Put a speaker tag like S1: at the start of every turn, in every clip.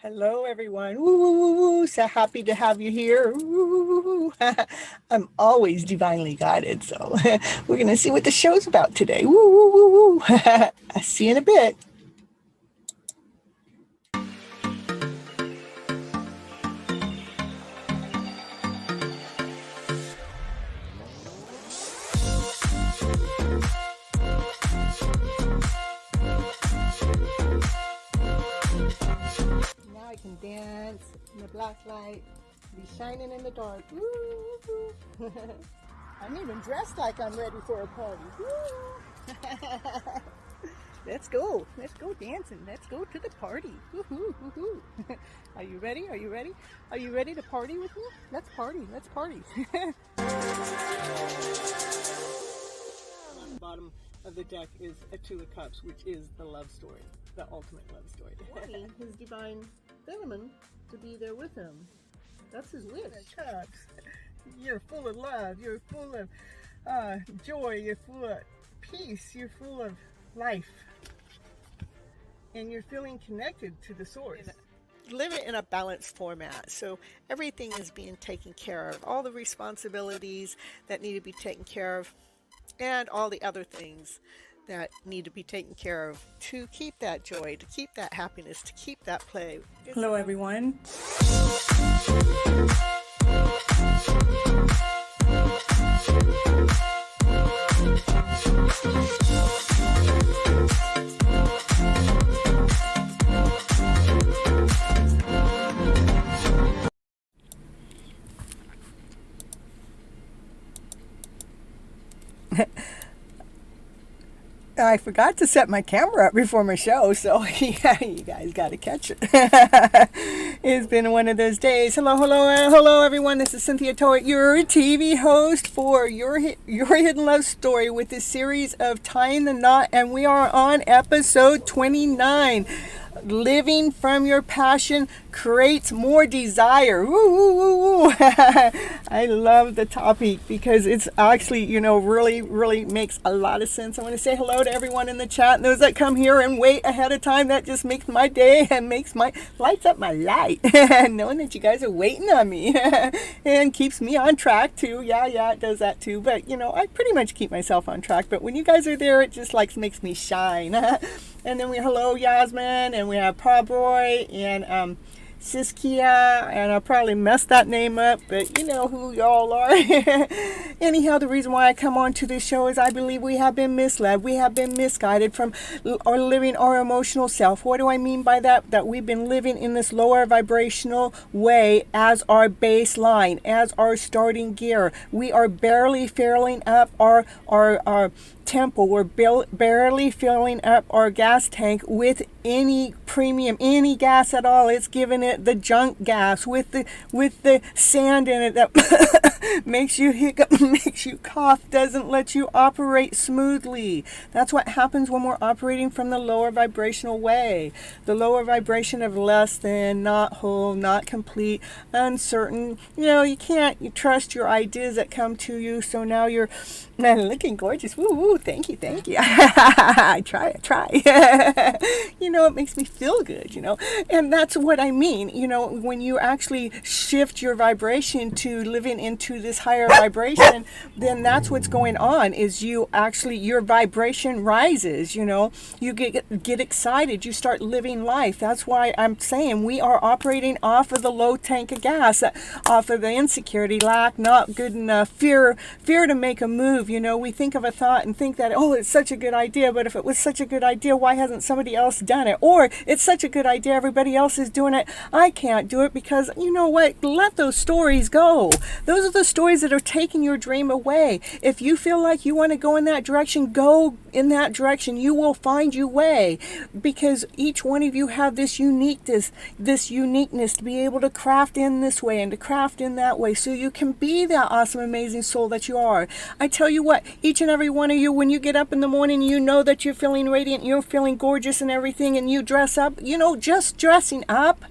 S1: Hello, everyone. Woo, woo, woo, woo. So happy to have you here. Woo, woo, woo. I'm always divinely guided. So we're going to see what the show's about today. Woo, woo, woo, woo. I'll see you in a bit. Now I can dance in the black light, be shining in the dark. Woo. I'm even dressed like I'm ready for a party. Woo. Let's go. Let's go dancing. Let's go to the party. Woohoo, woohoo. Are you ready? Are you ready? Are you ready to party with me? Let's party. Let's party. On the bottom of the deck is a Two of Cups, which is the love story, the ultimate love story. Wanting his divine feminine to be there with him. That's his wish. Cups. You're full of love. You're full of joy. You're full of peace. You're full of life. And you're feeling connected to the source. Live it in a balanced format. So everything is being taken care of. All the responsibilities that need to be taken care of. And all the other things that need to be taken care of to keep that joy, to keep that happiness, to keep that play.
S2: Hello, everyone. I forgot to set my camera up before my show, so yeah, you guys got to catch it. It's been one of those days. Hello, everyone. This is Cynthia Toet, your TV host for your Hidden Love Story with this series of Tying the Knot, and we are on episode 29. Living from your passion creates more desire. Woo, woo, woo, woo. I love the topic because it's actually, really makes a lot of sense. I want to say hello to everyone in the chat and those that come here and wait ahead of time. That just makes my day and lights up my light. Knowing that you guys are waiting on me and keeps me on track too. Yeah, it does that too. But, I pretty much keep myself on track. But when you guys are there, it just makes me shine. And then hello Yasmin, and we have Parboy and Siskia, and I probably messed that name up, but you know who y'all are. Anyhow, the reason why I come on to this show is I believe we have been misled. We have been misguided from our living our emotional self. What do I mean by that? That we've been living in this lower vibrational way as our baseline, as our starting gear. We are barely filling up our temple. We're barely filling up our gas tank with any premium, any gas at all. It's giving it the junk gas with the sand in it that makes you hiccup, makes you cough, doesn't let you operate smoothly. That's what happens when we're operating from the lower vibrational way. The lower vibration of less than, not whole, not complete, uncertain. You can't trust your ideas that come to you. So now you're looking gorgeous. Woo woo. Thank you. I try. It makes me feel good, and that's what I mean. When you actually shift your vibration to living into this higher vibration, then that's what's going on. Is your vibration rises. You get excited. You start living life. That's why I'm saying we are operating off of the low tank of gas, off of the insecurity, lack, not good enough, fear to make a move. We think of a thought and think that, it's such a good idea, but if it was such a good idea, why hasn't somebody else done it? Or it's such a good idea, everybody else is doing it, I can't do it because, you know what, let those stories go. Those are the stories that are taking your dream away. If you feel like you want to go in that direction, go in that direction. You will find your way, because each one of you have this uniqueness to be able to craft in this way and to craft in that way, so you can be that awesome, amazing soul that you are. I tell you what, each and every one of you, when you get up in the morning, you know that you're feeling radiant, you're feeling gorgeous and everything, and you dress up, just dressing up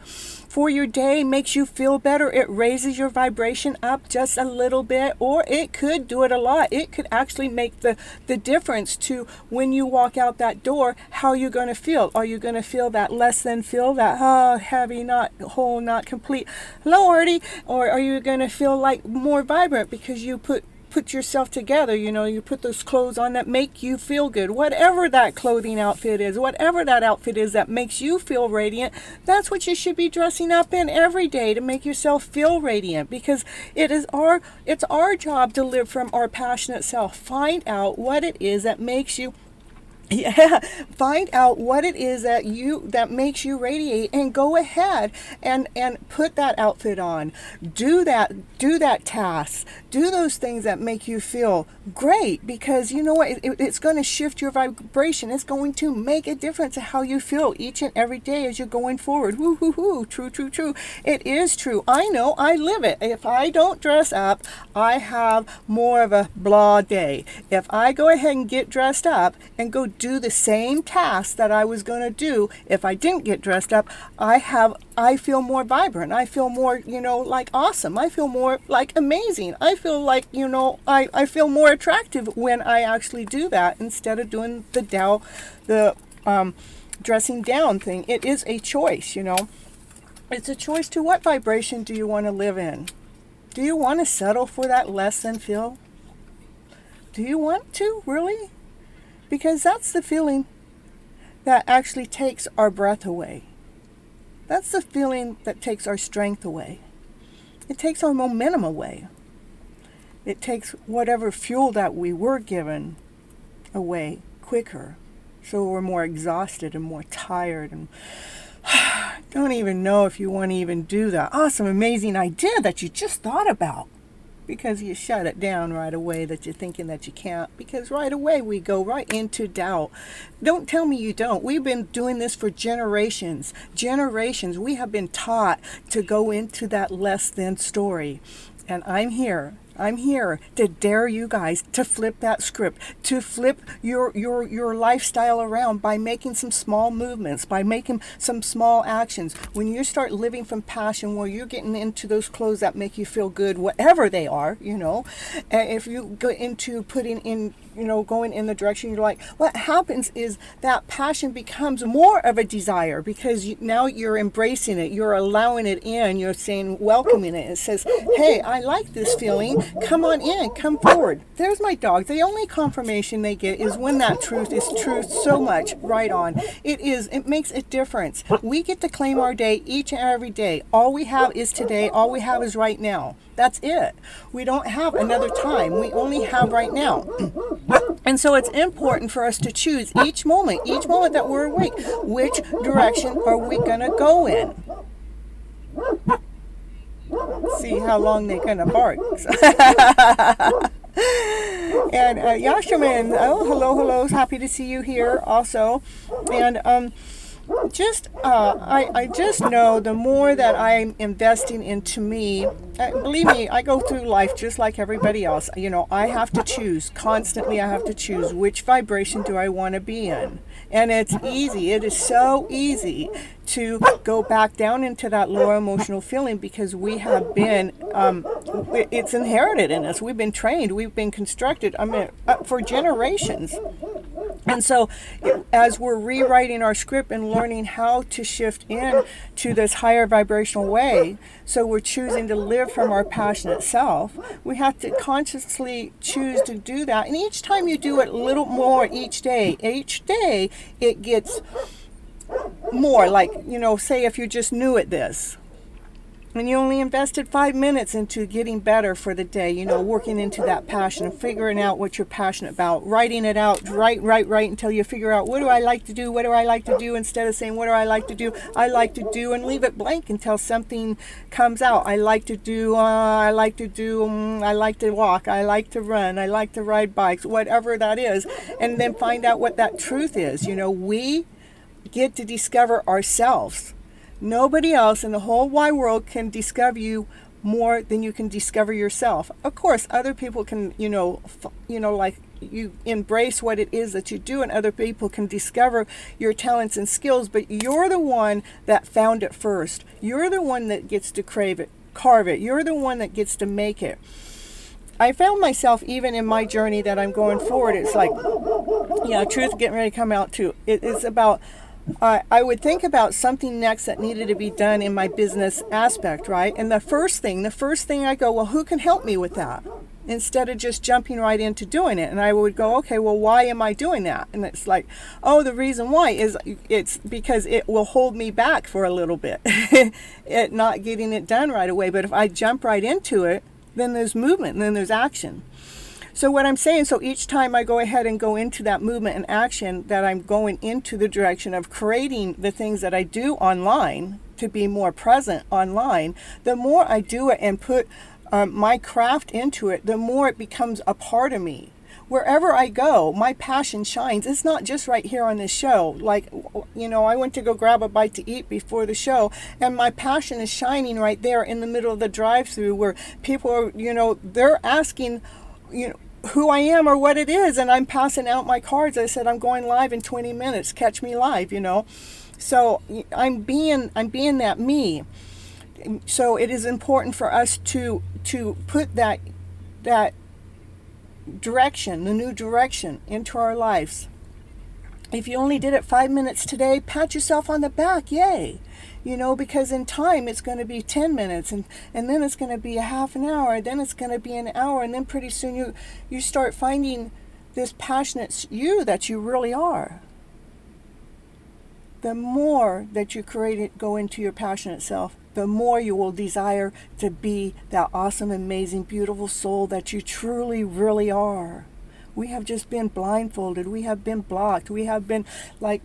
S2: for your day, makes you feel better. It raises your vibration up just a little bit, or it could do it a lot. It could actually make the difference to when you walk out that door, how you're going to feel. Are you going to feel that less than feel, that heavy, not whole, not complete, hello Artie? Or are you going to feel like more vibrant because you put yourself together, you put those clothes on that make you feel good, whatever that clothing outfit is, whatever that outfit is that makes you feel radiant. That's what you should be dressing up in every day, to make yourself feel radiant, because it's our job to live from our passionate self. Find out what it is that makes you find out what it is that makes you radiate, and go ahead and put that outfit on. Do that task. Do those things that make you feel great, because you know what? It's going to shift your vibration. It's going to make a difference in how you feel each and every day as you're going forward. Woo hoo hoo. True, true, true. It is true. I know. I live it. If I don't dress up, I have more of a blah day. If I go ahead and get dressed up and go do the same task that I was going to do, if I didn't get dressed up, I feel more vibrant. I feel more, like awesome. I feel more like amazing. I feel like, I feel more attractive when I actually do that, instead of doing the dressing down thing. It is a choice, It's a choice to what vibration do you want to live in. Do you want to settle for that less than feel? Do you want to, really? Because that's the feeling that actually takes our breath away. That's the feeling that takes our strength away. It takes our momentum away. It takes whatever fuel that we were given away quicker. So we're more exhausted and more tired, and don't even know if you want to even do that awesome, amazing idea that you just thought about. Because you shut it down right away, that you're thinking that you can't. Because right away we go right into doubt. Don't tell me you don't. We've been doing this for generations. Generations. We have been taught to go into that less than story. And I'm here to dare you guys to flip that script, to flip your lifestyle around by making some small movements, by making some small actions. When you start living from passion, where you're getting into those clothes that make you feel good, whatever they are, and if you go into putting in, going in the direction you're like, what happens is that passion becomes more of a desire, because now you're embracing it, you're allowing it in, you're saying, welcoming it. It says, hey, I like this feeling. Come on in, come forward. There's my dog. The only confirmation they get is when that truth is truth so much. Right on. It makes a difference. We get to claim our day each and every day. All we have is today. All we have is right now. That's it. We don't have another time. We only have right now. And so it's important for us to choose each moment that we're awake. Which direction are we going to go in? See how long they're going to bark. And Yashaman, hello, happy to see you here also. And I just know the more that I'm investing into me, believe me, I go through life just like everybody else. I have to choose constantly. I have to choose which vibration do I want to be in. And it's easy. It is so easy to go back down into that lower emotional feeling, because we have been, it's inherited in us. We've been trained. We've been constructed, for generations. And so as we're rewriting our script and learning how to shift in to this higher vibrational way, so we're choosing to live from our passionate self, we have to consciously choose to do that. And each time you do it a little more each day it gets more. Like, say if you're just new at this, and you only invested 5 minutes into getting better for the day, working into that passion, figuring out what you're passionate about, writing it out, write until you figure out, what do I like to do, instead of saying, what do I like to do, and leave it blank until something comes out. I like to walk, I like to run, I like to ride bikes, whatever that is, and then find out what that truth is. We get to discover ourselves. Nobody else in the whole wide world can discover you more than you can discover yourself. Of course, other people can, like you embrace what it is that you do, and other people can discover your talents and skills, but you're the one that found it first. You're the one that gets to carve it. You're the one that gets to make it. I found myself, even in my journey that I'm going forward, it's like, truth getting ready to come out too. It's about, I would think about something next that needed to be done in my business aspect, right? And the first thing I go, well, who can help me with that? Instead of just jumping right into doing it. And I would go, okay, well, why am I doing that? And it's like, oh, the reason why is it's because it will hold me back for a little bit, it not getting it done right away. But if I jump right into it, then there's movement, and then there's action. So what I'm saying, so each time I go ahead and go into that movement and action, that I'm going into the direction of creating the things that I do online to be more present online, the more I do it and put my craft into it, the more it becomes a part of me. Wherever I go, my passion shines. It's not just right here on this show. Like, I went to go grab a bite to eat before the show, and my passion is shining right there in the middle of the drive-through, where people are, they're asking, who I am or what it is, and I'm passing out my cards. I said, I'm going live in 20 minutes. Catch me live, So I'm being that me. So it is important for us to put that direction, the new direction, into our lives. If you only did it 5 minutes today, pat yourself on the back, yay. Because in time it's going to be 10 minutes, and then it's going to be a half an hour, then it's going to be an hour, and then pretty soon you start finding this passionate you that you really are. The more that you go into your passionate self, the more you will desire to be that awesome, amazing, beautiful soul that you truly, really are. We have just been blindfolded. We have been blocked. We have been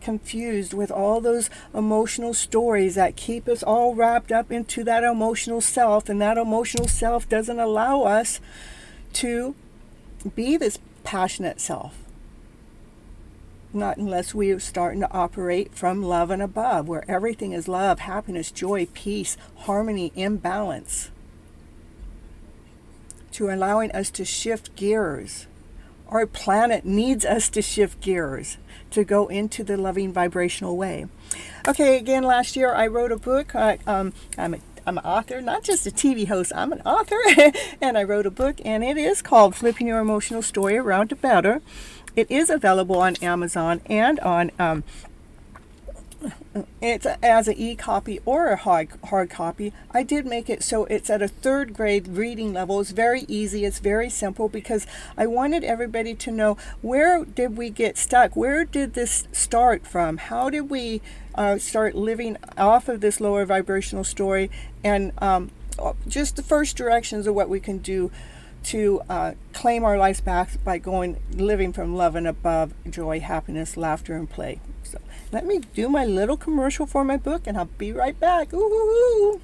S2: confused with all those emotional stories that keep us all wrapped up into that emotional self. And that emotional self doesn't allow us to be this passionate self. Not unless we are starting to operate from love and above, where everything is love, happiness, joy, peace, harmony, imbalance. To allowing us to shift gears. Our planet needs us to shift gears to go into the loving vibrational way. Okay, again, last year I wrote a book. I'm an author, not just a TV host. I'm an author, and I wrote a book, and it is called Flipping Your Emotional Story Around to Better. It is available on Amazon and on it's as an e-copy or a hard copy. I did make it so it's at a 3rd grade reading level. It's very easy. It's very simple, because I wanted everybody to know, where did we get stuck? Where did this start from? How did we start living off of this lower vibrational story? And just the first directions of what we can do to claim our lives back by living from love and above, joy, happiness, laughter, and play. So let me do my little commercial for my book, and I'll be right back. Ooh.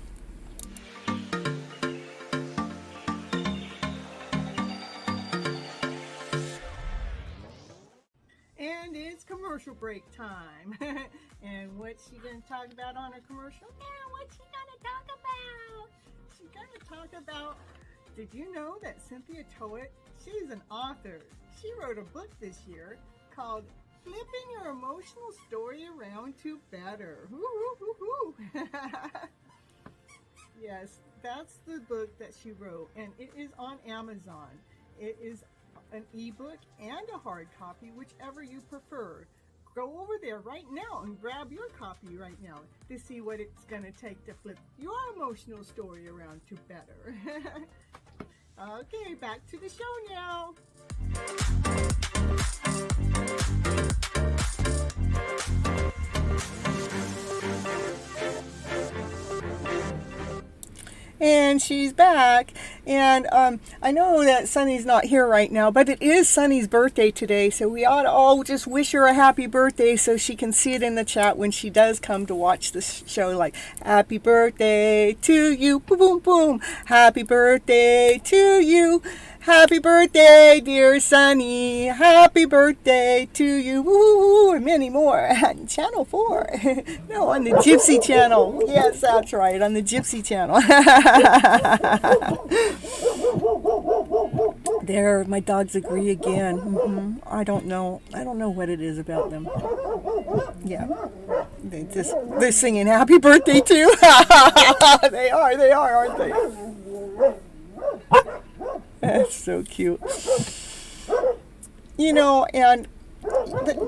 S2: And it's commercial break time. And what's she going to talk about on her commercial? Now, what's she going to talk about? She's going to talk about, did you know that Cynthia Toet, she's an author. She wrote a book this year called Flipping Your Emotional Story Around to Better. Yes, that's the book that she wrote, and it is on Amazon. It is an ebook and a hard copy, whichever you prefer. Go over there right now and grab your copy right now to see what it's going to take to flip your emotional story around to better. Okay, back to the show now. And she's back. And I know that Sunny's not here right now, but it is Sunny's birthday today, so we ought to all just wish her a happy birthday so she can see it in the chat when she does come to watch the show, like, happy birthday to you, boom, boom, boom, happy birthday to you. Happy birthday, dear Sunny. Happy birthday to you. Woo, and many more. Channel 4. No, on the Gypsy channel. Yes, that's right, on the Gypsy channel. There, my dogs agree again. I don't know what it is about them. Yeah. They're singing happy birthday too. They are, aren't they? That's so cute. And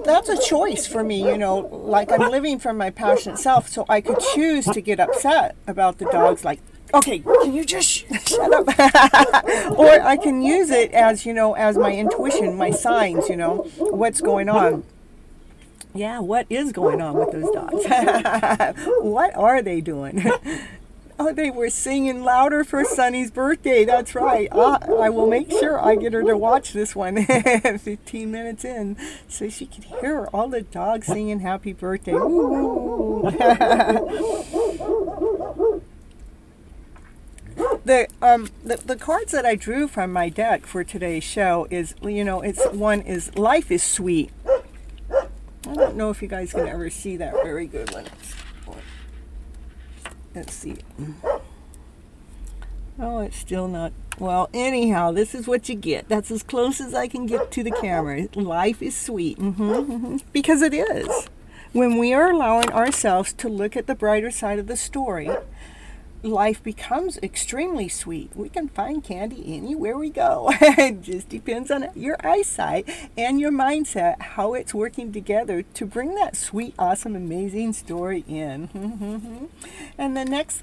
S2: that's a choice for me, like I'm living from my passionate self, so I could choose to get upset about the dogs, like, okay, can you just shut up? Or I can use it as, as my intuition, my signs, what's going on. Yeah, what is going on with those dogs? What are they doing? Oh, they were singing louder for Sunny's birthday. That's right. I will make sure I get her to watch this one 15 minutes in so she can hear all the dogs singing happy birthday. Ooh. The cards that I drew from my deck for today's show is, one is life is sweet. I don't know if you guys can ever see that very good one. Let's see. Oh, it's still not. Well, anyhow, this is what you get. That's as close as I can get to the camera. Life is sweet. Because it is. When we are allowing ourselves to look at the brighter side of the story, life becomes extremely sweet. We can find candy anywhere we go. It just depends on your eyesight and your mindset, how it's working together to bring that sweet, awesome, amazing story in. And the next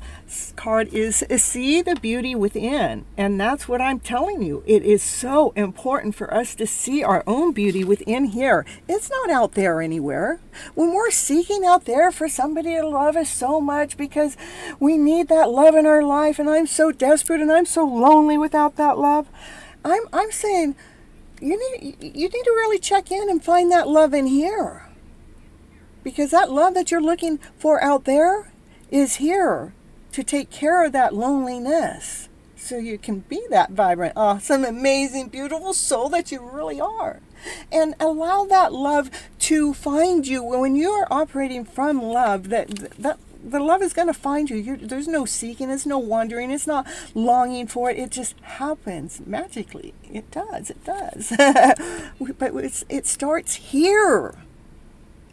S2: card is see the beauty within. And that's what I'm telling you. It is so important for us to see our own beauty within here. It's not out there anywhere. When we're seeking out there for somebody to love us so much because we need that love in our life, and I'm so desperate and I'm so lonely without that love, I'm saying you need to really check in and find that love in here, because that love that you're looking for out there is here to take care of that loneliness, so you can be that vibrant, awesome, amazing, beautiful soul that you really are. And allow that love to find you. When you are operating from love, that the love is going to find you. There's no seeking, there's no wondering, it's not longing for it. It just happens magically. It does. But it starts here.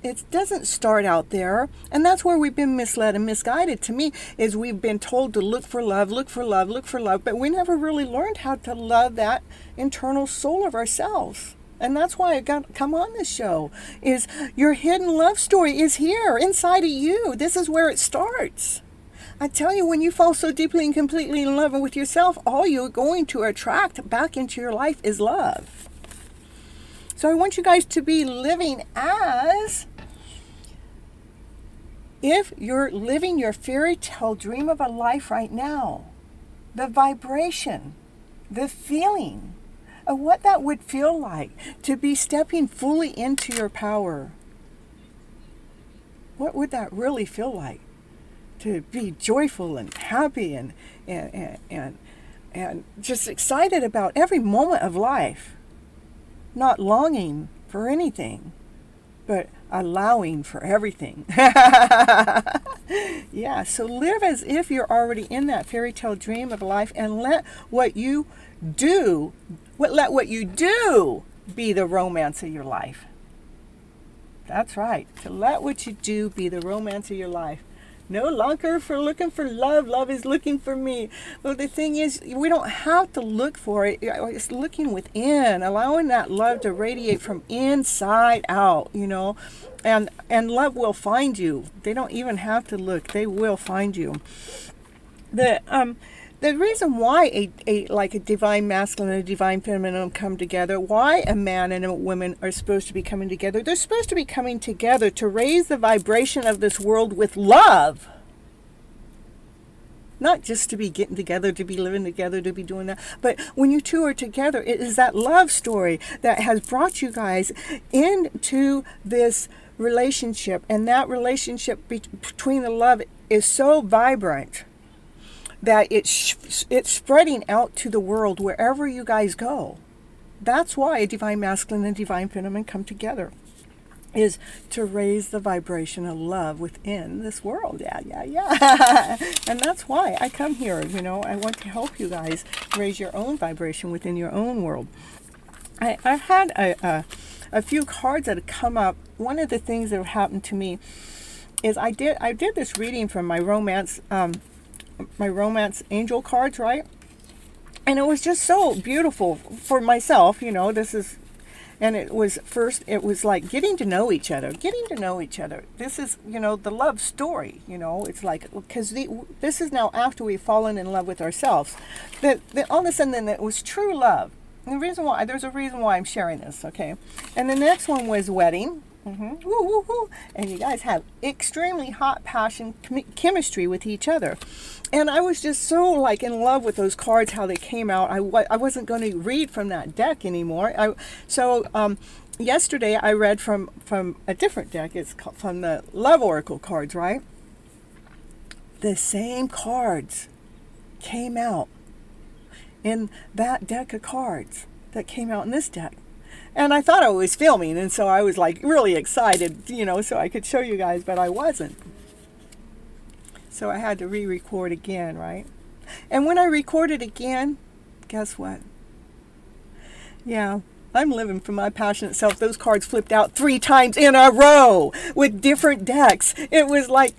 S2: It doesn't start out there. And that's where we've been misled and misguided, to me, is we've been told to look for love, but we never really learned how to love that internal soul of ourselves. And that's why I got to come on this show, is your hidden love story is here inside of you. This is where it starts. I tell you, when you fall so deeply and completely in love with yourself, all you're going to attract back into your life is love. So I want you guys to be living as if you're living your fairy tale dream of a life right now. The vibration, the feeling of what that would feel like to be stepping fully into your power. What would that really feel like? To be joyful and happy and just excited about every moment of life. Not longing for anything, but allowing for everything. Yeah, so live as if you're already in that fairy tale dream of life, and let what you do be the romance of your life. That's right. To let what you do be the romance of your life. No longer for looking for love. Love is looking for me. Well, the thing is, we don't have to look for it. It's looking within, allowing that love to radiate from inside out, and love will find you. They don't even have to look. They will find you. The reason why a divine masculine and a divine feminine come together, why a man and a woman are supposed to be coming together, they're supposed to be coming together to raise the vibration of this world with love. Not just to be getting together, to be living together, to be doing that. But when you two are together, it is that love story that has brought you guys into this relationship. And that relationship between the love is so vibrant that it's spreading out to the world wherever you guys go. That's why a divine masculine and divine feminine come together. is to raise the vibration of love within this world. Yeah. And that's why I come here. I want to help you guys raise your own vibration within your own world. I've had a few cards that have come up. One of the things that have happened to me is I did this reading from my romance angel cards, right? And it was just so beautiful for myself. And it was like getting to know each other. This is, the love story, it's like, because this is now after we've fallen in love with ourselves, that all of a sudden then it was true love. And there's a reason why I'm sharing this, okay? And the next one was wedding. Woo, woo, woo. And you guys have extremely hot passion chemistry with each other. And I was just so like in love with those cards, how they came out. I wasn't going to read from that deck anymore. Yesterday I read from a different deck. It's from the Love Oracle cards, right? The same cards came out in that deck of cards that came out in this deck. And I thought I was filming, and so I was like really excited, so I could show you guys, but I wasn't. So I had to re-record again, right? And when I recorded again, guess what? Yeah, I'm living for my passionate self. Those cards flipped out 3 times in a row with different decks. It was like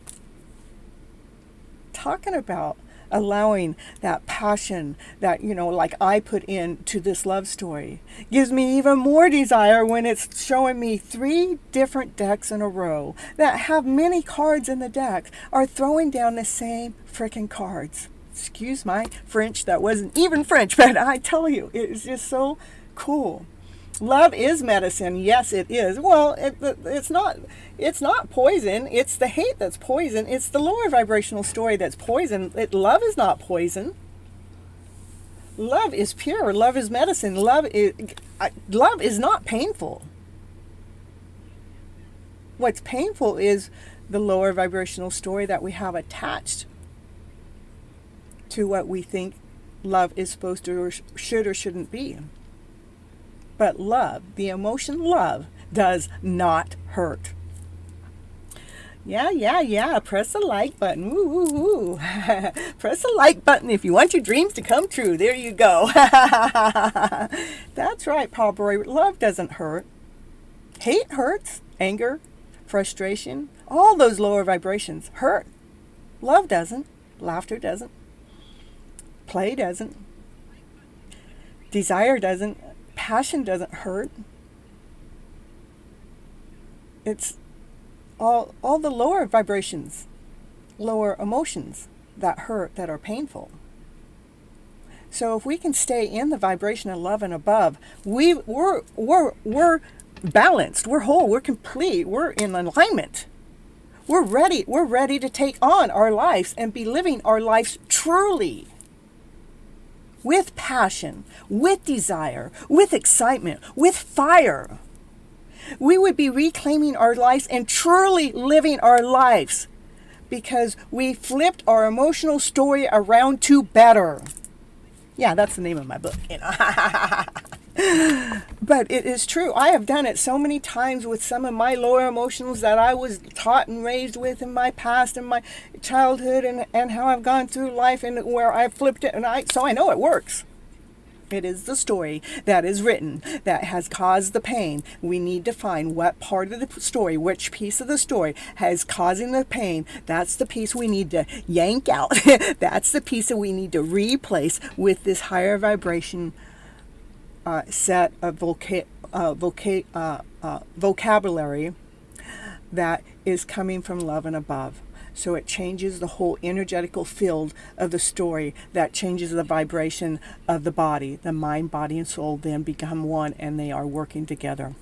S2: talking about allowing that passion that, like I put into this love story, gives me even more desire when it's showing me 3 different decks in a row that have many cards in the deck are throwing down the same freaking cards. Excuse my French, that wasn't even French, but I tell you, it is just so cool. Love is medicine. Yes, it is. Well, it's not poison. It's the hate that's poison. It's the lower vibrational story that's poison. Love is not poison. Love is pure. Love is medicine. Love is not painful. What's painful is the lower vibrational story that we have attached to what we think love is supposed to or should or shouldn't be. But love, the emotion love, does not hurt. Yeah. Press the like button. Woo, woo, woo. Press the like button if you want your dreams to come true. There you go. That's right, Paul Boy. Love doesn't hurt. Hate hurts. Anger, frustration, all those lower vibrations hurt. Love doesn't. Laughter doesn't. Play doesn't. Desire doesn't. Passion doesn't hurt. It's all the lower vibrations, lower emotions that hurt, that are painful. So if we can stay in the vibration of love and above, we're balanced, we're whole, we're complete, we're in alignment. We're ready to take on our lives and be living our lives truly. With passion, with desire, with excitement, with fire. We would be reclaiming our lives and truly living our lives because we flipped our emotional story around to better. Yeah, that's the name of my book. But it is true. I have done it so many times with some of my lower emotions that I was taught and raised with in my past and my childhood and how I've gone through life and where I've flipped it. So I know it works. It is the story that is written that has caused the pain. We need to find what part of the story, which piece of the story has causing the pain. That's the piece we need to yank out. That's the piece that we need to replace with this higher vibration set of vocabulary that is coming from love and above. So it changes the whole energetical field of the story, that changes the vibration of the body. The mind, body, and soul then become one, and they are working together.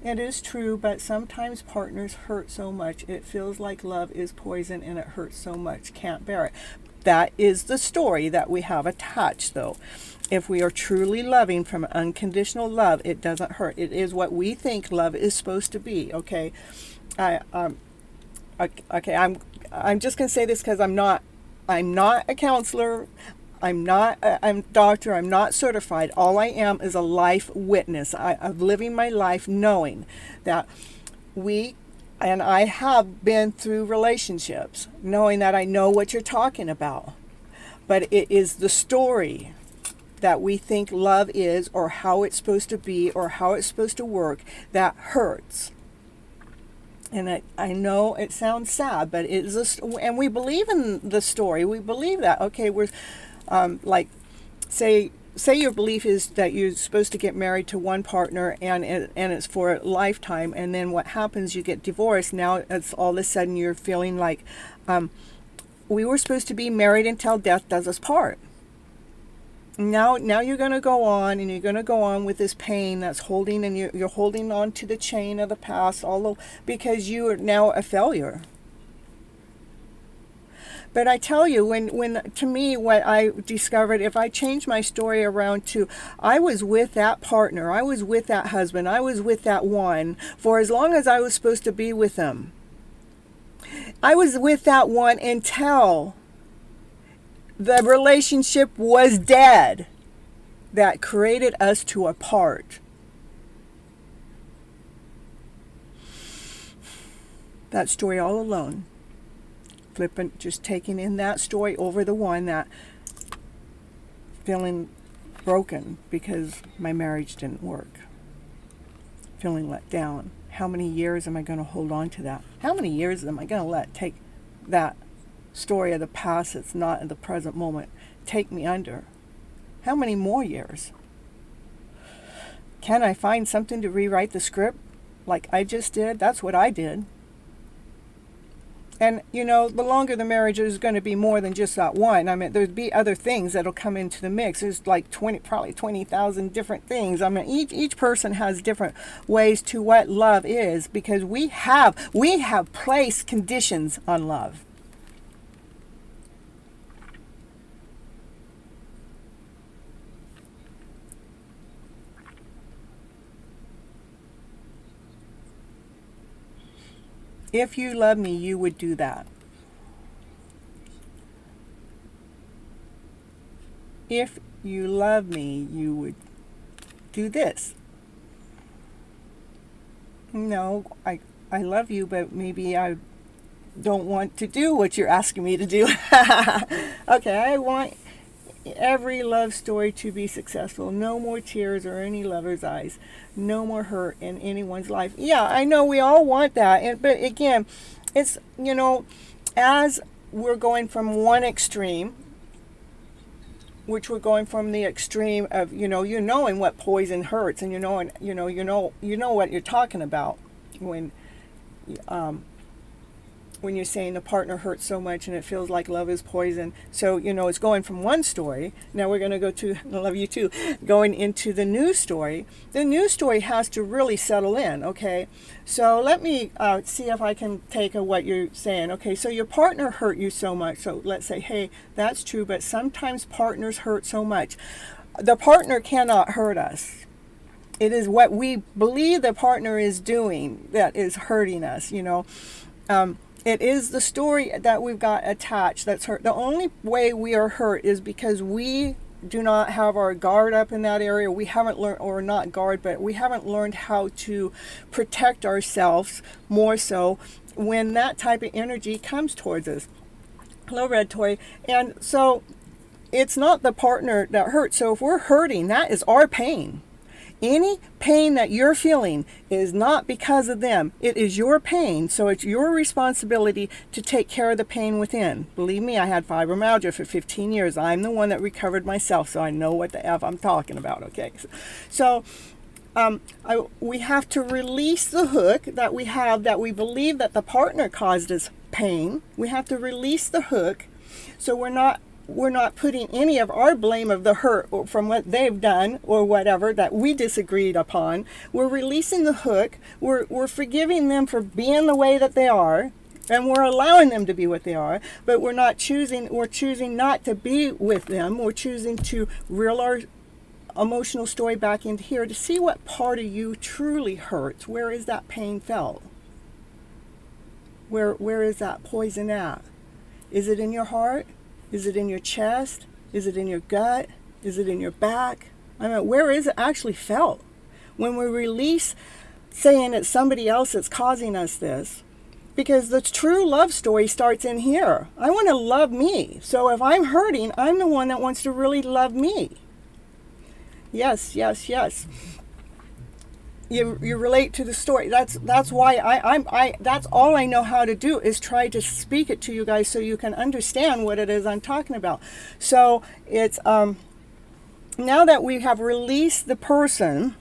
S2: It is true, but sometimes partners hurt so much. It feels like love is poison, and it hurts so much. Can't bear it. That is the story that we have attached, though. If we are truly loving from unconditional love, it doesn't hurt. It is what we think love is supposed to be. Okay, I'm just gonna say this because I'm not a counselor. I'm not I'm a doctor, I'm not certified. All I am is a life witness. I'm living my life knowing that I have been through relationships, knowing that I know what you're talking about. But it is the story that we think love is, or how it's supposed to be, or how it's supposed to work, that hurts. And I know it sounds sad, but it is and we believe in the story. We believe that. Okay, we're like, say your belief is that you're supposed to get married to one partner, and it's for a lifetime, and then what happens, you get divorced. Now it's all of a sudden you're feeling like we were supposed to be married until death does us part. Now you're going to go on, and you're going to go on with this pain that's holding, and you're holding on to the chain of the past, because you are now a failure. But I tell you, when to me, what I discovered, if I change my story around to, I was with that partner, I was with that husband, I was with that one for as long as I was supposed to be with them. I was with that one until the relationship was dead that created us to a part. That story all alone. Flipping, just taking in that story over the one that feeling broken because my marriage didn't work. Feeling let down. How many years am I going to hold on to that? How many years am I going to let take that story of the past that's not in the present moment take me under? How many more years? Can I find something to rewrite the script like I just did? That's what I did. And, the longer the marriage is going to be more than just that one. I mean, there'd be other things that'll come into the mix. There's like probably 20,000 different things. I mean, each person has different ways to what love is, because we have placed conditions on love. If you love me, you would do that. If you love me, you would do this. No, I love you, but maybe I don't want to do what you're asking me to do. Okay, I want every love story to be successful. No more tears or any lover's eyes. No more hurt in anyone's life. Yeah, I know we all want that. But again, it's, as we're going from one extreme, which we're going from the extreme of, you knowing what poison hurts, and you know what you're talking about when you're saying the partner hurts so much and it feels like love is poison. So, it's going from one story. Now we're going to go to, I love you too, going into the new story. The new story has to really settle in, okay? So let me see if I can take what you're saying. Okay, so your partner hurt you so much. So let's say, hey, that's true, but sometimes partners hurt so much. The partner cannot hurt us. It is what we believe the partner is doing that is hurting us, It is the story that we've got attached that's hurt. The only way we are hurt is because we do not have our guard up in that area. We haven't learned, or not guard, but we haven't learned how to protect ourselves more so when that type of energy comes towards us. Hello, Red Toy. And so it's not the partner that hurts. So if we're hurting, that is our pain. Any pain that you're feeling is not because of them. It is your pain, so it's your responsibility to take care of the pain within. Believe me, I had fibromyalgia for 15 years. I'm the one that recovered myself, so I know what the F I'm talking about, okay? So we have to release the hook that we have, that we believe that the partner caused us pain. We have to release the hook, so we're not putting any of our blame of the hurt from what they've done or whatever that we disagreed upon. We're releasing the hook. We're forgiving them for being the way that they are, and we're allowing them to be what they are, but we're choosing not to be with them. We're choosing to reel our emotional story back into here to see what part of you truly hurts. Where is that pain felt? Where is that poison at? Is it in your heart? Is it in your chest? Is it in your gut? Is it in your back? I mean, where is it actually felt? When we release saying it's somebody else that's causing us this, because the true love story starts in here. I want to love me. So if I'm hurting, I'm the one that wants to really love me. Yes, yes, yes. You relate to the story. That's why I that's all I know how to do, is try to speak it to you guys so you can understand what it is I'm talking about. So it's now that we have released the person,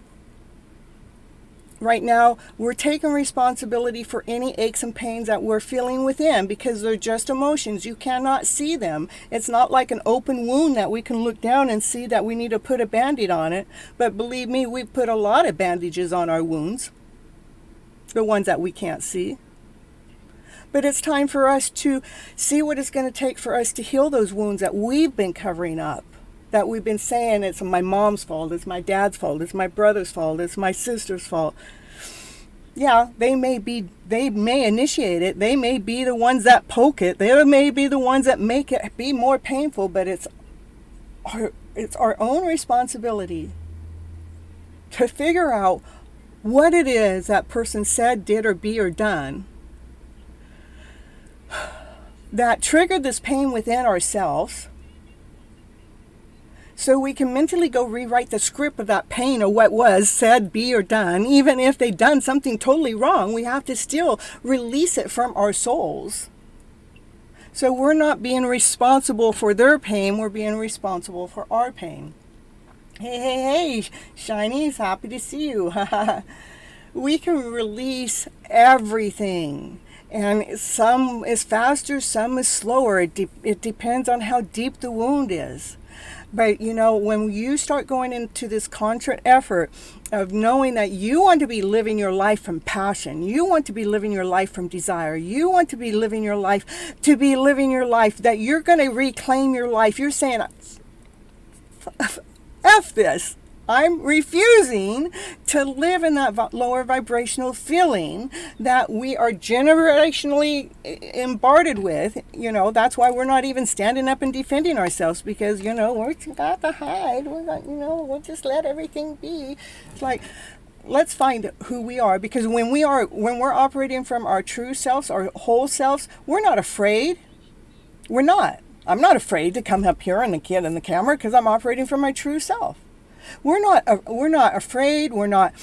S2: right now we're taking responsibility for any aches and pains that we're feeling within, because they're just emotions. You cannot see them. It's not like an open wound that we can look down and see that we need to put a Band-Aid on it. But believe me, we put a lot of bandages on our wounds, the ones that we can't see. But it's time for us to see what it's going to take for us to heal those wounds that we've been covering up, that we've been saying it's my mom's fault, it's my dad's fault, it's my brother's fault, it's my sister's fault. Yeah, they may initiate it, they may be the ones that poke it, they may be the ones that make it be more painful, but it's our own responsibility to figure out what it is that person said, did, or be, or done that triggered this pain within ourselves, so we can mentally go rewrite the script of that pain of what was said, be, or done. Even if they've done something totally wrong, we have to still release it from our souls. So we're not being responsible for their pain, we're being responsible for our pain. Hey, Shinies, happy to see you. We can release everything. And some is faster, some is slower. It depends on how deep the wound is. But, when you start going into this conscious effort of knowing that you want to be living your life from passion, you want to be living your life from desire, you want to be living your life that you're going to reclaim your life. You're saying, F this. I'm refusing to live in that lower vibrational feeling that we are generationally imparted with. That's why we're not even standing up and defending ourselves, because, we're got to hide. We'll just let everything be. It's like, let's find who we are, because when we're operating from our true selves, our whole selves, we're not afraid. We're not. I'm not afraid to come up here and get in the camera, because I'm operating from my true self. We're not afraid. We're not,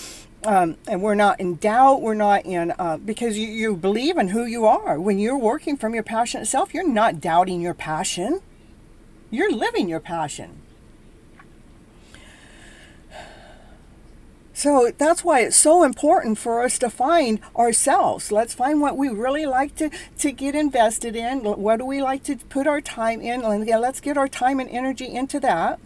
S2: and we're not in doubt. We're not in because you believe in who you are. When you're working from your passionate self, you're not doubting your passion. You're living your passion. So that's why it's so important for us to find ourselves. Let's find what we really like to get invested in. What do we like to put our time in? Let's get our time and energy into that.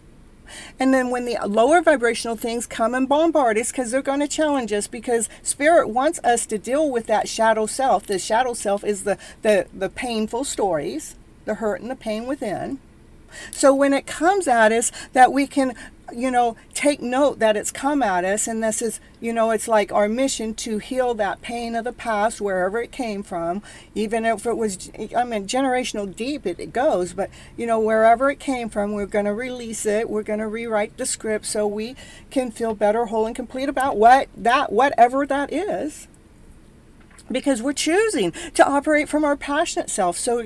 S2: And then when the lower vibrational things come and bombard us, because they're going to challenge us, because Spirit wants us to deal with that shadow self. The shadow self is the painful stories, the hurt and the pain within. So when it comes at us, that we can, take note that it's come at us, and this is, it's like our mission to heal that pain of the past, wherever it came from, even if it was, generational deep it goes, but, wherever it came from, we're going to release it, we're going to rewrite the script so we can feel better, whole, and complete about whatever that is. Because we're choosing to operate from our passionate self. So,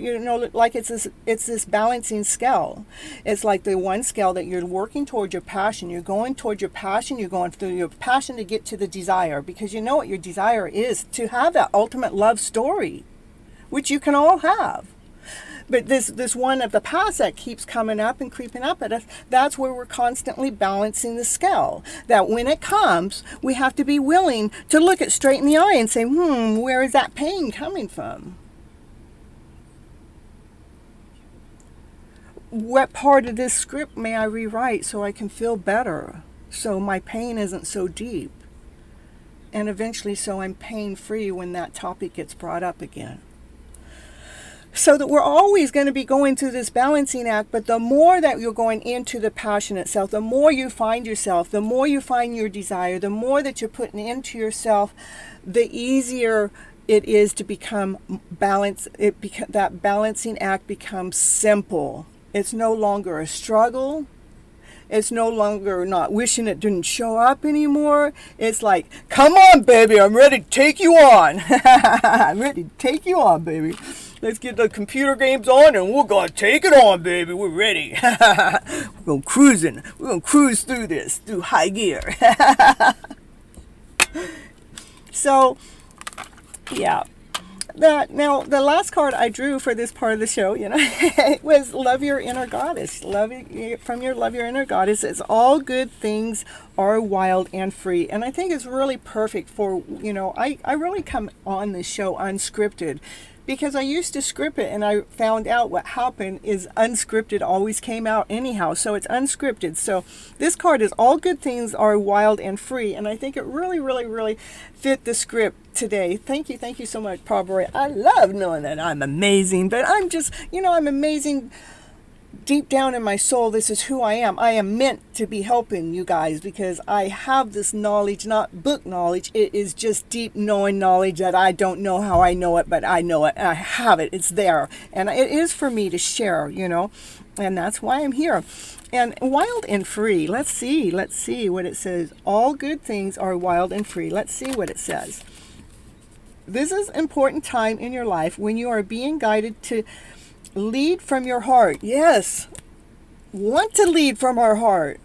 S2: like it's this balancing scale. It's like the one scale that you're working towards your passion. You're going towards your passion. You're going through your passion to get to the desire. Because you know what your desire is, to have that ultimate love story, which you can all have. But this one of the past that keeps coming up and creeping up at us, that's where we're constantly balancing the scale. That when it comes, we have to be willing to look it straight in the eye and say, where is that pain coming from? What part of this script may I rewrite so I can feel better, so my pain isn't so deep, and eventually so I'm pain-free when that topic gets brought up again? So that we're always going to be going through this balancing act, but the more that you're going into the passionate self, the more you find yourself, the more you find your desire, the more that you're putting into yourself, the easier it is to become balanced. That balancing act becomes simple. It's no longer a struggle. It's no longer not wishing it didn't show up anymore. It's like, come on, baby, I'm ready to take you on. I'm ready to take you on, baby. Let's get the computer games on and we're going to take it on, baby. We're ready. We're going cruising. We're going to cruise through this, through high gear. So, yeah. Now, the last card I drew for this part of the show, it was Love Your Inner Goddess. Love Your Inner Goddess. It's all good things are wild and free. And I think it's really perfect for, I really come on this show unscripted. Because I used to script it and I found out what happened is unscripted always came out anyhow. So it's unscripted. So this card is all good things are wild and free. And I think it really, really, really fit the script today. Thank you so much, Barbara. I love knowing that I'm amazing. But I'm just, I'm amazing. Deep down in my soul, this is who I am. I am meant to be helping you guys because I have this knowledge, not book knowledge. It is just deep knowing knowledge that I don't know how I know it, but I know it. I have it. It's there. And it is for me to share, and that's why I'm here. And wild and free. Let's see what it says. All good things are wild and free. Let's see what it says. This is an important time in your life when you are being guided to lead from your heart. Yes. Want to lead from our heart.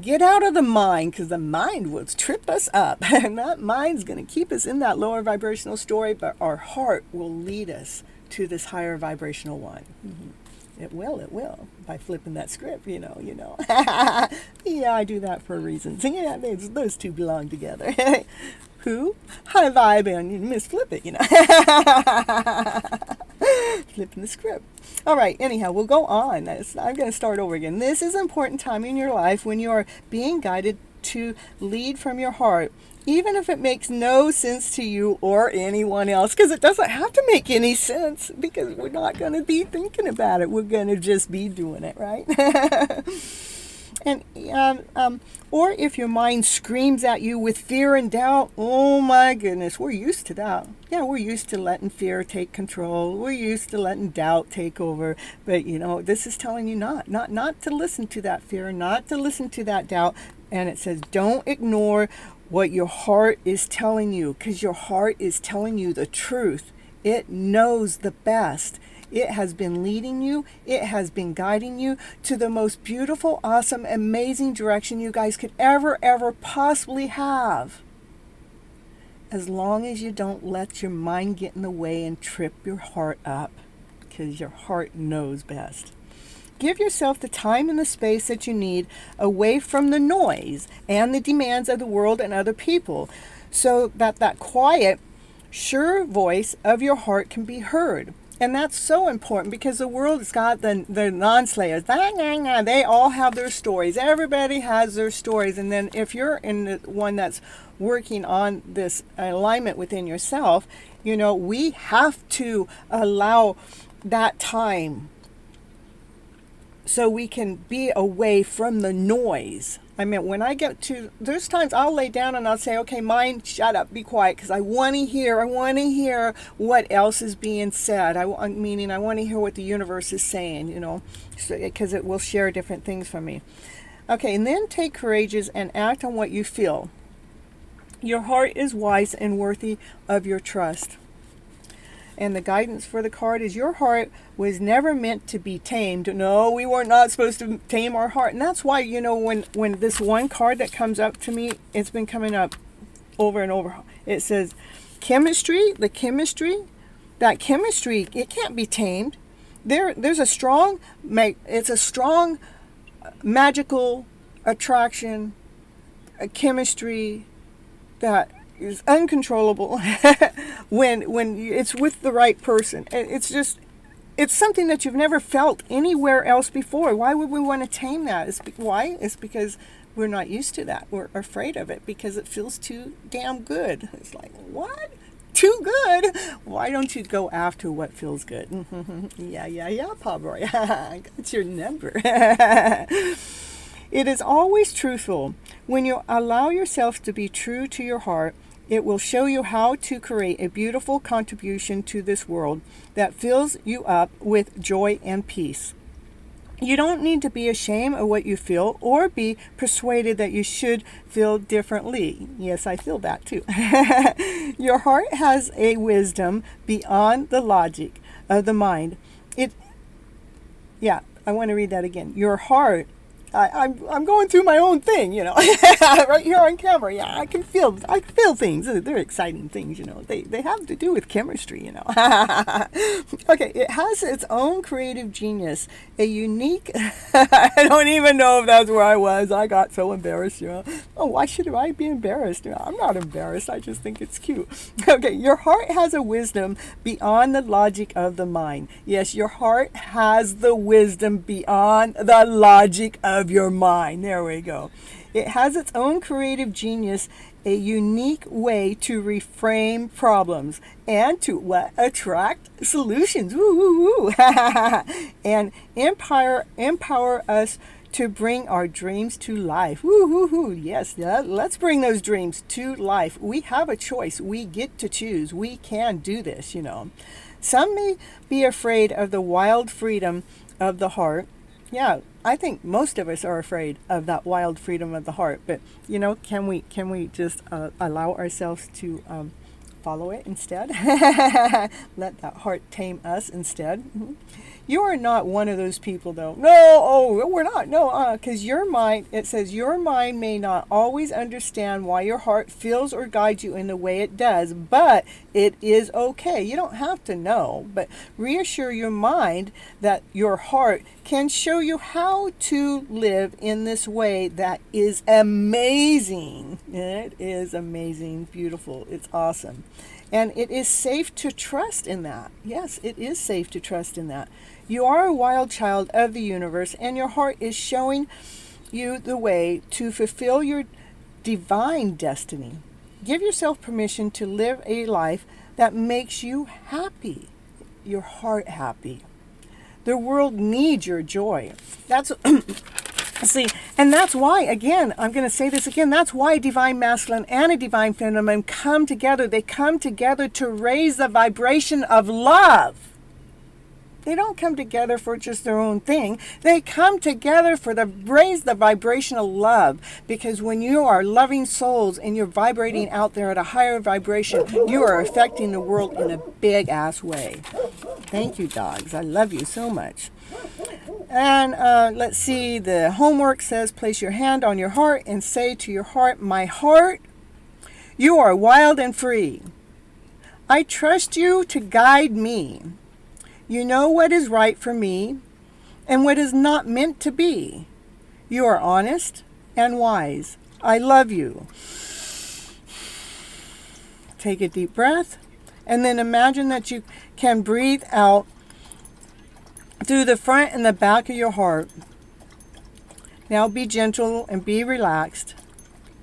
S2: Get out of the mind, because the mind will trip us up. And that mind's going to keep us in that lower vibrational story, but our heart will lead us to this higher vibrational one. Mm-hmm. It will. By flipping that script, Yeah, I do that for a reason. Yeah, those two belong together. Who? High vibe and Miss Flip it, Flipping the script. All right, anyhow, we'll go on. I'm going to start over again. This is an important time in your life when you are being guided to lead from your heart, even if it makes no sense to you or anyone else, because it doesn't have to make any sense, because we're not going to be thinking about it. We're going to just be doing it, right? And or if your mind screams at you with fear and doubt, oh my goodness, we're used to that. Yeah, we're used to letting fear take control. We're used to letting doubt take over. But this is telling you not to listen to that fear, not to listen to that doubt. And it says, don't ignore what your heart is telling you, because your heart is telling you the truth. It knows the best. It has been leading you. It has been guiding you to the most beautiful, awesome, amazing direction you guys could ever possibly have. As long as you don't let your mind get in the way and trip your heart up, because your heart knows best. Give yourself the time and the space that you need away from the noise and the demands of the world and other people, so that quiet, sure voice of your heart can be heard. And that's so important, because the world has got the non-slayers. They all have their stories. Everybody has their stories. And then if you're in the one that's working on this alignment within yourself, we have to allow that time so we can be away from the noise. I mean, when I get to, there's times I'll lay down and I'll say, okay, mind, shut up, be quiet, because I want to hear what else is being said. Meaning I want to hear what the universe is saying, because it will share different things from me. Okay, and then take courageous and act on what you feel. Your heart is wise and worthy of your trust. And the guidance for the card is, your heart was never meant to be tamed. No, we were not supposed to tame our heart. And that's why, when this one card that comes up to me, it's been coming up over and over. It says, chemistry, that chemistry, it can't be tamed. There's a strong, it's a strong magical attraction, a chemistry that is uncontrollable when it's with the right person. It's something that you've never felt anywhere else before. Why would we want to tame that? Why? It's because we're not used to that. We're afraid of it because it feels too damn good. It's like, what? Too good? Why don't you go after what feels good? Yeah, Pablo. I got your number. It is always truthful. When you allow yourself to be true to your heart, it will show you how to create a beautiful contribution to this world that fills you up with joy and peace. You don't need to be ashamed of what you feel or be persuaded that you should feel differently. Yes, I feel that too. Your heart has a wisdom beyond the logic of the mind. I want to read that again. Your heart, I'm going through my own thing, right here on camera. Yeah, I can feel things. They're exciting things, They have to do with chemistry, Okay, it has its own creative genius, a unique. I don't even know if that's where I was. I got so embarrassed, Oh, why should I be embarrassed? I'm not embarrassed. I just think it's cute. Okay, your heart has a wisdom beyond the logic of the mind. Yes, your heart has the wisdom beyond the logic of your mind. There we go. It has its own creative genius, a unique way to reframe problems and to attract solutions. Woo, woo, woo. And empower us to bring our dreams to life. Woo, woo, woo. Yes, let's bring those dreams to life. We have a choice. We get to choose. We can do this, Some may be afraid of the wild freedom of the heart. Yeah, I think most of us are afraid of that wild freedom of the heart. But, can we just allow ourselves to follow it instead? Let that heart tame us instead. Mm-hmm. You are not one of those people, though. No, we're not. No, because your mind, it says your mind may not always understand why your heart feels or guides you in the way it does, but it is okay. You don't have to know, but reassure your mind that your heart can show you how to live in this way that is amazing. It is amazing, beautiful. It's awesome. And it is safe to trust in that. Yes, it is safe to trust in that. You are a wild child of the universe, and your heart is showing you the way to fulfill your divine destiny. Give yourself permission to live a life that makes you happy, your heart happy. The world needs your joy. That's see, and that's why, again, I'm going to say this again, that's why divine masculine and a divine feminine come together. They come together to raise the vibration of love. They don't come together for just their own thing. They come together for raise the vibration of love. Because when you are loving souls and you're vibrating out there at a higher vibration, you are affecting the world in a big ass way. Thank you, dogs. I love you so much. And let's see, the homework says, place your hand on your heart and say to your heart, my heart, you are wild and free. I trust you to guide me. You know what is right for me and what is not meant to be. You are honest and wise. I love you. Take a deep breath and then imagine that you can breathe out through the front and the back of your heart. Now be gentle and be relaxed.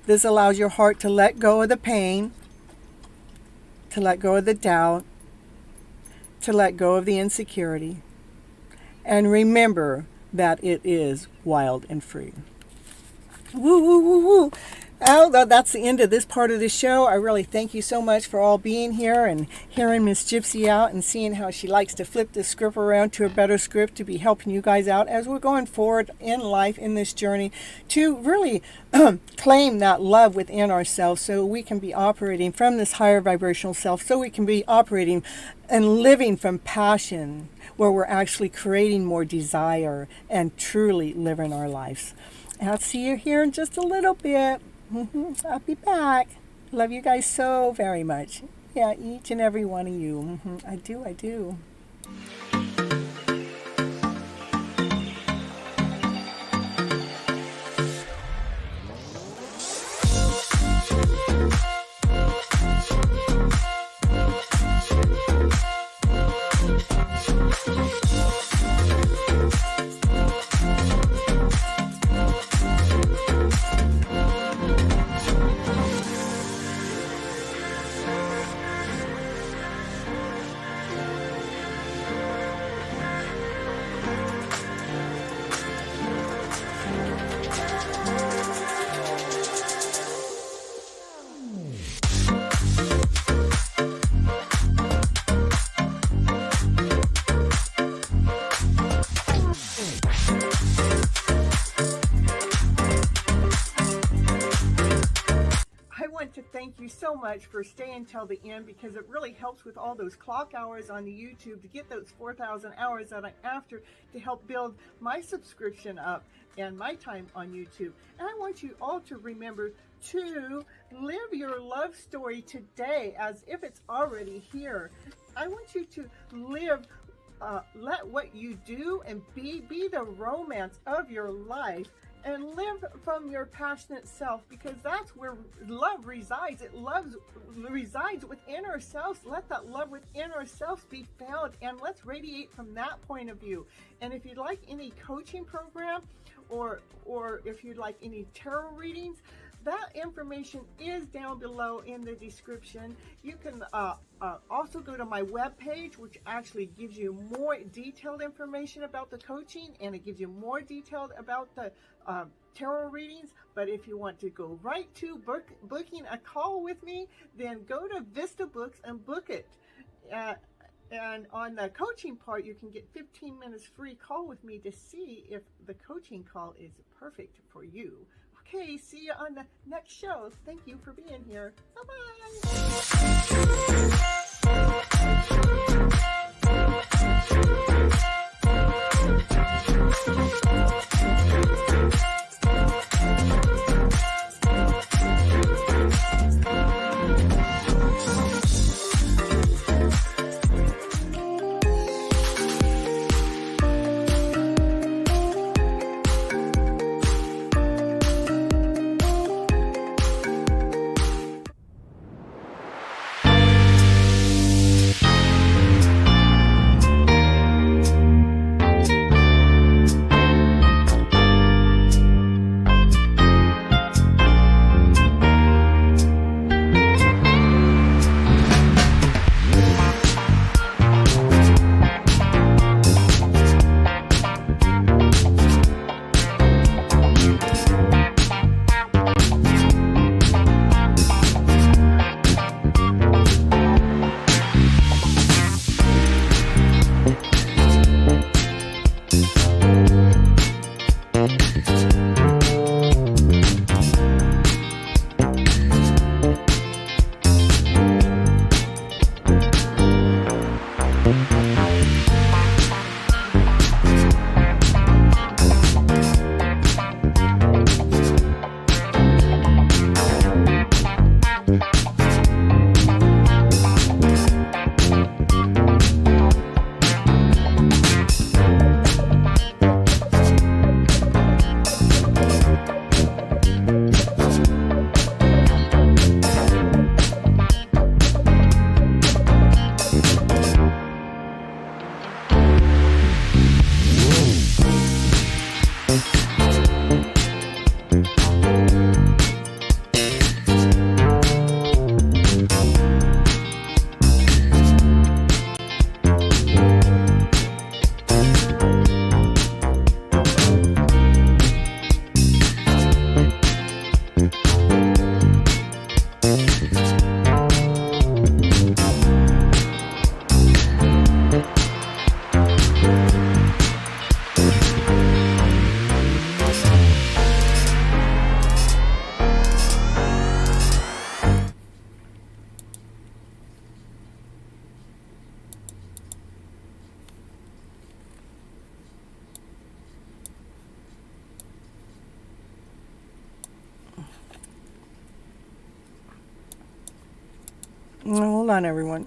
S2: This allows your heart to let go of the pain, to let go of the doubt, to let go of the insecurity. And remember that it is wild and free. Woo, woo, woo, woo. Oh, that's the end of this part of the show. I really thank you so much for all being here and hearing Miss Gypsy out and seeing how she likes to flip this script around to a better script to be helping you guys out as we're going forward in life in this journey to really claim that love within ourselves so we can be operating from this higher vibrational self, so we can be operating and living from passion where we're actually creating more desire and truly living our lives. I'll see you here in just a little bit. I'll be back. Love you guys so very much. Yeah, each and every one of you. I do. much for staying till the end, because it really helps with all those clock hours on the YouTube to get those 4,000 hours that I'm after to help build my subscription up and my time on YouTube. And I want you all to remember to live your love story today as if it's already here. I want you to live, let what you do and be the romance of your life, and live from your passionate self, because that's where love resides. It resides within ourselves. Let that love within ourselves be found, and let's radiate from that point of view. And if you'd like any coaching program, or if you'd like any tarot readings, that information is down below in the description. You can also go to my webpage, which actually gives you more detailed information about the coaching, and it gives you more detailed about the tarot readings. But if you want to go right to booking a call with me, then go to Vista Books and book it. And on the coaching part, you can get 15 minutes free call with me to see if the coaching call is perfect for you. Okay, see you on the next show. Thank you for being here. Hold on, everyone.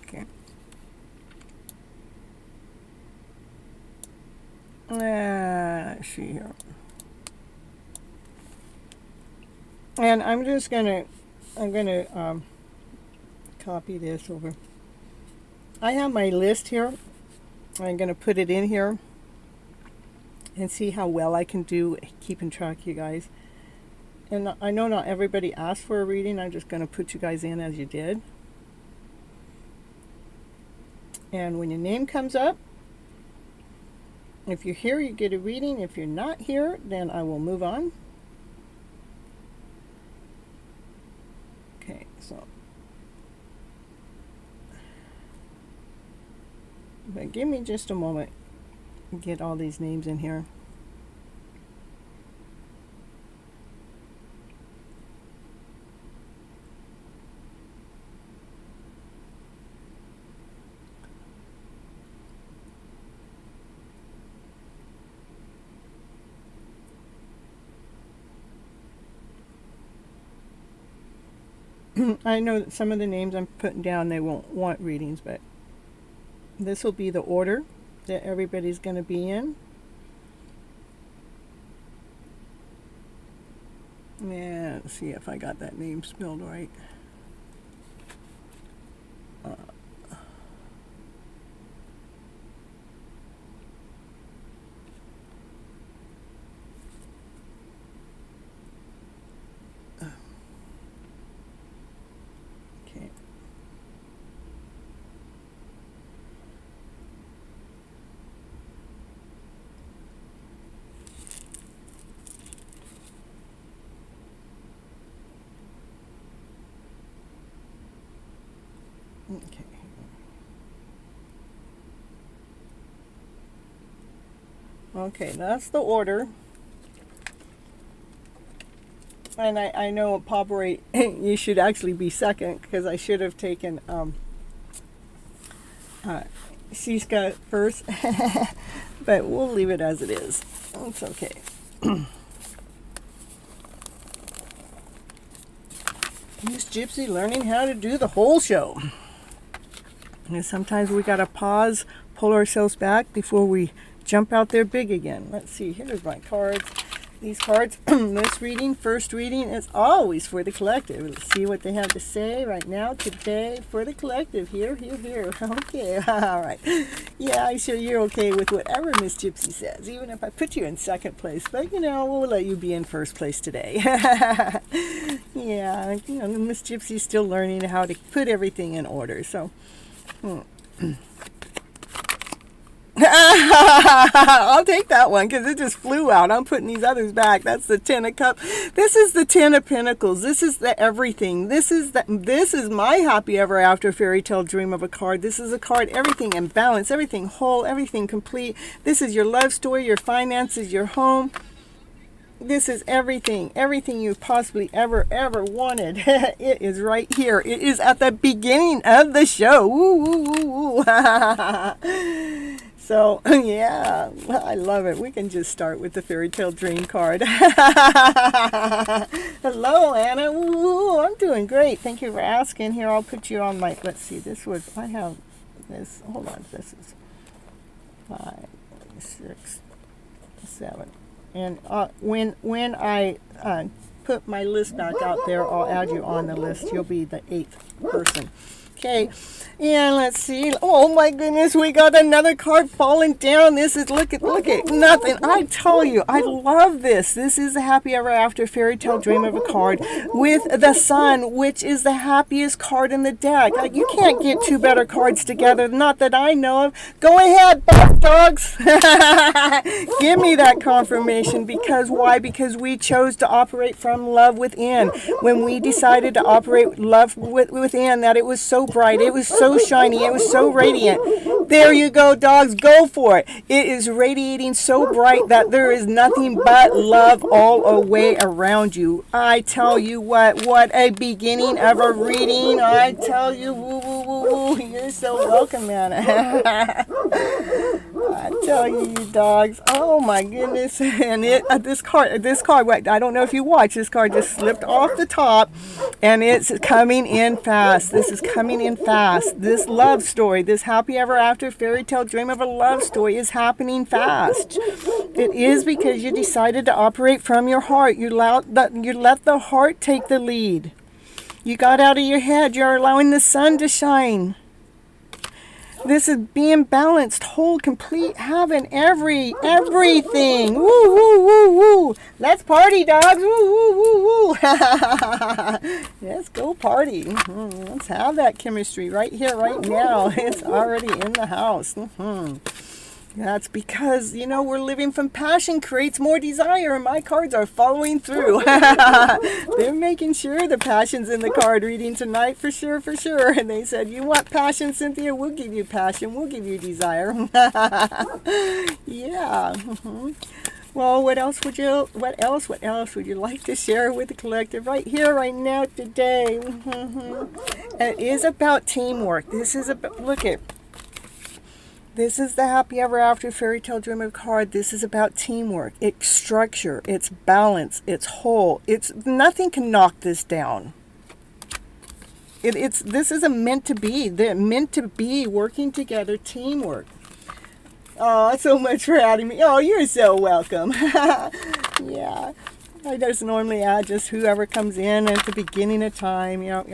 S2: Okay. Let's see here. And I'm gonna copy this over. I have my list here. I'm gonna put it in here and see how well I can do keeping track of you guys. And I know not everybody asked for a reading. I'm just gonna put you guys in as you did. And when your name comes up, If you're here, you get a reading. If you're not here, then I will move on. Okay, so. But give me just a moment to get all these names in here. I know that some of the names I'm putting down, they won't want readings, but this will be the order that everybody's going to be in. Yeah, let's see if I got that name spelled right. Okay. Okay. Okay, that's the order. And I know probably you should actually be second because I should have taken Siska first. But we'll leave it as it is. It's okay. Miss Gypsy learning how to do the whole show. And sometimes we gotta pause, pull ourselves back before we jump out there big again. Let's see, here's my cards. These cards, this reading, first reading, is always for the collective. Let's see what they have to say right now, today, for the collective. Here. Okay, all right. Yeah, I'm sure you're okay with whatever Miss Gypsy says, even if I put you in second place. But, we'll let you be in first place today. Yeah, Miss Gypsy's still learning how to put everything in order, so... I'll take that one because it just flew out. I'm putting these others back. That's the Ten of Cups. This is the Ten of Pentacles. This is the everything. This is my happy ever after fairy tale dream of a card. This is a card, everything in balance, everything whole, everything complete. This is your love story, your finances, your home. This is everything you possibly ever wanted. It is right here. It is at the beginning of the show. Woo, woo, woo, woo. So, yeah, I love it. We can just start with the fairy tale dream card. Hello, Anna. Ooh, I'm doing great. Thank you for asking. Here, I'll put you on my, let's see, I have this, hold on, this is 5, 6, 7. And when I put my list back out there, I'll add you on the list. You'll be the 8th person. Okay, and let's see. Oh my goodness, we got another card falling down. This is, look at nothing. I tell you, I love this. This is the happy ever after fairy tale dream of a card with the sun, which is the happiest card in the deck. You can't get two better cards together, not that I know of. Go ahead, both dogs. Give me that confirmation. Because why? Because we chose to operate from love within. When we decided to operate love within, that it was so bright, it was so shiny, it was so radiant. There you go, dogs, go for it. It is radiating so bright that there is nothing but love all the way around you. I tell you what a beginning of a reading. I tell you, woo, woo, woo, woo. You're so welcome, man. I tell you, you dogs. Oh my goodness. And this card, wait, I don't know if you watch, this card just slipped off the top and it's coming in fast. This is coming in fast. This love story, this happy ever after fairy tale dream of a love story is happening fast. It is because you decided to operate from your heart. You let the heart take the lead. You got out of your head. You're allowing the sun to shine. This is being balanced, whole, complete, having everything. Woo, woo, woo, woo. Let's party, dogs. Woo, woo, woo, woo. Let's go party. Let's have that chemistry right here, right now. It's already in the house. That's because, we're living from passion creates more desire, and my cards are following through. They're making sure the passion's in the card reading tonight, for sure, for sure. And they said, you want passion, Cynthia? We'll give you passion. We'll give you desire. Yeah. Well, what else would you like to share with the collective right here, right now, today? It is about teamwork. This is the happy ever after fairy tale dream of card. This is about teamwork. It's structure. It's balance. It's whole. Nothing can knock this down. This is a meant to be. They're meant to be working together, teamwork. Oh, so much for adding me. Oh, you're so welcome. Yeah. I just normally add just whoever comes in at the beginning of time. Yep.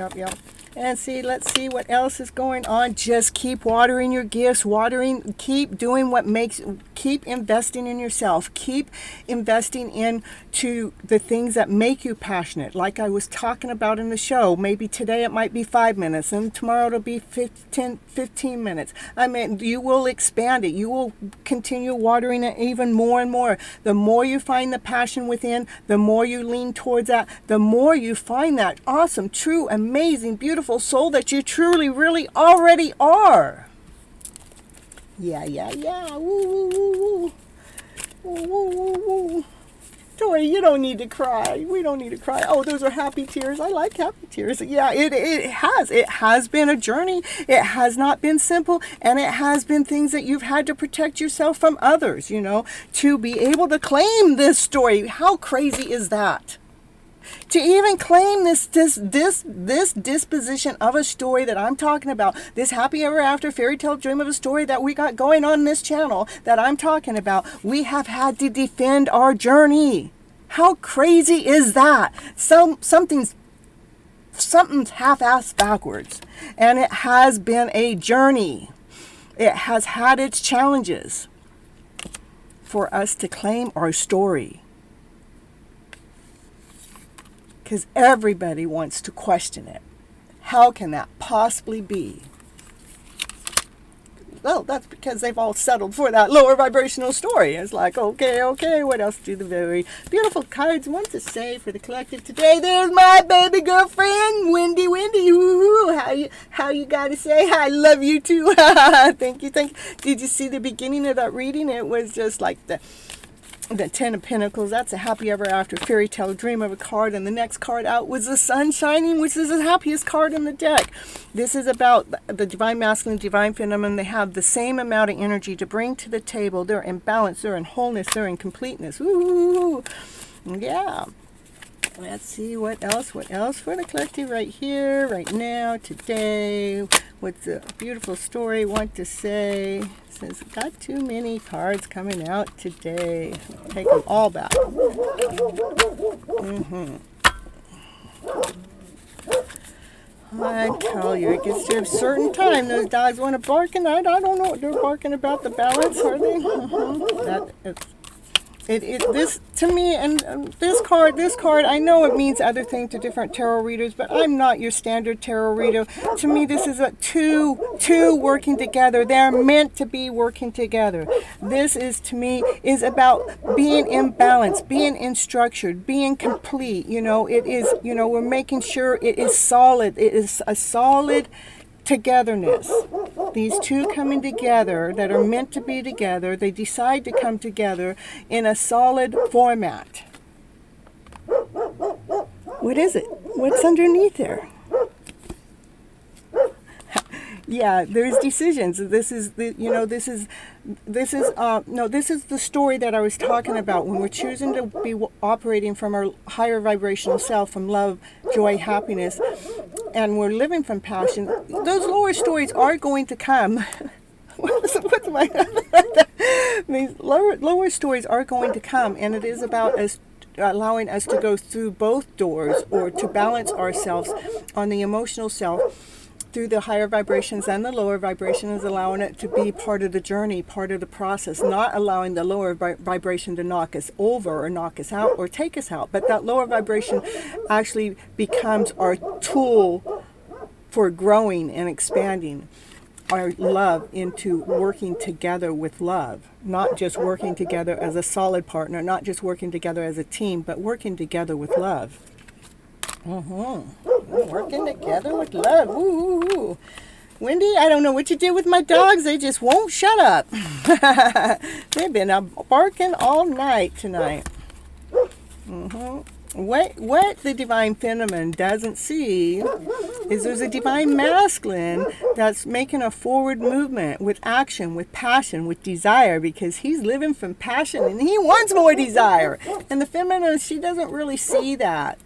S2: And let's see what else is going on. Just keep watering your gifts, keep doing keep investing in yourself. Keep investing into the things that make you passionate. Like I was talking about in the show, maybe today it might be 5 minutes and tomorrow it'll be 15 minutes. I mean, you will expand it. You will continue watering it even more and more. The more you find the passion within, the more you lean towards that, the more you find that awesome, true, amazing, beautiful soul that you truly, really already are. Yeah. Woo. Tori, you don't need to cry. We don't need to cry. Oh, those are happy tears. I like happy tears. Yeah, it has been a journey. It has not been simple, and it has been things that you've had to protect yourself from others, to be able to claim this story. How crazy is that? To even claim this disposition of a story that I'm talking about, this happy ever after fairy tale dream of a story that we got going on this channel that I'm talking about, we have had to defend our journey. How crazy is that? Something's half-assed backwards, and it has been a journey. It has had its challenges for us to claim our story. Because everybody wants to question it. How can that possibly be? Well, that's because they've all settled for that lower vibrational story. It's like, okay, what else do the very beautiful cards want to say for the collective today? There's my baby girlfriend, Wendy. Woo-hoo. How you gotta say, I love you too. Thank you. Did you see the beginning of that reading? It was just like the Ten of Pentacles. That's a happy ever after fairy tale dream of a card, and the next card out was the sun shining, which is the happiest card in the deck. This is about the divine masculine, divine feminine. They have the same amount of energy to bring to the table. They're in balance, they're in wholeness, they're in completeness. Ooh, yeah. Let's see what else for the collective right here, right now, today. What's a beautiful story want to say? Says, got too many cards coming out today. Take them all back. I tell you, it gets to a certain time. Those dogs want to bark, and I don't know what they're barking about. The balance, are they? This to me, and this card, I know it means other things to different tarot readers, but I'm not your standard tarot reader. To me, this is a two working together. They're meant to be working together. This is about being in balance, being in structure, being complete. It is, we're making sure it is solid. It is a solid togetherness. These two coming together that are meant to be together, they decide to come together in a solid format. What is it? What's underneath there? Yeah, there's decisions. This is the story that I was talking about when we're choosing to be operating from our higher vibrational self, from love, joy, happiness, and we're living from passion. Those lower stories are going to come. These lower stories are going to come, and it is about us allowing us to go through both doors, or to balance ourselves on the emotional self through the higher vibrations, and the lower vibration is allowing it to be part of the journey, part of the process, not allowing the lower vibration to knock us over or knock us out or take us out. But that lower vibration actually becomes our tool for growing and expanding. our love into working together with love, not just working together as a solid partner, not just working together as a team, but working together with love. Working together with love. Ooh. Wendy, I don't know what you did with my dogs. They just won't shut up. They've been barking all night tonight. What the divine feminine doesn't see is there's a divine masculine that's making a forward movement with action, with passion, with desire, because he's living from passion and he wants more desire. And the feminine, she doesn't really see that.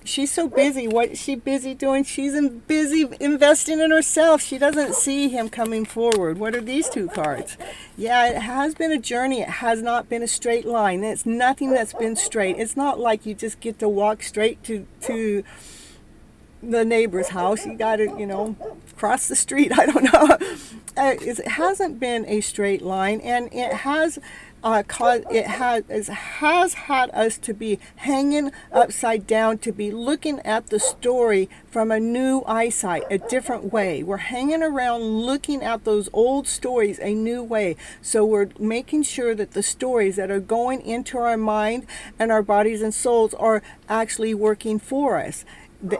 S2: She's so busy. What is she busy doing? She's busy investing in herself. She doesn't see him coming forward. What are these two cards? Yeah, it has been a journey. It has not been a straight line. It's nothing that's been straight. It's not like you just get to walk straight to the neighbor's house. You got to, cross the street. I don't know. It hasn't been a straight line, and it has has had us to be hanging upside down, to be looking at the story from a new eyesight, a different way. We're hanging around looking at those old stories a new way. So we're making sure that the stories that are going into our mind and our bodies and souls are actually working for us.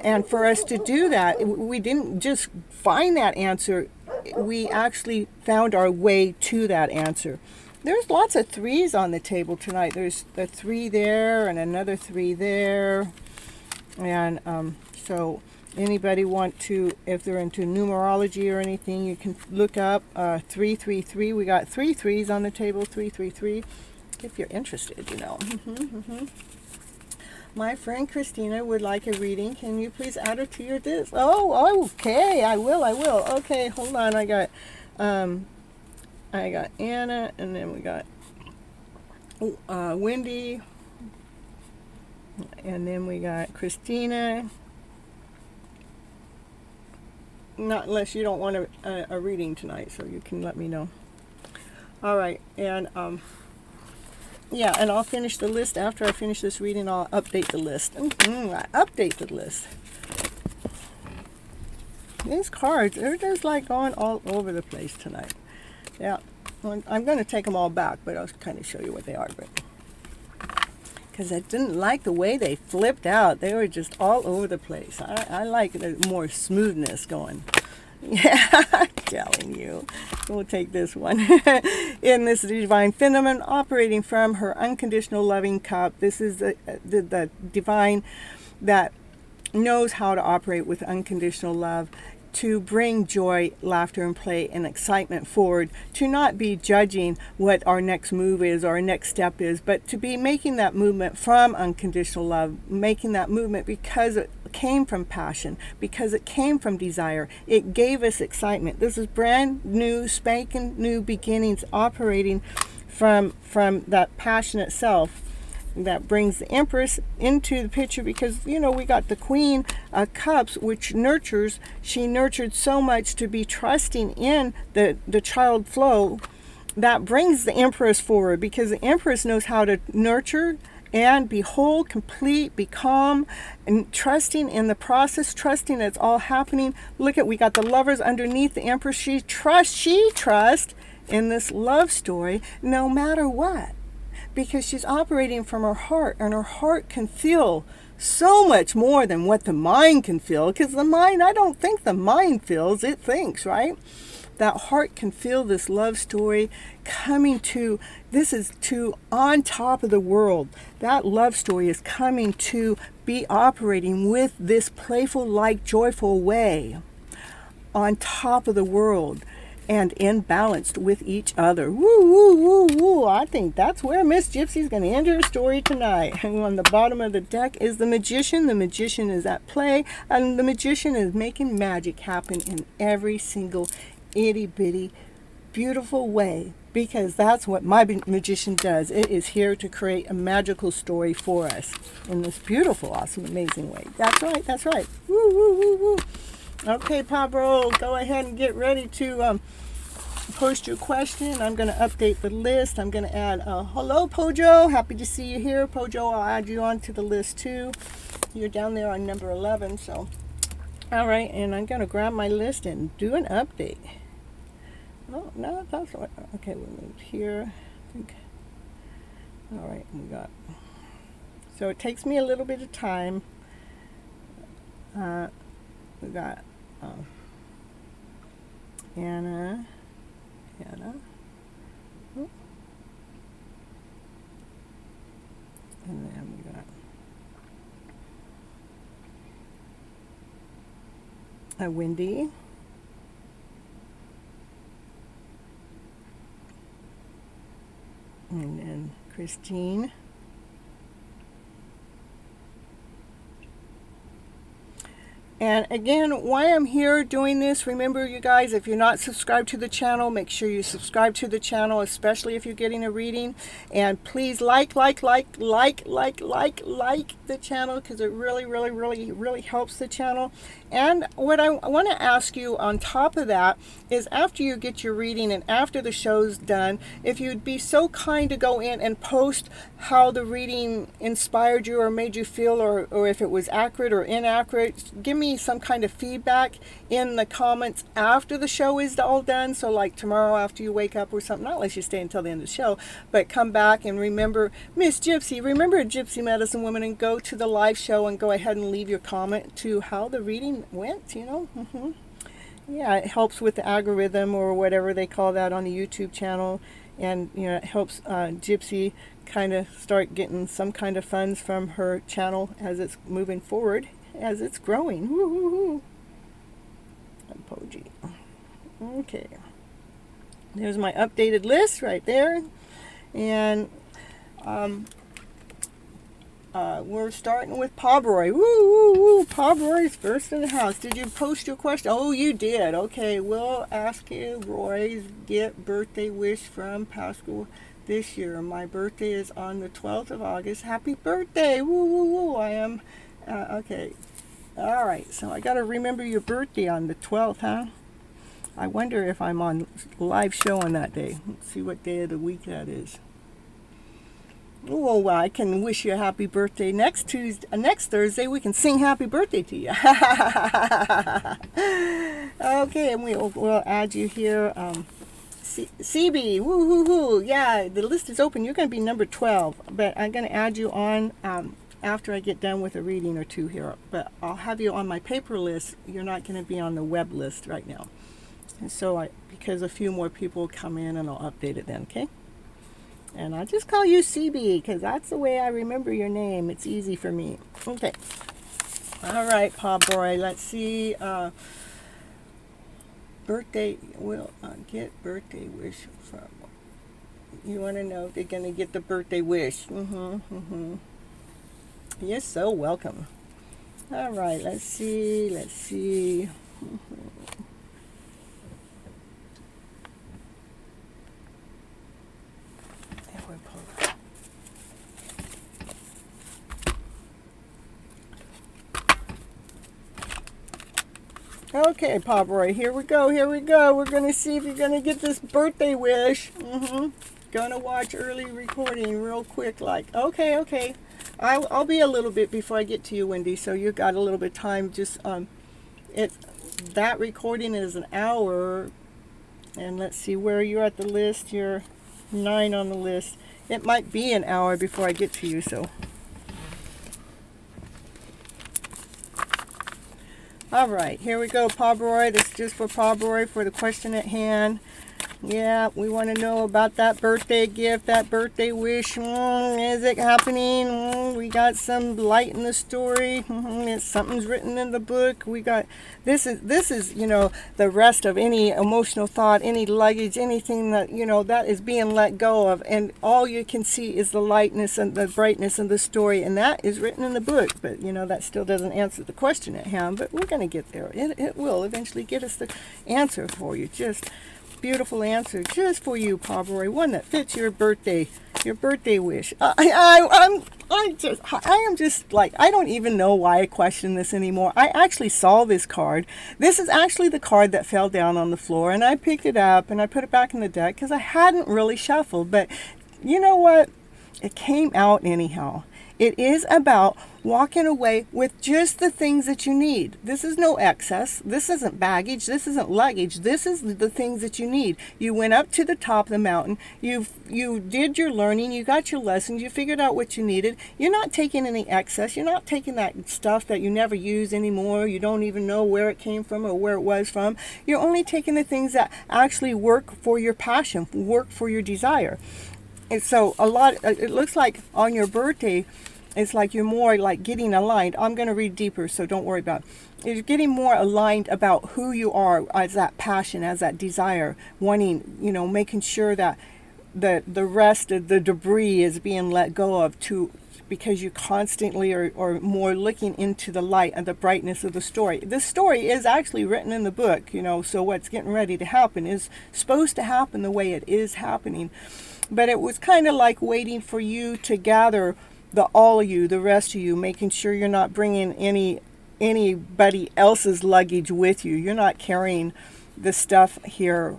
S2: And for us to do that, we didn't just find that answer, we actually found our way to that answer. There's lots of threes on the table tonight. There's a 3 there and another 3 there. And so anybody want to, if they're into numerology or anything, you can look up 333. We got 3 threes on the table, 333, if you're interested, My friend Christina would like a reading. Can you please add her to your list? Oh, okay. I will. Okay, hold on. I got Anna, and then we got Wendy, and then we got Christina. Not unless you don't want a reading tonight, so you can let me know. All right, and yeah, and I'll finish the list after I finish this reading. I'll update the list. I update the list. These cards, they're just like going all over the place tonight. Yeah, I'm going to take them all back, but I'll kind of show you what they are. Because I didn't like the way they flipped out. They were just all over the place. I like the more smoothness going. Yeah, I'm telling you. We'll take this one. In this divine feminine operating from her unconditional loving cup. This is the divine that knows how to operate with unconditional love, to bring joy, laughter, and play and excitement forward, to not be judging what our next move is or our next step is, but to be making that movement from unconditional love, making that movement because it came from passion, because it came from desire. It gave us excitement. This is brand new, spanking new beginnings operating from that passion itself. That brings the Empress into the picture, because we got the Queen of Cups, which nurtures. She nurtured so much to be trusting in the child flow. That brings the Empress forward, because the Empress knows how to nurture and be whole, complete, be calm, and trusting in the process, trusting it's all happening. Look at, we got the Lovers underneath the Empress. She trusts in this love story no matter what, because she's operating from her heart, and her heart can feel so much more than what the mind can feel, because the mind, I don't think the mind feels, it thinks, right? That heart can feel this love story coming to, this is to on top of the world. That love story is coming to be operating with this playful, like, joyful way on top of the world, and in balance with each other. Woo, woo, woo, woo. I think that's where Miss Gypsy's going to end her story tonight. And on the bottom of the deck is the Magician. The Magician is at play, and the Magician is making magic happen in every single itty-bitty, beautiful way, because that's what my Magician does. It is here to create a magical story for us in this beautiful, awesome, amazing way. That's right, that's right. Woo, woo, woo, woo. Okay, Pablo, go ahead and get ready to post your question. I'm going to update the list. I'm going to add, hello, Pojo. Happy to see you here. Pojo, I'll add you onto the list too. You're down there on number 11, so All right, and I'm going to grab my list and do an update. Oh, no, that's what. Okay, we moved here. I think. All right, we got. So it takes me a little bit of time. We got Anna. Oh. And then we got Wendy. And then Christine. And again, why I'm here doing this, remember you guys, if you're not subscribed to the channel, make sure you subscribe to the channel, especially if you're getting a reading. And please like the channel, because it really helps the channel. And what I want to ask you on top of that is, after you get your reading and after the show's done, if you'd be so kind to go in and post how the reading inspired you or made you feel, or if it was accurate or inaccurate. Give me some kind of feedback in the comments after the show is all done. So like tomorrow after you wake up or something, not unless you stay until the end of the show, but come back and remember Miss Gypsy, remember Gypsy Medicine Woman, and go to the live show and go ahead and leave your comment to how the reading went, you know. Yeah, it helps with the algorithm or whatever they call that on the YouTube channel. And you know, it helps Gypsy kind of start getting some kind of funds from her channel as it's moving forward, as it's growing. Woo-hoo-hoo. Apogee. Okay. There's my updated list right there. And we're starting with Pobroy. Woo, woo, woo. Pobroy's first in the house. Did you post your question? Oh, you did. Okay, we'll ask you, Roy's get birthday wish from Pascal this year. My birthday is on the 12th of August. Happy birthday. Woo, woo, woo. I am, okay. All right, so I got to remember your birthday on the 12th, huh? I wonder if I'm on live show on that day. Let's see what day of the week that is. Oh, well, I can wish you a happy birthday next Thursday. We can sing happy birthday to you. Okay, and we'll add you here. CB, woo hoo hoo. Yeah, the list is open. You're going to be number 12, but I'm going to add you on after I get done with a reading or two here. But I'll have you on my paper list. You're not going to be on the web list right now. And so because a few more people come in, and I'll update it then, okay? And I'll just call you CB, because that's the way I remember your name. It's easy for me. Okay. All right, Pobroy. Let's see. Birthday. We'll get birthday wish from. You want to know if they're going to get the birthday wish. You're so welcome. All right. Let's see. Okay, Pobroy, here we go. We're going to see if you're going to get this birthday wish. Gonna watch early recording real quick, like. Okay. I'll be a little bit before I get to you, Wendy, so you got a little bit of time. Just, that recording is an hour. And let's see where you're at the list. You're 9 on the list. It might be an hour before I get to you, so. All right, here we go, Pobroy. This is just for Pobroy for the question at hand. Yeah, we want to know about that birthday gift, that birthday wish. Is it happening? We got some light in the story. Something's written in the book. We got this is you know, the rest of any emotional thought, any luggage, anything that, you know, that is being let go of, and all you can see is the lightness and the brightness of the story, and that is written in the book. But you know, that still doesn't answer the question at hand. But we're going to get there. It will eventually get us the answer for you. Just beautiful answer just for you, Pobroy. One that fits your birthday wish. I am just like, I don't even know why I question this anymore. I actually saw this card. This is actually the card that fell down on the floor, and I picked it up and I put it back in the deck because I hadn't really shuffled. But you know what? It came out anyhow. It is about walking away with just the things that you need. This is no excess. This isn't baggage. This isn't luggage. This is the things that you need. You went up to the top of the mountain. You did your learning. You got your lessons. You figured out what you needed. You're not taking any excess. You're not taking that stuff that you never use anymore. You don't even know where it came from or where it was from. You're only taking the things that actually work for your passion, work for your desire. And so it looks like on your birthday, it's like you're more like getting aligned. I'm going to read deeper, so don't worry about it. You're getting more aligned about who you are as that passion, as that desire, wanting, making sure that the rest of the debris is being let go of because you constantly are more looking into the light and the brightness of the story. This story is actually written in the book, so what's getting ready to happen is supposed to happen the way it is happening. But it was kind of like waiting for you to gather all of you, the rest of you, making sure you're not bringing anybody else's luggage with you. You're not carrying the stuff here.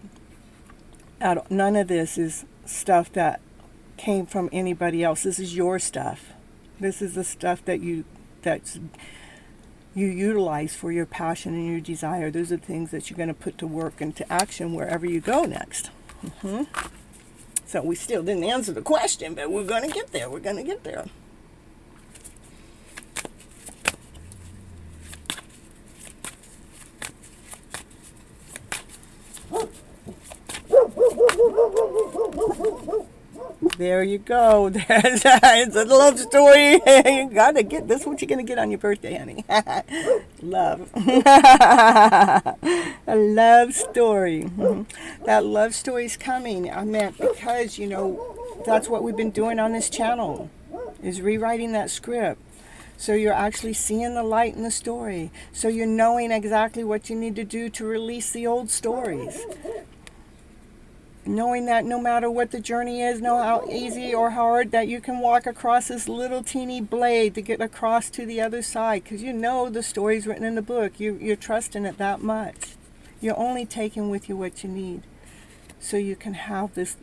S2: None of this is stuff that came from anybody else. This is your stuff. This is the stuff that you utilize for your passion and your desire. Those are the things that you're going to put to work into action wherever you go next. So we still didn't answer the question, but we're going to get there. We're going to get there. There you go. It's a love story. You gotta get this. What you gonna get on your birthday, honey? Love. A love story. That love story's coming. I meant because that's what we've been doing on this channel, is rewriting that script. So you're actually seeing the light in the story. So you're knowing exactly what you need to do to release the old stories. Knowing that no matter what the journey is, no how easy or hard, that you can walk across this little teeny blade to get across to the other side, because the story's written in the book. You're trusting it that much. You're only taking with you what you need, so you can have this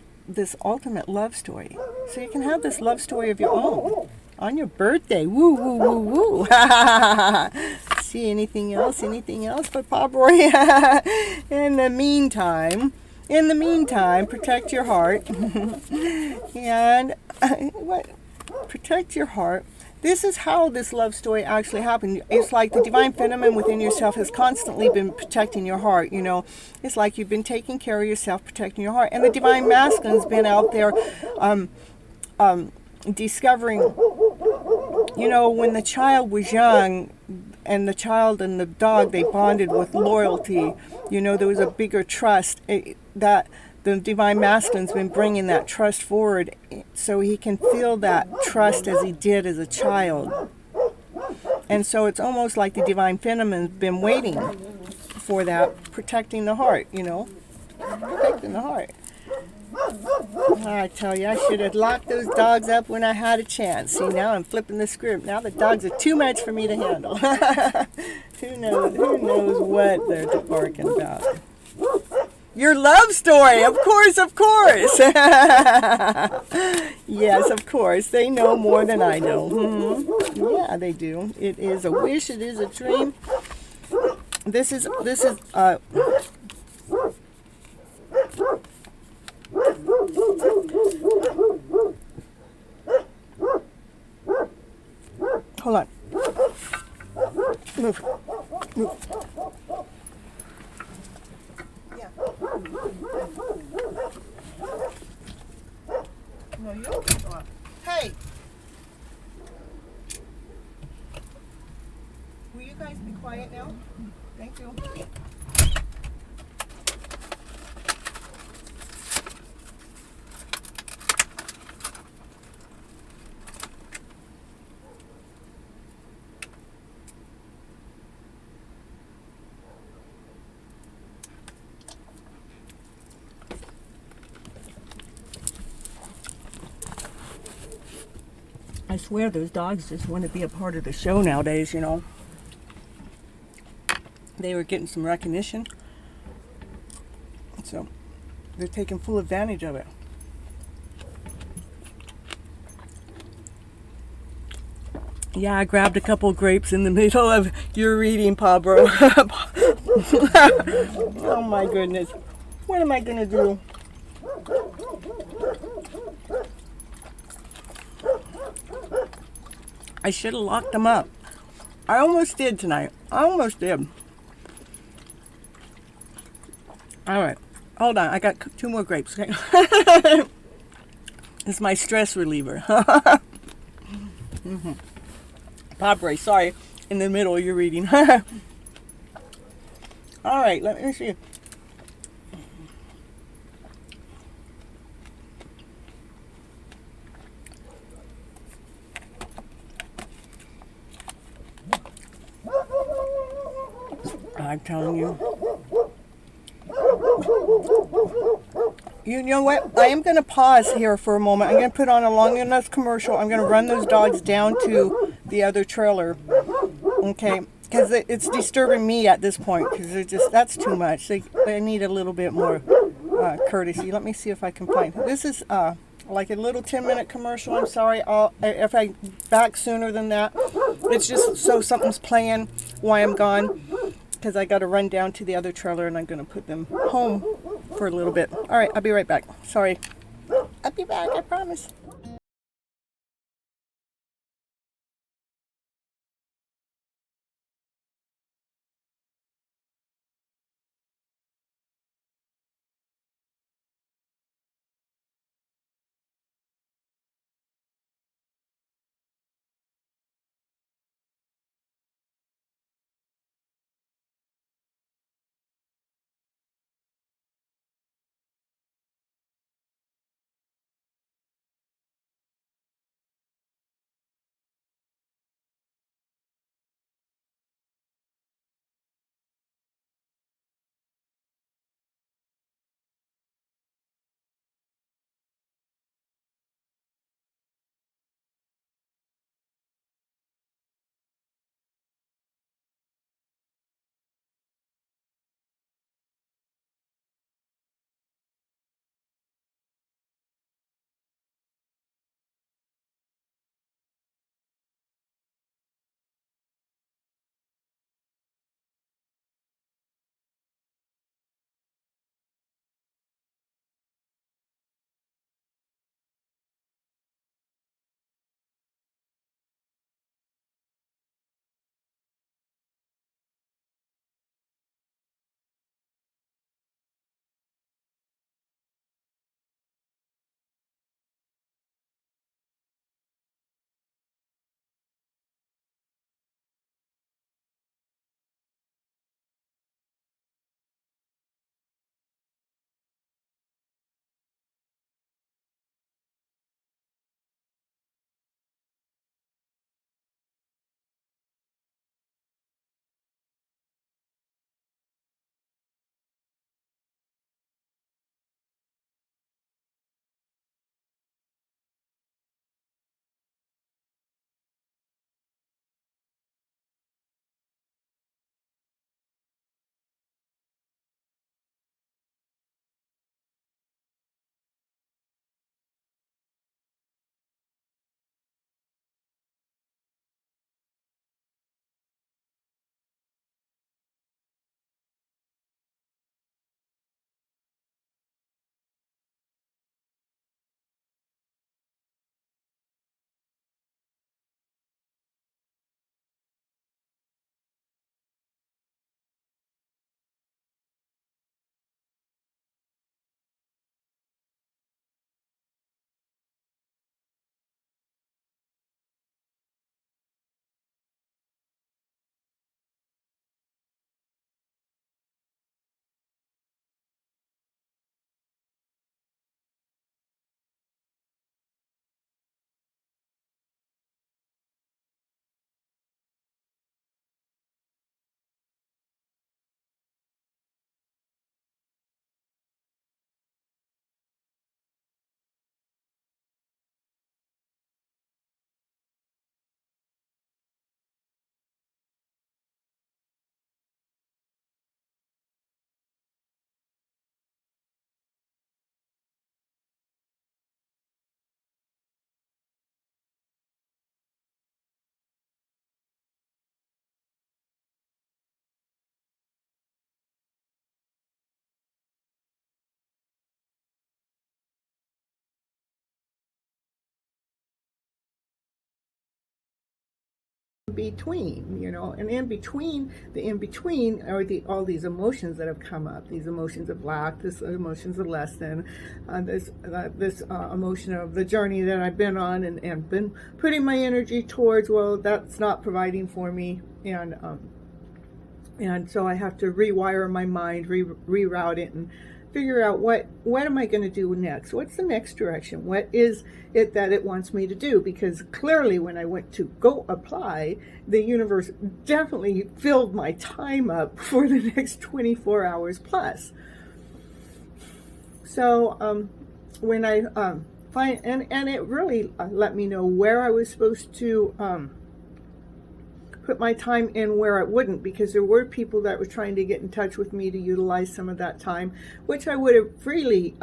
S2: ultimate love story. So you can have this love story of your own on your birthday. Woo, woo, woo, woo. See anything else? Anything else but Pop Roy? In the meantime, protect your heart. And protect your heart. This is how this love story actually happened. It's like the divine feminine within yourself has constantly been protecting your heart. It's like you've been taking care of yourself, protecting your heart. And the divine masculine's been out there discovering, when the child was young, and the child and the dog, they bonded with loyalty. There was a bigger trust. That the divine masculine's been bringing that trust forward, so he can feel that trust as he did as a child. And so it's almost like the divine feminine's been waiting for that, protecting the heart, protecting the heart. I tell you, I should have locked those dogs up when I had a chance. See, now I'm flipping the script. Now the dogs are too much for me to handle. Who knows what they're barking about. Your love story, of course. Yes, of course. They know more than I know. Yeah, they do. It is a wish. It is a dream. This is hold on. Move. Yeah. No, you don't. Hey. Will you guys be quiet now? Thank you. I swear those dogs just want to be a part of the show nowadays, They were getting some recognition. So they're taking full advantage of it. Yeah, I grabbed a couple grapes in the middle of your reading, Pablo. Oh my goodness. What am I going to do? I should have locked them up. I almost did tonight. I almost did. All right. Hold on. I got 2 more grapes. Okay? It's my stress reliever. Pablo, sorry. In the middle of your reading. All right. Let me see. I'm telling you. You know what? I am going to pause here for a moment. I'm going to put on a long enough commercial. I'm going to run those dogs down to the other trailer. Okay? Because it's disturbing me at this point. Because that's too much. They need a little bit more courtesy. Let me see if I can find. This is like a little 10-minute commercial. I'm sorry. If I back sooner than that. It's just so something's playing while I'm gone. Because I got to run down to the other trailer and I'm going to put them home for a little bit. All right, I'll be right back. Sorry. I'll be back, I promise.
S1: in-between, and the in-between are all these emotions that have come up, these emotions of lack, this emotions of less than, this emotion of the journey that I've been on and been putting my energy towards, well, that's not providing for me, and so I have to rewire my mind, reroute it, and figure out what am I going to do next? What's the next direction? What is it that it wants me to do? Because clearly when I went to go apply, the universe definitely filled my time up for the next 24 hours plus. So when I find, and it really let me know where I was supposed to put my time in, where it wouldn't, because there were people that were trying to get in touch with me to utilize some of that time, which I would have freely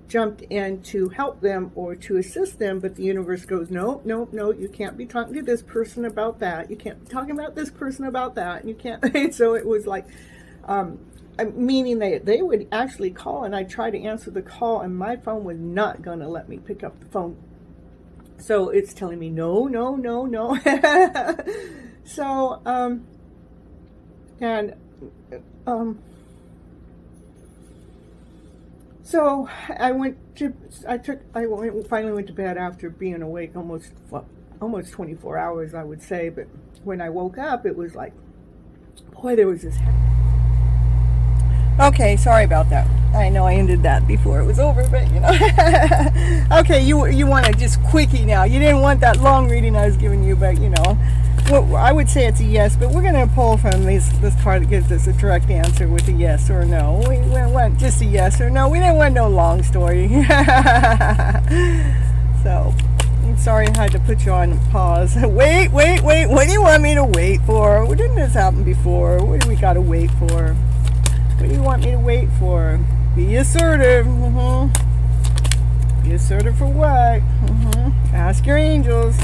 S1: jumped in to help them or to assist them, but the universe goes, no, you can't be talking to this person about that, you can't be talking about this person about that, and you can't. So it was like, meaning they would actually call, and I'd try to answer the call, and my phone was not going to let me pick up the phone. So it's telling me, no. So, so I finally went to bed after being awake almost 24 hours, I would say. But when I woke up, it was like, boy, there was this. Okay, sorry about that. I know I ended that before it was over, but Okay, you want to just quickie now. You didn't want that long reading I was giving you, but well, I would say it's a yes, but we're going to pull from this card that gives us a direct answer with a yes or no. We want just a yes or no. We didn't want no long story. So, I'm sorry I had to put you on pause. Wait. What do you want me to wait for? Didn't this happen before? What do we got to wait for? What do you want me to wait for? Be assertive. Be assertive for what? Ask your angels.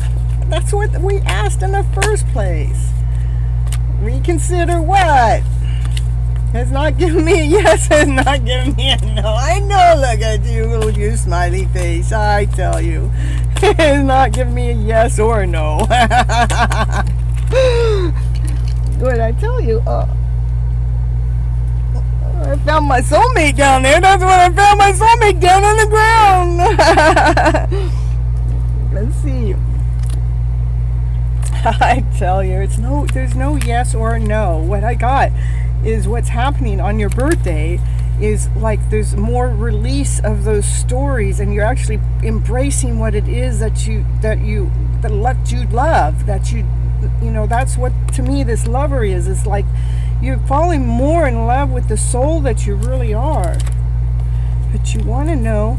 S1: That's what we asked in the first place. Reconsider what? It's not giving me a yes. It's not giving me a no. I know, look at you, with your smiley face. I tell you. It's not giving me a yes or a no. What I tell you? I found my soulmate down there. That's what I found, my soulmate down on the ground. Let's see. I tell you, there's no yes or no. What I got is what's happening on your birthday is like there's more release of those stories, and you're actually embracing what it is that you love. That's what, to me, this lover is. It's like you're falling more in love with the soul that you really are. But you want to know.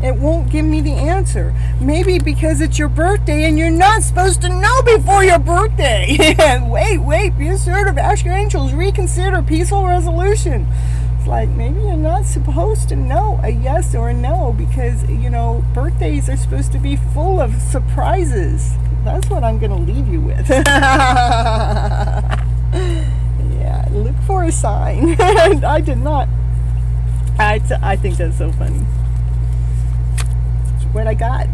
S1: It won't give me the answer. Maybe because it's your birthday and you're not supposed to know before your birthday. Wait, be assertive, ask your angels, reconsider, peaceful resolution. It's like maybe you're not supposed to know a yes or a no, because, birthdays are supposed to be full of surprises. That's what I'm going to leave you with. Yeah, look for a sign. I did not. I think that's so funny. What I got.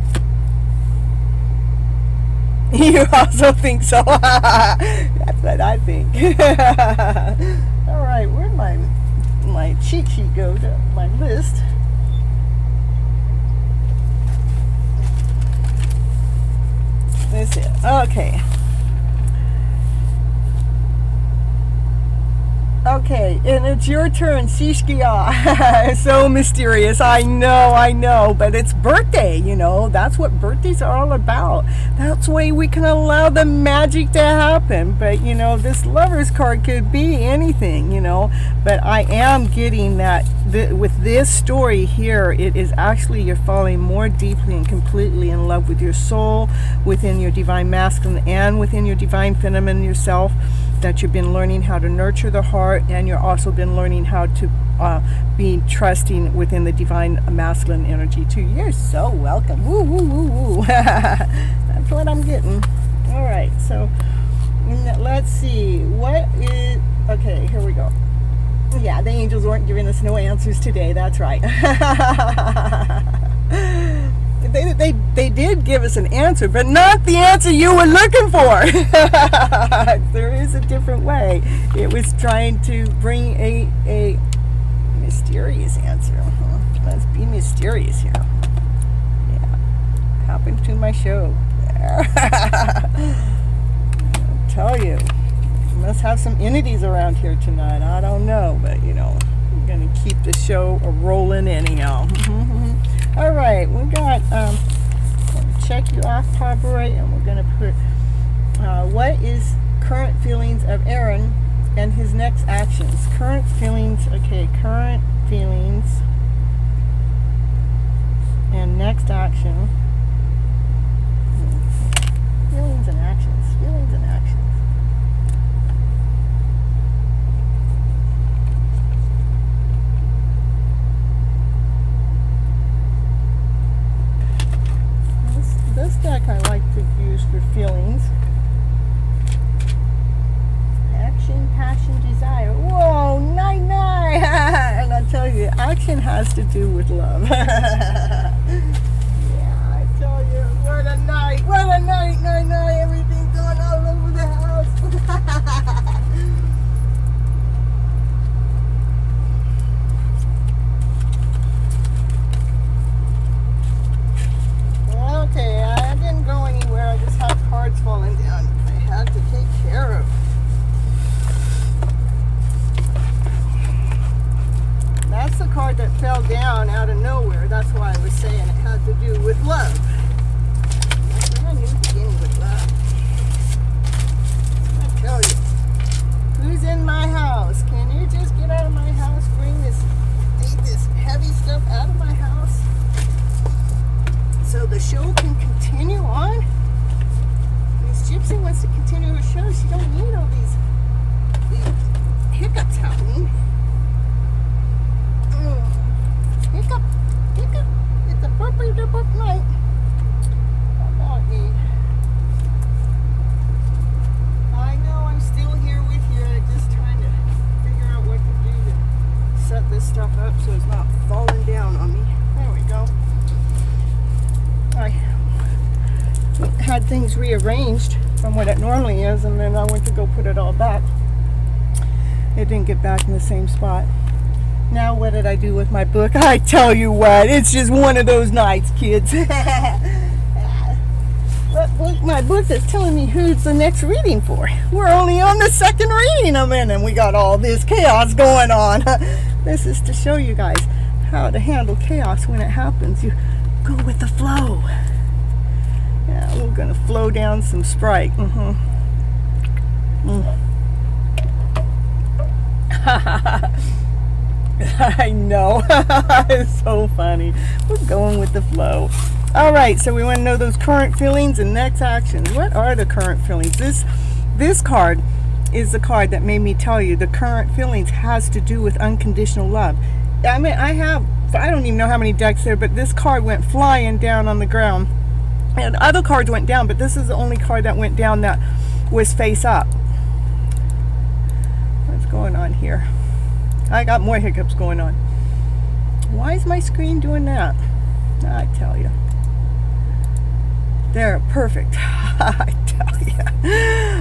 S1: You also think so? That's what I think. All right, where'd my cheat sheet go? To my list. That's it. Okay. Okay, and it's your turn, Sishkia. So mysterious, I know, but it's birthday, that's what birthdays are all about. That's why we can allow the magic to happen. But, this lover's card could be anything, but I am getting that with this story here, it is actually you're falling more deeply and completely in love with your soul, within your divine masculine and within your divine feminine yourself, that you've been learning how to nurture the heart, and you've also been learning how to be trusting within the divine masculine energy too. You're so welcome. Woo, woo, woo, woo. That's what I'm getting. All right, so let's see. Okay, here we go. Yeah, the angels weren't giving us no answers today. That's right.
S2: they did give us an answer, but not the answer you were looking for. There is a different way. It was trying to bring a mysterious answer. Let's be mysterious here. Yeah, happened to my show. I'll tell you, must have some entities around here tonight. I don't know, but you know, we're gonna keep the show rolling anyhow. All right, we got check you off, Pabray, and we're gonna put what is current feelings of Aaron and his next actions. Current feelings. Okay, current feelings and next action. Feelings and actions. Feelings and actions. This deck I like to use for feelings. Action, passion, desire. Whoa, night. And I tell you, action has to do with love. Yeah, I tell you, what a night, night. Everything's going all over the house. Okay, I didn't go anywhere. I just had cards falling down I had to take care of. That's the card that fell down out of nowhere. That's why I was saying it had to do with love. Like a new beginning with love. I tell you, who's in my house? Can you just get out of my house? Take this heavy stuff out of my house, so the show can continue on. Miss Gypsy wants to continue her show. She don't need all these hiccups happening. Hiccup. It's a burpy night. How about me? I know I'm still here with you. I'm just trying to figure out what to do to set this stuff up so it's not falling down on me. There we go. I had things rearranged from what it normally is, and then I went to go put it all back. It didn't get back in the same spot. Now what did I do with my book? I tell you what, it's just one of those nights, kids. My book is telling me who's the next reading for. We're only on the second reading I'm in, and we got all this chaos going on. This is to show you guys how to handle chaos when it happens. You go with the flow. Yeah, we're gonna flow down some Sprite. I know. It's so funny. We're going with the flow. All right, so we want to know those current feelings and next actions. What are the current feelings? This card is the card that made me tell you the current feelings has to do with unconditional love. I mean, I don't even know how many decks there, but this card went flying down on the ground. And other cards went down, but this is the only card that went down that was face up. What's going on here? I got more hiccups going on. Why is my screen doing that? I tell you. They're perfect. I tell you.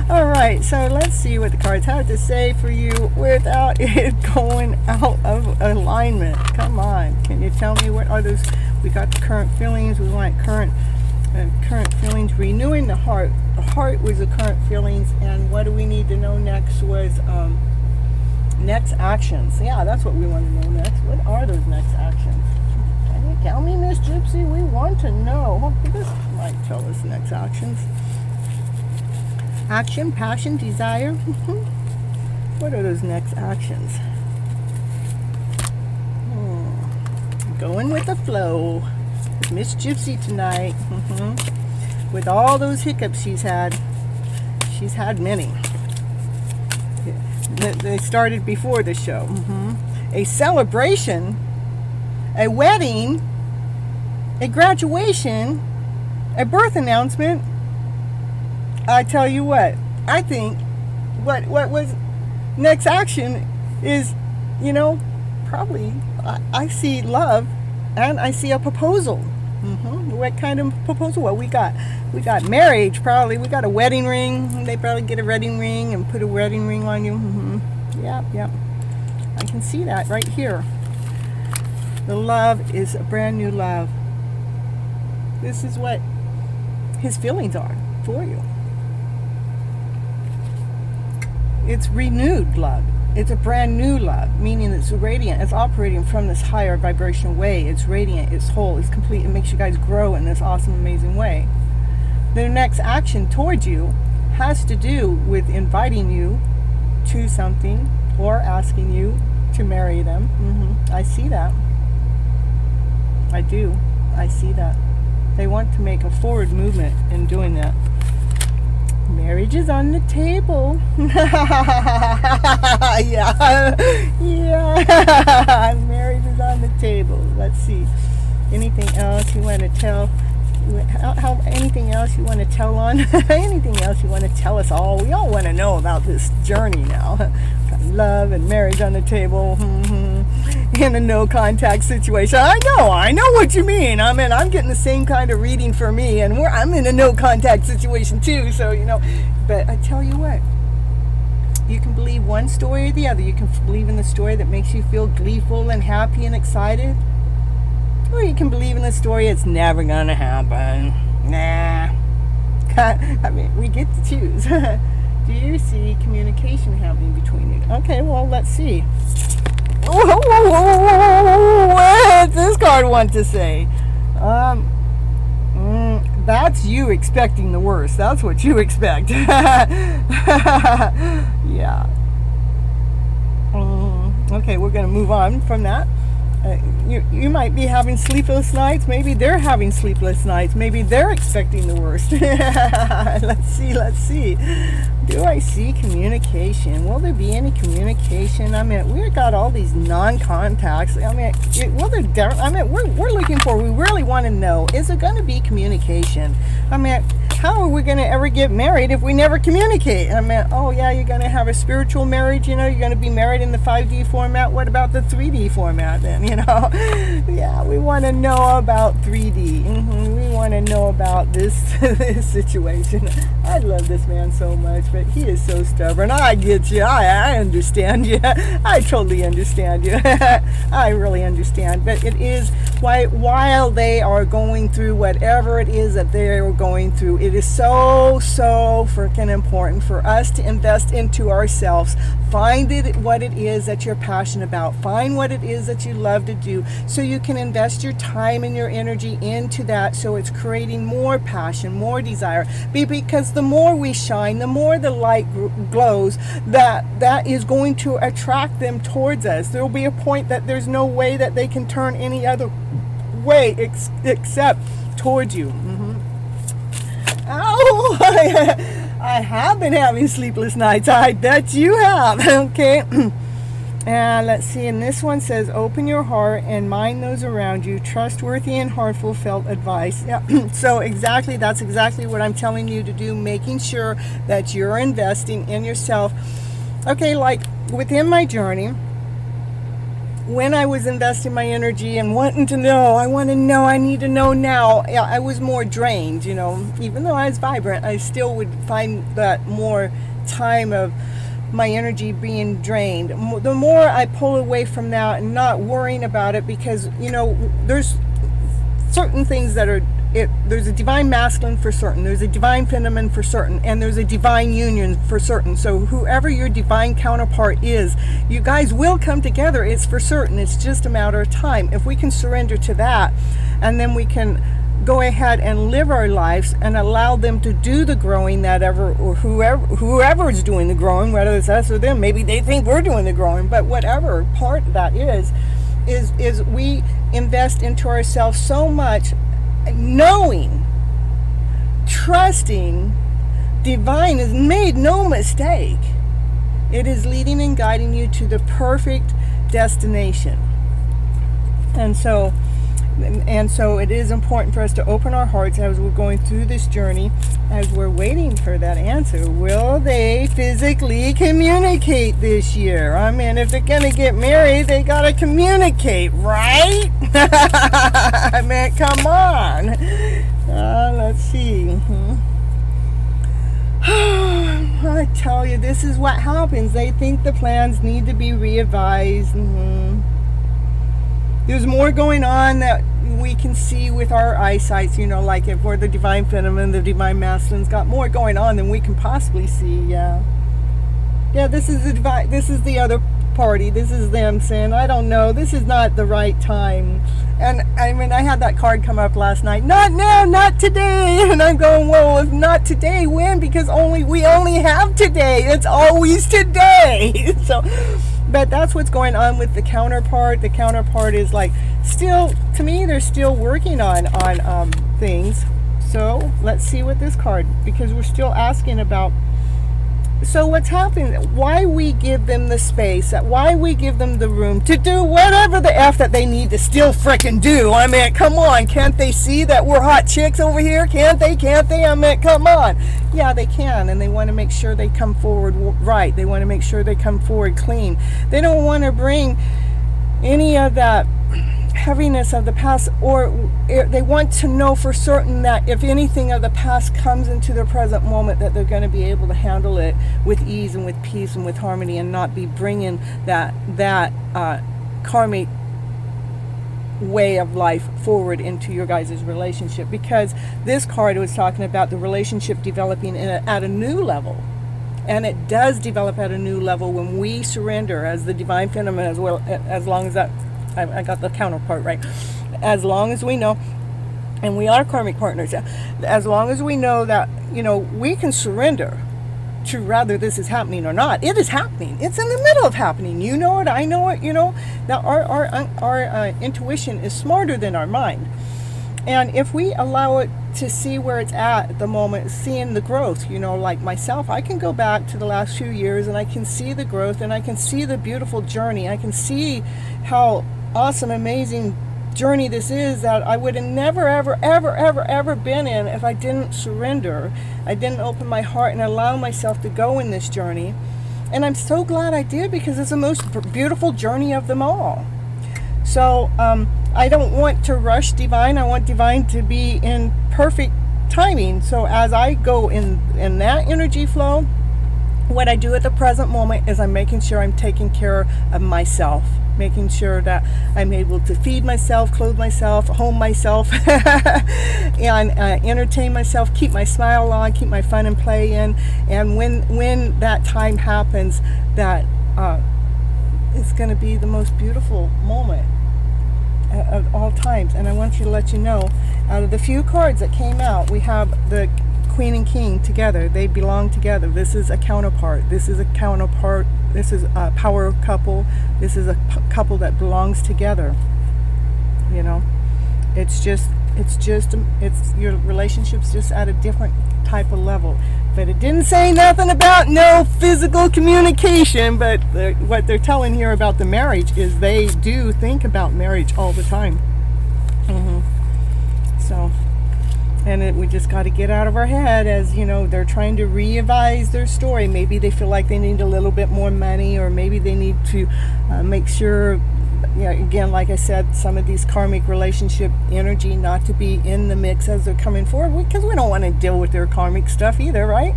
S2: All right, so let's see what the cards have to say for you without it going out of alignment. Come on. Can you tell me what are those? We got the current feelings. We want current feelings. Renewing the heart. The heart was the current feelings. And what do we need to know next was next actions. Yeah, that's what we want to know next. What are those next actions? Can you tell me, Miss Gypsy? We want to know. This might tell us next actions. Action, passion, desire. What are those next actions? Going with the flow. With Miss Gypsy tonight. With all those hiccups she's had. She's had many. They started before the show. A celebration, a wedding, a graduation, a birth announcement. I tell you what, I think what was next action is, probably I see love and I see a proposal. What kind of proposal? Well, we got marriage, probably. We got a wedding ring. They probably get a wedding ring and put a wedding ring on you. Yep. I can see that right here. The love is a brand new love. This is what his feelings are for you. It's renewed love. It's a brand new love, meaning it's radiant. It's operating from this higher vibrational way. It's radiant, it's whole, it's complete. It makes you guys grow in this awesome, amazing way. The next action towards you has to do with inviting you to something or asking you to marry them. I see that. I do. I see that. They want to make a forward movement in doing that. Marriage is on the table. yeah. Marriage is on the table. Let's see. Anything else you want to tell? Anything else you want to tell on? Anything else you want to tell us all? We all want to know about this journey now. Got love and marriage on the table. In a no contact situation. I know what you mean. I'm getting the same kind of reading for me, and I'm in a no contact situation too, so but I tell you what, you can believe one story or the other. You can believe in the story that makes you feel gleeful and happy and excited, or you can believe in the story it's never gonna happen. Nah. We get to choose. Do you see communication happening between you? Okay, well, let's see. What does this card want to say? That's you expecting the worst. That's what you expect. Yeah. Okay, we're going to move on from that. You might be having sleepless nights. Maybe they're having sleepless nights. Maybe they're expecting the worst. Let's see. Do I see communication? Will there be any communication? We've got all these non-contacts. We're looking for, we really want to know, is there going to be communication? How are we going to ever get married if we never communicate? You're going to have a spiritual marriage, you're going to be married in the 5D format. What about the 3D format then, Yeah, we want to know about 3D. We want to know about this situation. I love this man so much, but he is so stubborn. I get you. I understand you. I totally understand you. I really understand. But it is, while they are going through whatever it is that they are going through, it is so freaking important for us to invest into ourselves. Find what it is that you're passionate about. Find what it is that you love to do, so you can invest your time and your energy into that, so it's creating more passion, more desire. Because the more we shine, the more the light glows, that is going to attract them towards us. There will be a point that there's no way that they can turn any other way except towards you. Oh, I have been having sleepless nights. I bet you have. Okay. And let's see. And this one says, open your heart and mind those around you. Trustworthy and heartfelt advice. Yeah. So that's exactly what I'm telling you to do. Making sure that you're investing in yourself. Okay. Like within my journey, when I was investing my energy and wanting to know, I need to know now, I was more drained, even though I was vibrant, I still would find that more time of my energy being drained. The more I pull away from that and not worrying about it, because, there's certain things that are, there's a divine masculine for certain, there's a divine feminine for certain, and there's a divine union for certain. So whoever your divine counterpart is, you guys will come together. It's for certain. It's just a matter of time. If we can surrender to that, and then we can go ahead and live our lives and allow them to do the growing, or whoever is doing the growing, whether it's us or them. Maybe they think we're doing the growing, but whatever part that is we invest into ourselves so much, knowing, trusting, divine has made no mistake. It is leading and guiding you to the perfect destination. And so And so it is important for us to open our hearts as we're going through this journey, as we're waiting for that answer. Will they physically communicate this year? I mean, if they're going to get married, they got to communicate, right? I mean, come on. Let's see. I tell you, this is what happens. They think the plans need to be readvised. There's more going on that we can see with our eyesight, like if we're the divine feminine, the divine masculine's got more going on than we can possibly see. Yeah, this is the other party. This is them saying, I don't know, this is not the right time. And I mean, I had that card come up last night. Not now, not today. And I'm going, well, if not today, when? Because we only have today. It's always today. So, but that's what's going on with the counterpart. The counterpart is like still, to me, they're still working on things. So let's see what this card, because we're still asking about. So what's happening, why we give them the space, why we give them the room to do whatever the F that they need to still frickin' do. I mean, come on, can't they see that we're hot chicks over here? Can't they? I mean, come on. Yeah, they can, and they want to make sure they come forward right. They want to make sure they come forward clean. They don't want to bring any of that heaviness of the past, or they want to know for certain that if anything of the past comes into their present moment, that they're going to be able to handle it with ease and with peace and with harmony, and not be bringing that karmic way of life forward into your guys' relationship. Because this card was talking about the relationship developing at a new level. And it does develop at a new level when we surrender as the divine feminine, as well, as long as that I got the counterpart right. As long as we know, and we are karmic partners, as long as we know that, we can surrender to rather this is happening or not. It is happening. It's in the middle of happening. You know it, I know it, Now our intuition is smarter than our mind. And if we allow it to see where it's at the moment, seeing the growth, like myself, I can go back to the last few years and I can see the growth, and I can see the beautiful journey. I can see how awesome, amazing journey this is that I would have never, ever been in if I didn't surrender. I didn't open my heart and allow myself to go in this journey. And I'm so glad I did, because it's the most beautiful journey of them all. So I don't want to rush divine. I want divine to be in perfect timing. So as I go in that energy flow, what I do at the present moment is I'm making sure I'm taking care of myself, making sure that I'm able to feed myself, clothe myself, home myself, and entertain myself, keep my smile on, keep my fun and play in. And when that time happens, that it's going to be the most beautiful moment of all times. And I want you to let you know, out of the few cards that came out, we have the Queen and King together. They belong together. This is a counterpart. This is a counterpart. This is a power couple. This is a couple that belongs together. It's your relationship's just at a different type of level. But it didn't say nothing about no physical communication. But what they're telling here about the marriage is they do think about marriage all the time. So. And we just got to get out of our head, as they're trying to revise their story. Maybe they feel like they need a little bit more money, or maybe they need to make sure, again, like I said, some of these karmic relationship energy not to be in the mix as they're coming forward, because we don't want to deal with their karmic stuff either, right?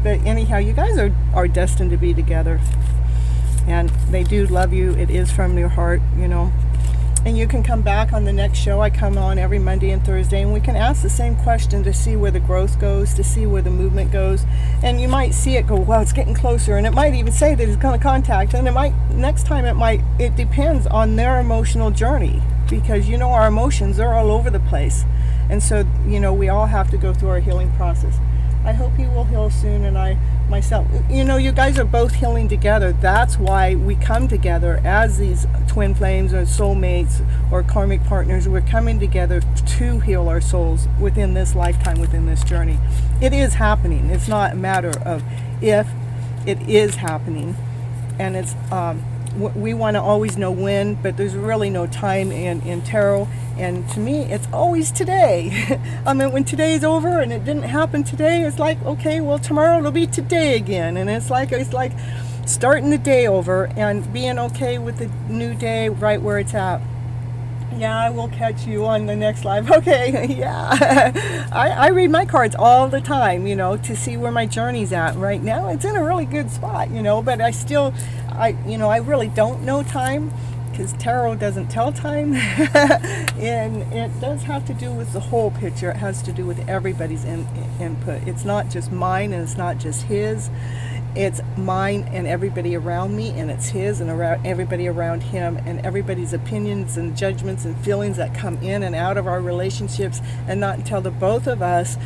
S2: But anyhow, you guys are destined to be together, and they do love you. It is from your heart, And you can come back on the next show. I come on every Monday and Thursday, and we can ask the same question to see where the growth goes, to see where the movement goes. And you might see it go, well, it's getting closer. And it might even say that it's going to contact. And next time it depends on their emotional journey. Because, our emotions are all over the place. And so, we all have to go through our healing process. I hope you will heal soon, and I myself, you guys are both healing together. That's why we come together as these twin flames or soulmates or karmic partners. We're coming together to heal our souls within this lifetime, within this journey. It is happening. It's not a matter of if, it is happening. And it's we want to always know when, but there's really no time in tarot. And to me, it's always today. I mean, when today's over and it didn't happen today, it's like, okay, well, tomorrow it'll be today again. And it's like starting the day over and being okay with the new day right where it's at. Yeah, I will catch you on the next live. Okay, yeah. I read my cards all the time, you know, to see where my journey's at. Right now, it's in a really good spot, you know, but I really don't know time, because tarot doesn't tell time. And it does have to do with the whole picture. It has to do with everybody's input. It's not just mine, and it's not just his. It's mine and everybody around me, and it's his and everybody around him, and everybody's opinions and judgments and feelings that come in and out of our relationships. And not until the both of us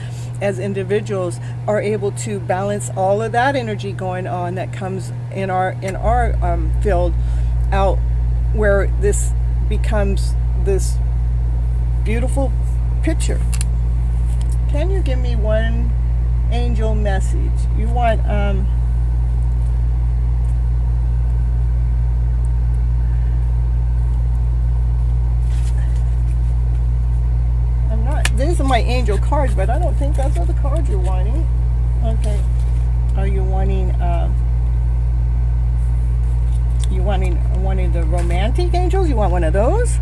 S2: as individuals are able to balance all of that energy going on that comes in our field out, where this becomes this beautiful picture. Can you give me one angel message? You want these are my angel cards, but I don't think those are the cards you're wanting. Okay. Are you wanting wanting the romantic angels? You want one of those?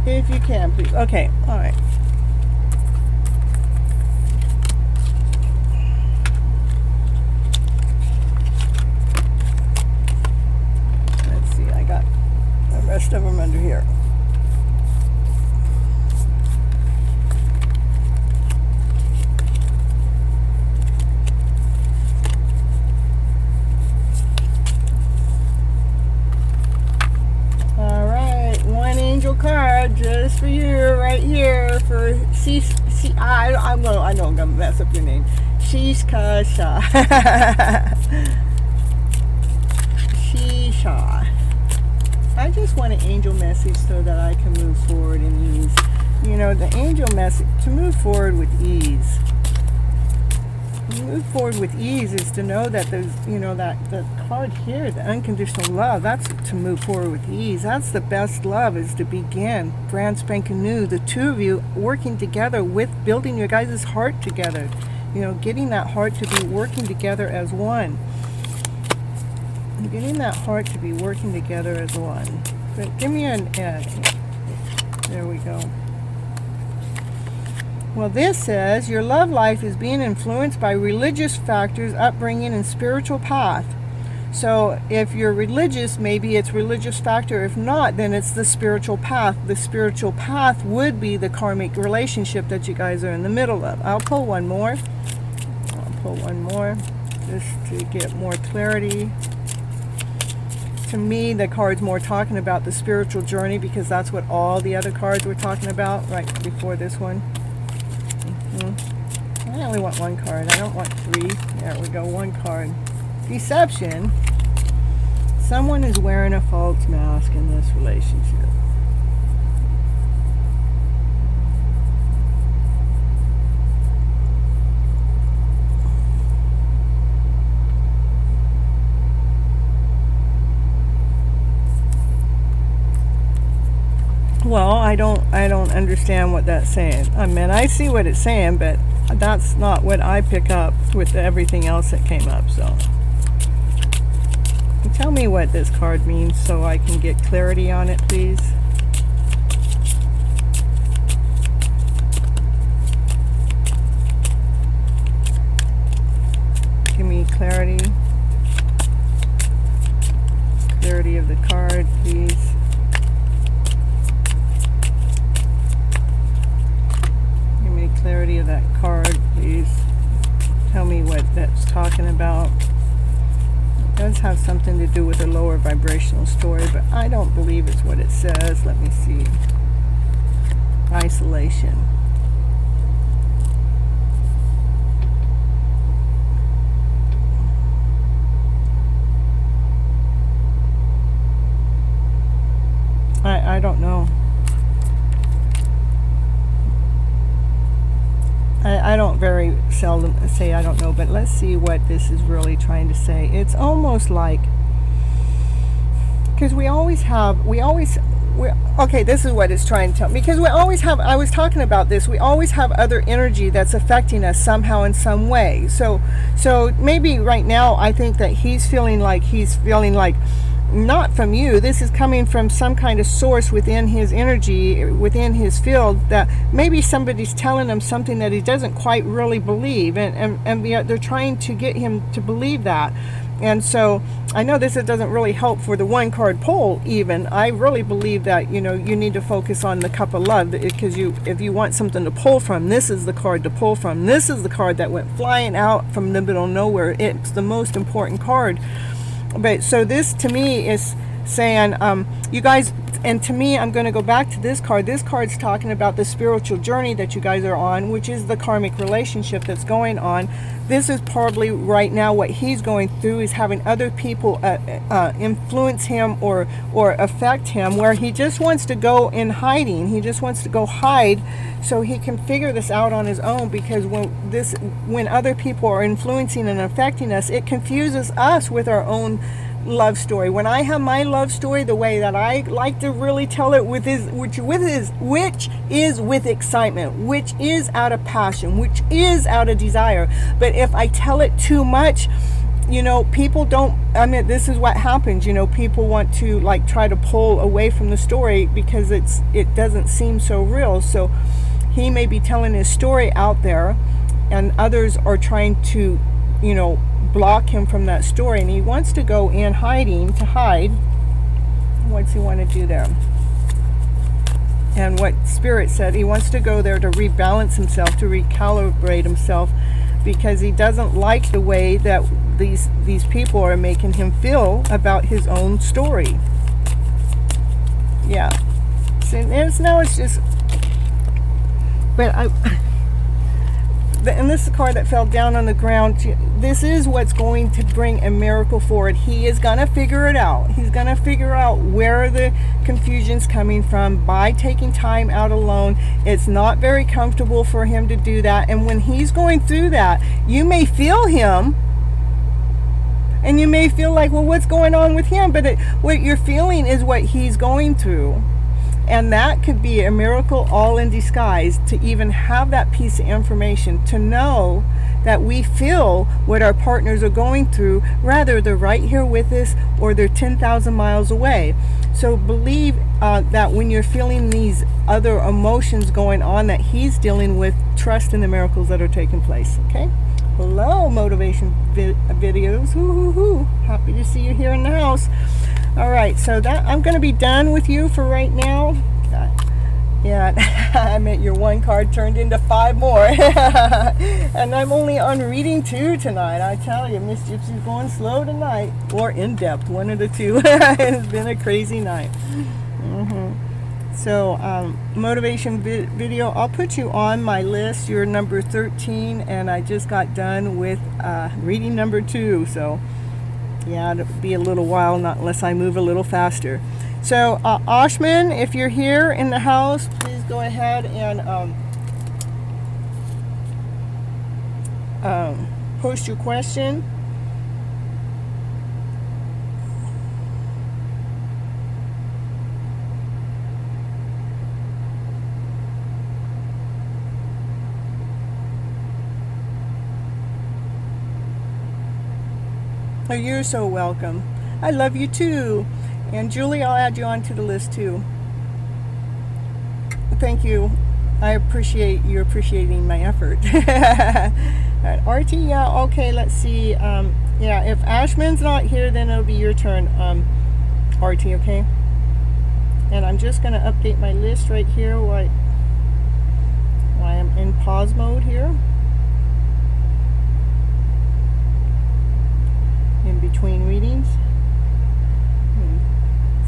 S2: If you can, please. Okay, all right. Let's see, I got the rest of them under here. Card just for you right here for I know I'm gonna mess up your name. Shisha. I just want an angel message so that I can move forward in ease. You know, the angel message to move forward with ease. Move forward with ease is to know that there's, you know, that the card here, the unconditional love, that's to move forward with ease. That's the best love, is to begin brand spanking new, the two of you working together with building your guys' heart together, you know, getting that heart to be working together as one, getting that heart to be working together as one. But give me an there we go. Well, this says your love life is being influenced by religious factors, upbringing, and spiritual path. So if you're religious, maybe it's religious factor. If not, then it's the spiritual path. The spiritual path would be the karmic relationship that you guys are in the middle of. I'll pull one more. Just to get more clarity. To me, the card's more talking about the spiritual journey, because that's what all the other cards were talking about right before this one. I only want one card. I don't want three. There we go. One card. Deception. Someone is wearing a false mask in this relationship. Well, I don't understand what that's saying. I mean, I see what it's saying, but that's not what I pick up with everything else that came up. So tell me what this card means so I can get clarity on it, please. Give me clarity. Clarity of the card, please. talking about. It does have something to do with a lower vibrational story, but I don't believe it's what it says. Let me see. Isolation. I don't know. I don't very seldom say I don't know, but let's see what this is really trying to say. It's almost like, because okay, this is what it's trying to tell me, because we always have, I was talking about this, we always have other energy that's affecting us somehow in some way. So maybe right now I think that he's feeling like not from you, this is coming from some kind of source within his energy, within his field, that maybe somebody's telling him something that he doesn't quite really believe, and they're trying to get him to believe that. And so I know this doesn't really help for the one card pull even. I really believe that, you need to focus on the cup of love, because if you want something to pull from, this is the card to pull from. This is the card that went flying out from the middle of nowhere. It's the most important card. But so this to me is saying, you guys, and to me, I'm going to go back to this card. This card's talking about the spiritual journey that you guys are on, which is the karmic relationship that's going on. This is probably right now what he's going through, is having other people influence him or affect him, where he just wants to go in hiding. He just wants to go hide so he can figure this out on his own, because when other people are influencing and affecting us, it confuses us with our own love story. When I have my love story, the way that I like to really tell it which is with excitement, which is out of passion, which is out of desire. But if I tell it too much, people don't, this is what happens, people want to try to pull away from the story because it doesn't seem so real. So he may be telling his story out there, and others are trying to, block him from that story, and he wants to go in hiding to hide. What's he want to do there? And what Spirit said, he wants to go there to rebalance himself, to recalibrate himself, because he doesn't like the way that these people are making him feel about his own story. Yeah. So it's just, but and this is a card that fell down on the ground. This is what's going to bring a miracle forward. He is going to figure it out. He's going to figure out where the confusion's coming from by taking time out alone. It's not very comfortable for him to do that. And when he's going through that, you may feel him, and you may feel like, well, what's going on with him? But what you're feeling is what he's going through. And that could be a miracle all in disguise, to even have that piece of information, to know that we feel what our partners are going through, rather they're right here with us or they're 10,000 miles away. So believe that when you're feeling these other emotions going on that he's dealing with, trust in the miracles that are taking place. Okay? Hello, motivation videos. Woo-hoo-hoo. Happy to see you here in the house. All right, so that I'm going to be done with you for right now. Yeah, I meant your one card turned into 5 more. And I'm only on reading 2 tonight. I tell you, Miss Gypsy's going slow tonight. Or in depth, one of the two. It's been a crazy night. So, motivation video, I'll put you on my list. You're number 13, and I just got done with reading number 2. So, yeah, it'll be a little while, not unless I move a little faster. So, Oshman, if you're here in the house, please go ahead and post your question. Oh, you're so welcome. I love you too. And Julie, I'll add you onto the list too. Thank you. I appreciate you appreciating my effort. RT, yeah, okay, let's see. Yeah, if Ashman's not here, then it'll be your turn, RT, okay? And I'm just going to update my list right here while I'm in pause mode here. in between readings.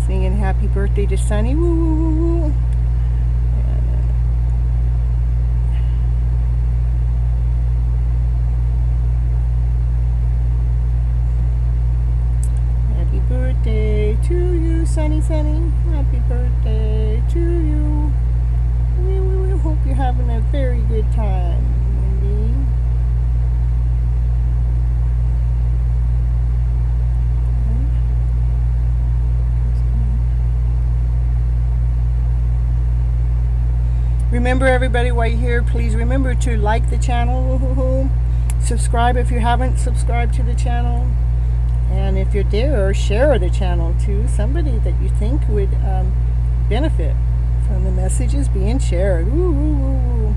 S2: Singing happy birthday to Sunny. Woo, woo, woo, woo. Happy birthday to you, Sunny, Sunny. Happy birthday to you. We hope you're having a very good time, Wendy. Remember, everybody, while you're here, please remember to like the channel, subscribe if you haven't subscribed to the channel, and if you're there, share the channel to somebody that you think would benefit from the messages being shared. Ooh, ooh, ooh.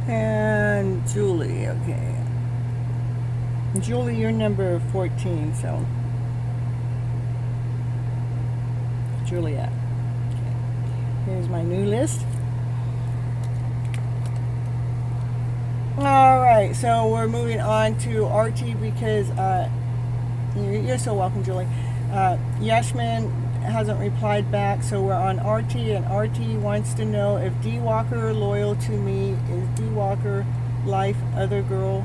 S2: And Julie, okay. Julie, you're number 14, so. Juliet. Okay. Here's my new list. Alright, so we're moving on to RT because, you're so welcome, Julie. Yashman hasn't replied back, so we're on RT, and RT wants to know if D Walker loyal to me. Is D Walker life other girl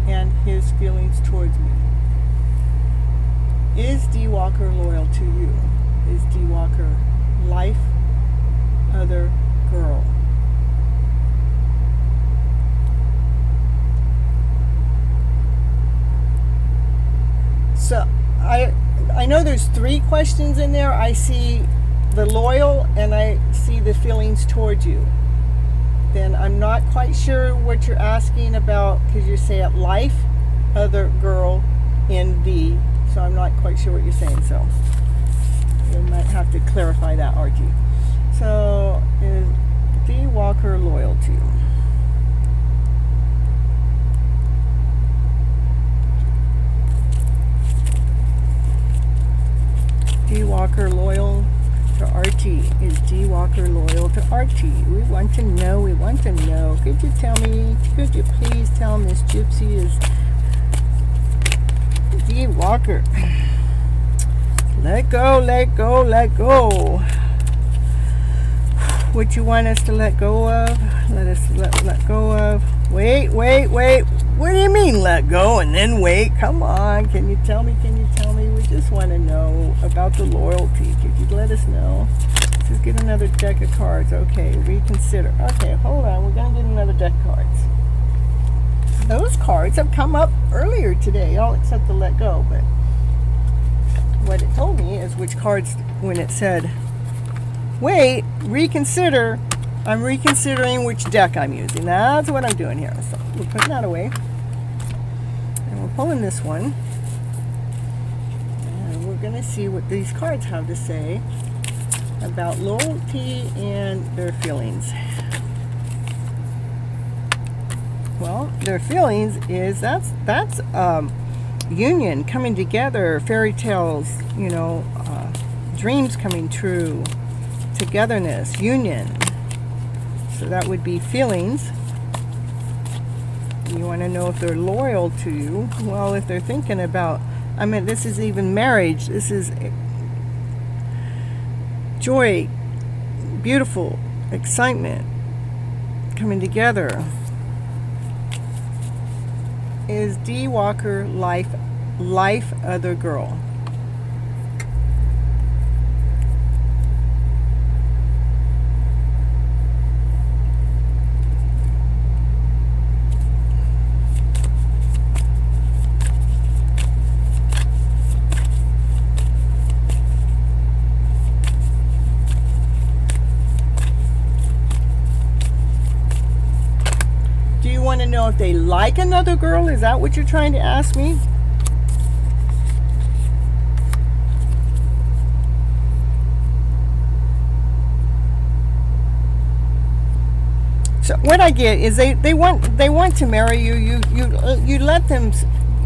S2: and his feelings towards me? Is D Walker loyal to you? Is D Walker life other girl? So I know there's 3 questions in there. I see the loyal and I see the feelings towards you. Then I'm not quite sure what you're asking about, because you say it life, other girl, ND. So I'm not quite sure what you're saying. So you might have to clarify that, RT. So is D Walker loyal to you? D Walker loyal to RT? Is D Walker loyal to RT? We want to know. We want to know. Could you tell me? Could you please tell Miss Gypsy is D Walker? Let go, let go, let go. What you want us to let go of? Let us let go of. Wait. What do you mean let go and then wait? Come on. Can you tell me? We just want to know about the loyalty. Could you let us know? Let's get another deck of cards. Okay, reconsider. Okay, hold on. We're going to get another deck of cards. Those cards have come up earlier today, all except the let go. But what it told me is which cards, when it said, wait, reconsider, I'm reconsidering which deck I'm using. That's what I'm doing here. So we're putting that away. And we're pulling this one. And we're going to see what these cards have to say about loyalty and their feelings. Well, their feelings is that's union, coming together, fairy tales, dreams coming true, togetherness, union. So that would be feelings. You want to know if they're loyal to you. Well, if they're thinking about, this is even marriage. This is joy, beautiful, excitement, coming together. Is D Walker life other girl? if they like another girl? Is that what you're trying to ask me? So what I get is they want to marry you. You let them,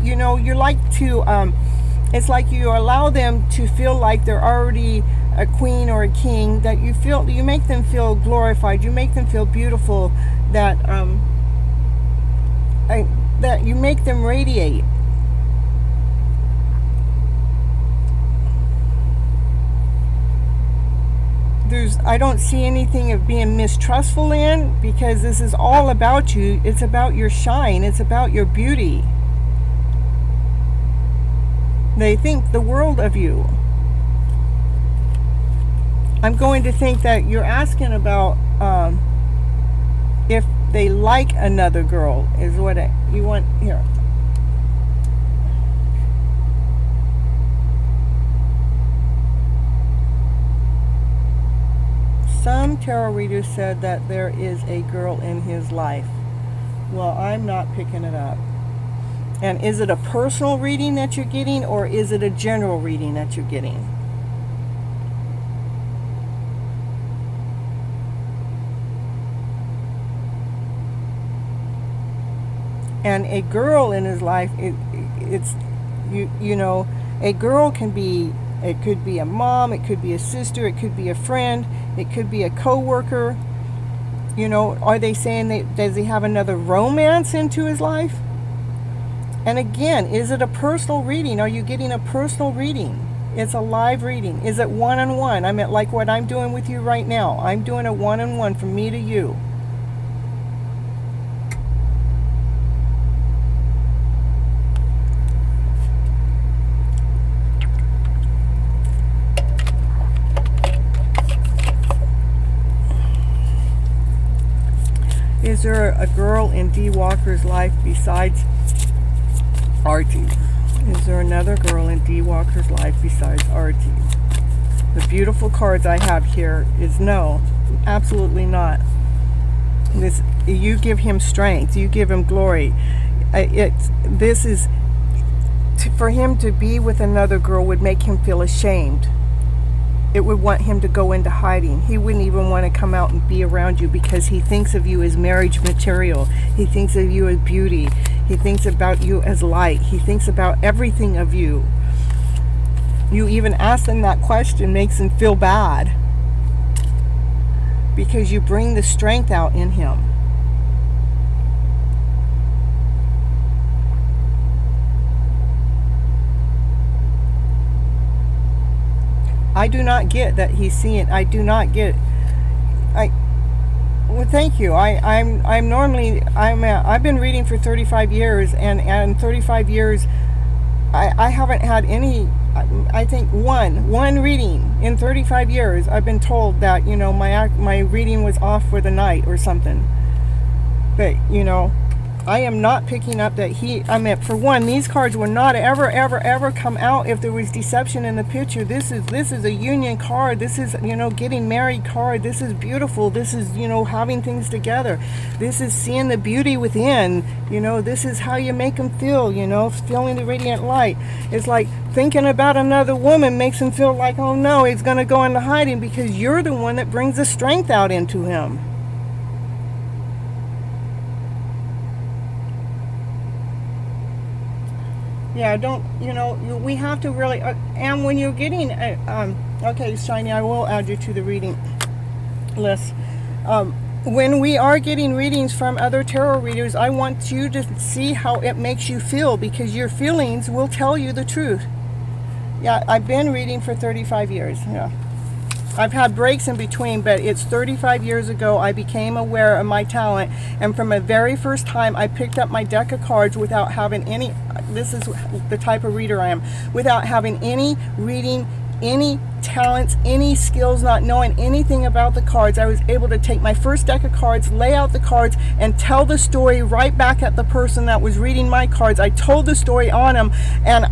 S2: you know, you like to, it's like you allow them to feel like they're already a queen or a king, that you make them feel glorified, you make them feel beautiful, that that you make them radiate. I don't see anything of being mistrustful in, because this is all about you. It's about your shine. It's about your beauty. They think the world of you. I'm going to think that you're asking about if they like another girl, is what you want here. Some tarot readers said that there is a girl in his life. Well, I'm not picking it up. And is it a personal reading that you're getting, or is it a general reading that you're getting? And a girl in his life, it's you know, a girl can be, it could be a mom, it could be a sister, it could be a friend, it could be a co-worker. You know, are they saying does he have another romance into his life? And again, is it a personal reading? Are you getting a personal reading? It's a live reading. Is it one-on-one? I mean, like what I'm doing with you right now. I'm doing a one-on-one from me to you. Is there a girl in D. Walker's life besides Artie? Is there another girl in D. Walker's life besides Artie? The beautiful cards I have here is no, absolutely not. You give him strength, you give him glory. This is for him to be with another girl would make him feel ashamed. It would want him to go into hiding. He wouldn't even want to come out and be around you, because he thinks of you as marriage material. He thinks of you as beauty. He thinks about you as light. He thinks about everything of you. You even asking that question makes him feel bad, because you bring the strength out in him. I do not get that he's seeing. I do not get. Well, thank you. I've been reading for 35 years, and 35 years, I haven't had any. I think one reading in 35 years. I've been told that, you know, my reading was off for the night or something. But you know, I am not picking up that for one, these cards will not ever come out if there was deception in the picture. This is a union card. This is, you know, getting married card. This is beautiful. This is, you know, having things together. This is seeing the beauty within. You know, this is how you make them feel, you know, feeling the radiant light. It's like thinking about another woman makes him feel like, oh no, he's going to go into hiding, because you're the one that brings the strength out into him. Yeah, we have to really, and when you're getting, okay, Shiny, I will add you to the reading list. When we are getting readings from other tarot readers, I want you to see how it makes you feel, because your feelings will tell you the truth. Yeah, I've been reading for 35 years, yeah. I've had breaks in between, but it's 35 years ago I became aware of my talent, and from the very first time I picked up my deck of cards without having any, this is the type of reader I am, without having any reading, any talents, any skills, not knowing anything about the cards. I was able to take my first deck of cards, lay out the cards, and tell the story right back at the person that was reading my cards. I told the story on him, and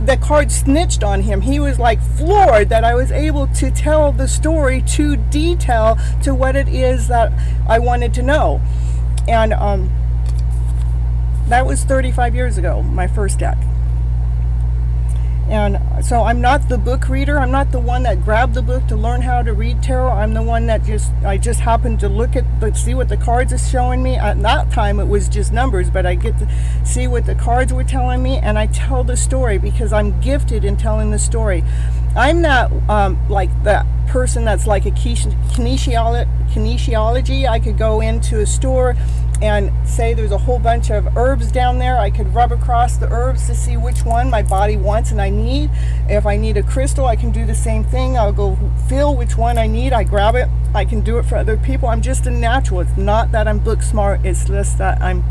S2: the card snitched on him. He was like floored that I was able to tell the story to detail to what it is that I wanted to know. And That was 35 years ago, my first deck. And so I'm not the book reader. I'm not the one that grabbed the book to learn how to read tarot. I'm the one that I just happened to look at, see what the cards are showing me. At that time it was just numbers, but I get to see what the cards were telling me, and I tell the story because I'm gifted in telling the story. I'm not like that person that's like a kinesiology. I could go into a store and say there's a whole bunch of herbs down there. I could rub across the herbs to see which one my body wants and I need. If I need a crystal, I can do the same thing. I'll go feel which one I need. I grab it. I can do it for other people. I'm just a natural. It's not that I'm book smart. It's just that I'm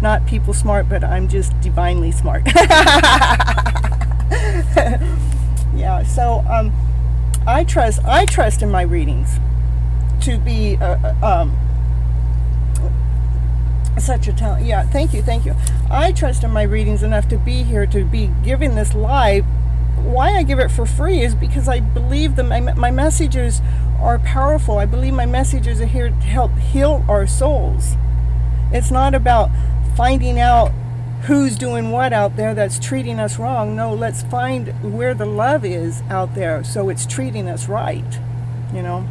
S2: not people smart, but I'm just divinely smart. Yeah, so I trust in my readings to be such a talent. Yeah, thank you. I trust in my readings enough to be here, to be giving this live. Why I give it for free is because I believe that my messages are powerful. I believe my messages are here to help heal our souls. It's not about finding out who's doing what out there that's treating us wrong. No, let's find where the love is out there so it's treating us right, you know.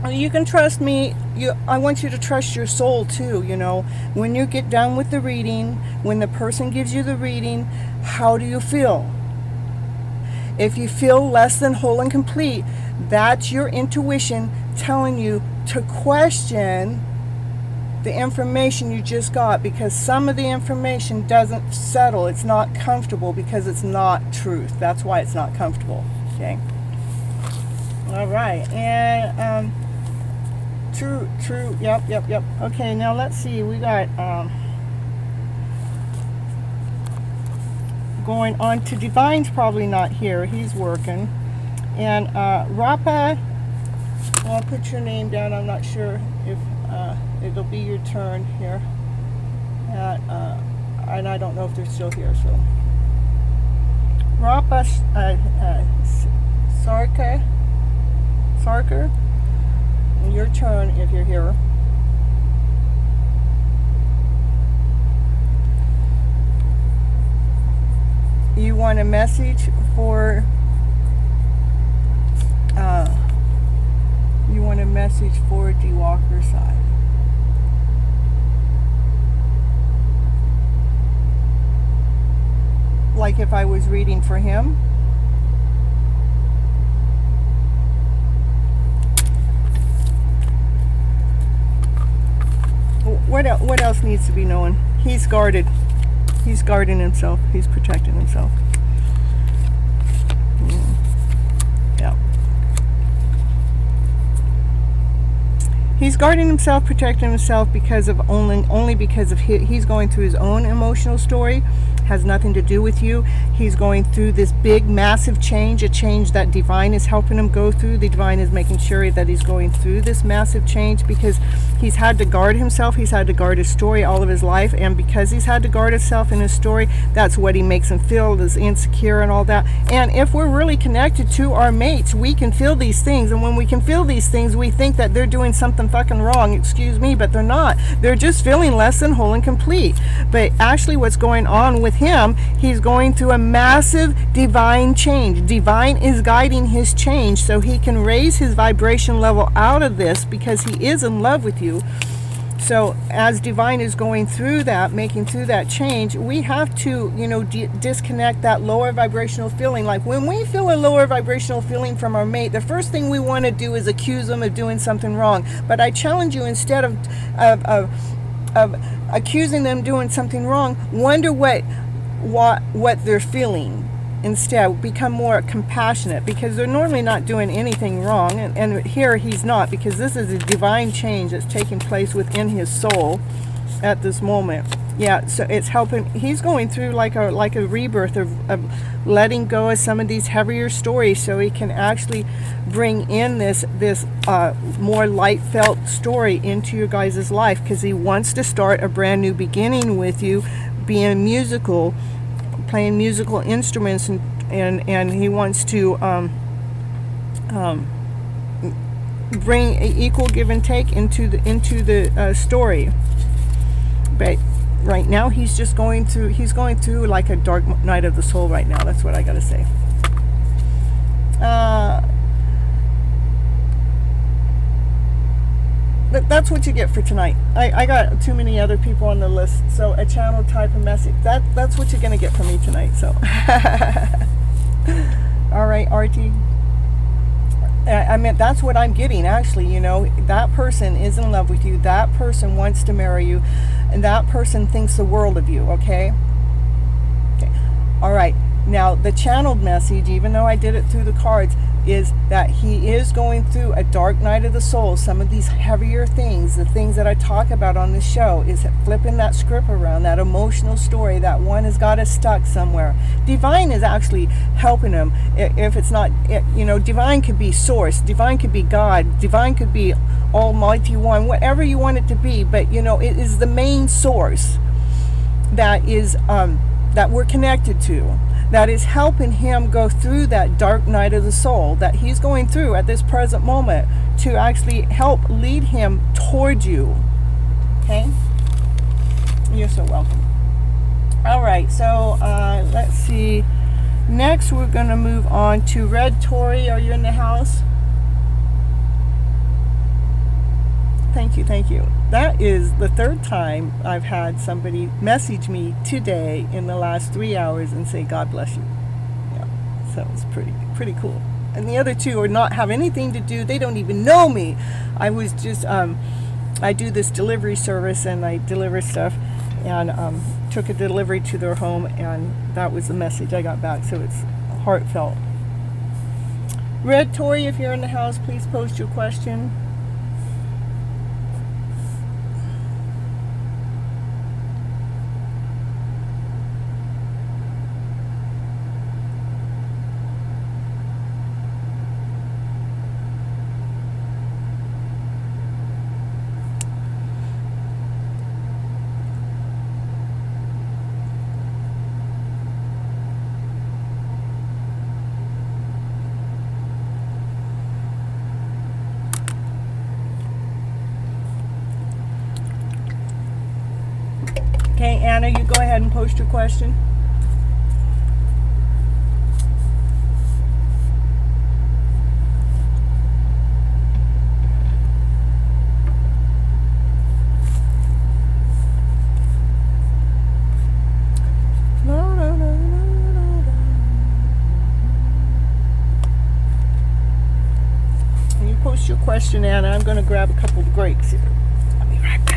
S2: You can trust me. I want you to trust your soul too, you know. When you get done with the reading, when the person gives you the reading, how do you feel? If you feel less than whole and complete, that's your intuition telling you to question the information you just got, because some of the information doesn't settle. It's not comfortable because it's not truth. That's why it's not comfortable. Okay. All right. And true. Yep. Okay. Now let's see. We got going on to Divine's probably not here. He's working. And Rapa, I'll put your name down. I'm not sure if it'll be your turn here. And I don't know if they're still here. So Rapa Sarker, your turn if you're here. You want a message for D. Walker's side. Like if I was reading for him. What else needs to be known? He's guarded. He's guarding himself. He's protecting himself. Yeah. He's guarding himself, protecting himself because of only because of he's going through his own emotional story. Has nothing to do with you. He's going through this big, massive change, a change that Divine is helping him go through. The Divine is making sure that he's going through this massive change because he's had to guard himself. He's had to guard his story all of his life, and because he's had to guard himself in his story, that's what he makes him feel, is insecure and all that. And if we're really connected to our mates, we can feel these things, and when we can feel these things, we think that they're doing something fucking wrong, excuse me, but they're not. They're just feeling less than whole and complete. But actually what's going on with him, he's going through a massive divine change. Divine is guiding his change so he can raise his vibration level out of this because he is in love with you. So as Divine is going through that, making through that change, we have to, you know, disconnect that lower vibrational feeling. Like when we feel a lower vibrational feeling from our mate, the first thing we want to do is accuse them of doing something wrong. But I challenge you, instead of accusing them doing something wrong, wonder what they're feeling. Instead, become more compassionate, because they're normally not doing anything wrong, and here he's not, because this is a divine change that's taking place within his soul at this moment. Yeah, so it's helping. He's going through like a rebirth of letting go of some of these heavier stories, so he can actually bring in this more light felt story into your guys' life, because he wants to start a brand new beginning with you, being musical, playing musical instruments, and he wants to bring an equal give and take into the story. But right now he's going through like a dark night of the soul right now. That's what I gotta say. That's what you get for tonight. I got too many other people on the list, so a channel type of message. That's what you're gonna get from me tonight. So all right, Artie. I mean, that's what I'm getting, actually. You know, that person is in love with you. That person wants to marry you. And that person thinks the world of you, okay? Okay. All right. Now, the channeled message, even though I did it through the cards, is that he is going through a dark night of the soul. Some of these heavier things, the things that I talk about on the show, is flipping that script around, that emotional story. That one has got us stuck somewhere. Divine is actually helping him. If it's not, you know, divine could be source, divine could be God, divine could be Almighty One, whatever you want it to be. But, you know, it is the main source that is that we're connected to, that is helping him go through that dark night of the soul that he's going through at this present moment, to actually help lead him toward you. Okay? You're so welcome. All right, so let's see. Next, we're going to move on to Red Tori. Are you in the house? Thank you, thank you. That is the third time I've had somebody message me today in the last 3 hours and say, God bless you. Yeah, so it's pretty cool. And the other two are not have anything to do. They don't even know me. I was just, I do this delivery service and I deliver stuff, and took a delivery to their home, and that was the message I got back. So it's heartfelt. Red Tori, if you're in the house, please post your question. Okay, Anna, you go ahead and post your question. You post your question, Anna. I'm going to grab a couple of breaks here. I'll be right back.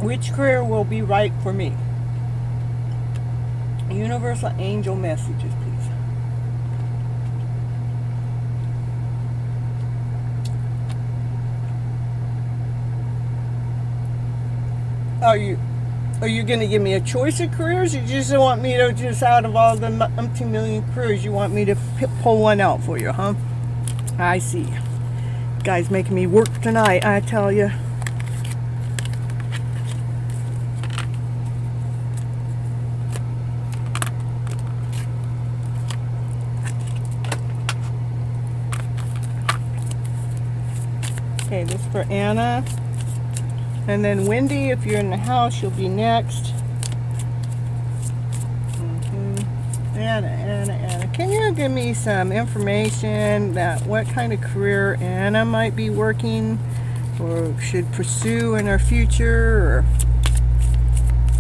S2: Which career will be right for me? Universal angel messages, please. Are you going to give me a choice of careers? You just want me to, just out of all the umpteen million careers, you want me to pull one out for you, huh? I see. Guys making me work tonight, I tell you. Okay, this is for Anna. And then Wendy, if you're in the house, you'll be next. Anna, can you give me some information that what kind of career Anna might be working or should pursue in her future?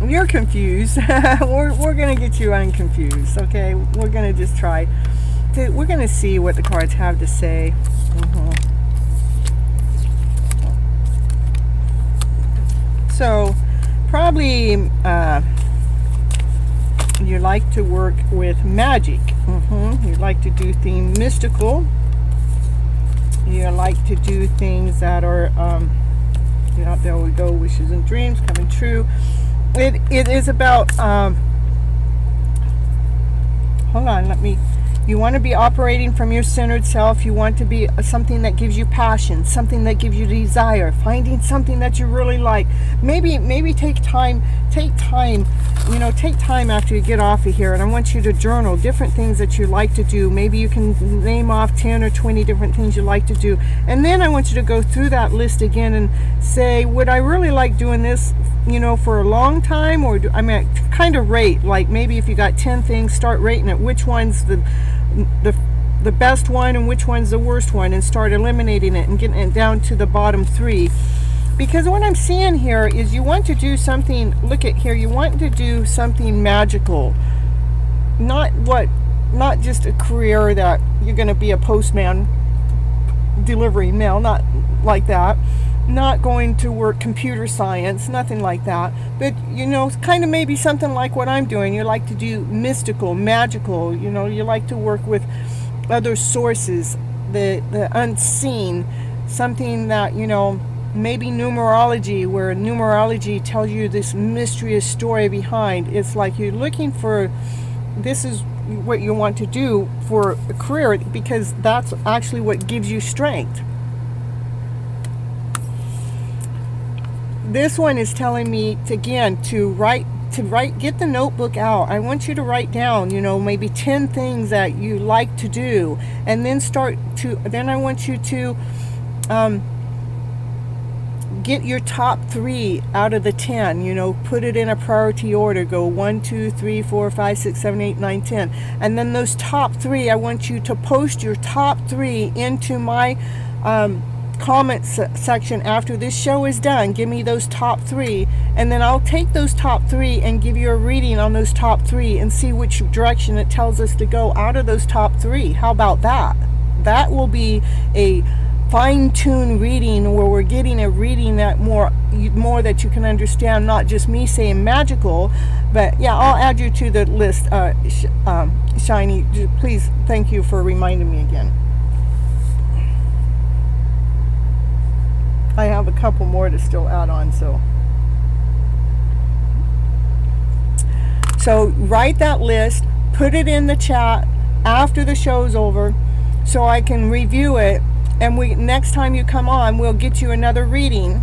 S2: Or you're confused. we're gonna get you unconfused, okay? We're gonna just try. We're gonna see what the cards have to say. So, probably you like to work with magic. You like to do things mystical. You like to do things that are, there we go, wishes and dreams coming true. It is about, hold on, you want to be operating from your centered self. You want to be something that gives you passion, something that gives you desire, finding something that you really like. Maybe take time after you get off of here, and I want you to journal different things that you like to do. Maybe you can name off 10 or 20 different things you like to do, and then I want you to go through that list again and say, would I really like doing this, for a long time, or kind of rate, like maybe if you got 10 things, start rating it, which one's the best one and which one's the worst one, and start eliminating it and getting it down to the bottom 3. Because what I'm seeing here is you want to do something, look at here, you want to do something magical. Not just a career that you're going to be a postman delivering mail, not like that. Not going to work computer science, nothing like that. But, kind of maybe something like what I'm doing. You like to do mystical, magical, you like to work with other sources, the unseen, something that, maybe numerology, where numerology tells you this mysterious story behind. It's like you're looking for, this is what you want to do for a career, because that's actually what gives you strength. This one is telling me to write, get the notebook out. I want you to write down, maybe 10 things that you like to do, and then then I want you to get your top 3 out of the 10, put it in a priority order, go 1, 2, 3, 4, 5, 6, 7, 8, 9, 10. And then those top 3, I want you to post your top 3 into my comments section after this show is done. Give me those top 3, and then I'll take those top 3 and give you a reading on those top 3 and see which direction it tells us to go out of those top 3. How about that? That will be a fine-tuned reading where we're getting a reading that more that you can understand, not just me saying magical. But yeah, I'll add you to the list. Shiny, please, thank you for reminding me again. I have a couple more to still add on, so write that list, put it in the chat after the show's over so I can review it, and next time you come on, we'll get you another reading.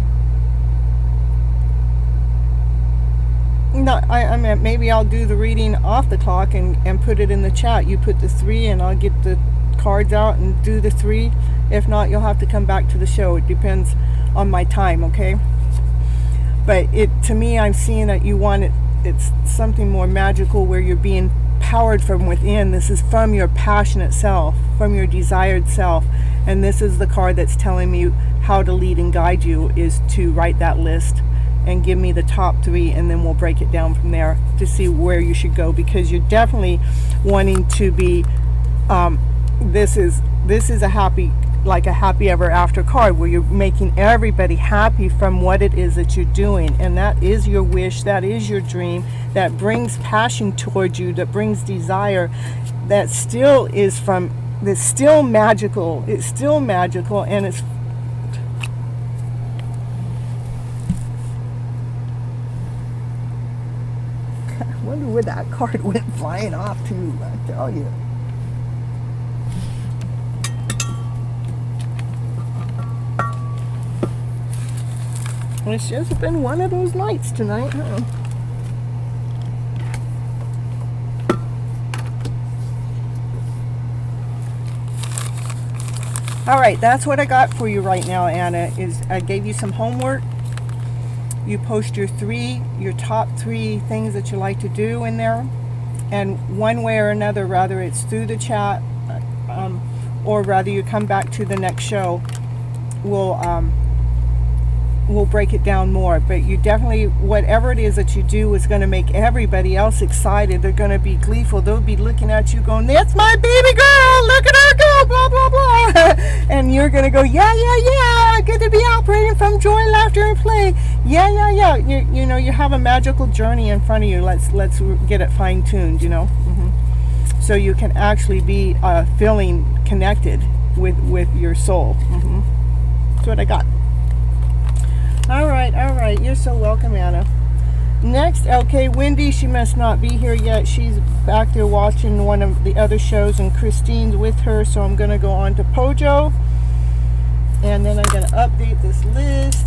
S2: No, I mean, maybe I'll do the reading off the clock and put it in the chat. You put the 3 and I'll get the cards out and do the 3. If not, you'll have to come back to the show. It depends on my time, okay? But to me, I'm seeing that you want it's something more magical, where you're being powered from within. This is from your passionate self, from your desired self. And this is the card that's telling me how to lead and guide you, is to write that list and give me the top 3, and then we'll break it down from there to see where you should go, because you're definitely wanting to be this is a happy ever after card, where you're making everybody happy from what it is that you're doing, and that is your wish, that is your dream, that brings passion towards you, that brings desire, that still is it's still magical, and it's I wonder where that card went flying off to, I tell you. It's just been one of those nights tonight, huh? All right, that's what I got for you right now, Anna. I gave you some homework. You post your top 3 things that you like to do in there, and one way or another, rather it's through the chat, or rather you come back to the next show, we'll break it down more. But you definitely, whatever it is that you do is going to make everybody else excited. They're going to be gleeful. They'll be looking at you going, that's my baby girl, look at her go, blah blah blah. And you're going to go, yeah, good to be operating from joy, laughter, and play. Yeah. You know, you have a magical journey in front of you. Let's get it fine-tuned, you know. So you can actually be feeling connected with your soul. That's what I got. All right. You're so welcome, Anna. Next, okay, Wendy, she must not be here yet. She's back there watching one of the other shows, and Christine's with her, so I'm going to go on to Pojo. And then I'm going to update this list.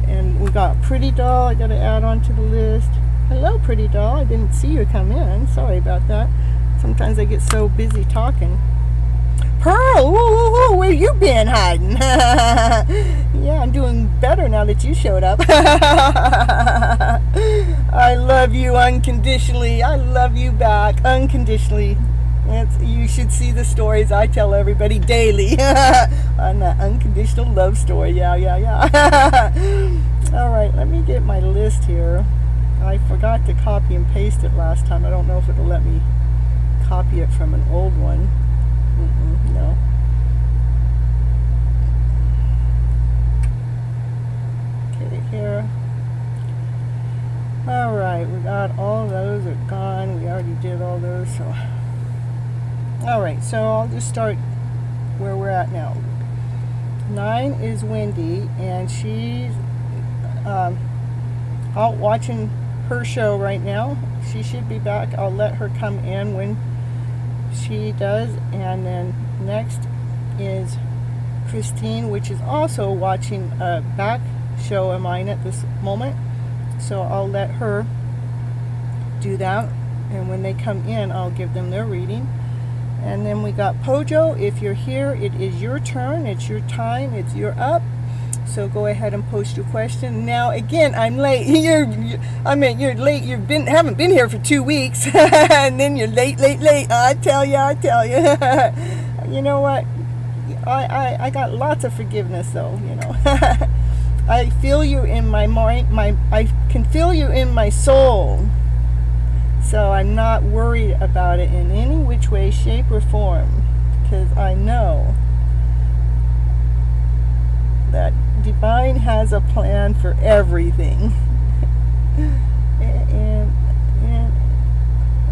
S2: And we got Pretty Doll I got to add on to the list. Hello, Pretty Doll. I didn't see you come in. Sorry about that. Sometimes I get so busy talking. Pearl, whoa, where you been hiding? Yeah, I'm doing better now that you showed up. I love you unconditionally. I love you back unconditionally. You should see the stories I tell everybody daily on that unconditional love story. Yeah. All right, let me get my list here. I forgot to copy and paste it last time. I don't know if it'll let me copy it from an old one. No. Okay, here. All right, we got all those are gone. We already did all those. So, all right. So I'll just start where we're at now. 9 is Wendy, and she's out watching her show right now. She should be back. I'll let her come in when she does. And then next is Christine, which is also watching a back show of mine at this moment, so I'll let her do that, and when they come in I'll give them their reading. And then we got Pojo. If you're here, it is your turn, it's your time, you're up. So go ahead and post your question. Now again, I'm late. You're late. Haven't been here for 2 weeks, and then you're late. I tell you. You know what? I got lots of forgiveness, though. You know, I feel you in my mind. I can feel you in my soul. So I'm not worried about it in any which way, shape, or form, because I know that Divine has a plan for everything. and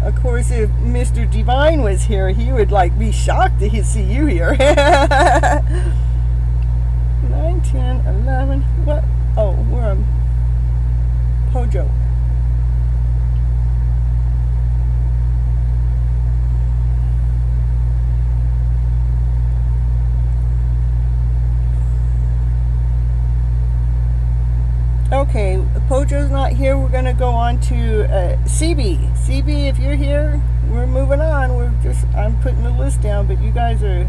S2: of course, if Mr. Divine was here, he would be shocked to see you here. 9, 10, 11. What? Oh, we're on Pojo. Okay, Pojo's not here. We're going to go on to CB. CB, if you're here, we're moving on. I'm putting the list down, but you guys are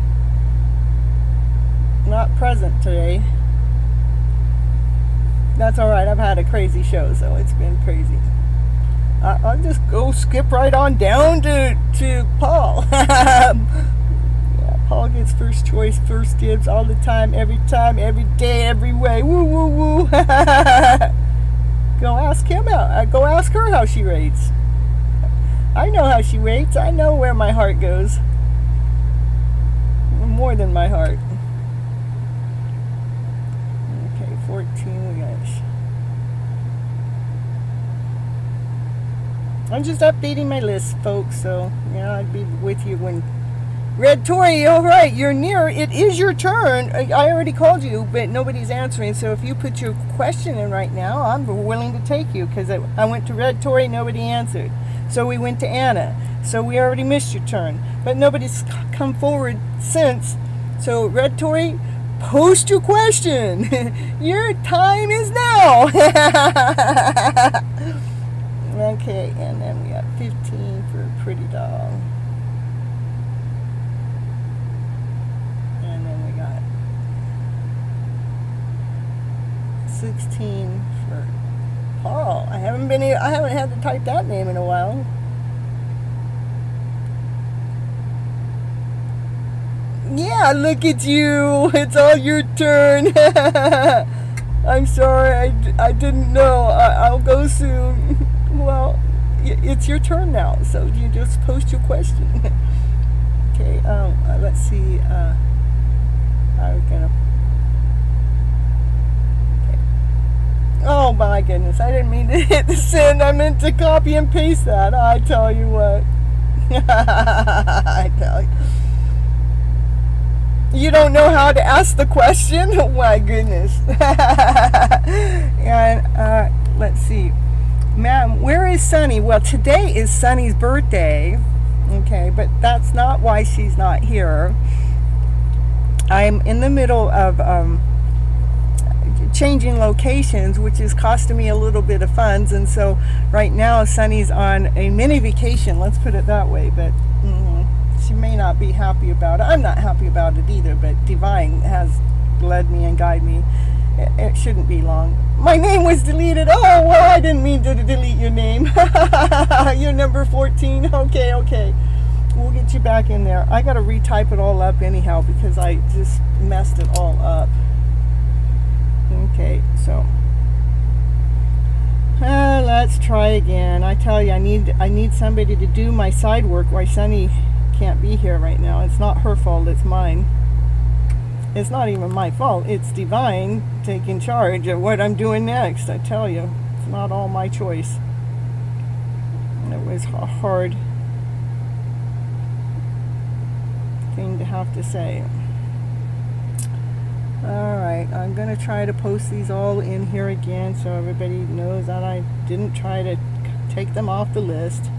S2: not present today. That's all right. I've had a crazy show, so it's been crazy. I'll just skip right on down to Paul. Paul gets first choice, first dibs all the time, every day, every way. Woo, woo, woo. Go ask him out. Go ask her how she rates. I know how she rates. I know where my heart goes. More than my heart. Okay, 14 we got. I'm just updating my list, folks, so yeah, I'd be with you when Red Tory, all right, you're near. It is your turn. I already called you, but nobody's answering. So if you put your question in right now, I'm willing to take you, because I went to Red Tory, nobody answered. So we went to Anna. So we already missed your turn. But nobody's come forward since. So Red Tory, post your question. Your time is now. Okay, and then we got 15 for Pretty Doll. 16 for Paul. I haven't had to type that name in a while. Yeah, look at you. It's all your turn. I'm sorry, I didn't know. I'll go soon. Well, it's your turn now, so you just post your question. Okay, let's see. I was gonna. Okay. Oh my goodness, I didn't mean to hit the send. I meant to copy and paste that. I tell you what. I tell you. You don't know how to ask the question? Oh my goodness. And let's see. Ma'am, where is Sunny? Well, today is Sunny's birthday. Okay, but that's not why she's not here. I'm in the middle of changing locations, which is costing me a little bit of funds. And so right now Sunny's on a mini vacation, let's put it that way. But she may not be happy about it. I'm not happy about it either, but Divine has led me and guided me. It shouldn't be long. My name was deleted. Oh, well, I didn't mean to delete your name. You're number 14. Okay. We'll get you back in there. I got to retype it all up anyhow because I just messed it all up. Okay, so let's try again. I tell you, I need somebody to do my side work while Sunny can't be here right now. It's not her fault, it's mine. It's not even my fault. It's Divine taking charge of what I'm doing next. I tell you, it's not all my choice. It was a hard thing to have to say. Alright, I'm going to try to post these all in here again so everybody knows that I didn't try to take them off the list.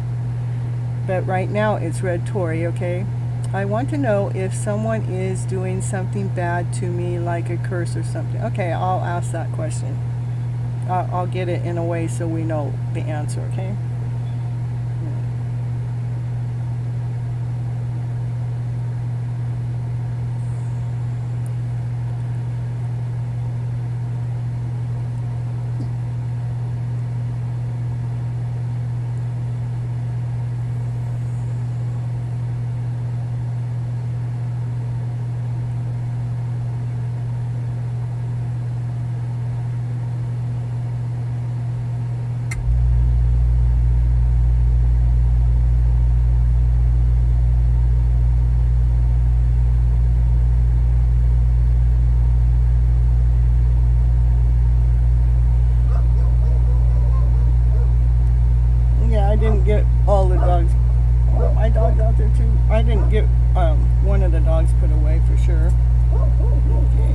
S2: But right now it's Red Tory, okay? I want to know if someone is doing something bad to me, like a curse or something. Okay, I'll ask that question. I'll get it in a way so we know the answer, okay? Get all the dogs. Oh, my dog's out there too. I didn't get one of the dogs put away for sure. Okay,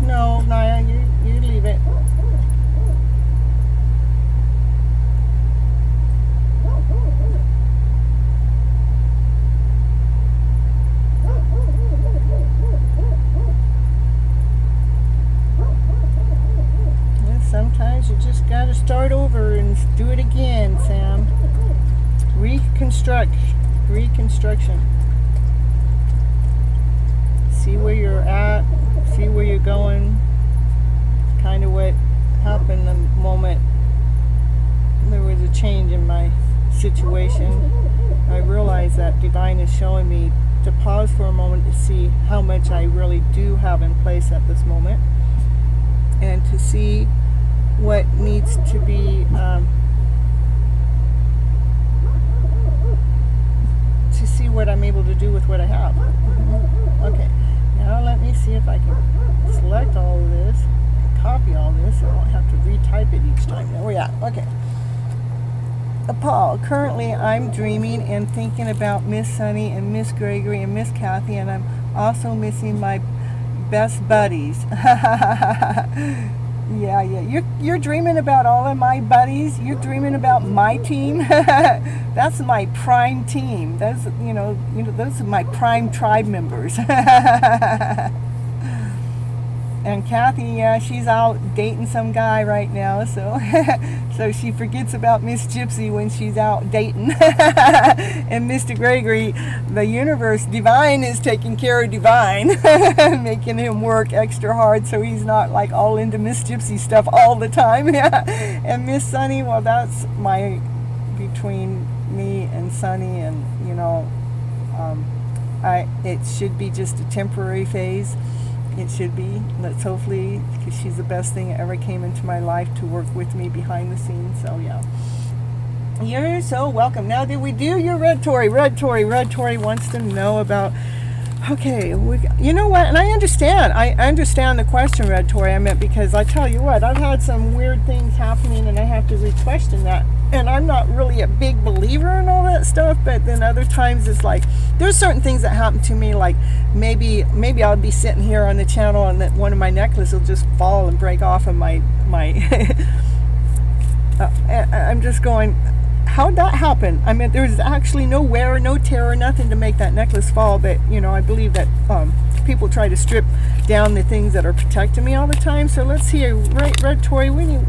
S2: 15. No, Naya, you leave it. Sometimes you just got to start over and do it again, Sam. Reconstruction. See where you're at, see where you're going. Kind of what happened the moment there was a change in my situation. I realized that Divine is showing me to pause for a moment to see how much I really do have in place at this moment, and to see what needs to be to see what I'm able to do with what I have. Okay, now let me see if I can select all of this and copy all this so I don't have to retype it each time. There we are. Okay. Paul, currently I'm dreaming and thinking about Miss Sunny and Miss Gregory and Miss Kathy, and I'm also missing my best buddies. Yeah. You're dreaming about all of my buddies. You're dreaming about my team. That's my prime team. Those, those are my prime tribe members. And Kathy, yeah, she's out dating some guy right now, so so she forgets about Miss Gypsy when she's out dating. And Mr. Gregory, the universe, Divine, is taking care of Divine, making him work extra hard so he's not like all into Miss Gypsy stuff all the time. And Miss Sunny, well, that's between me and Sunny, and it should be just a temporary phase. It should be. Let's hopefully, because she's the best thing that ever came into my life to work with me behind the scenes. So yeah, you're so welcome. Now, did we do your Red Tory? Red Tory wants to know about. Okay, you know what? And I understand the question, Red Tory. I meant, because I tell you what, I've had some weird things happening, and I have to re-question that. And I'm not really a big believer in all that stuff, but then other times it's like there's certain things that happen to me, like maybe I'll be sitting here on the channel and that one of my necklaces will just fall and break off of my I'm just going, how'd that happen? I mean, there's actually no wear, no tear, or nothing to make that necklace fall, but I believe that people try to strip down the things that are protecting me all the time. So let's hear, Red Tory, we need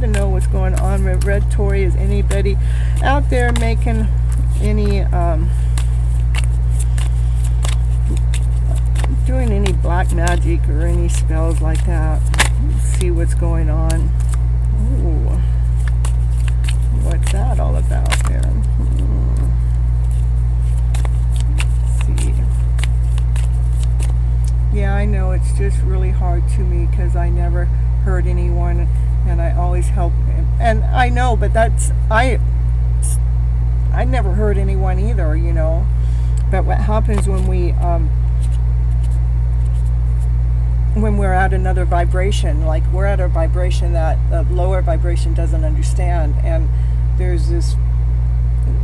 S2: to know what's going on with Red Tory. Is anybody out there making any doing any black magic or any spells like that? Let's see what's going on. Ooh, what's that all about there? Let's see. Yeah, I know it's just really hard to me because I never hurt anyone, and I always help. And I know, but I never hurt anyone either, But what happens when we're at another vibration, like we're at a vibration that the lower vibration doesn't understand, and there's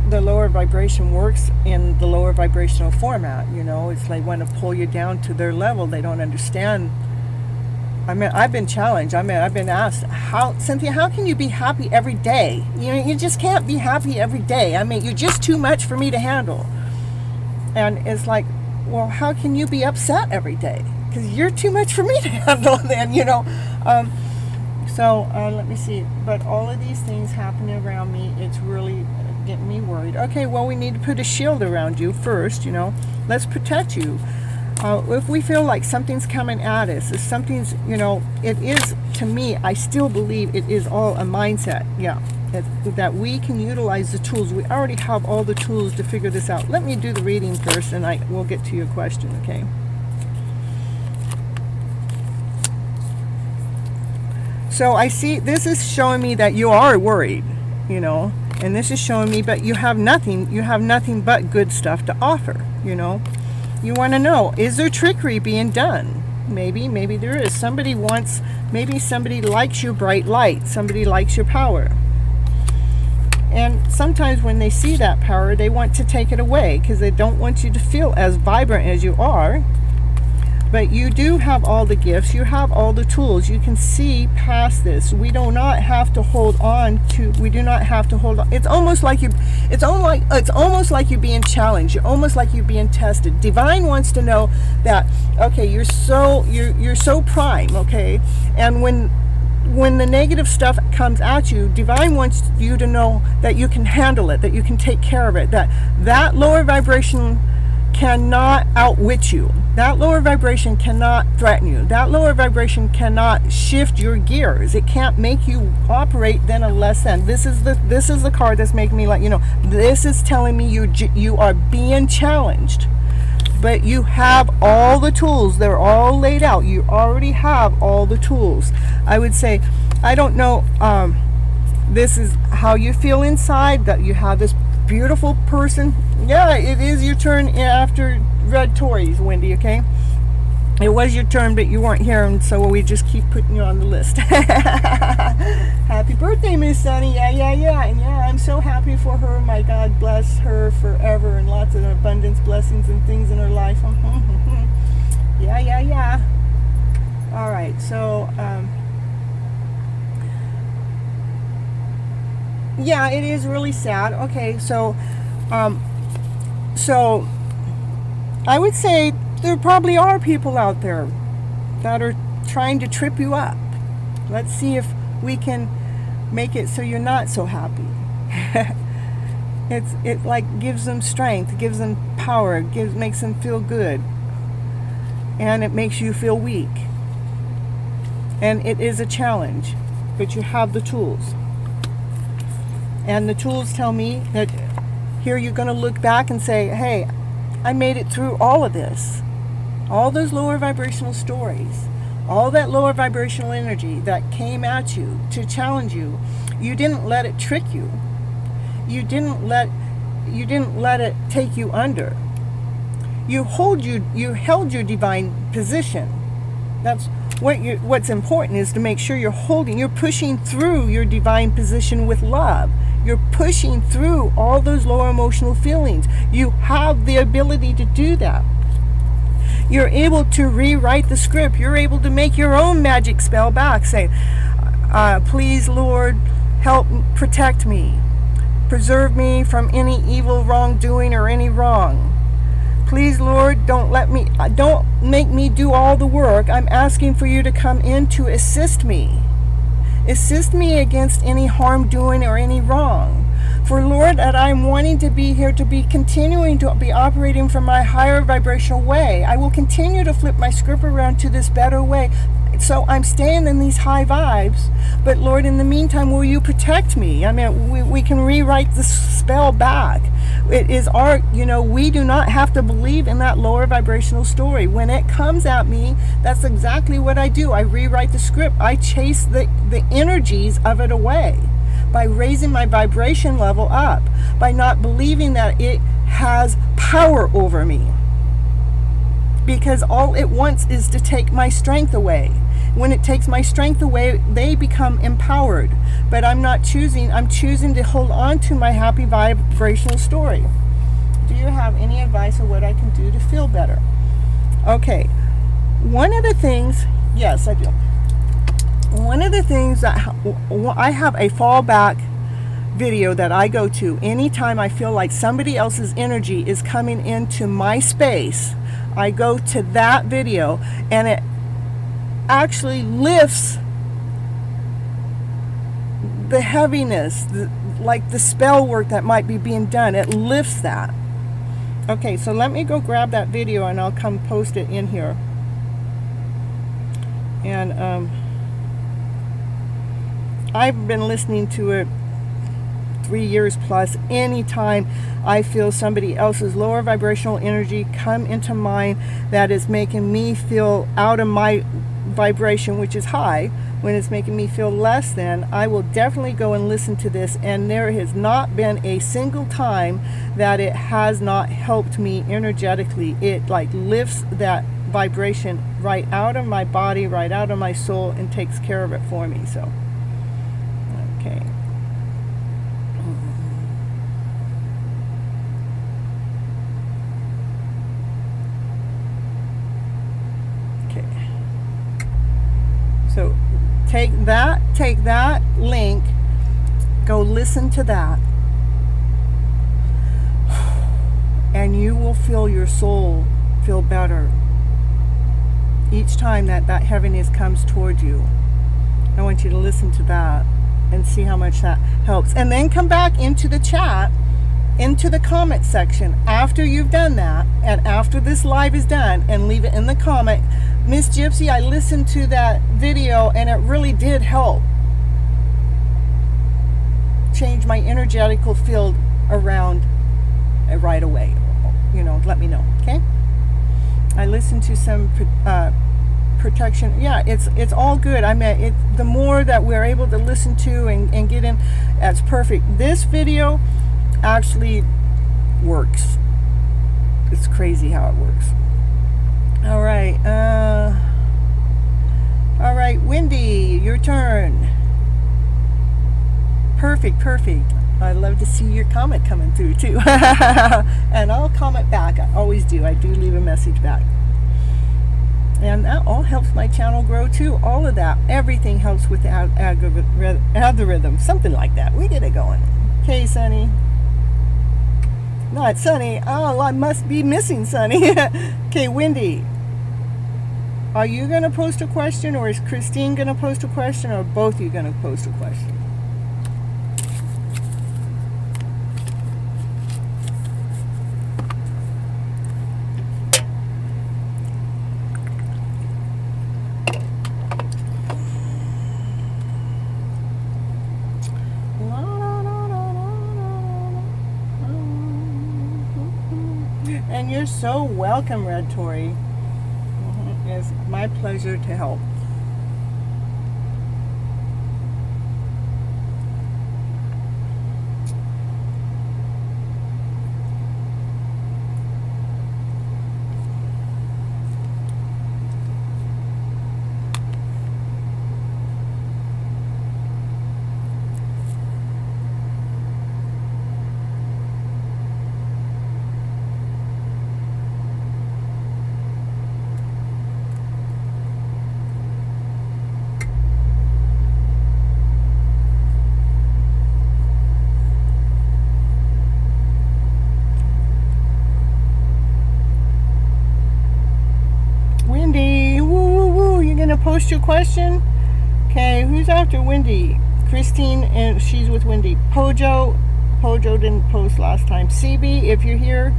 S2: the lower vibration works in the lower vibrational format, it's like want to pull you down to their level. They don't understand. I mean, I've been challenged. I've been asked, Cynthia, how can you be happy every day? You just can't be happy every day. I mean, you're just too much for me to handle. And it's like, well, how can you be upset every day? Because you're too much for me to handle then, So let me see. But all of these things happening around me, it's really getting me worried. Okay, well, we need to put a shield around you first, Let's protect you. If we feel like something's coming at us, if something's, it is, to me, I still believe it is all a mindset. Yeah. That we can utilize the tools. We already have all the tools to figure this out. Let me do the reading first, and we'll get to your question, okay? So I see this is showing me that you are worried, and this is showing me, but you have nothing but good stuff to offer, You want to know, is there trickery being done? Maybe there is. Maybe somebody likes your bright light. Somebody likes your power. And sometimes when they see that power, they want to take it away because they don't want you to feel as vibrant as you are. But you do have all the gifts. You have all the tools. You can see past this. We do not have to hold on. It's almost like you're being challenged. You're almost like you're being tested. Divine wants to know that, okay, you're so prime, okay? And when the negative stuff comes at you, Divine wants you to know that you can handle it, that you can take care of it, that lower vibration cannot outwit you. That lower vibration cannot threaten you. That lower vibration cannot shift your gears. It can't make you operate then a less than. This is the card that's making me this is telling me you are being challenged. But you have all the tools. They're all laid out. You already have all the tools. I would say, I don't know, this is how you feel inside, that you have this beautiful person. Yeah, it is your turn after Red Tories, Wendy, okay? It was your turn, but you weren't here, and so we just keep putting you on the list. Happy birthday, Miss Sunny. Yeah. And yeah, I'm so happy for her. My God bless her forever, and lots of abundance, blessings, and things in her life. Yeah. All right, so, yeah, it is really sad. Okay, so I would say there probably are people out there that are trying to trip you up. Let's see if we can make it so you're not so happy. It like gives them strength, gives them power, makes them feel good, and it makes you feel weak. And it is a challenge, but you have the tools. And the tools tell me that here you're going to look back and say, hey, I made it through all of this. All those lower vibrational stories, all that lower vibrational energy that came at you to challenge you, you didn't let it trick you. You didn't let it take you under. You held your divine position. That's what's important, is to make sure you're pushing through your divine position with love. You're pushing through all those lower emotional feelings. You have the ability to do that. You're able to rewrite the script. You're able to make your own magic spell back. Say, please, Lord, help protect me. Preserve me from any evil wrongdoing or any wrong. Please, Lord, don't make me do all the work. I'm asking for you to come in to assist me. Assist me against any harm doing or any wrong. For Lord, that I'm wanting to be here to be continuing to be operating from my higher vibrational way. I will continue to flip my script around to this better way. So I'm staying in these high vibes, but Lord, in the meantime, will you protect me? I mean, we can rewrite the spell back. It is we do not have to believe in that lower vibrational story. When it comes at me, that's exactly what I do. I rewrite the script. I chase the energies of it away by raising my vibration level up, by not believing that it has power over me. Because all it wants is to take my strength away. When it takes my strength away, they become empowered. But I'm choosing to hold on to my happy vibrational story. Do you have any advice on what I can do to feel better? Okay, one of the things, yes, I do. One of the things that I have a fallback video that I go to anytime I feel like somebody else's energy is coming into my space. I go to that video, and it actually lifts the heaviness, like the spell work that might be being done. It lifts that. Okay, so let me go grab that video and I'll come post it in here. And I've been listening to it 3 years plus. Anytime I feel somebody else's lower vibrational energy come into mine that is making me feel out of my vibration, which is high, when it's making me feel less than, I will definitely go and listen to this, and there has not been a single time that it has not helped me energetically. It like lifts that vibration right out of my body, right out of my soul, and takes care of it for me. So okay. So take that link, go listen to that, and you will feel your soul feel better each time that heaviness comes toward you. I want you to listen to that and see how much that helps. And then come back into the chat, into the comment section after you've done that, and after this live is done, and leave it in the comment. Miss Gypsy, I listened to that video and it really did help change my energetical field around right away. Let me know, okay? I listened to some protection. Yeah, it's all good. I mean, the more that we're able to listen to and get in, that's perfect. This video actually works. It's crazy how it works. All right, Wendy, your turn. Perfect. I'd love to see your comment coming through too. And I'll comment back. I always do. I do leave a message back. And that all helps my channel grow too. All of that, everything helps with the algorithm, something like that. We get it going. Okay, Sunny. Not Sunny. Oh, I must be missing Sunny. Okay, Wendy. Are you going to post a question, or is Christine going to post a question, or both of you going to post a question? And you're so welcome, Red Tori. It's my pleasure to help. Wendy, woo woo woo, you're gonna post your question? Okay, who's after Wendy? Christine, and she's with Wendy. Pojo didn't post last time. CB, if you're here.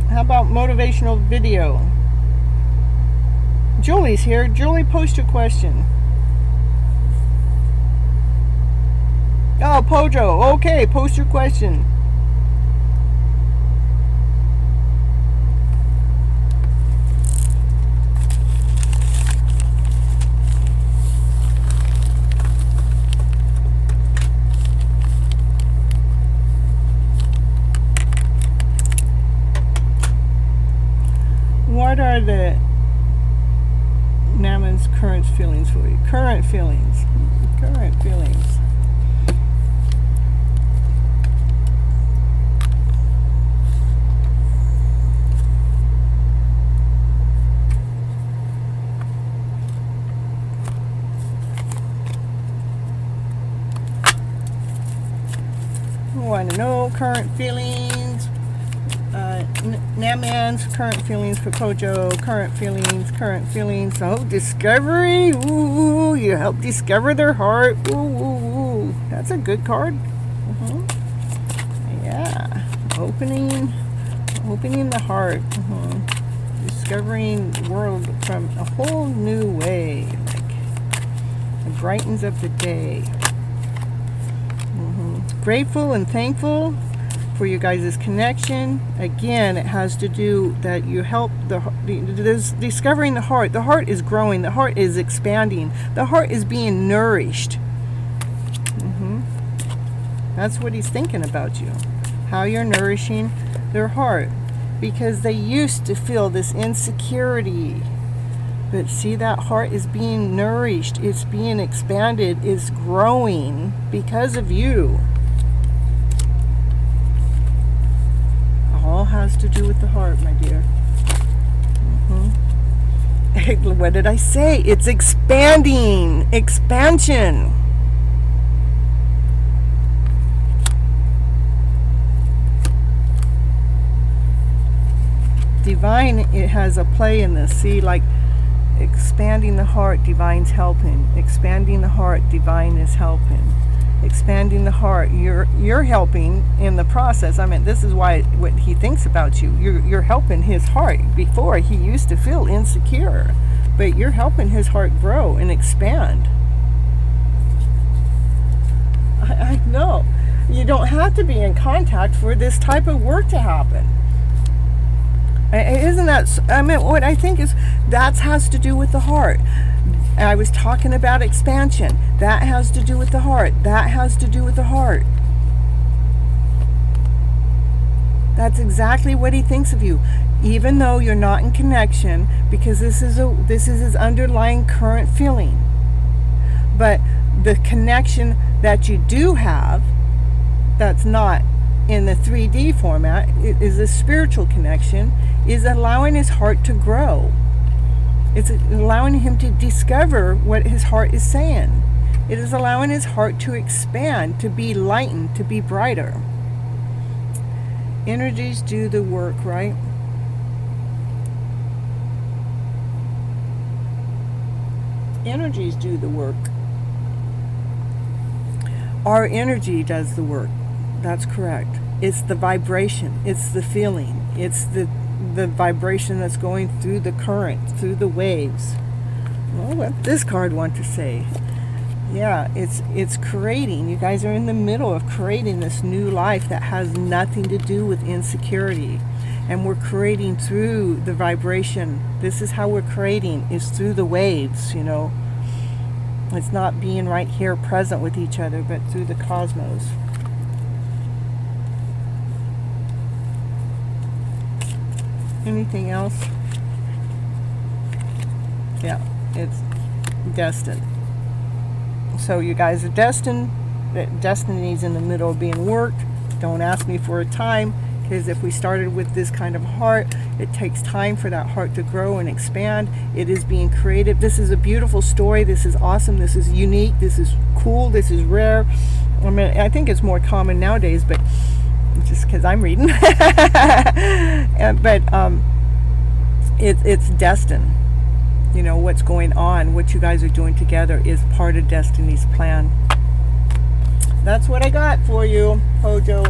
S2: How about motivational video? Julie's here. Julie, post your question. Oh, Pojo. Okay, post your question. What are the Naman's current feelings for you? Current feelings. Current feelings. Want to know current feelings. Naman's current feelings for Pojo. Current feelings. Oh, discovery. Ooh, you help discover their heart. Ooh. That's a good card. Yeah. Opening the heart. Discovering the world from a whole new way. Like, it brightens up the day. Grateful and thankful for you guys' connection. Again, it has to do that you help discovering the heart. The heart is growing. The heart is expanding. The heart is being nourished. That's what he's thinking about you. How you're nourishing their heart. Because they used to feel this insecurity. But see, that heart is being nourished. It's being expanded. It's growing because of you. All has to do with the heart, my dear. What did I say? It's expanding. Expansion. Divine, it has a play in this. See, like expanding the heart, divine's helping. Expanding the heart, divine is helping. Expanding the heart, you're helping in the process. I mean, this is why what he thinks about you. You're helping his heart. Before, he used to feel insecure, but you're helping his heart grow and expand. I know. You don't have to be in contact for this type of work to happen. Isn't that, I mean, what I think is that has to do with the heart. I was talking about expansion. That has to do with the heart. That has to do with the heart. That's exactly what he thinks of you. Even though you're not in connection, because this is his underlying current feeling. But the connection that you do have, that's not in the 3D format, it is a spiritual connection, is allowing his heart to grow. It's allowing him to discover what his heart is saying. It is allowing his heart to expand, to be lightened, to be brighter. Energies do the work, right? Energies do the work. Our energy does the work. That's correct. It's the vibration. It's the feeling. It's the vibration that's going through the current, through the waves. Well, what this card wants to say? Yeah, it's creating. You guys are in the middle of creating this new life that has nothing to do with insecurity. And we're creating through the vibration. This is how we're creating, is through the waves, you know. It's not being right here present with each other, but through the cosmos. Anything else? Yeah, it's destined. So you guys are destined. Destiny's in the middle of being worked. Don't ask me for a time, because if we started with this kind of heart, it takes time for that heart to grow and expand. It is being created. This is a beautiful story. This is awesome. This is unique. This is cool. This is rare. I mean, I think it's more common nowadays, but just because I'm reading. But it's destined. You know, what's going on, what you guys are doing together is part of Destiny's plan. That's what I got for you, Hojo.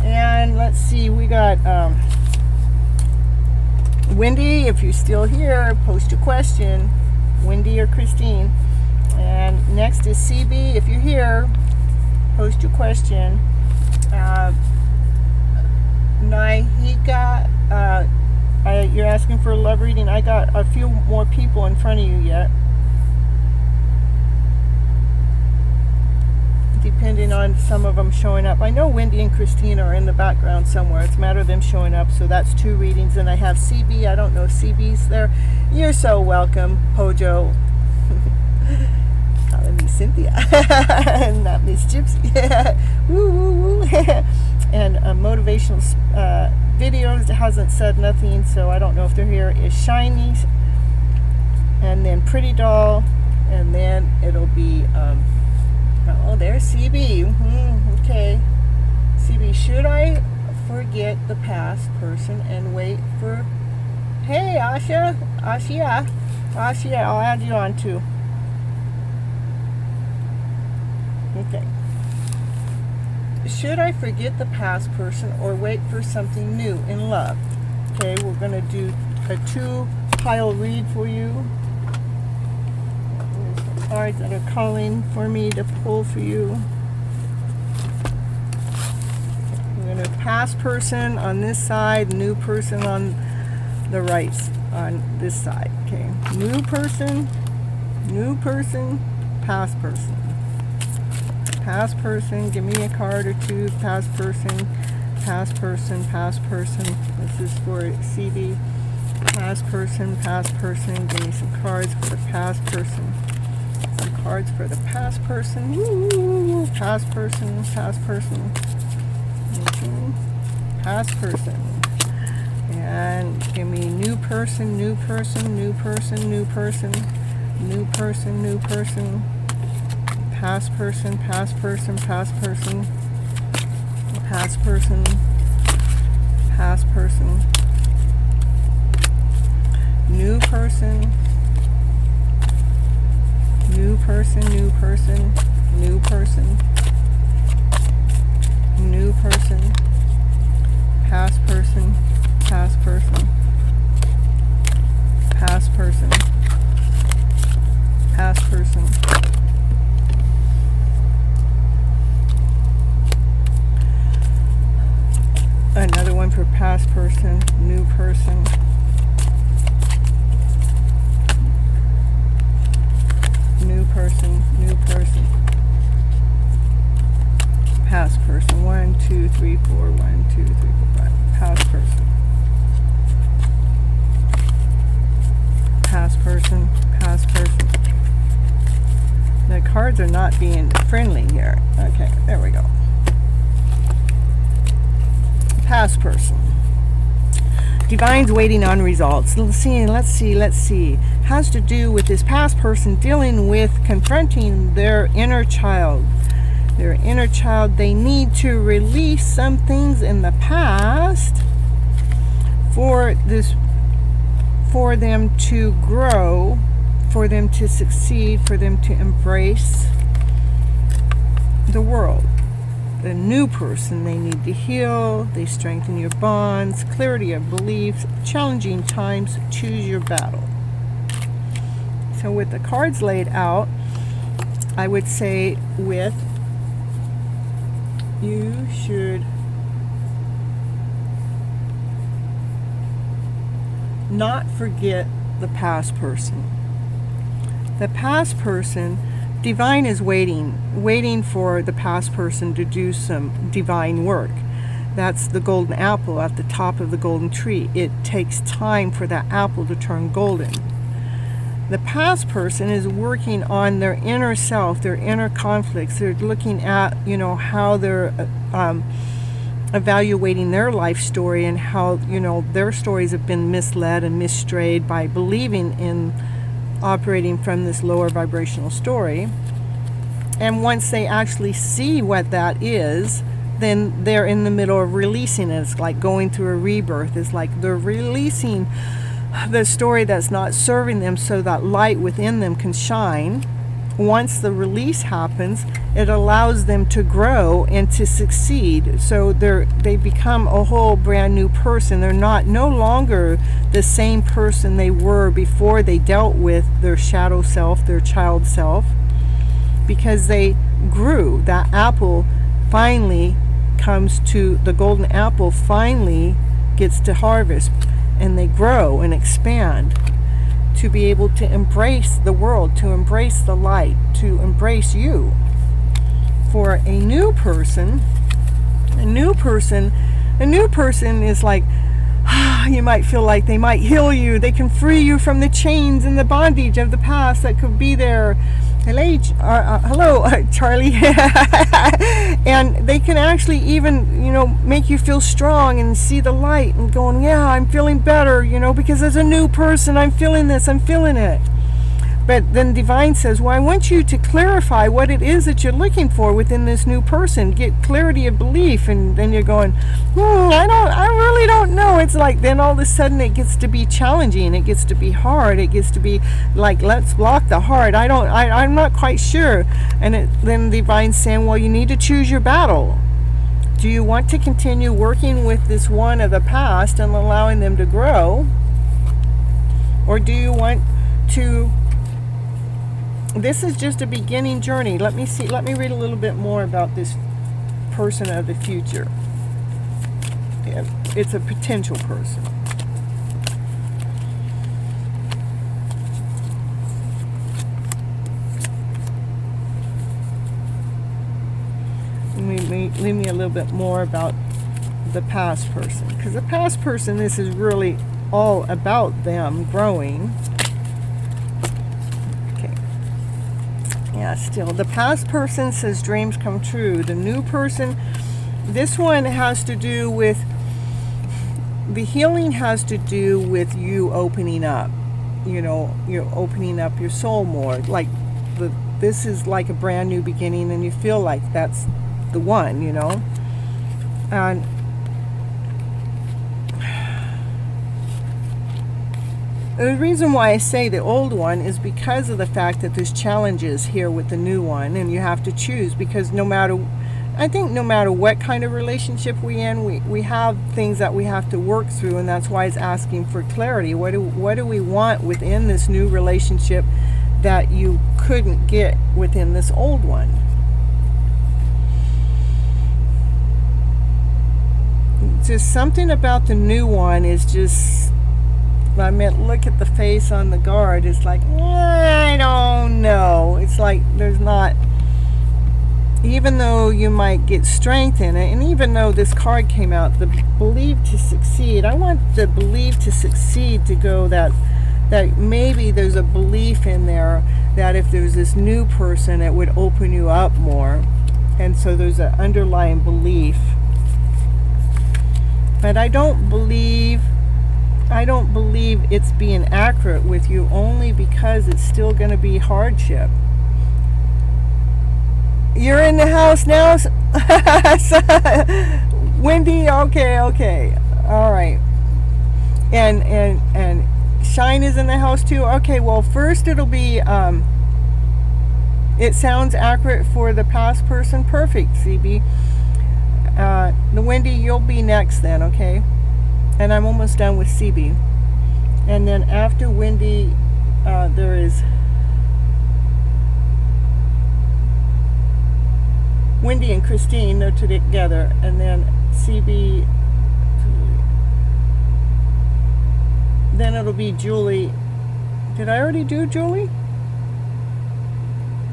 S2: And let's see, we got Wendy, if you're still here, post your question. Wendy or Christine. And next is CB, if you're here, post your question. Nahika, you're asking for a love reading. I got a few more people in front of you yet. Depending on some of them showing up. I know Wendy and Christine are in the background somewhere. It's a matter of them showing up. So that's 2 readings. And I have CB. I don't know if CB's there. You're so welcome, Hojo. Calling me Cynthia. Not Miss Gypsy. Woo, woo, woo. And motivational videos hasn't said nothing, so I don't know if they're here. Is Shiny, and then Pretty Doll, and then it'll be oh, there's CB. Okay, CB, should I forget the past person and wait for? Hey, Asha, I'll add you on too. Okay. Should I forget the past person or wait for something new in love? Okay, we're going to do a 2-pile read for you. There's the cards that are calling for me to pull for you. We're going to past person on this side, new person on the right, on this side. Okay, new person, past person. Past person, give me a card or 2. Past person, past person, past person. This is for CB. Past person, give me some cards for the past person. Some cards for the past person. Woo, past person, past person. Past person. And give me new person, new person, new person, new person, new person, new person. Past person, past person, past person, past person, past person, new person, new person, new person, new person, new person, past person, past person, past person, past person. Another one for past person, new person, new person, new person, past person. 1, 2, 3, 4. 1, 2, 3, 4, 5. Past person, past person, past person. The cards are not being friendly here. Okay, there we go. Past person. Divine's waiting on results. Let's see. Has to do with this past person dealing with confronting their inner child. Their inner child, they need to release some things in the past for them to grow, for them to succeed, for them to embrace the world. The new person, they need to heal, they strengthen your bonds, clarity of beliefs, challenging times, choose your battle. So with the cards laid out, I would say you should not forget the past person. The past person, Divine is waiting for the past person to do some divine work. That's the golden apple at the top of the golden tree. It takes time for that apple to turn golden. The past person is working on their inner self, their inner conflicts. They're looking at, how they're evaluating their life story and how, their stories have been misled and misstrayed by believing in operating from this lower vibrational story. And once they actually see what that is, then they're in the middle of releasing it. It's like going through a rebirth. It's like they're releasing the story that's not serving them so that light within them can shine. Once the release happens, it allows them to grow and to succeed. So they become a whole brand new person. They're no longer the same person they were before they dealt with their shadow self, their child self, because they grew. That apple finally comes to, the golden apple finally gets to harvest, and they grow and expand to be able to embrace the world, to embrace the light, to embrace you. For a new person is like, you might feel like they might heal you. They can free you from the chains and the bondage of the past that could be there. Hello, Charlie. And they can actually even, make you feel strong and see the light and going, yeah, I'm feeling better, because as a new person, I'm feeling this, I'm feeling it. But then Divine says, well, I want you to clarify what it is that you're looking for within this new person. Get clarity of belief. And then you're going, I really don't know. It's like, then all of a sudden it gets to be challenging. It gets to be hard. It gets to be like, let's block the heart. I'm not quite sure. And then Divine's saying, well, you need to choose your battle. Do you want to continue working with this one of the past and allowing them to grow? Or do you want to... This is just a beginning journey. Let me read a little bit more about this person of the future. It's a potential person. Leave me a little bit more about the past person. Because the past person, this is really all about them growing. Yeah, still. The past person says dreams come true. The new person, this one has to do with, the healing has to do with you opening up. You're opening up your soul more. Like, this is like a brand new beginning, and you feel like that's the one, And the reason why I say the old one is because of the fact that there's challenges here with the new one, and you have to choose, because no matter what kind of relationship we have things that we have to work through, and that's why it's asking for clarity. What do we want within this new relationship that you couldn't get within this old one? Just something about the new one is just... look at the face on the guard. It's like, I don't know. It's like there's not, even though you might get strength in it, and even though this card came out, the believe to succeed, I want the believe to succeed to go that maybe there's a belief in there that if there's this new person, it would open you up more. And so there's an underlying belief. But I don't believe I don't believe it's being accurate with you, only because it's still going to be hardship. You're in the house now, Wendy. Okay, all right. And Shine is in the house too. Okay, well, first it'll be it sounds accurate for the past person. Perfect, CB. The Wendy, you'll be next then, okay? And I'm almost done with CB. And then after Wendy, there is Wendy and Christine. They're together. And then CB. Then it'll be Julie. Did I already do Julie?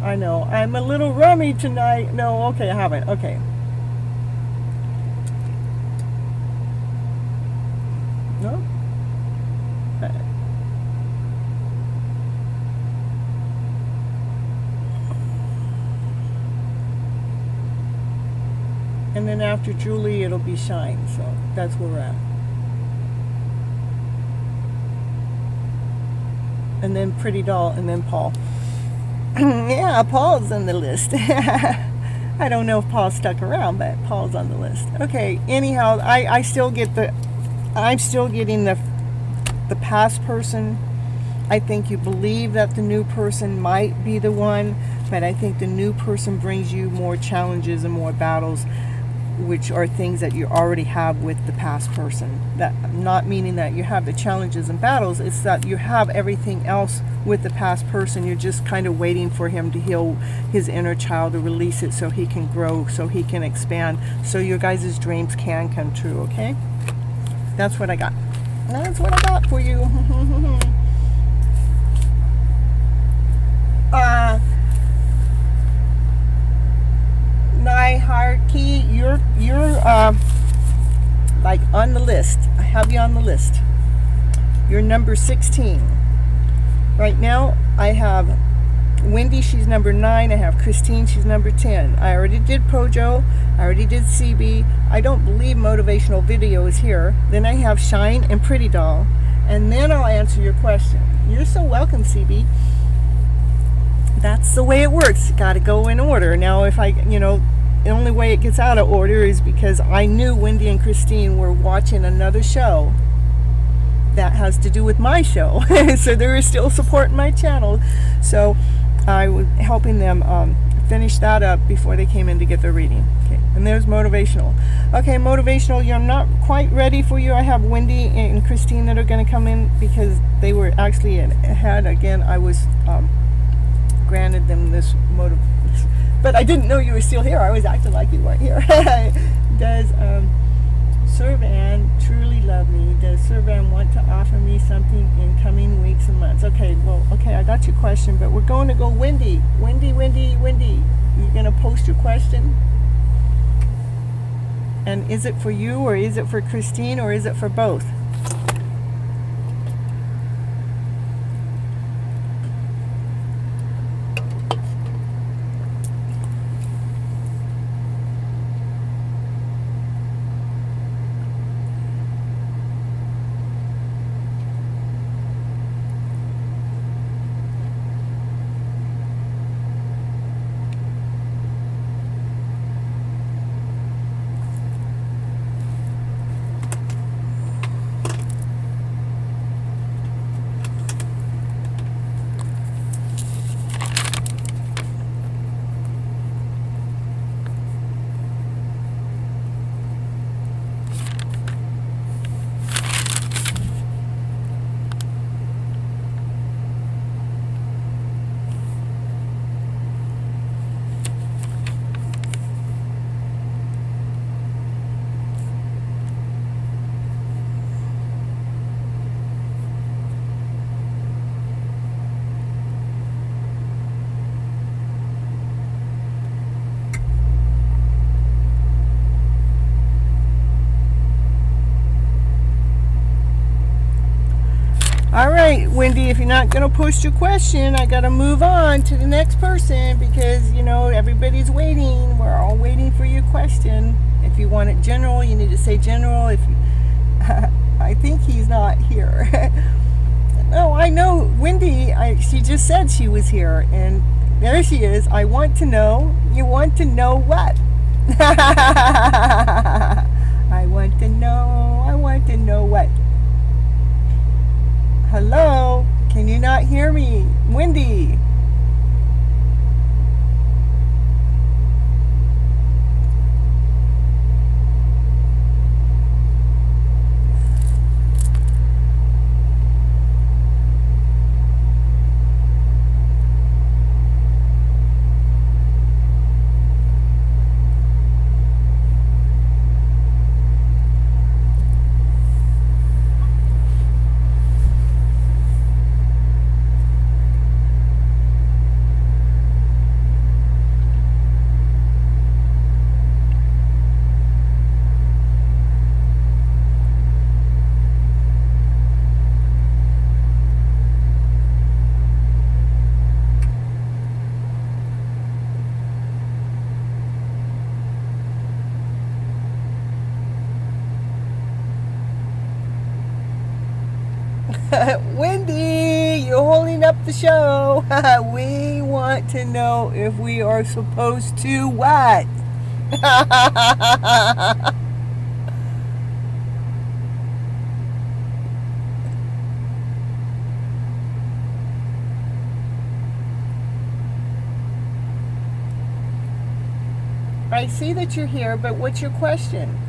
S2: I know. I'm a little rummy tonight. No, okay, I haven't. Okay. No? And then after Julie, it'll be Shine. So that's where we're at. And then Pretty Doll, and then Paul. Yeah, Paul's on the list. I don't know if Paul stuck around, but Paul's on the list. Okay, anyhow, I'm still getting the past person. I think you believe that the new person might be the one, but I think the new person brings you more challenges and more battles, which are things that you already have with the past person. That not meaning that you have the challenges and battles, it's that you have everything else with the past person. You're just kind of waiting for him to heal his inner child, to release it so he can grow, so he can expand, so your guys' dreams can come true, okay? That's what I got. That's what I got for you. Hierarchy, you're like on the list. I have you on the list. You're number 16. Right now, I have Wendy, she's number 9. I have Christine, she's number 10. I already did Pojo. I already did CB. I don't believe motivational video is here. Then I have Shine and Pretty Doll. And then I'll answer your question. You're so welcome, CB. That's the way it works. Got to go in order. Now, if the only way it gets out of order is because I knew Wendy and Christine were watching another show that has to do with my show. So they were still supporting my channel. So I was helping them finish that up before they came in to get their reading. Okay, and there's motivational. Okay, motivational, you're not quite ready for you. I have Wendy and Christine that are going to come in because they were actually ahead. Again, I was granted them this motive. But I didn't know you were still here. I was acting like you weren't here. Does Servan truly love me? Does Servan want to offer me something in coming weeks and months? Okay, I got your question, but we're going to go Wendy. Wendy. You're going to post your question? And is it for you, or is it for Christine, or is it for both? All right, Wendy, if you're not going to post your question, I got to move on to the next person because, everybody's waiting. We're all waiting for your question. If you want it general, you need to say general. I think he's not here. No, I know Wendy, she just said she was here, and there she is. I want to know. You want to know what? I want to know what? Hello? Can you not hear me? Wendy? Wendy, you're holding up the show. We want to know if we are supposed to what? I see that you're here, but what's your question?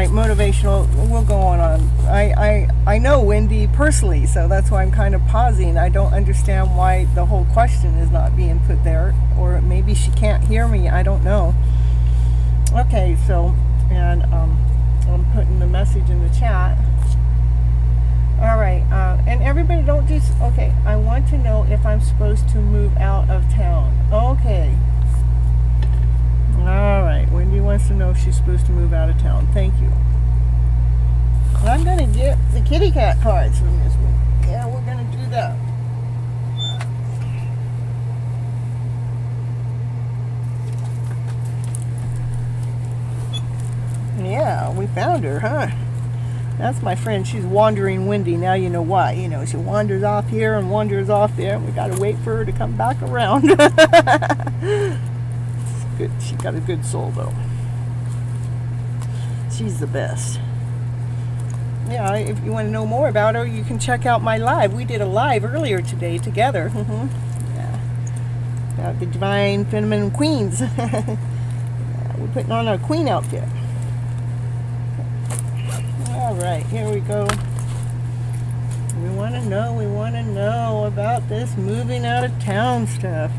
S2: Motivational, we'll go on. I know Wendy personally, so that's why I'm kind of pausing. I don't understand why the whole question is not being put there, or maybe she can't hear me, I don't know. Okay, so, and I'm putting the message in the chat. Alright, and everybody don't just, okay, I want to know if I'm supposed to move out of town. Okay. Alright, Wendy wants to know if she's supposed to move out of town. Thank you. I'm going to get the kitty cat cards from this one. Yeah, we're going to do that. Yeah, we found her, huh? That's my friend. She's Wandering Wendy. Now you know why. You know, she wanders off here and wanders off there. We got to wait for her to come back around. Good. She got a good soul, though. She's the best. Yeah, if you want to know more about her, you can check out my live. We did a live earlier today together. Yeah. About the divine feminine queens. Yeah, we're putting on our queen outfit. All right, here we go. We want to know about this moving out of town stuff.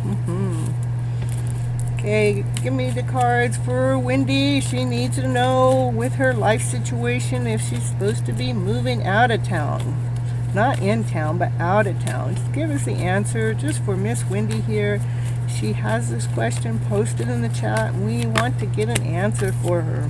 S2: Okay, give me the cards for Wendy. She needs to know with her life situation if she's supposed to be moving out of town. Not in town, but out of town. Just give us the answer just for Miss Wendy here. She has this question posted in the chat. We want to get an answer for her.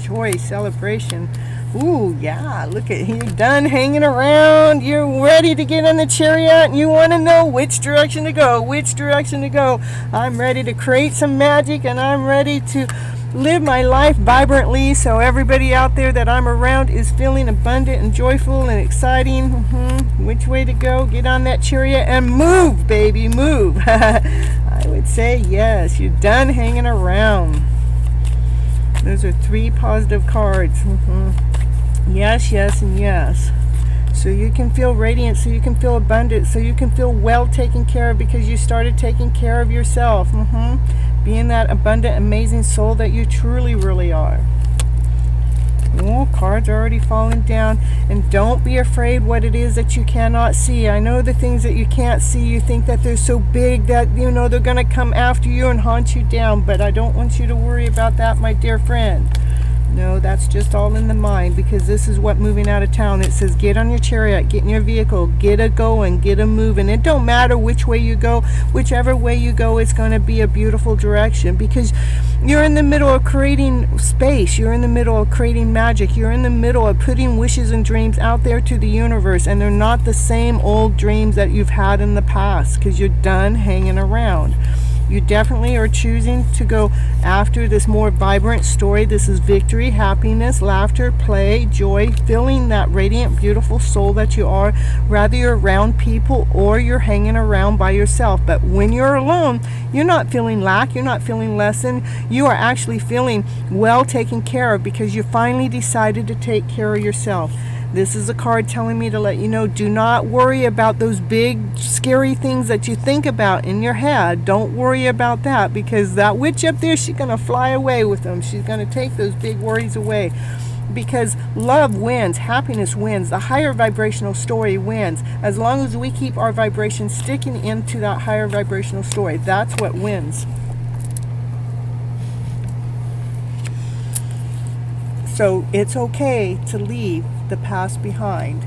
S2: Joy, celebration. Ooh, yeah, look at you, done hanging around. You're ready to get in the chariot and you want to know which direction to go, I'm ready to create some magic and I'm ready to live my life vibrantly so everybody out there that I'm around is feeling abundant and joyful and exciting. Which way to go? Get on that chariot and move, baby, move. I would say yes. You're done hanging around. Those are 3 positive cards. Yes, yes, and yes. So you can feel radiant, so you can feel abundant, so you can feel well taken care of because you started taking care of yourself. Being that abundant, amazing soul that you truly, really are. Oh, cards are already falling down. And don't be afraid what it is that you cannot see. I know the things that you can't see, you think that they're so big that, you know, they're going to come after you and hunt you down. But I don't want you to worry about that, my dear friend. No, that's just all in the mind, because this is what moving out of town. It says get on your chariot, get in your vehicle, get a going, get a moving. It don't matter which way you go, whichever way you go, it's going to be a beautiful direction, because you're in the middle of creating space. You're in the middle of creating magic. You're in the middle of putting wishes and dreams out there to the universe, and they're not the same old dreams that you've had in the past, because you're done hanging around. You definitely are choosing to go after this more vibrant story. This is victory, happiness, laughter, play, joy, feeling that radiant, beautiful soul that you are, whether you're around people or you're hanging around by yourself. But when you're alone, you're not feeling lack, you're not feeling lessen. You are actually feeling well taken care of because you finally decided to take care of yourself. This is a card telling me to let you know, do not worry about those big, scary things that you think about in your head. Don't worry about that, because that witch up there, she's going to fly away with them. She's going to take those big worries away, because love wins, happiness wins, the higher vibrational story wins. As long as we keep our vibration sticking into that higher vibrational story, that's what wins. So it's okay to leave the past behind,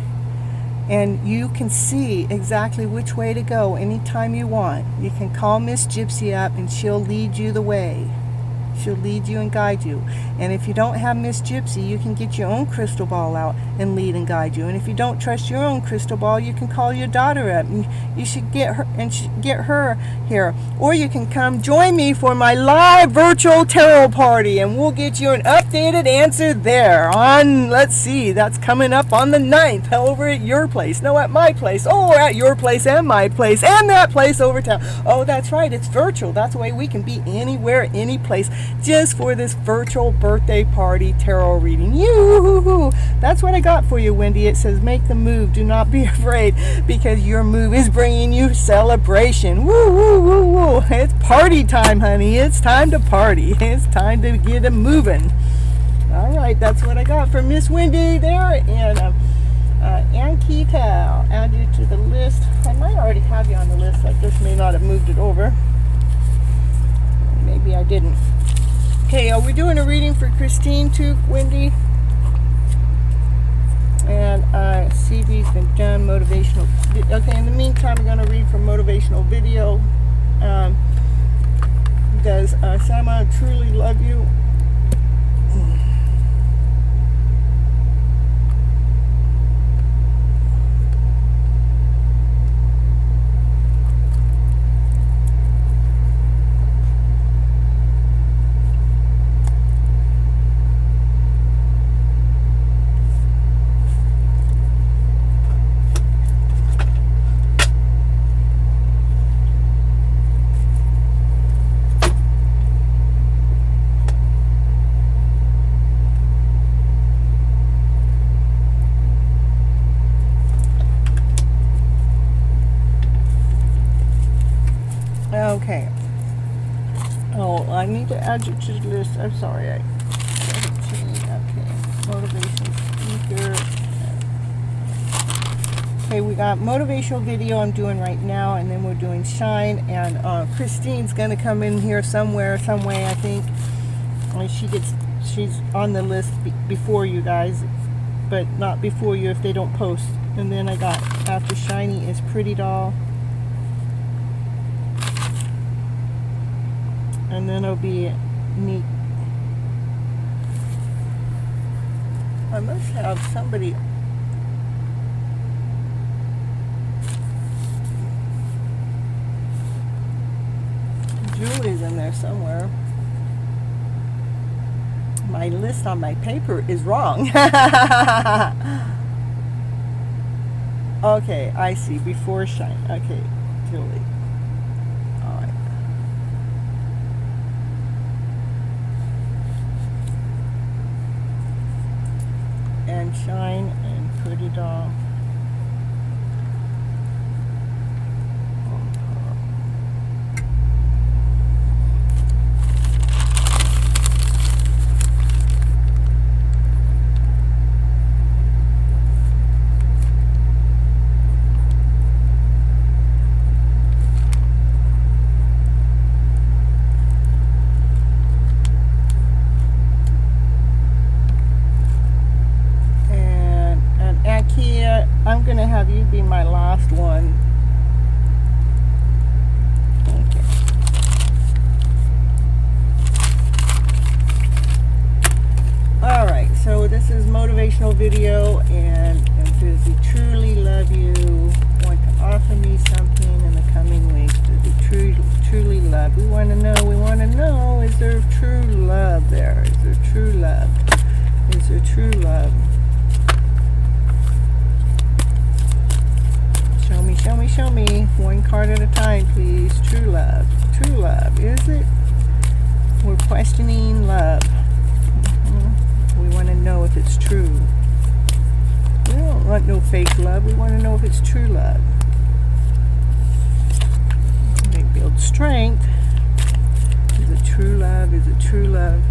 S2: and you can see exactly which way to go anytime you want. You can call Miss Gypsy up and she'll lead you the way. She'll lead you and guide you. And if you don't have Miss Gypsy, you can get your own crystal ball out and lead and guide you. And if you don't trust your own crystal ball, you can call your daughter up. And you should get her and get her here. Or you can come join me for my live virtual tarot party, and we'll get you an updated answer there on, let's see, that's coming up on the 9th over at your place. No, at my place. Oh, at your place and my place and that place over town. Oh, that's right, it's virtual. That's the way we can be anywhere, any place, just for this virtual birthday party tarot reading. Yoo-hoo-hoo. That's what I got for you, Wendy. It says make the move. Do not be afraid, because your move is bringing you celebration. Woo, woo, woo, woo. It's party time, honey. It's time to party. It's time to get it moving. All right, that's what I got for Miss Wendy there. And Ankita, I'll add you to the list. I might already have you on the list. I just may not have moved it over. Maybe I didn't. Okay, are we doing a reading for Christine too, Wendy? And CV's been done. Motivational. Okay, in the meantime, I'm going to read from motivational video. Does Sama truly love you? Okay. Oh, I need to add you to the list. I'm sorry. 17. Okay. Motivation speaker. Okay, we got motivational video I'm doing right now, and then we're doing shine. And Christine's gonna come in here somewhere, some way, I think. She's on the list before you guys, but not before you if they don't post. And then I got after shiny is Pretty Doll. And then it'll be neat. I must have somebody. Julie's in there somewhere. my list on my paper is wrong. Okay, I see. Before shine. Okay, Julie. All right. And shine and put it on. I'm going to have you be my last one. Okay. Alright, so this is motivational video, and does he truly love you? Want to offer me something in the coming weeks? Does he truly love? We want to know, is there true love there? Is there true love? Is there true love? Show me. One card at a time, please. True love. True love. Is it? We're questioning love. We want to know if it's true. We don't want no fake love. We want to know if it's true love. They build strength. Is it true love? Is it true love?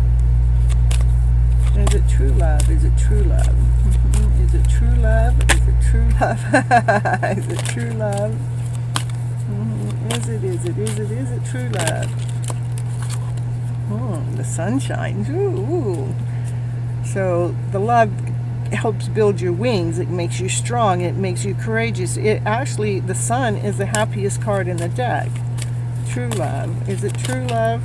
S2: Is it true love? Is it true love? Is it true love? Is it true love? Is it true love? Is it true love? The sun shines. Ooh. So the love helps build your wings. It makes you strong. It makes you courageous. It actually, the sun is the happiest card in the deck. True love. Is it true love?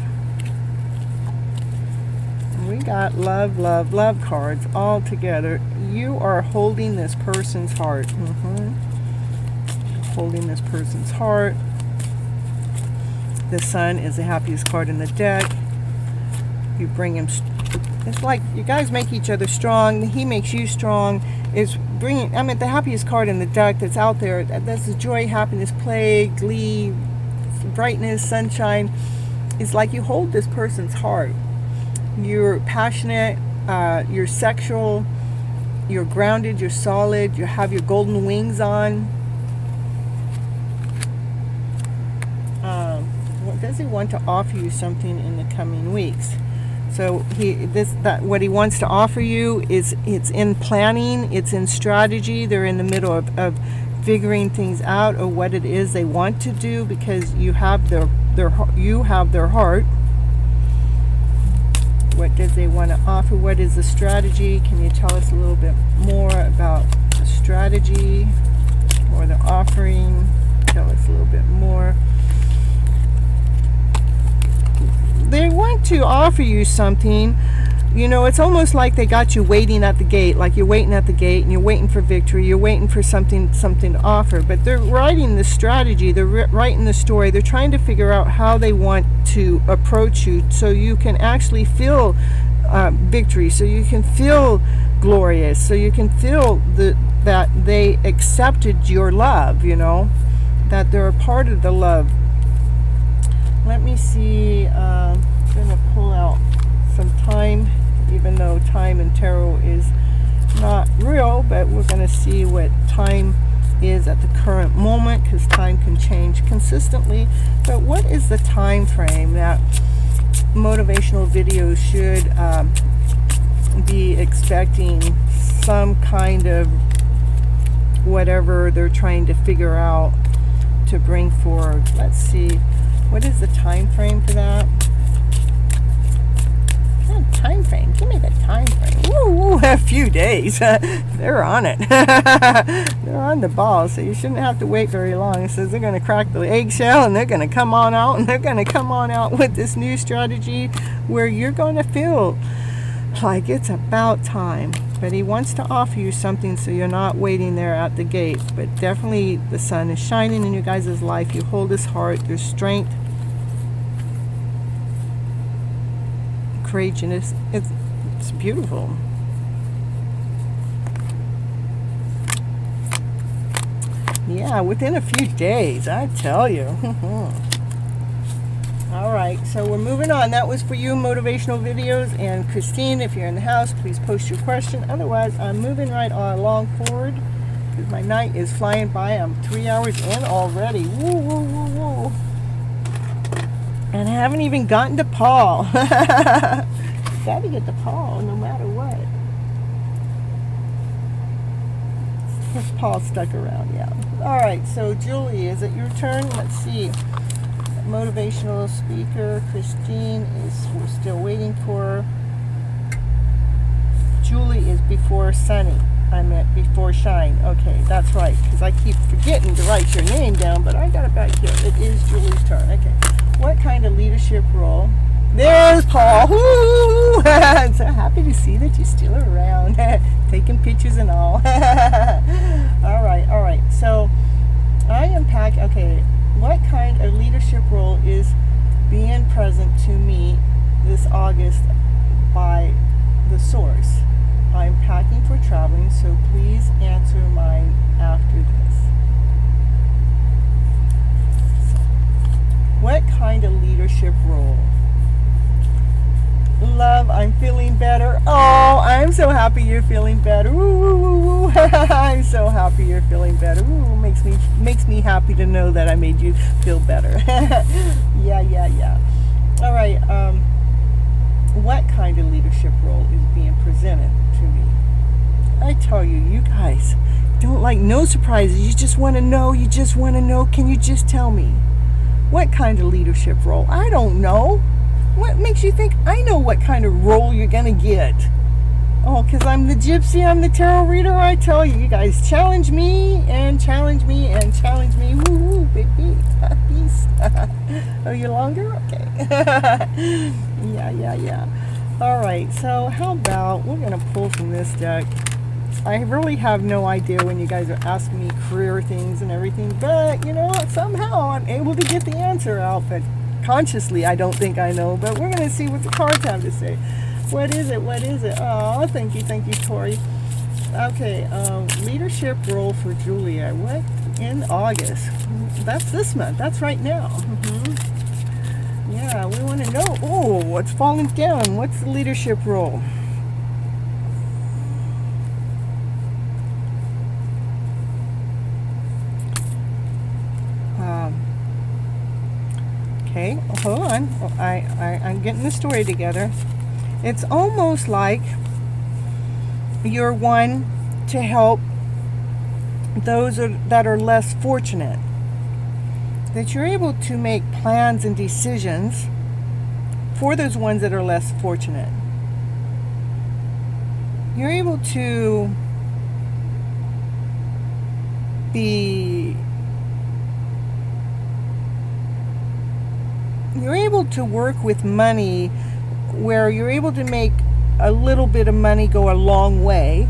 S2: We got love cards all together. You are holding this person's heart. Holding this person's heart. The sun is the happiest card in the deck. You bring him. It's like you guys make each other strong. He makes you strong. It's bringing. The happiest card in the deck that's out there. That's the joy, happiness, play, glee, brightness, sunshine. It's like you hold this person's heart. You're passionate, you're sexual, you're grounded, you're solid, you have your golden wings on. Does he want to offer you something in the coming weeks? So what he wants to offer you is, it's in planning, it's in strategy. They're in the middle of figuring things out of what it is they want to do, because you have their heart. What does they want to offer? What is the strategy? Can you tell us a little bit more about the strategy or the offering? Tell us a little bit more. They want to offer you something. It's almost like they got you waiting at the gate, like you're waiting at the gate and you're waiting for victory, you're waiting for something to offer. But they're writing the strategy, they're writing the story, they're trying to figure out how they want to approach you so you can actually feel victory, so you can feel glorious, so you can feel that they accepted your love, that they're a part of the love. Let me see, I'm going to pull out some time, even though time in tarot is not real, but we're going to see what time is at the current moment, because time can change consistently. But what is the time frame that motivational videos should be expecting some kind of whatever they're trying to figure out to bring forward? Let's see. What is the time frame for that? Time frame. Give me the time frame. Ooh, a few days. They're on it. They're on the ball, so you shouldn't have to wait very long. It says they're going to crack the eggshell and they're going to come on out, and they're going to come on out with this new strategy where you're going to feel like it's about time. But he wants to offer you something so you're not waiting there at the gate. But definitely the sun is shining in your guys' life. You hold his heart. There's strength, courageousness. It's It's beautiful. Yeah, within a few days, I tell you. All right, so we're moving on. That was for you, motivational videos. And Christine, if you're in the house, please post your question. Otherwise, I'm moving right along forward because my night is flying by. I'm 3 hours in already. Woo, woo, woo, woo. And I haven't even gotten to Paul. Got to get to Paul no matter what. Paul stuck around, yeah. All right, so Julie, is it your turn? Let's see. Motivational speaker Christine is, we're still waiting for her. Julie is before Sunny. I meant before Shine. Okay, that's right, because I keep forgetting to write your name down, but I got it back here. It is Julie's turn. Okay. What kind of leadership role? There's Paul. Woo! I'm so happy to see that you're still around. Taking pictures and all. All right. So I unpack, okay, what kind of leadership role is being present to me this August by the source? I'm packing for traveling, so please answer mine after this. So, what kind of leadership role? Love, I'm feeling better. Oh, I'm so happy you're feeling better. Woo, woo, woo, woo. I'm so happy you're feeling better. Ooh, makes me happy to know that I made you feel better. Yeah. All right. What kind of leadership role is being presented to me? I tell you, you guys don't like no surprises. You just want to know. Can you just tell me? What kind of leadership role? I don't know. What makes you think I know what kind of role you're going to get? Oh, because I'm the Gypsy, I'm the tarot reader. I tell you, you guys challenge me and challenge me and challenge me. Woo, woo, baby. Peace. Are you longer? Okay. Yeah. All right, so how about we're going to pull from this deck. I really have no idea when you guys are asking me career things and everything, but, you know, somehow I'm able to get the answer out, but consciously I don't think I know, but we're going to see what the cards have to say. What is it? Oh, thank you, Tori. Okay, leadership role for Julia. What in August? That's this month. That's right now. Yeah, we want to know. Oh, what's falling down? What's the leadership role? Okay, hold on. I'm getting the story together. It's almost like you're one to help those that are less fortunate. That you're able to make plans and decisions for those ones that are less fortunate. You're able to work with money where you're able to make a little bit of money go a long way,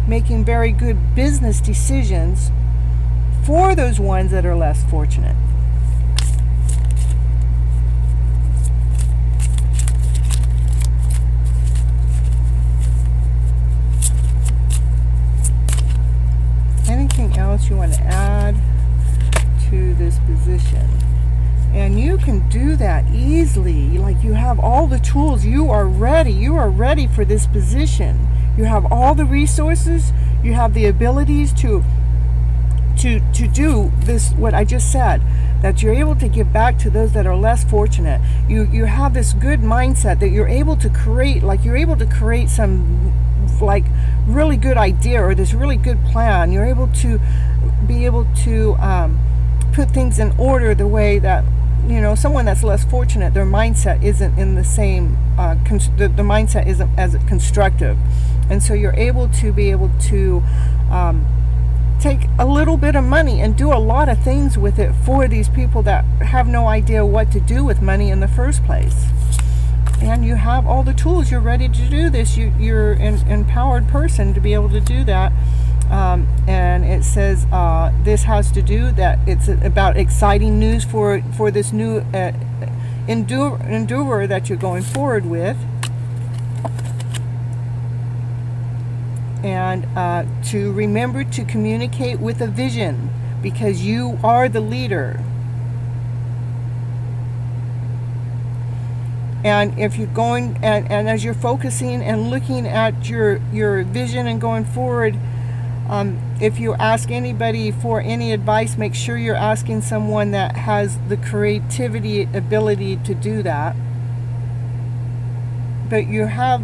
S2: making very good business decisions for those ones that are less fortunate. Anything else you want to add to this position? And you can do that easily. Like, you have all the tools. You are ready for this position. You have all the resources. You have the abilities to do this, what I just said, that you're able to give back to those that are less fortunate. You have this good mindset that you're able to create, some like really good idea or this really good plan. You're able to put things in order the way that, you know, someone that's less fortunate, their mindset isn't in the same, the mindset isn't as constructive. And so you're able to take a little bit of money and do a lot of things with it for these people that have no idea what to do with money in the first place. And you have all the tools. You're ready to do this. You're an empowered person to be able to do that. And it says this has to do that it's about exciting news for this new endeavor that you're going forward with. and to remember to communicate with a vision, because you are the leader. And if you're going, and as you're focusing and looking at your vision and going forward, if you ask anybody for any advice, make sure you're asking someone that has the creativity ability to do that. But you have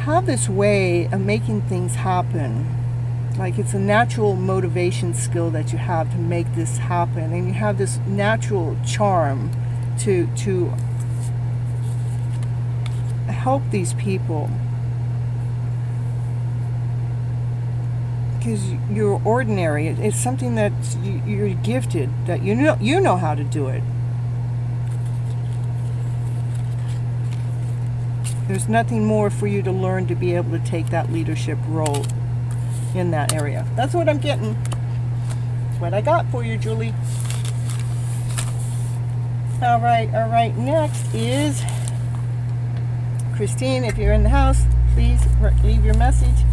S2: have this way of making things happen. Like, it's a natural motivation skill that you have to make this happen, and you have this natural charm to help these people, because you're ordinary. It's something that you're gifted, that you know how to do it. There's nothing more for you to learn to be able to take that leadership role in that area. That's what I'm getting. That's what I got for you, Julie. All right. Next is Christine. If you're in the house, please leave your message.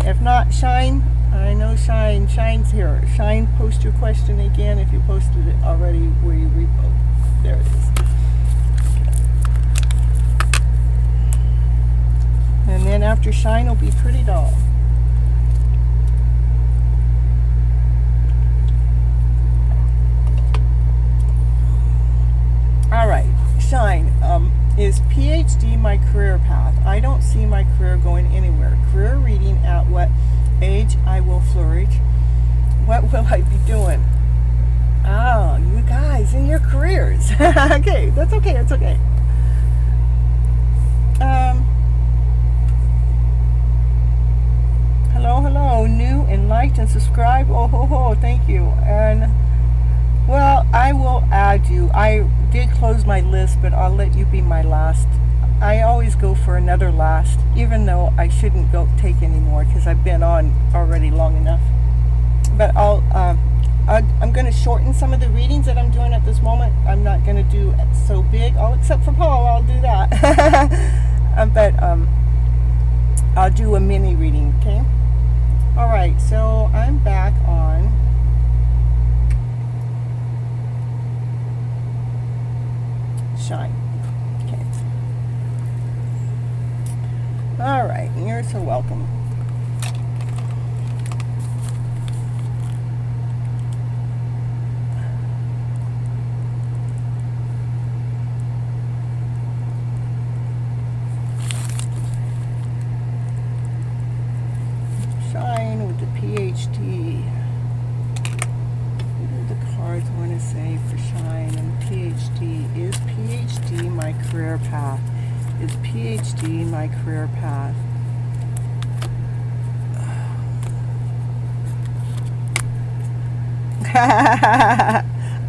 S2: If not, Shine. I know Shine's here. Shine, post your question again if you posted it already where you repost. There it is. And then after Shine will be Pretty Doll. All right, Shine. Is PhD my career path? I don't see my career going anywhere. Career reading: at what age I will flourish? What will I be doing? Oh, you guys in your careers. Okay, that's okay. It's okay. Hello, new and liked and subscribed. Oh, thank you. And well, I will add you. I did close my list, but I'll let you be my last. I always go for another last, even though I shouldn't take any more because I've been on already long enough. But I'm going to shorten some of the readings that I'm doing at this moment. I'm not going to do so big, except for Paul. I'll do that. But I'll do a mini reading, okay? All right, so I'm back on Shine. Okay. All right, you're so welcome. Shine with the PhD. What do the cards want to say for Shine and PhD? Is PhD my career path? Is PhD my career path?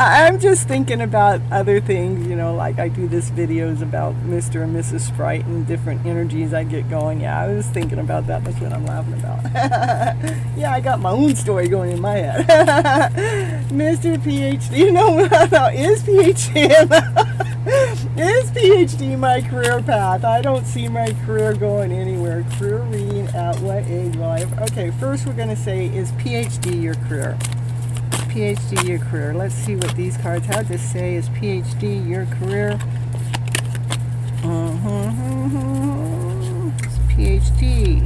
S2: I'm just thinking about other things, like I do this videos about Mr. and Mrs. Sprite and different energies I get going. Yeah, I was thinking about that. That's what I'm laughing about. Yeah, I got my own story going in my head. Mr. PhD, is PhD my career path? I don't see my career going anywhere. Career reading: at what age will I? Okay, first we're going to say, is PhD your career? PhD your career. Let's see what these cards have to say. Is PhD your career? It's PhD.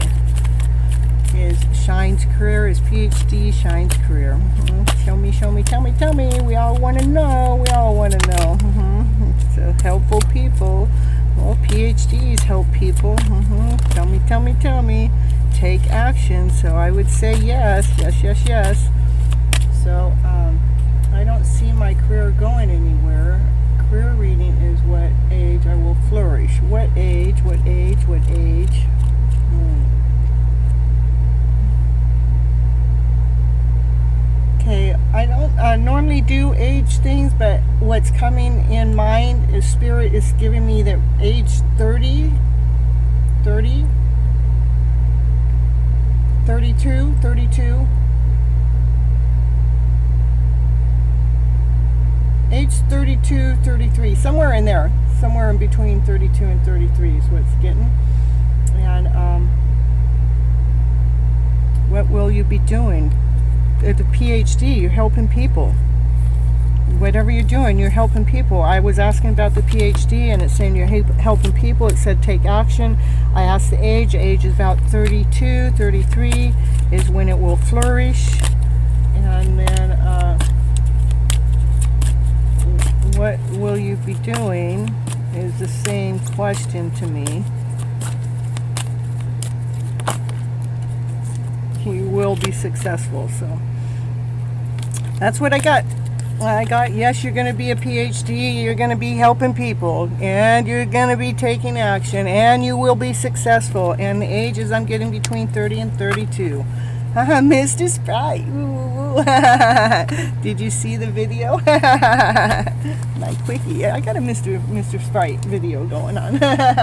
S2: Is Shine's career? Is PhD Shine's career? Show me, tell me. We all want to know. So helpful people. Well, PhDs help people. Tell me. Take action. So I would say yes. So, I don't see my career going anywhere. Career reading is what age I will flourish. What age? Okay, I don't normally do age things, but what's coming in mind is Spirit is giving me the age 30, 32. age 32, 33, somewhere in there, somewhere in between 32 and 33 is what it's getting. And what will you be doing? The PhD, you're helping people. Whatever you're doing, you're helping people. I was asking about the PhD, and it's saying you're helping people. It said take action. I asked the age. Age is about 32, 33 is when it will flourish. And then what will you be doing is the same question to me. You will be successful. So that's what I got. Yes, you're going to be a PhD, you're going to be helping people, and you're going to be taking action, and you will be successful. And the ages I'm getting between 30 and 32. Mr. Sprite. Did you see the video? My quickie. I got a Mr. Sprite video going on. Yeah.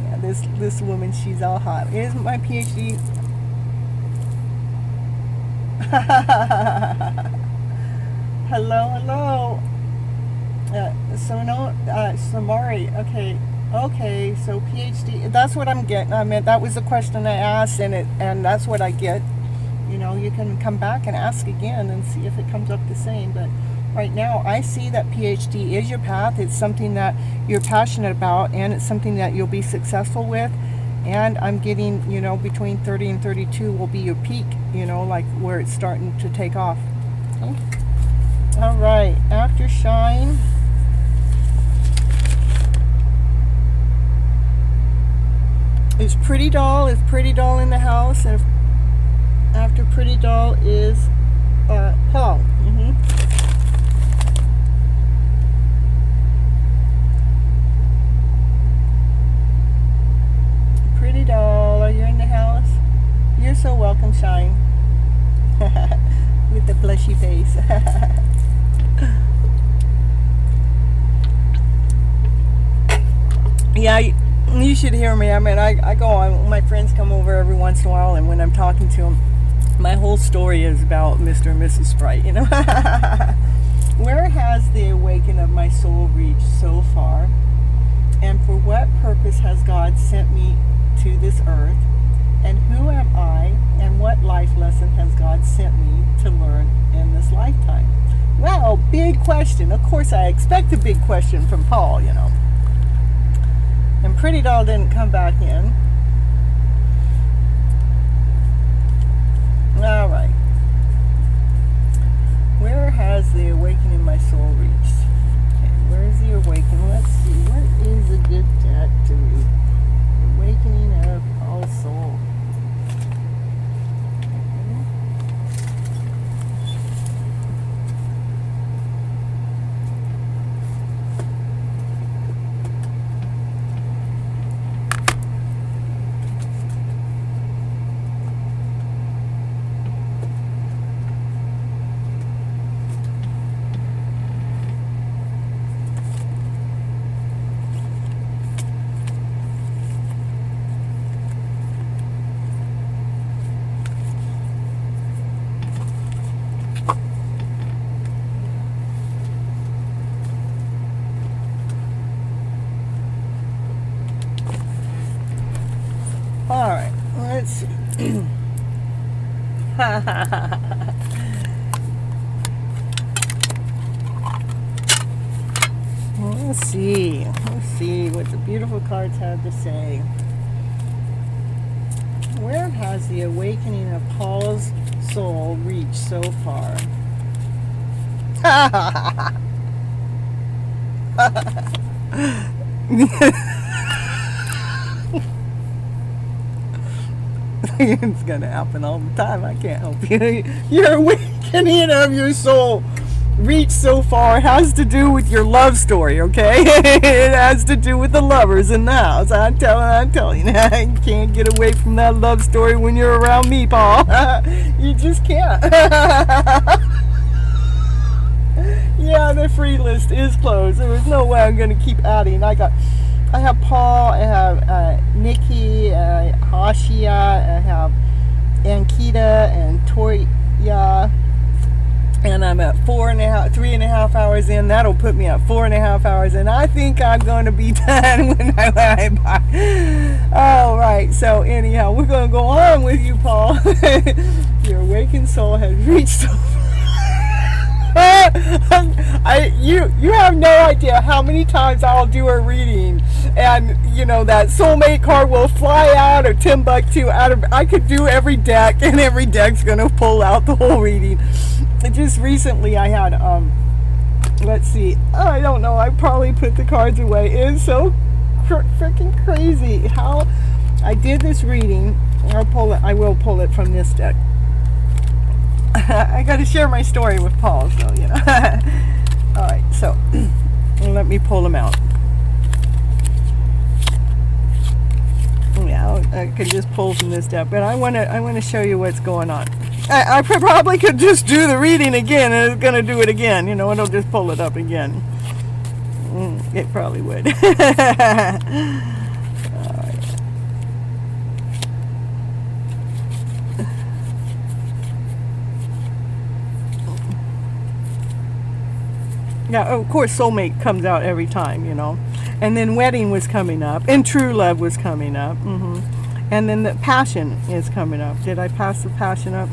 S2: Yeah, this woman, she's all hot. Here's my PhD. Hello. Samari. Okay. So PhD. That's what I'm getting. I mean, that was the question I asked, and that's what I get. You know, you can come back and ask again and see if it comes up the same. But right now, I see that PhD is your path. It's something that you're passionate about, and it's something that you'll be successful with. And I'm getting, between 30 and 32 will be your peak, like where it's starting to take off. Okay. All right. After shine. Is Pretty Doll in the house? And after Pretty Doll is Paul. Pretty Doll, are you in the house? You're so welcome, Shine. With the blushy face. Yeah, you should hear me. I mean, I go on, my friends come over every once in a while, and when I'm talking to them, my whole story is about Mr. and Mrs. Sprite, Where has the awakening of my soul reached so far? And for what purpose has God sent me to this earth? And who am I? And what life lesson has God sent me to learn in this lifetime? Well, big question. Of course, I expect a big question from Paul, And Pretty Doll didn't come back in. All right. Where has the awakening in my soul reached? Okay, where's the awakening? Let's see. What is a good deck to read? Awakening of Paul's soul. All right, let's see. Let's see what the beautiful cards have to say. Where has the awakening of Paul's soul reached so far? It's gonna happen all the time. I can't help you. Your awakening of your soul reached so far has to do with your love story, okay? It has to do with the lovers in the house. I'm telling you, I can't get away from that love story when you're around me, Paul. You just can't. Yeah, the free list is closed. There was no way I'm gonna keep adding. I have Paul, I have Nikki, Hashia, I have Ankita and Toya. And I'm at 3.5 hours in. That'll put me at 4.5 hours, and I think I'm going to be done when I buy. All right. So anyhow, we're going to go on with you, Paul. Your awakened soul has reached. You have no idea how many times I'll do a reading, and that soulmate card will fly out, or Timbuktu out of. I could do every deck, and every deck's gonna pull out the whole reading. Just recently, I had let's see. I don't know. I probably put the cards away. It's so freaking crazy how I did this reading. I will pull it from this deck. I got to share my story with Paul, so All right, so let me pull them out. Yeah, I could just pull from this deck, but I want to show you what's going on. I probably could just do the reading again, and it's going to do it again. It'll just pull it up again. It probably would. Yeah, of course, soulmate comes out every time, And then wedding was coming up, and true love was coming up. And then the passion is coming up. Did I pass the passion up?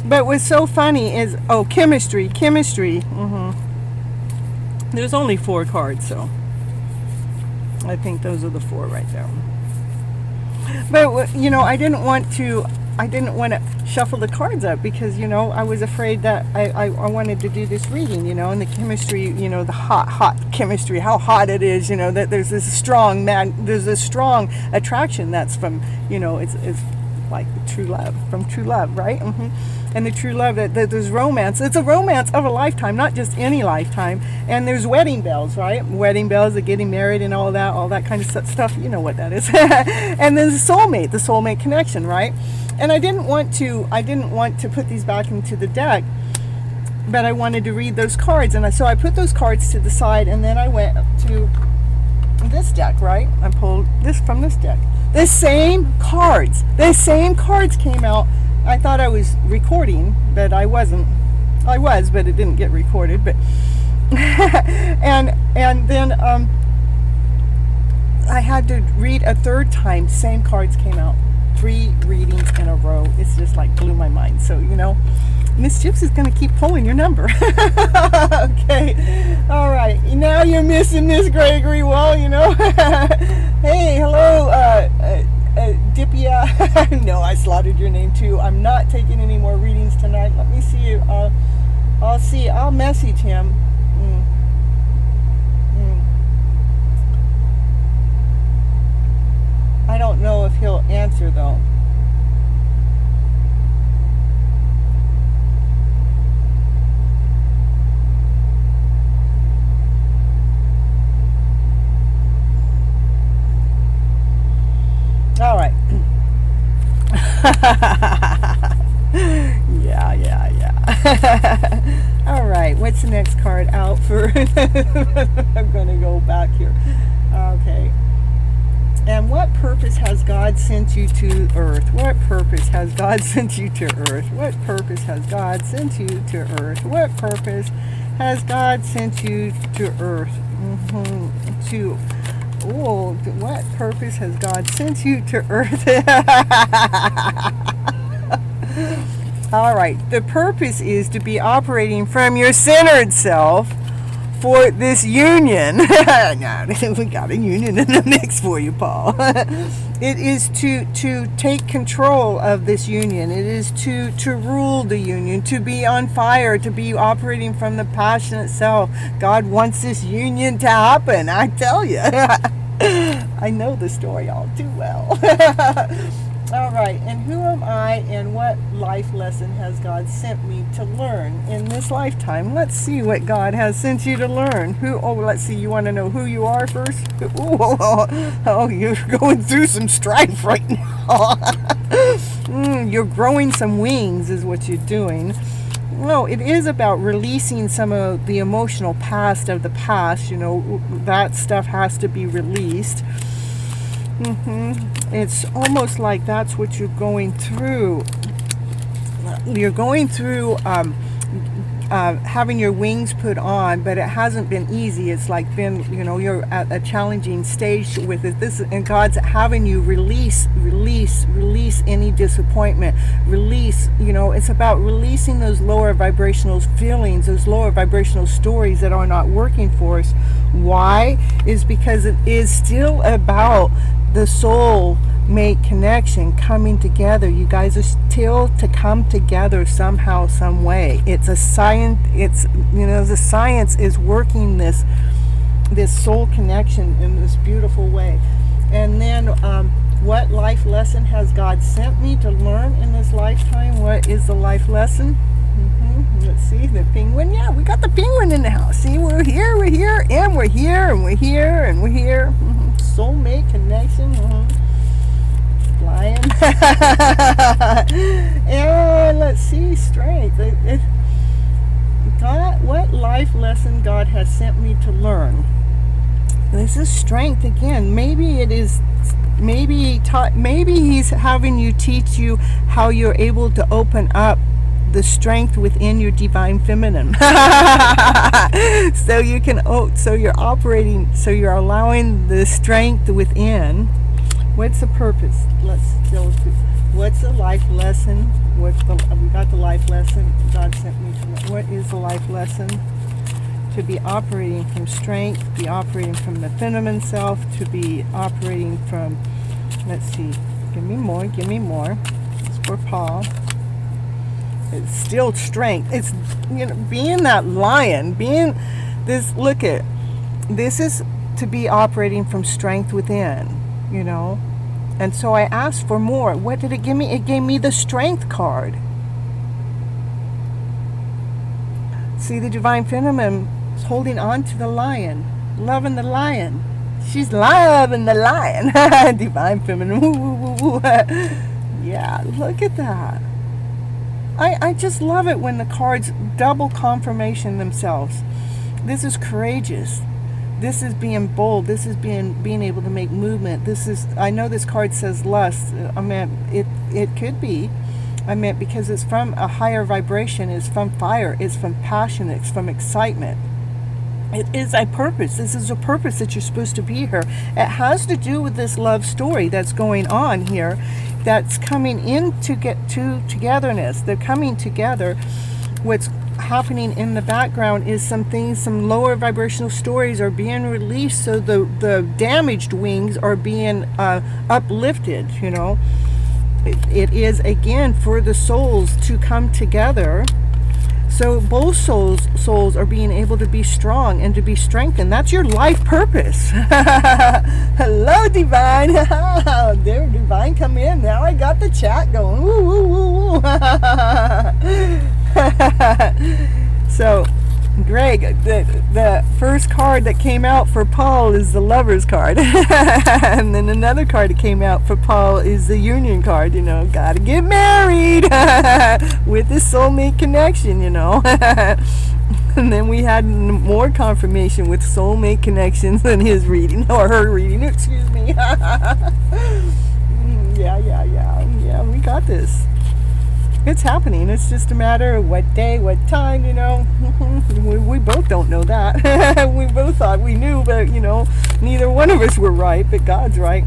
S2: But what's so funny is, chemistry. There's only 4 cards, so I think those are the 4 right there. But, I didn't want to shuffle the cards up because, I was afraid that I wanted to do this reading, and the chemistry, the hot chemistry, how hot it is, that there's this strong attraction that's from, it's like the true love, from true love, right? And the true love, that there's romance. It's a romance of a lifetime, not just any lifetime. And there's wedding bells, right? Wedding bells of getting married and all that kind of stuff. You know what that is. And then the soulmate connection, right? And I didn't want to put these back into the deck, but I wanted to read those cards, and so I put those cards to the side, and then I went to this deck, right? I pulled this from this deck. The same cards came out. I thought I was recording, but I wasn't. I was, but it didn't get recorded. But and then I had to read a third time. Same cards came out. 3 readings in a row. It's just like blew my mind. So, Miss Gypsy's going to keep pulling your number. Okay. All right. Now you're missing Miss Gregory. Well, hey, hello, Dippia. No, I slaughtered your name too. I'm not taking any more readings tonight. Let me see you. I'll see. I'll message him. I don't know if he'll answer though. All right. Yeah. All right. What's the next card out for? I'm going to go back here. Okay. And what purpose has God sent you to earth? What purpose has God sent you to earth? What purpose has God sent you to earth? What purpose has God sent you to earth? What purpose has God sent you to earth? All right. The purpose is to be operating from your centered self for this union. Now, we got a union in the mix for you, Paul. It is to take control of this union. It is to rule the union, to be on fire, to be operating from the passionate self. God wants this union to happen, I tell you. I know the story all too well. All right, and who am I, and what life lesson has God sent me to learn in this lifetime? Let's see what God has sent you to learn. Let's see, you want to know who you are first? You're going through some strife right now. You're growing some wings is what you're doing. No, it is about releasing some of the emotional past of the past. That stuff has to be released. It's almost like that's what you're going through. You're going through having your wings put on, but it hasn't been easy. It's like been, you're at a challenging stage with it. And God's having you release any disappointment. Release, it's about releasing those lower vibrational feelings, those lower vibrational stories that are not working for us. Why? Is because it is still about the soul mate connection coming together. You guys are still to come together somehow, some way. It's a science. It's the science is working this soul connection in this beautiful way. And then what life lesson has God sent me to learn in this lifetime? What is the life lesson? Let's see, the penguin. Yeah, we got the penguin in the house. See, we're here, and we're here, and we're here, and we're here. Soulmate connection. Lion. And let's see, strength. God, what life lesson God has sent me to learn? This is strength again. Maybe it is. Maybe He's having you teach you how you're able to open up the strength within your divine feminine. So you can. So you're operating. So you're allowing the strength within. What's the purpose? Let's go through. What's the life lesson? We got the life lesson God sent me to learn. What is the life lesson? To be operating from strength, be operating from the feminine self, to be operating from, let's see, give me more. It's for Paul. It's still strength. It's, being that lion, being this, this is to be operating from strength within. And so I asked for more. What did it give me? It gave me the strength card. See, the divine feminine is holding on to the lion, loving the lion. She's loving the lion. Divine feminine. Yeah, look at that. I just love it when the cards double confirmation themselves. This is courageous. This is being bold. This is being able to make movement. I know this card says lust. I meant it could be. I meant because it's from a higher vibration. It's from fire. It's from passion. It's from excitement. It is a purpose. This is a purpose that you're supposed to be here. It has to do with this love story that's going on here, that's coming in to get to togetherness. They're coming together. What's happening in the background is some lower vibrational stories are being released, so the damaged wings are being uplifted. It is again for the souls to come together, so both souls are being able to be strong and to be strengthened. That's your life purpose. Hello, divine. There, divine, come in. Now I got the chat going. Woo, woo, woo, woo. So, Greg, the first card that came out for Paul is the Lover's card. And then another card that came out for Paul is the Union card. Gotta get married with the soulmate connection, And then we had more confirmation with soulmate connections than his reading, or her reading, excuse me. Yeah, we got this. It's happening. It's just a matter of what day, what time, We both don't know that. We both thought we knew, but, neither one of us were right, but God's right.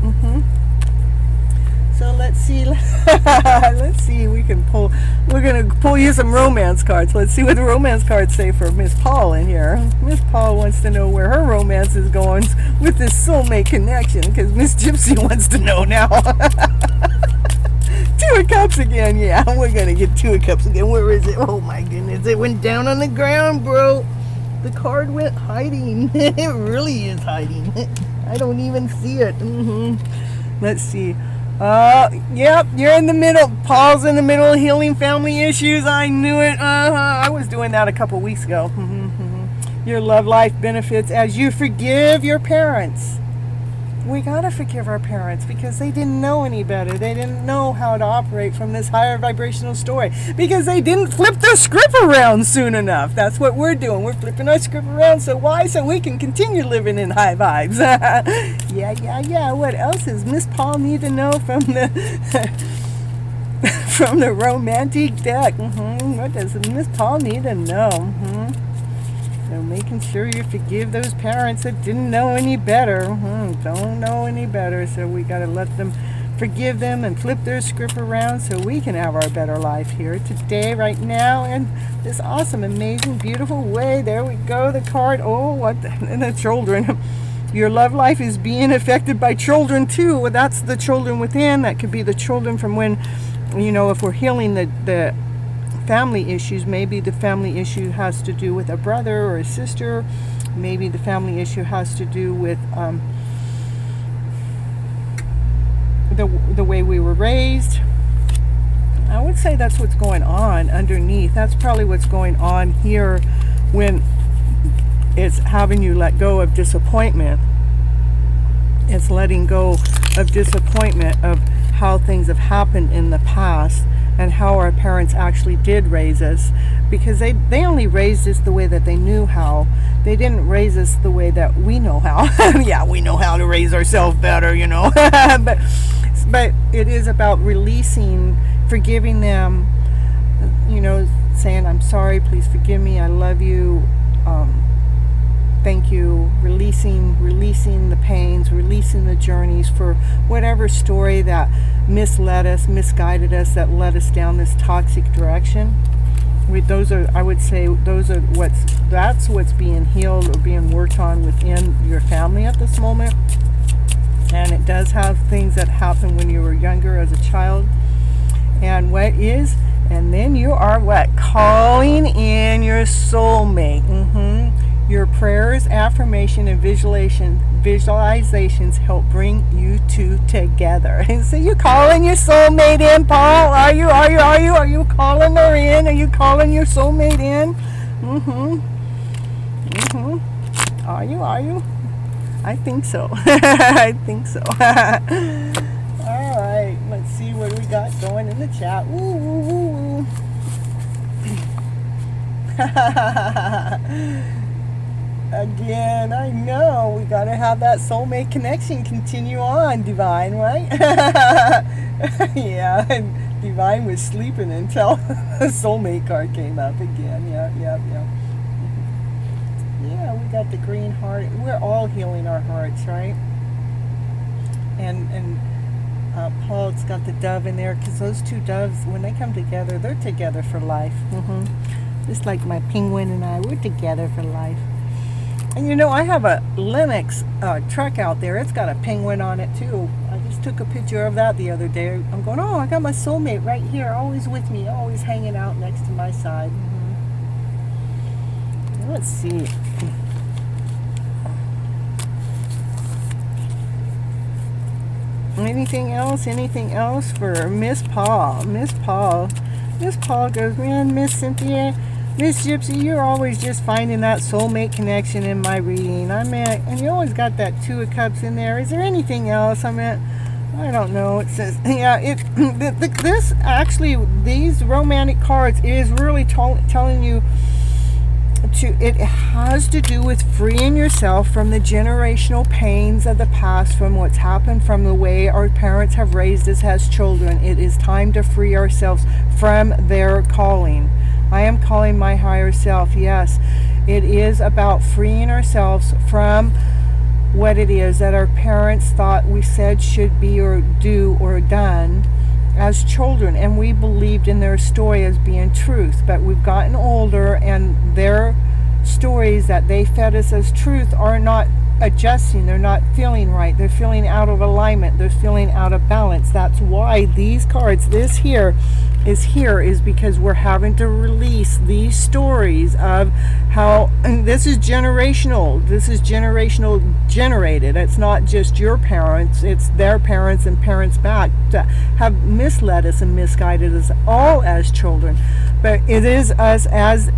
S2: So let's see. Let's see. We're going to pull you some romance cards. Let's see what the romance cards say for Miss Paul in here. Miss Paul wants to know where her romance is going with this soulmate connection, because Miss Gypsy wants to know now. Two of Cups again. Yeah, we're going to get Two of Cups again. Where is it? Oh my goodness. It went down on the ground, bro. The card went hiding. It really is hiding. I don't even see it. Let's see. Yep, you're in the middle. Paul's in the middle of healing family issues. I knew it. I was doing that a couple weeks ago. Your love life benefits as you forgive your parents. We gotta forgive our parents because they didn't know any better. They didn't know how to operate from this higher vibrational story because they didn't flip their script around soon enough. That's what we're doing. We're flipping our script around. So why? So we can continue living in high vibes. Yeah. What else does Miss Paul need to know from the from the romantic deck? What does Miss Paul need to know? So making sure you forgive those parents that didn't know any better. Don't know any better. So we got to let them forgive them and flip their script around so we can have our better life here today, right now, in this awesome, amazing, beautiful way. There we go. The card. Oh, what the, and the children. Your love life is being affected by children too. Well, that's the children within. That could be the children from when, if we're healing the family issues, maybe the family issue has to do with a brother or a sister. Maybe the family issue has to do with the way we were raised. I would say that's what's going on underneath. That's probably what's going on here when it's having you let go of disappointment. It's letting go of disappointment of how things have happened in the past and how our parents actually did raise us, because they only raised us the way that they knew how. They didn't raise us the way that we know how. Yeah, we know how to raise ourselves better, but it is about releasing, forgiving them, saying, I'm sorry, please forgive me, I love you, thank you, releasing the pains, releasing the journeys for whatever story that misled us, misguided us, that led us down this toxic direction. I would say that's what's being healed or being worked on within your family at this moment. And it does have things that happened when you were younger as a child. And then you are calling in your soulmate. Your prayers, affirmation, and visualizations help bring you two together. And so you calling your soulmate in, Paul? Are you calling her in? Are you calling your soulmate in? Are you? I think so. I think so. All right, let's see what we got going in the chat. Woo. Again, I know we gotta have that soulmate connection continue on, Divine, right? Yeah, and Divine was sleeping until the soulmate card came up again. Yeah. Yeah, we got the green heart. We're all healing our hearts, right? And Paul's got the dove in there, because those two doves, when they come together, they're together for life. Just like my penguin and I, we're together for life. And I have a Linux truck out there. It's got a penguin on it too. I just took a picture of that the other day. I'm going, I got my soulmate right here, always with me, always hanging out next to my side. Let's see. Anything else for Miss Paul? Miss Paul goes, man, Miss Cynthia, Miss Gypsy, you're always just finding that soulmate connection in my reading. And you always got that Two of Cups in there. Is there anything else? I don't know. It says, these romantic cards is really telling you it has to do with freeing yourself from the generational pains of the past, from what's happened, from the way our parents have raised us as children. It is time to free ourselves from their calling. I am calling my higher self. Yes, it is about freeing ourselves from what it is that our parents thought we said should be or do or done as children, and we believed in their story as being truth. But we've gotten older, and their stories that they fed us as truth are not adjusting. They're not feeling right. They're feeling out of alignment. They're feeling out of balance. That's why these cards, this here is because we're having to release these stories of how, and this is generational generated. It's not just your parents, it's their parents and parents back that have misled us and misguided us all as children. But it is us as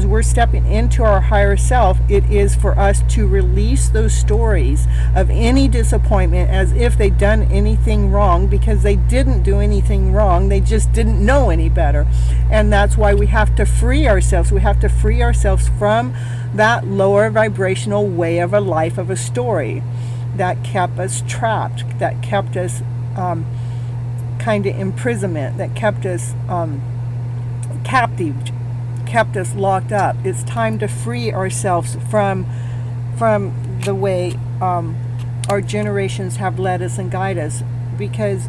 S2: we're stepping into our higher self, it is for us to release those stories of any disappointment as if they'd done anything wrong, because they didn't do anything wrong. They just didn't know any better. And that's why we have to free ourselves. We have to free ourselves from that lower vibrational way of a life, of a story that kept us trapped, that kept us kind of imprisonment, that kept us captive, kept us locked up. It's time to free ourselves from the way our generations have led us and guided us, because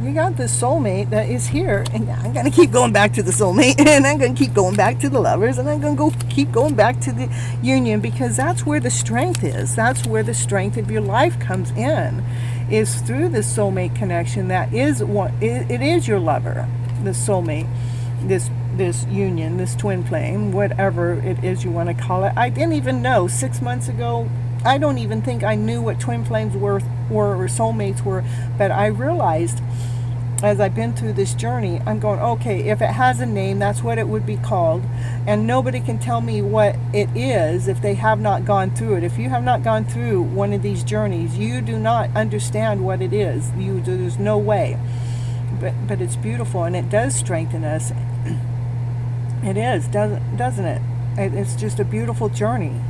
S2: we got this soulmate that is here, and I'm going to keep going back to the soulmate, and I'm going to keep going back to the lovers, and I'm going to keep going back to the union, because that's where the strength is. That's where the strength of your life comes in, is through this soulmate connection. That is what it is, your lover, the soulmate, this union, this twin flame, whatever it is you want to call it. I didn't even know 6 months ago. I don't even think I knew what twin flames were or soulmates were, but I realized as I've been through this journey, I'm going, okay, if it has a name, that's what it would be called, and nobody can tell me what it is if they have not gone through it. If you have not gone through one of these journeys, you do not understand what it is. There's no way. But it's beautiful, and it does strengthen us. It is, doesn't it? It's just a beautiful journey.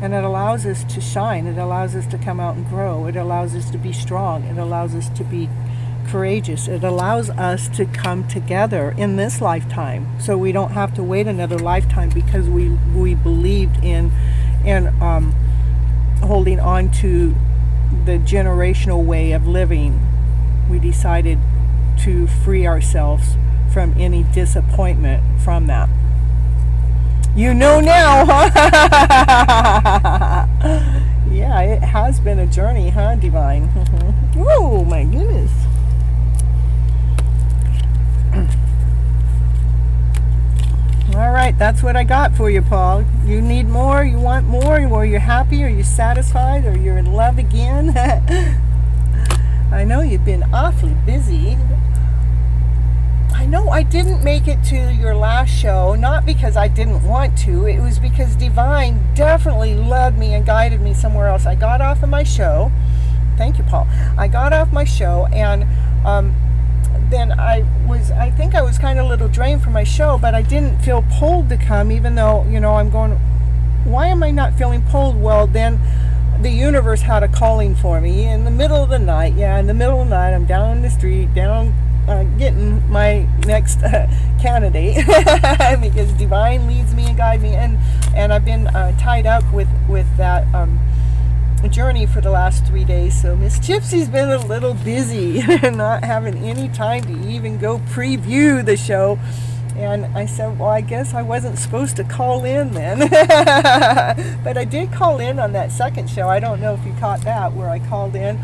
S2: And it allows us to shine. It allows us to come out and grow. It allows us to be strong. It allows us to be courageous. It allows us to come together in this lifetime, so we don't have to wait another lifetime, because we believed in holding on to the generational way of living. We decided to free ourselves from any disappointment from that. You know now, huh? Yeah, it has been a journey, huh, Divine? Oh, my goodness. All right, that's what I got for you, Paul. You need more? You want more? Or you're happy? Or you're satisfied? Or you're in love again? I know you've been awfully busy. I know I didn't make it to your last show, not because I didn't want to. It was because Divine definitely led me and guided me somewhere else. I got off of my show. Thank you, Paul. I got off my show, and then I think I was kind of a little drained from my show, but I didn't feel pulled to come, even though, I'm going, why am I not feeling pulled? Well, then the universe had a calling for me in the middle of the night. Yeah, in the middle of the night, I'm down in the street, getting my next candidate, because Divine leads me and guides me, and I've been tied up with that journey for the last 3 days. So Miss Gypsy's been a little busy and not having any time to even go preview the show. And I said, well, I guess I wasn't supposed to call in then. But I did call in on that second show. I don't know if you caught that, where I called in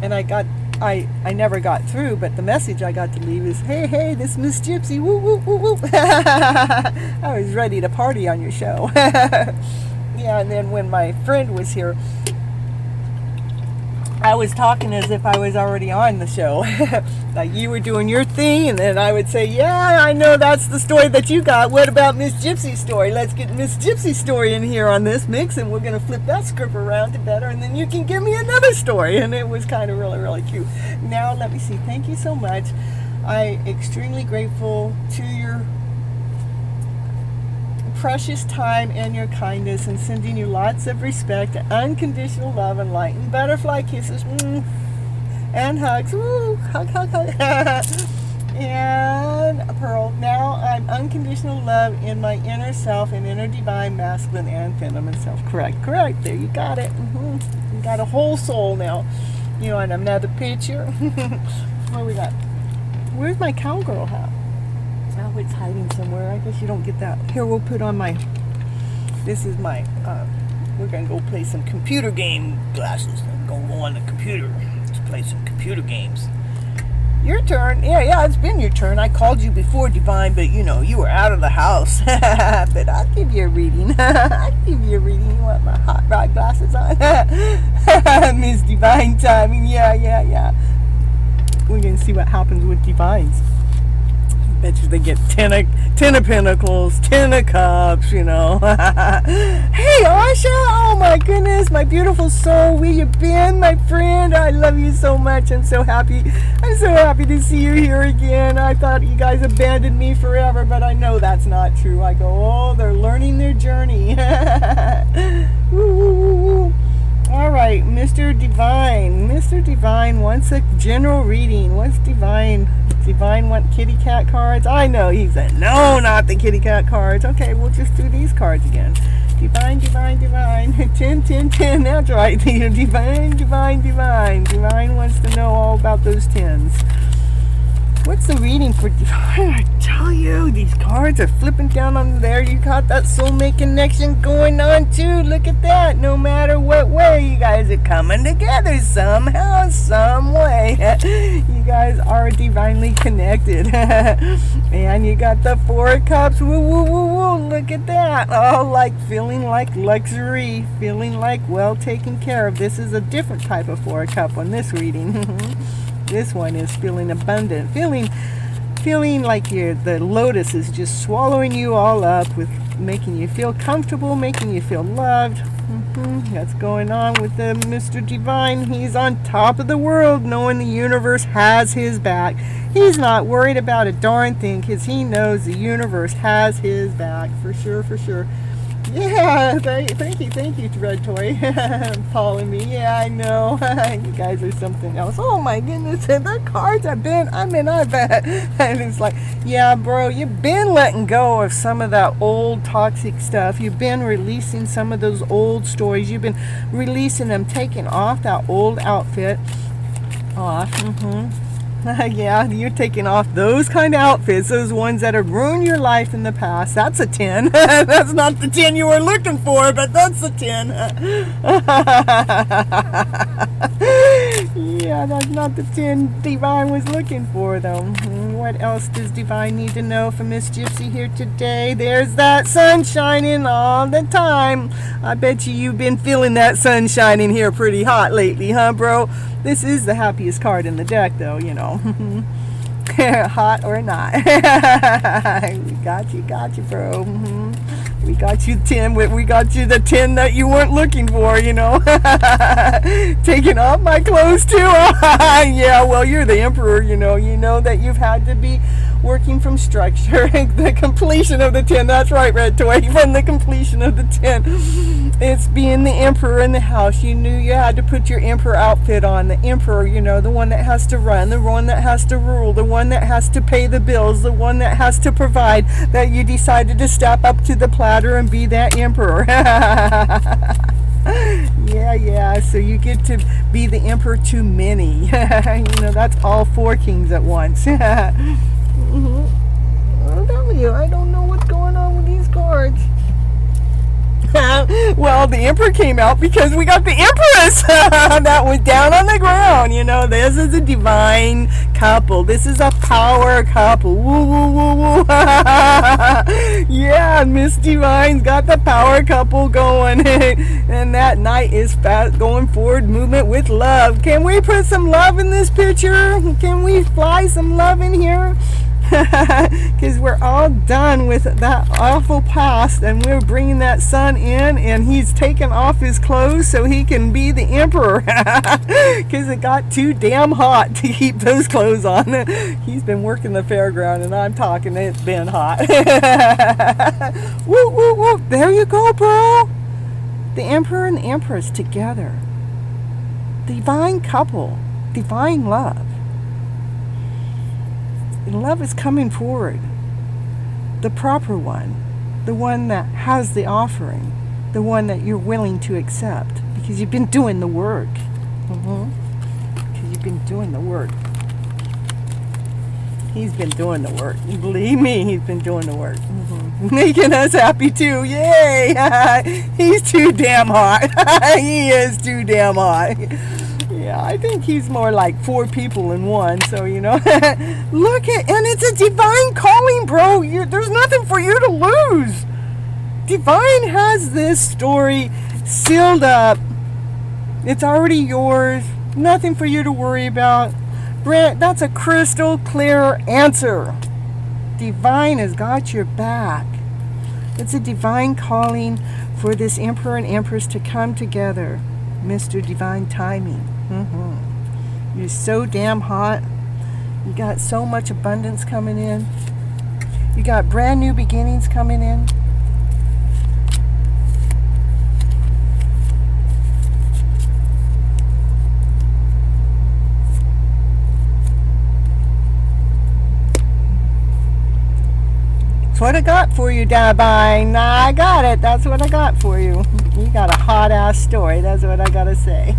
S2: and I never got through, but the message I got to leave is, hey, this Miss Gypsy, woo, woo, woo, woo. I was ready to party on your show. Yeah, and then when my friend was here, I was talking as if I was already on the show. Like you were doing your thing, and then I would say, yeah, I know that's the story that you got. What about Miss Gypsy's story? Let's get Miss Gypsy's story in here on this mix, and we're going to flip that script around to better, and then you can give me another story. And it was kind of really, really cute. Now, let me see. Thank you so much. I'm extremely grateful to your precious time and your kindness, and sending you lots of respect, unconditional love, and light, and butterfly kisses, and hugs. Woo, hug, hug, hug. And Pearl, now I'm unconditional love in my inner self and inner divine masculine and feminine self. Correct. There, you got it. You got a whole soul now. And another picture. What we got? Where's my cowgirl hat? Oh, it's hiding somewhere. I guess you don't get that. Here, we'll put on my, this is my, we're going to go play some computer game glasses. I'm going to go on the computer. Let's play some computer games. Your turn. Yeah, it's been your turn. I called you before, Divine, but you were out of the house. But I'll give you a reading. You want my hot rod glasses on? Miss Divine timing. Yeah. We're going to see what happens with Divines. Bet you they get 10 of Pentacles, 10 of Cups, you know. Hey, Asha! Oh my goodness, my beautiful soul. Where you been, my friend? I love you so much. I'm so happy. I'm so happy to see you here again. I thought you guys abandoned me forever, but I know that's not true. I go, oh, they're learning their journey. Woo, woo, woo, woo. All right, Mr. Divine. Mr. Divine wants a general reading. What's Divine? Divine want kitty cat cards? I know. He said, no, not the kitty cat cards. Okay, we'll just do these cards again. Divine, divine, divine. 10, 10, 10. That's right. Divine, divine, divine. Divine wants to know all about those 10s. What's the reading for Divine? I tell you, these cards are flipping down on there. You got that soulmate connection going on too. Look at that. No matter what way, you guys are coming together somehow, some way. You guys are divinely connected. And you got the 4 of Cups. Woo, woo, woo, woo. Look at that. Oh, like feeling like luxury, feeling like well taken care of. This is a different type of 4 of Cup on this reading. This one is feeling abundant, feeling like the lotus is just swallowing you all up, with making you feel comfortable, making you feel loved. That's going on with the Mr. Divine. He's on top of the world, knowing the universe has his back. He's not worried about a darn thing because he knows the universe has his back, for sure, for sure. Yeah, thank you, Red Toy. Paul and me. Yeah, I know. You guys are something else. Oh my goodness, and the cards I bet. And it's like, yeah, bro, you've been letting go of some of that old toxic stuff. You've been releasing some of those old stories. You've been releasing them, taking off that old outfit. Off. Yeah, you're taking off those kind of outfits, those ones that have ruined your life in the past. That's a 10. That's not the 10 you were looking for, but that's a 10. Yeah, that's not the 10 Divine was looking for, though. What else does Divine need to know from Miss Gypsy here today? There's that sun shining all the time. I bet you've been feeling that sun shining here pretty hot lately, huh, bro? This is the happiest card in the deck, though, you know. Hot or not. We got you, bro. We got you 10. We got you the 10 that you weren't looking for, you know. Taking off my clothes, too. Yeah, well, you're the emperor, you know. You know that you've had to be working from structure. The completion of the 10. That's right, Red Toy. From the completion of the 10. It's being the emperor in the house. You knew you had to put your emperor outfit on. The emperor, you know, the one that has to run, the one that has to rule, the one that has to pay the bills, the one that has to provide. That you decided to step up to the platter and be that emperor. Yeah, so you get to be the emperor to many. You know, that's all 4 kings at once. I'll tell you, I don't know what's going on with these cards. Well, the Emperor came out because we got the Empress that was down on the ground. You know, this is a divine couple. This is a power couple. Woo, woo, woo, woo. Yeah, Miss Divine's got the power couple going. And that knight is fast going forward movement with love. Can we put some love in this picture? Can we fly some love in here? Because we're all done with that awful past, and we're bringing that sun in, and he's taking off his clothes so he can be the emperor. Because it got too damn hot to keep those clothes on. He's been working the fairground, and I'm talking, it's been hot. Woo, woo, woo. There you go, bro. The emperor and the empress together. Divine couple. Divine love. Love is coming forward. The proper one. The one that has the offering. The one that you're willing to accept. Because you've been doing the work. Because you've been doing the work. He's been doing the work. Believe me, he's been doing the work. Making us happy too. Yay! He's too damn hot. He is too damn hot. Yeah, I think he's more like 4 people in one, so, you know. Look at, and it's a divine calling, bro. There's nothing for you to lose. Divine has this story sealed up. It's already yours. Nothing for you to worry about. Brent, that's a crystal clear answer. divine has got your back. It's a divine calling for this Emperor and Empress to come together. Mr. Divine Timing. You're so damn hot. You got so much abundance coming in. You got brand new beginnings coming in. That's what I got for you, Divine. I got it. That's what I got for you. You got a hot ass story. That's what I gotta say.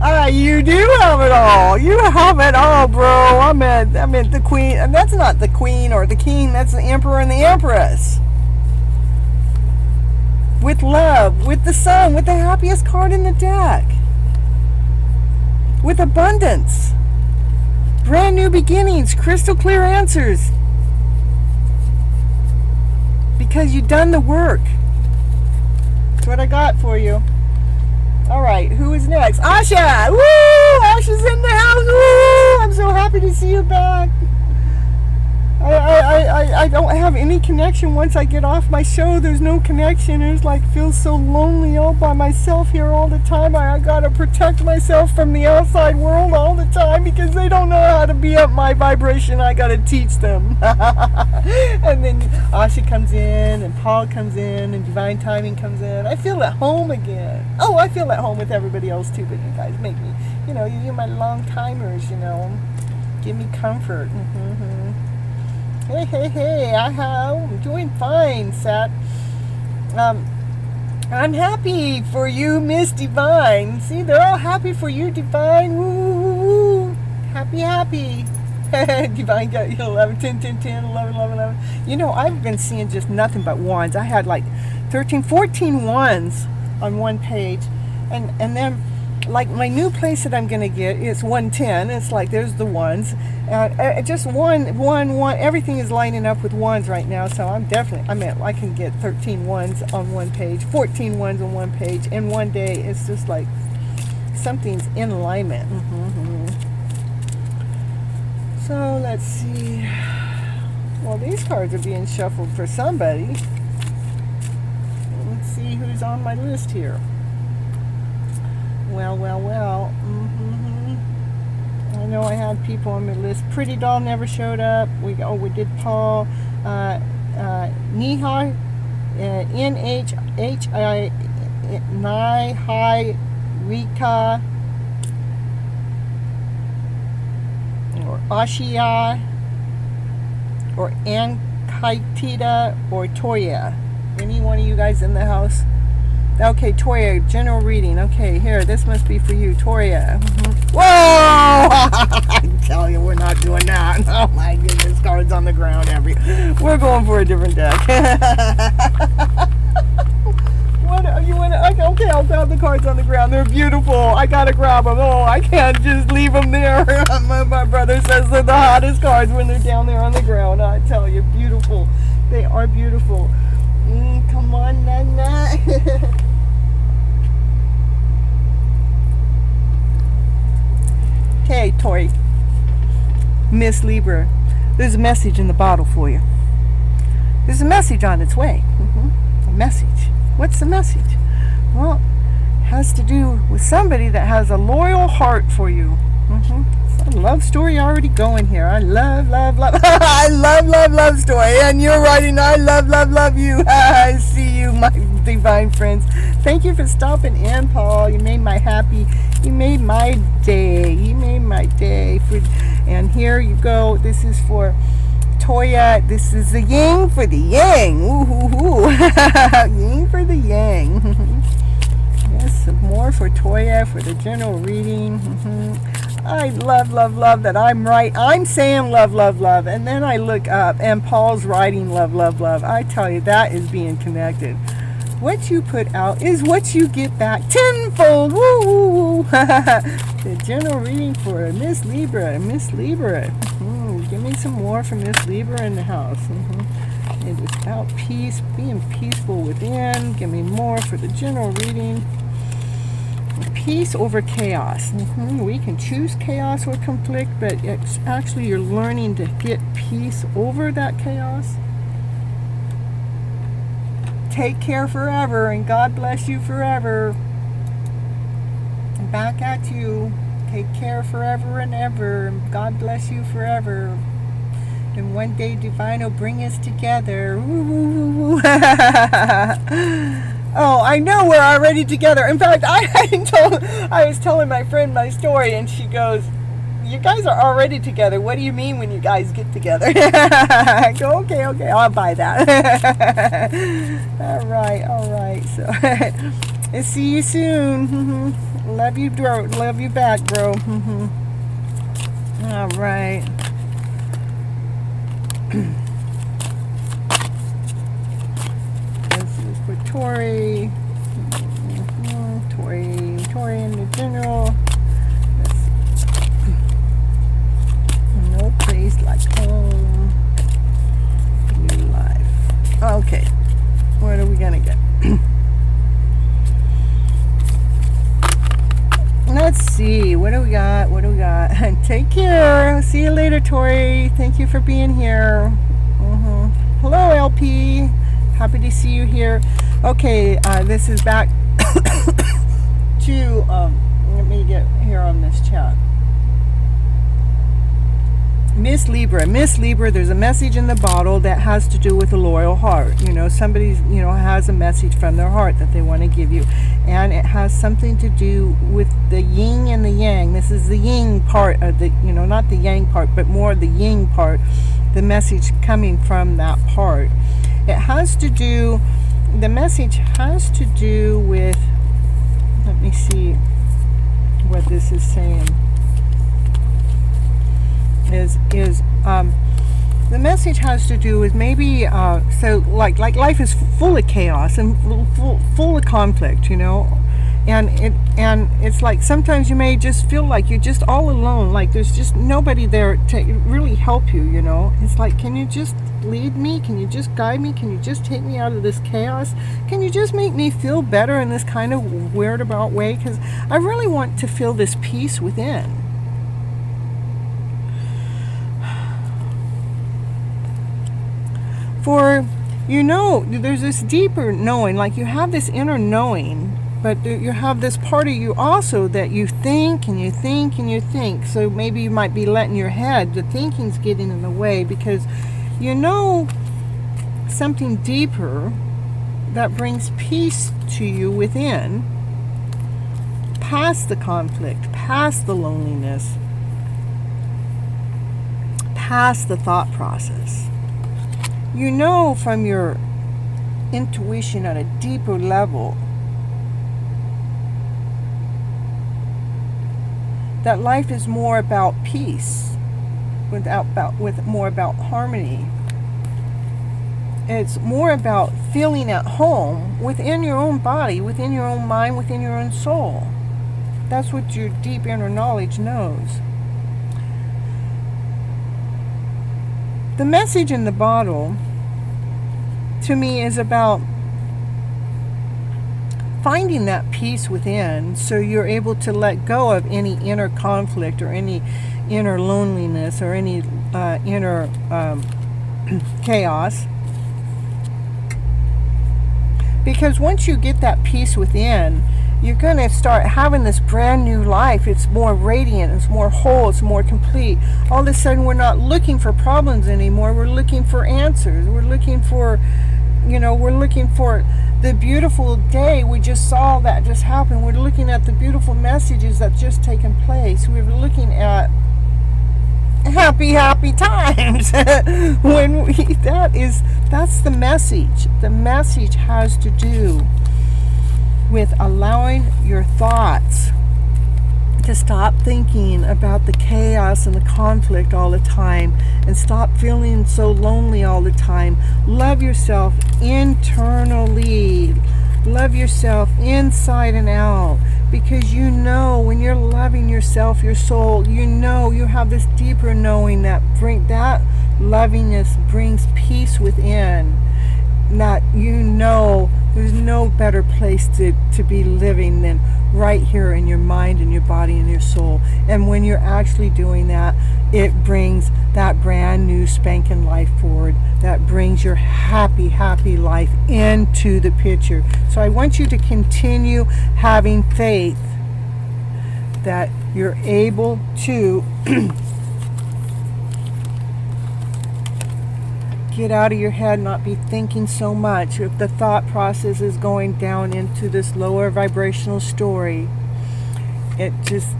S2: Alright, you do have it all. You have it all, bro. I meant the queen. And that's not the queen or the king. That's the emperor and the empress. With love, with the sun, with the happiest card in the deck. With abundance. Brand new beginnings, crystal clear answers. Because you've done the work. That's what I got for you. Alright, who is next? Asha! Woo! Asha's in the house! Woo! I'm so happy to see you back. I don't have any connection once I get off my show. There's no connection. It's like, feels so lonely all by myself here all the time. I gotta protect myself from the outside world all the time because they don't know how to be up my vibration. I gotta teach them. And then Asha comes in, and Paul comes in, and Divine Timing comes in. I feel at home again. Oh, I feel at home with everybody else too, but you guys make me, you're my long timers, give me comfort. Hey, I'm doing fine, Sat. I'm happy for you, Miss Divine. See, they're all happy for you, Divine. Woo, woo, woo. Happy. Divine got 11, 10, 10, 10, 11, 11, 11. I've been seeing just nothing but wands. I had like 13, 14 wands on one page. And then, like, my new place that I'm going to get is 110. It's like, there's the ones. Just one, everything is lining up with ones right now. So I can get 13 ones on one page, 14 ones on one page. In one day, it's just like something's in alignment. So let's see. Well, these cards are being shuffled for somebody. Let's see who's on my list here. Well. I know I had people on my list. Pretty Doll never showed up. We did Paul. Nihai, Nhi, Nihai, Rika, or Ashia, or Ankaitita, or Toya. Any one of you guys in the house? Okay, Toya, general reading. Okay, here, this must be for you, Toya. Whoa! I tell you, we're not doing that. Oh my goodness, cards on the ground. We're going for a different deck. Okay, I'll grab the cards on the ground. They're beautiful. I gotta grab them. Oh, I can't just leave them there. My brother says they're the hottest cards when they're down there on the ground. I tell you, beautiful. They are beautiful. Come on, Nana. Okay, Tori. Miss Libra, there's a message in the bottle for you. There's a message on its way. A message. What's the message? Well, it has to do with somebody that has a loyal heart for you. It's a love story already going here. I love. I love story. And you're writing, I love you. I see you, my divine friends. Thank you for stopping in, Paul. You made my day. You made my day. And here you go. This is for Toya. This is the yin for the yang. Ooh. Yin for the yang. Yes, some more for Toya for the general reading. I love that I'm right. I'm saying love. And then I look up and Paul's writing love. I tell you, that is being connected. What you put out is what you get back tenfold. Woo! The general reading for Miss Libra. Give me some more from Miss Libra in the house. It is about peace, being peaceful within. Give me more for the general reading Peace over chaos. We can choose chaos or conflict, but it's actually you're learning to get peace over that chaos. Take care forever, and God bless you forever. And back at you. Take care forever and ever, and God bless you forever. And one day divine will bring us together. Oh, I know we're already together. In fact, I was telling my friend my story, and she goes, "You guys are already together. What do you mean when you guys get together?" I go, okay, I'll buy that. All right. So, I'll see you soon. Love you, bro. Love you back, bro. All right. This is for Tori. Tori in the general. No place like home. New life. Okay. What are we gonna get? Let's see. What do we got? Take care. See you later, Tori. Thank you for being here. Hello, LP. Happy to see you here. Okay, this is back to, let me get here on this chat. Miss Libra, there's a message in the bottle that has to do with a loyal heart. Somebody, has a message from their heart that they want to give you. And it has something to do with the yin and the yang. This is the yin part of the, not the yang part, but more the yin part. The message coming from that part. The message has to do with, let me see what this is saying. The message has to do with maybe so like life is full of chaos and full of conflict, and it's like sometimes you may just feel like you're just all alone, like there's just nobody there to really help you. It's like, can you just lead me? Can you just guide me? Can you just take me out of this chaos? Can you just make me feel better in this kind of weird about way? Because I really want to feel this peace within. For, there's this deeper knowing, like you have this inner knowing, but you have this part of you also that you think and you think and you think. So maybe you might be letting your head, the thinking's getting in the way, because something deeper that brings peace to you within, past the conflict, past the loneliness, past the thought process. From your intuition at a deeper level that life is more about peace, with more about harmony. It's more about feeling at home within your own body, within your own mind, within your own soul. That's what your deep inner knowledge knows. The message in the bottle, to me, is about finding that peace within, so you're able to let go of any inner conflict or any inner loneliness or any inner chaos. Because once you get that peace within, you're going to start having this brand new life. It's more radiant, it's more whole, it's more complete. All of a sudden we're not looking for problems anymore, we're looking for answers. We're looking for the beautiful day we just saw that just happened. We're looking at the beautiful messages that just taken place. We're looking at happy times. That's the message. The message has to do with allowing your thoughts to stop thinking about the chaos and the conflict all the time, and stop feeling so lonely all the time. Love yourself internally. Love yourself inside and out, because when you're loving yourself, your soul, you have this deeper knowing that lovingness brings peace within. that you know there's no better place to be living than right here in your mind and your body and your soul. And when you're actually doing that, it brings that brand new spanking life forward, that brings your happy, happy life into the picture. So I want you to continue having faith that you're able to get out of your head, not be thinking so much. If the thought process is going down into this lower vibrational story, it just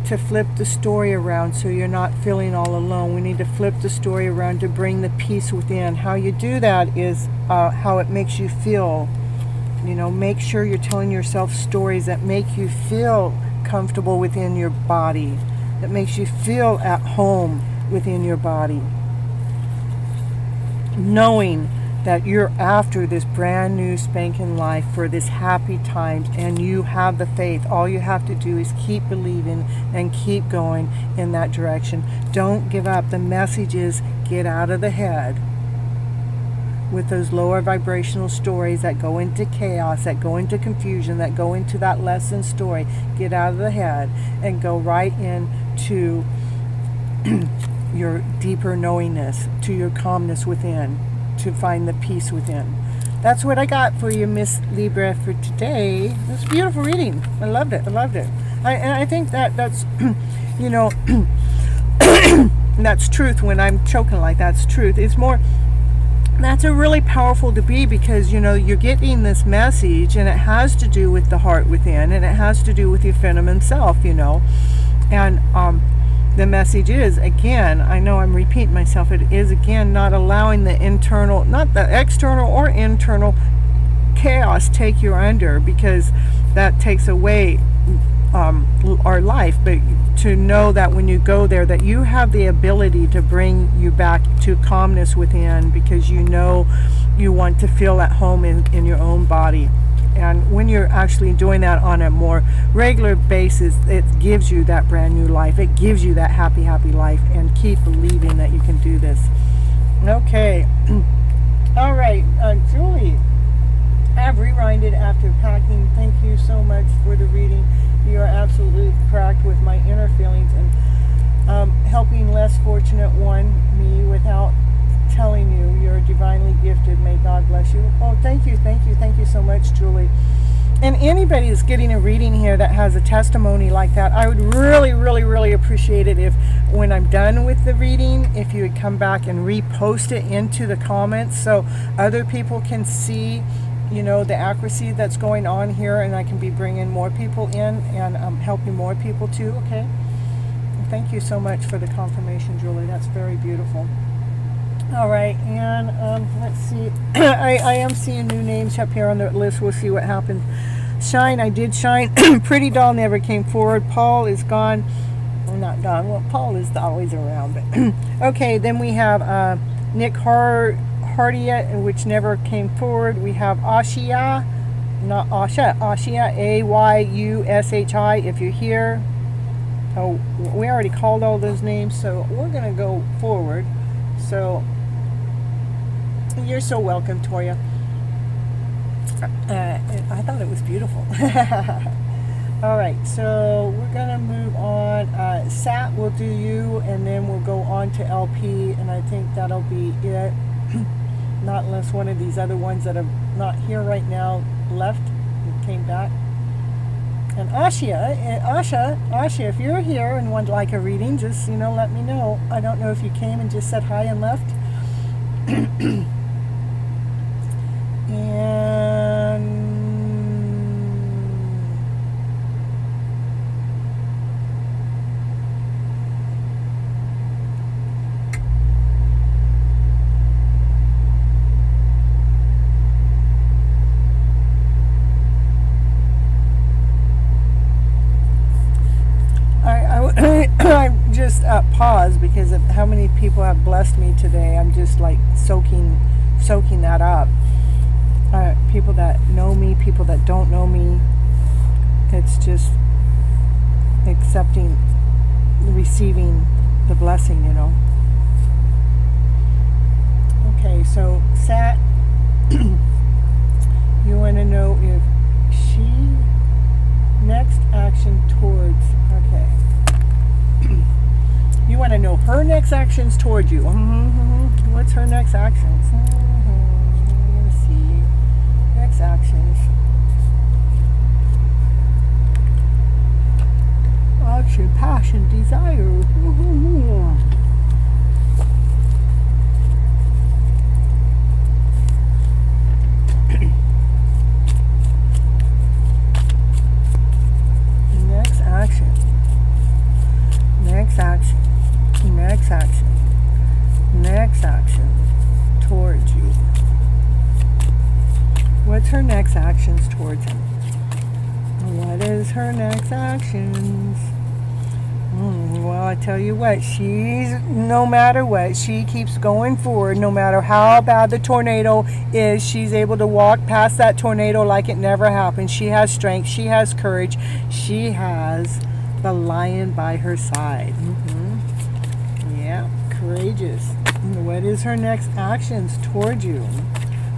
S2: to flip the story around so you're not feeling all alone. We need to flip the story around to bring the peace within. How you do that is how it makes you feel. You know, make sure you're telling yourself stories that make you feel comfortable within your body, that makes you feel at home within your body, knowing that you're after this brand new spanking life for this happy time, and you have the faith. All you have to do is keep believing and keep going in that direction. Don't give up. The message is get out of the head with those lower vibrational stories that go into chaos, that go into confusion, that go into that lesson story. Get out of the head and go right into your deeper knowingness, to your calmness within, to find the peace within. That's what I got for you, Miss Libra, for today. It's a beautiful reading. I loved it. And I think that's, you know, that's truth. When I'm choking like that's truth. It's more, that's a really powerful to be, because, you know, you're getting this message and it has to do with the heart within, and it has to do with your feminine self, you know. And the message is, again, I know I'm repeating myself, it is again not allowing the internal, not the external or internal chaos take you under, because that takes away our life. But to know that when you go there, that you have the ability to bring you back to calmness within, because you know you want to feel at home in your own body. And when you're actually doing that on a more regular basis, it gives you that brand new life. It gives you that happy, happy life. And keep believing that you can do this. Okay. All right. Julie, I've rewinded after packing. Thank you so much for the reading. You are absolutely correct with my inner feelings and helping less fortunate one, me, without telling you. You're divinely gifted. May God bless you. Oh, thank you so much, Julie. And anybody that's getting a reading here that has a testimony like that, I would really, really, really appreciate it if, when I'm done with the reading, if you would come back and repost it into the comments so other people can see, you know, the accuracy that's going on here, and I can be bringing more people in and helping more people too. Okay. Thank you so much for the confirmation, Julie. That's very beautiful. All right, and let's see. I am seeing new names up here on the list. We'll see what happens. Shine, I did shine. Pretty Doll never came forward. Paul is gone. Well, not gone. Well, Paul is always around. But okay, then we have Nick Hardiet, which never came forward. We have Ashia, not Asha, Ashia, A-Y-U-S-H-I, if you're here. Oh, we already called all those names, so we're going to go forward. So, you're so welcome, Toya. I thought it was beautiful. All right, so we're going to move on. Sat will do you, and then we'll go on to LP, and I think that'll be it. Not unless one of these other ones that are not here right now left and came back. And Asha, if you're here and would like a reading, just, let me know. I don't know if you came and just said hi and left. And I just pause because of how many people have blessed me today. I'm just like soaking that up. People that know me, people that don't know me. It's just accepting, receiving the blessing, Okay, so Sat, next actions toward you? What's her next actions? Let's see. Next actions. Action, passion, desire. Next action. Next action. Next action. Next action towards you. What's her next actions towards him? What is her next actions? Well, I tell you what, no matter what, she keeps going forward. No matter how bad the tornado is, she's able to walk past that tornado like it never happened. She has strength. She has courage. She has the lion by her side. Yeah, courageous. What is her next actions towards you?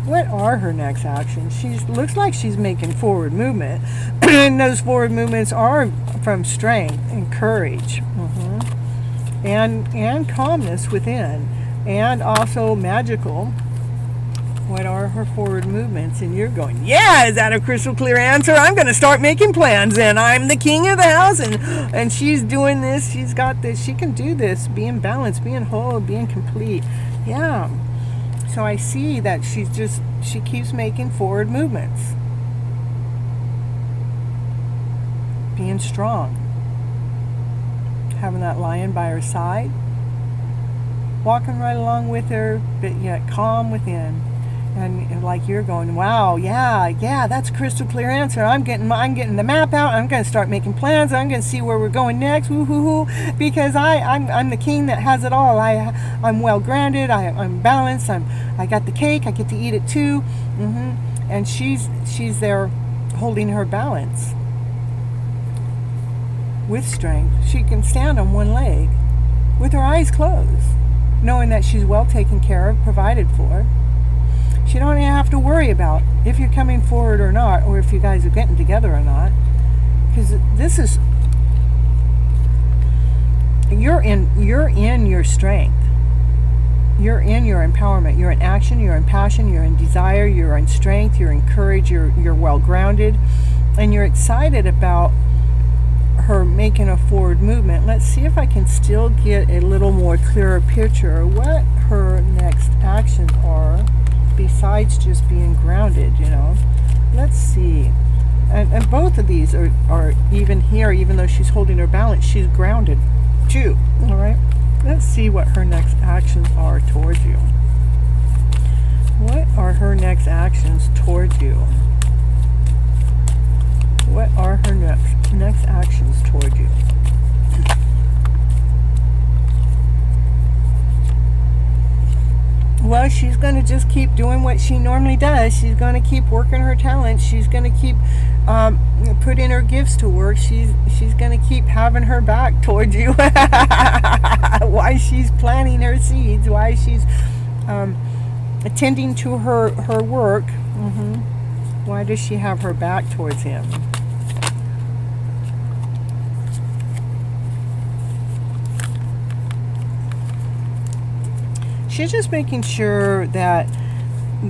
S2: What are her next actions? She looks like she's making forward movement. And those forward movements are from strength and courage. And calmness within. And also magical. What are her forward movements? And you're going, yeah, is that a crystal clear answer? I'm going to start making plans and I'm the king of the house. And she's doing this. She's got this. She can do this. Being balanced, being whole, being complete. Yeah. So I see that she keeps making forward movements. Being strong. Having that lion by her side. Walking right along with her, but yet calm within. And like you're going, wow, yeah, that's a crystal clear answer. I'm getting the map out. I'm going to start making plans. I'm going to see where we're going next. Because I'm the king that has it all. I'm well grounded. I'm balanced. I got the cake. I get to eat it too. And she's there holding her balance with strength. She can stand on one leg with her eyes closed, knowing that she's well taken care of, provided for. She don't even have to worry about if you're coming forward or not, or if you guys are getting together or not, because you're in your strength, you're in your empowerment, you're in action, you're in passion, you're in desire, you're in strength, you're in courage, you're well grounded, and you're excited about her making a forward movement. Let's see if I can still get a little more clearer picture of what her next actions are. Besides just being grounded, let's see. And both of these are even here, even though she's holding her balance, she's grounded too. All right, let's see what her next actions are towards you. What are her next actions towards you? What are her next actions towards you? Well, she's going to just keep doing what she normally does. She's going to keep working her talents. She's going to keep putting her gifts to work. She's going to keep having her back towards you. Why she's planting her seeds. Why she's attending to her work. Why does she have her back towards him? She's just making sure that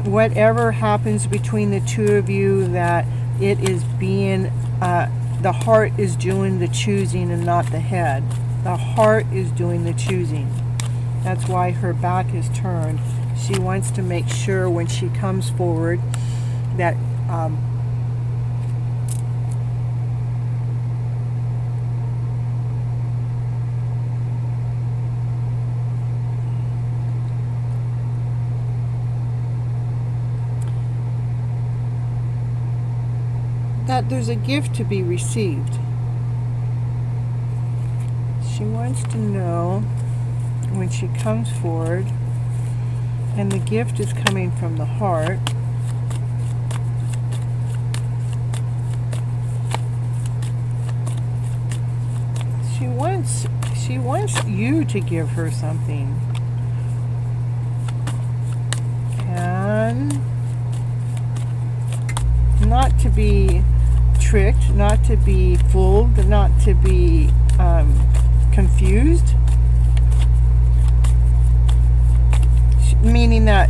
S2: whatever happens between the two of you, that it is being, the heart is doing the choosing and not the head. The heart is doing the choosing. That's why her back is turned. She wants to make sure when she comes forward that that there's a gift to be received. She wants to know when she comes forward, and the gift is coming from the heart. She wants you to give her something. And not to be tricked, not to be fooled, not to be confused. meaning that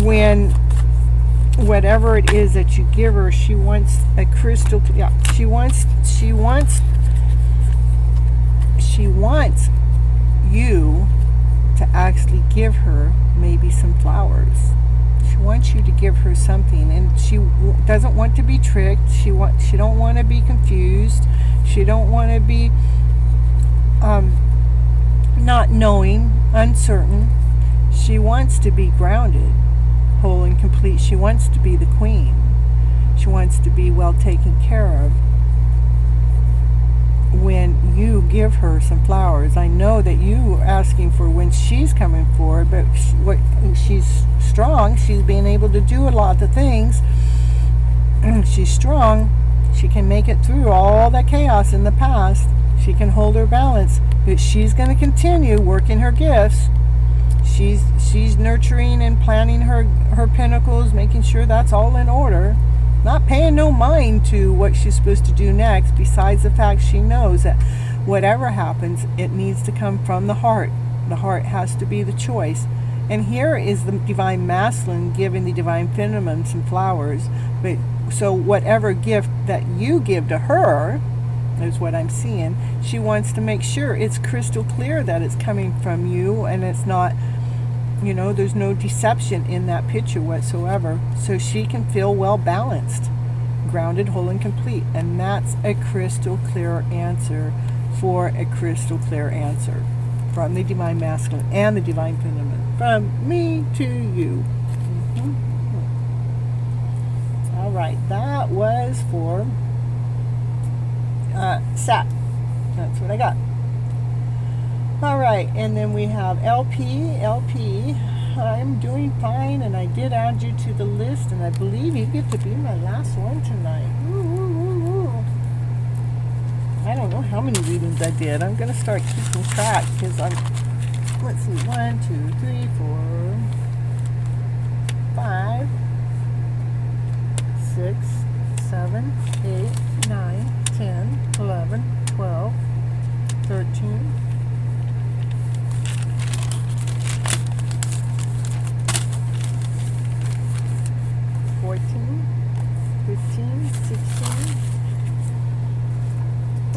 S2: when whatever it is that you give her, she wants a crystal, she wants you to actually give her maybe some flowers. She wants you to give her something, and she doesn't want to be tricked. She don't want to be confused. She don't want to be not knowing, uncertain. She wants to be grounded, whole and complete. She wants to be the queen. She wants to be well taken care of. When you give her some flowers, I know that you are asking for when she's coming forward, but she's strong. She's being able to do a lot of things. She's strong. She can make it through all that chaos in the past. She can hold her balance, but she's going to continue working her gifts. She's nurturing and planning her pinnacles, making sure that's all in order. Not paying no mind to what she's supposed to do next, besides the fact she knows that whatever happens, it needs to come from the heart. The heart has to be the choice. And here is the divine masculine giving the divine feminine some flowers. But so whatever gift that you give to her is what I'm seeing. She wants to make sure it's crystal clear that it's coming from you, and it's not, there's no deception in that picture whatsoever. So she can feel well balanced, grounded, whole, and complete. And that's a crystal clear answer for a crystal clear answer from the divine masculine and the divine feminine, from me to you. All right, that was for Sat. That's what I got. All right, and then we have LP. I'm doing fine, and I did add you to the list, and I believe you get to be my last one tonight. Ooh. I don't know how many readings I did. I'm going to start keeping track, because let's see, 1, 2, 3, 4, 5, 6, 7, 8, 9, 10, 11, 12, 13, 14, 15, 16.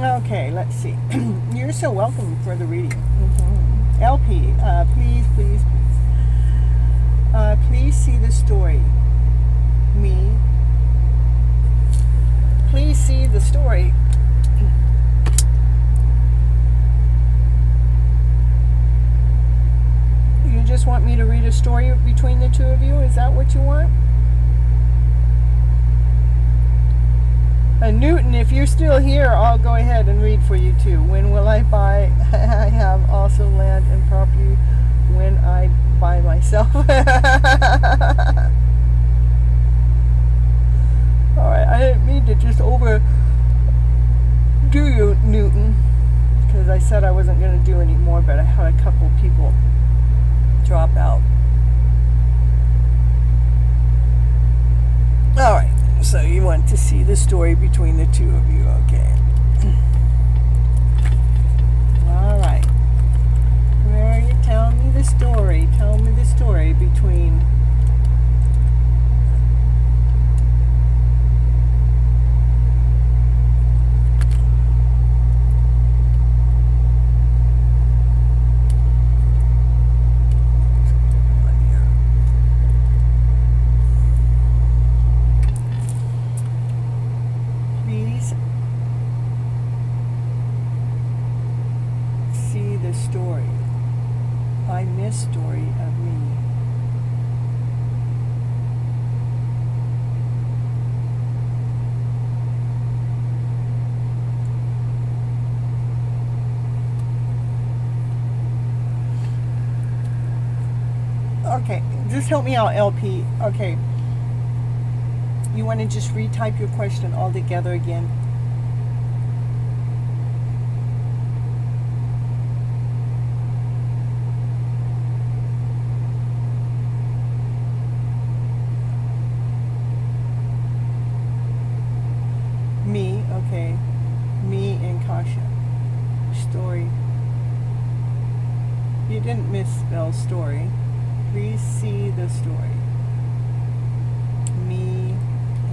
S2: Okay, let's see. You're so welcome for the reading. LP, please, please see the story. Me. Please see the story. You just want me to read a story between the two of you? Is that what you want? Newton, if you're still here, I'll go ahead and read for you too. When will I buy? I have also land and property when I buy myself. Alright, I didn't mean to just overdo you, Newton, because I said I wasn't going to do any more, but I had a couple people drop out. Alright, so you want to see the story between the two of you, okay. Alright. Where are you? Tell me the story. Tell me the story between... story. I miss story of me. Okay, just help me out, LP. Okay. You want to just retype your question all together again? Me, okay. Me and Kasha. Story. You didn't misspell story. Please see the story. Me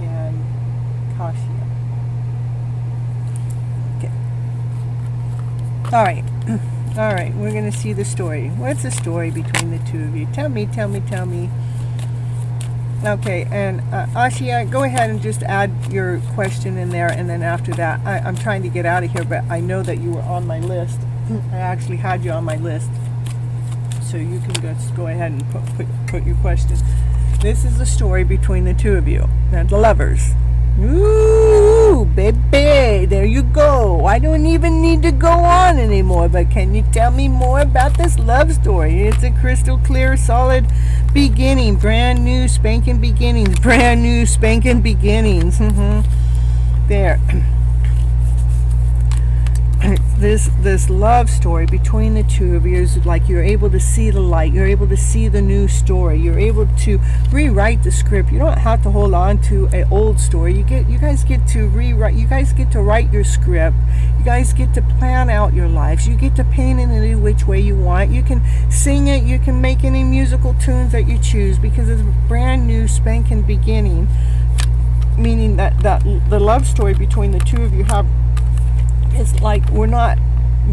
S2: and Kashia. Okay. All right. All right, we're going to see the story. What's the story between the two of you? Tell me. Okay, and Ashia, go ahead and just add your question in there, and then after that, I'm trying to get out of here, but I know that you were on my list. I actually had you on my list, so you can just go ahead and put your question. This is the story between the two of you, the lovers. Ooh, baby, there you go. I don't even need to go on anymore, but can you tell me more about this love story? It's a crystal clear, solid beginning, brand new spanking beginnings, There. This love story between the two of you is like you're able to see the light, you're able to see the new story, you're able to rewrite the script. You don't have to hold on to an old story. You guys get to rewrite, you guys get to write your script, you guys get to plan out your lives, you get to paint it any which way you want, you can sing it, you can make any musical tunes that you choose, because it's a brand new spanking beginning, meaning that the love story between the two of you it's like we're not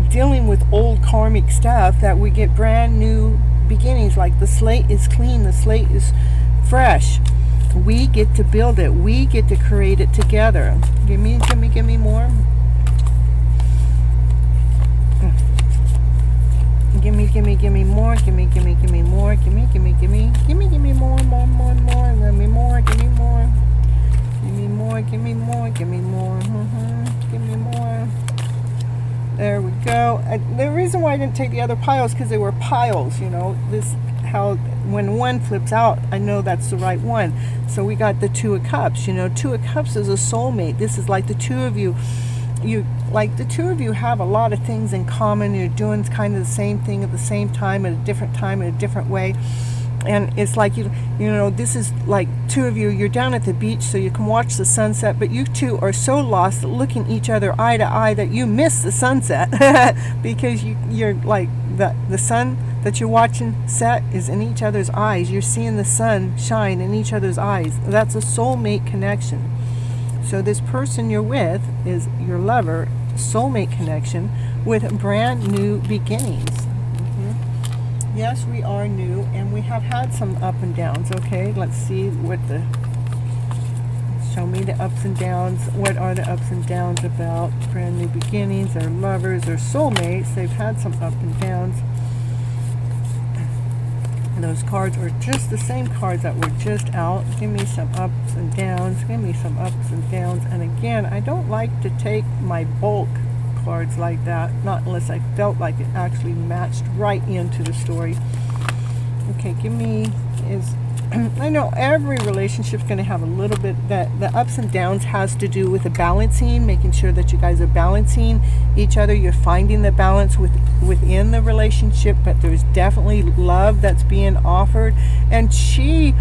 S2: dealing with old karmic stuff, that we get brand new beginnings, like the slate is clean, the slate is fresh. We get to build it, we get to create it together. Give me more. Give me more more. Give me more. Give me more. Give me more. There we go. The reason why I didn't take the other piles, because they were piles, how when one flips out, I know that's the right one. So we got the Two of Cups. Two of Cups is a soulmate. This is like the two of you have a lot of things in common. You're doing kind of the same thing at the same time, at a different way. And it's like, this is like two of you, you're down at the beach so you can watch the sunset, but you two are so lost looking each other eye to eye that you miss the sunset because you're like, the sun that you're watching set is in each other's eyes. You're seeing the sun shine in each other's eyes. That's a soulmate connection. So this person you're with is your lover, soulmate connection with brand new beginnings. Yes, we are new, and we have had some up and downs. Okay, let's see show me the ups and downs. What are the ups and downs about? Brand new beginnings, they're lovers, they're soulmates. They've had some up and downs. And those cards are just the same cards that were just out. Give me some ups and downs. Give me some ups and downs. And again, I don't like to take my bulk cards like that, not unless I felt like it actually matched right into the story. Okay, I know every relationship is going to have a little bit, that the ups and downs has to do with the balancing, making sure that you guys are balancing each other. You're finding the balance within the relationship, but there's definitely love that's being offered, and she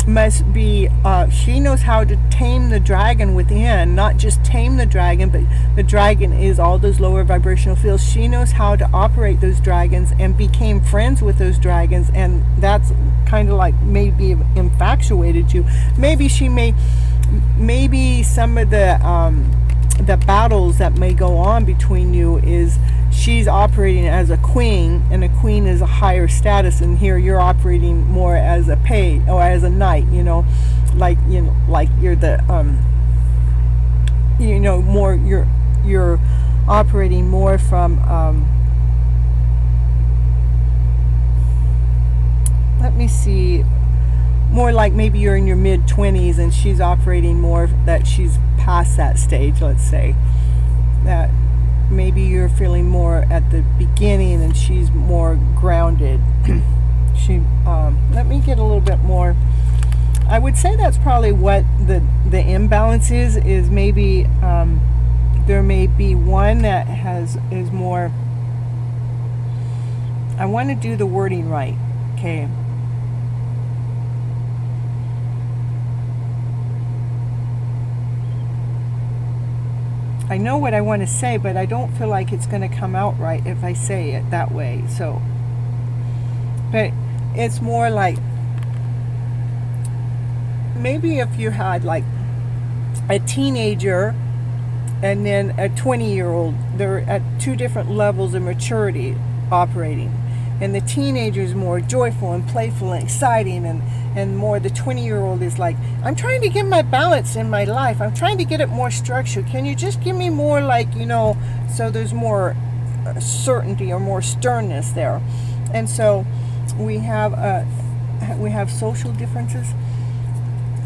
S2: must be she knows how to tame the dragon within, not just tame the dragon, but the dragon is all those lower vibrational fields. She knows how to operate those dragons and became friends with those dragons, and that's kind of like maybe infatuated you. Maybe some of the battles that may go on between you is she's operating as a queen, and a queen is a higher status, and here you're operating more as a paid or as a knight, like you're the more you're operating more from let me see, more like maybe you're in your mid-20s and she's operating more that she's past that stage. Let's say that maybe you're feeling more at the beginning and she's more grounded. Let me get a little bit more. I would say that's probably what the imbalance is maybe there may be one that is more, I want to do the wording right. Okay. I know what I want to say, but I don't feel like it's going to come out right if I say it that way. So, but it's more like maybe if you had like a teenager and then a 20-year-old, they're at two different levels of maturity operating. And the teenager is more joyful and playful and exciting, and more the 20-year-old is like, I'm trying to get my balance in my life. I'm trying to get it more structured. Can you just give me more, like, so there's more certainty or more sternness there. And so we have social differences,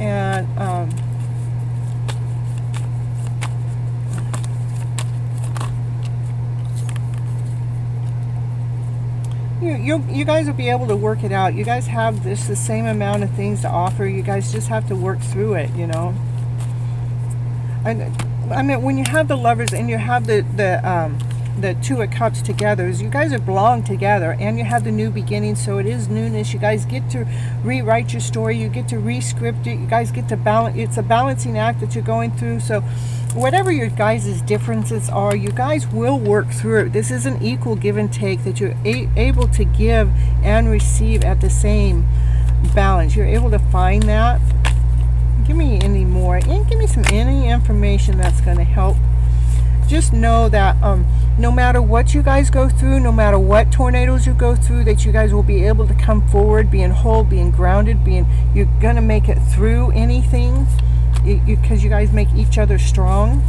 S2: and you guys will be able to work it out. You guys have the same amount of things to offer. You guys just have to work through it, I mean, when you have the Lovers and you have the Two of Cups together, you guys are belong together, and you have the new beginning, so it is newness. You guys get to rewrite your story. You get to re-script it. You guys get to balance. It's a balancing act that you're going through. So whatever your guys' differences are, you guys will work through it. This is an equal give and take, that you're able to give and receive at the same balance. You're able to find that. Give me any more, and give me any information that's going to help. Just know that no matter what you guys go through, no matter what tornadoes you go through, that you guys will be able to come forward, being whole, being grounded, you're going to make it through anything, because you guys make each other strong.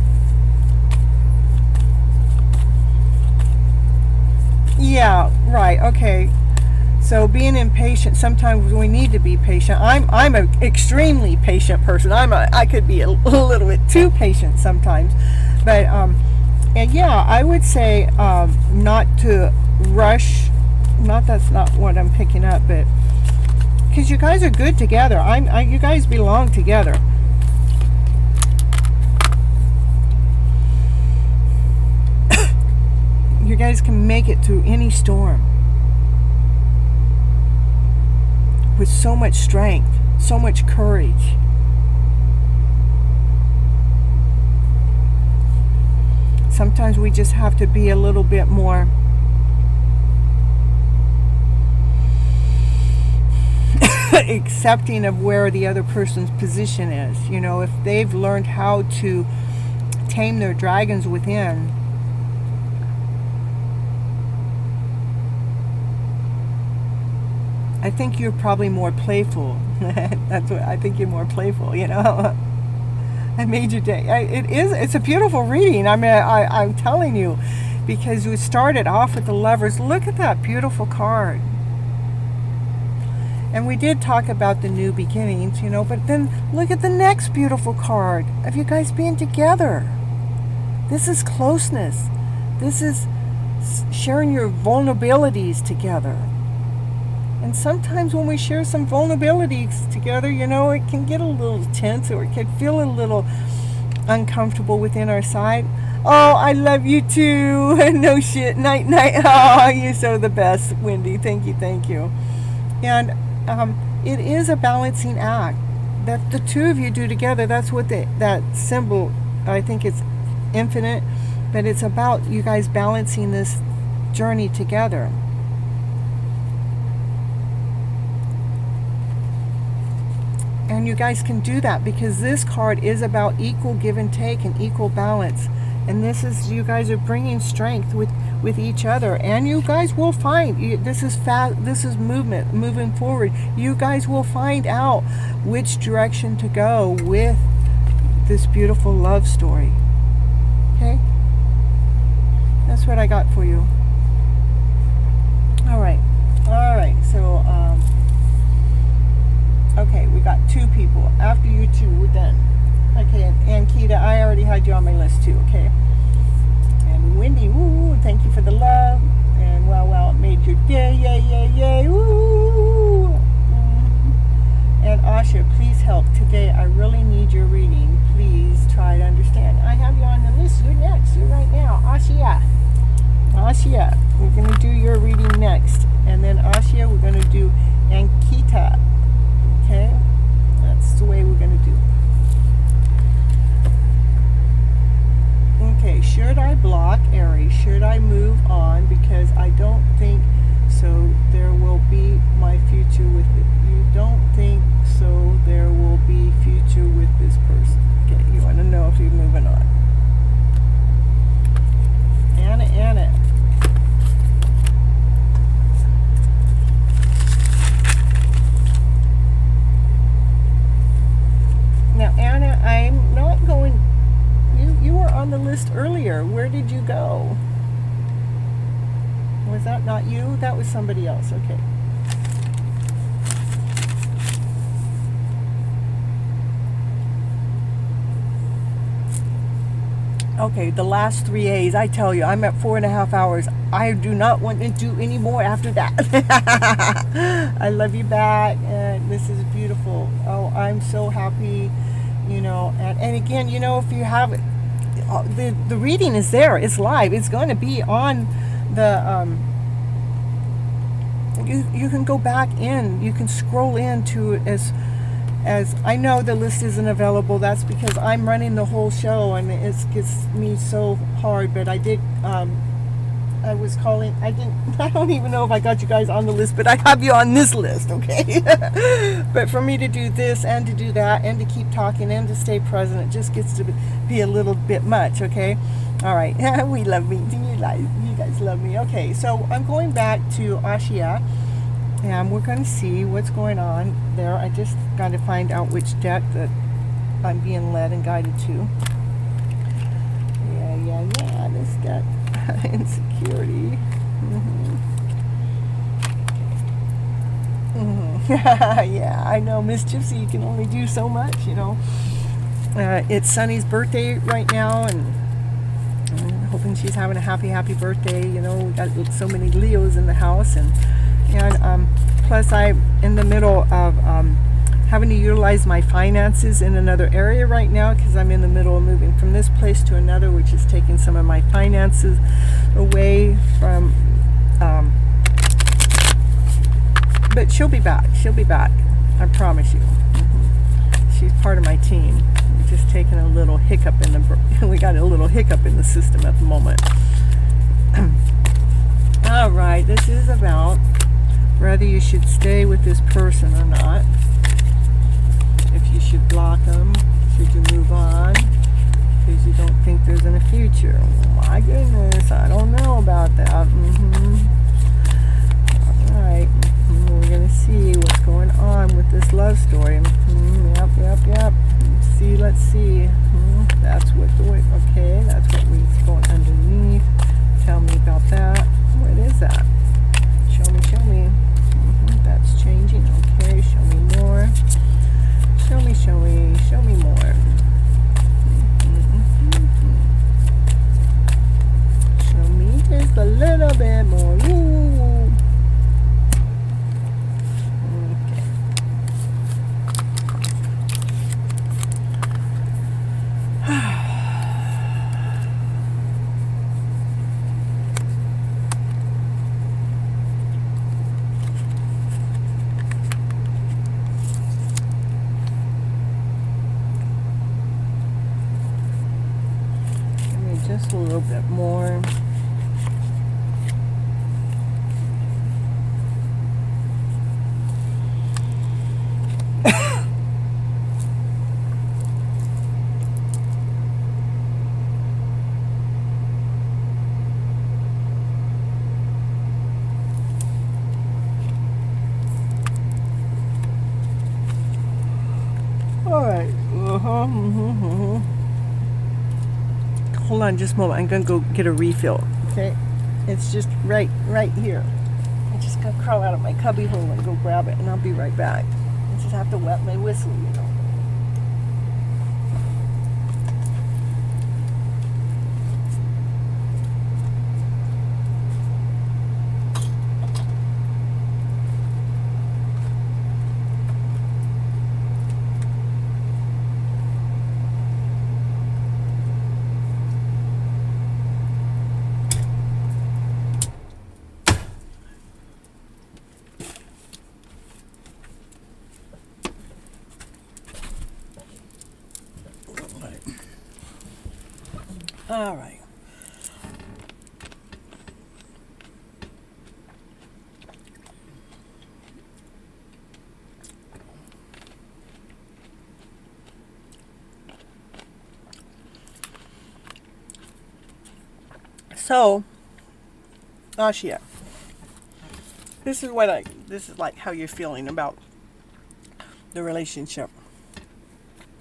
S2: Yeah, right, okay. So being impatient, sometimes we need to be patient. I'm an extremely patient person. I could be a little bit too patient sometimes, but and yeah, I would say not to rush. That's not what I'm picking up, but because you guys are good together. You guys belong together. You guys can make it through any storm with so much strength, so much courage. Sometimes we just have to be a little bit more accepting of where the other person's position is. If they've learned how to tame their dragons within, I think you're probably more playful. That's what I think. You're more playful, I made your day. It's a beautiful reading. I mean, I'm telling you, because we started off with the Lovers. Look at that beautiful card. And we did talk about the new beginnings, but then look at the next beautiful card of you guys being together. This is closeness. This is sharing your vulnerabilities together. And sometimes when we share some vulnerabilities together, it can get a little tense, or it can feel a little uncomfortable within our side. Oh, I love you too. No shit. Night, night. Oh, you're so the best, Wendy. Thank you. And it is a balancing act that the two of you do together. That's what that symbol, I think it's infinite, but it's about you guys balancing this journey together. And you guys can do that because this card is about equal give and take and equal balance. And this is, you guys are bringing strength with each other. And you guys will find, this is movement, moving forward. You guys will find out which direction to go with this beautiful love story. Okay? That's what I got for you. All right. So, okay, we got two people. After you two, we're done. Okay, and Keita, I already had you on my list too, okay? And Wendy, woo, thank you for the love. And well, it made your day, yay, woo. And Asha, please help. Today, I really need your reading. Please try to understand. I have you on the list. You're next. You're right now. Asha, we're going to do your reading next. And then Asha, we're going to do Ankita. Okay? That's the way we're going to do it. Okay, should I block Aries? Should I move on? Because I don't think so. There will be my future with it. You don't think so. There will be list earlier. Where did you go? Was that not you? That was somebody else. Okay. Okay, the last 3 A's, I tell you, I'm at 4.5 hours. I do not want to do any more after that. I love you back, and this is beautiful. Oh, I'm so happy, and again, if you have it, the reading is there. It's live. It's going to be on the, you can go back in. You can scroll into it as I know the list isn't available. That's because I'm running the whole show, and it gets me so hard. But I did, I was calling, I don't even know if I got you guys on the list, but I have you on this list, okay? But for me to do this and to do that and to keep talking and to stay present, it just gets to be a little bit much, okay? All right, we love me. You guys love me. Okay, so I'm going back to Ashia. And we're going to see what's going on there. I just got to find out which deck that I'm being led and guided to. Yeah. This deck. Insecurity. Yeah, I know. Miss Gypsy, you can only do so much, It's Sunny's birthday right now, and I'm hoping she's having a happy birthday. We got so many Leos in the house, and plus I'm in the middle of having to utilize my finances in another area right now, because I'm in the middle of moving from this place to another, which is taking some of my finances away from, but she'll be back, I promise you. She's part of my team. We're just taking a little hiccup we got a little hiccup in the system at the moment. All right, this is about whether you should stay with this person or not. If you should block them, should you move on because you don't think there's a future. Oh my goodness, I don't know about that. All right, we're going to see what's going on with this love story. Yep. Let's see. That's what okay, that's what we're going underneath. Tell me about that. What is that? Show me. That's changing. Okay, show me more. Show me more. Show me just a little bit more. Ooh. Just a little bit more. All right. Hold on just a moment. I'm going to go get a refill. Okay? It's just right here. I'm just going to crawl out of my cubby hole and go grab it, and I'll be right back. I just have to wet my whistle, All right. So, Ashia, this is like how you're feeling about the relationship.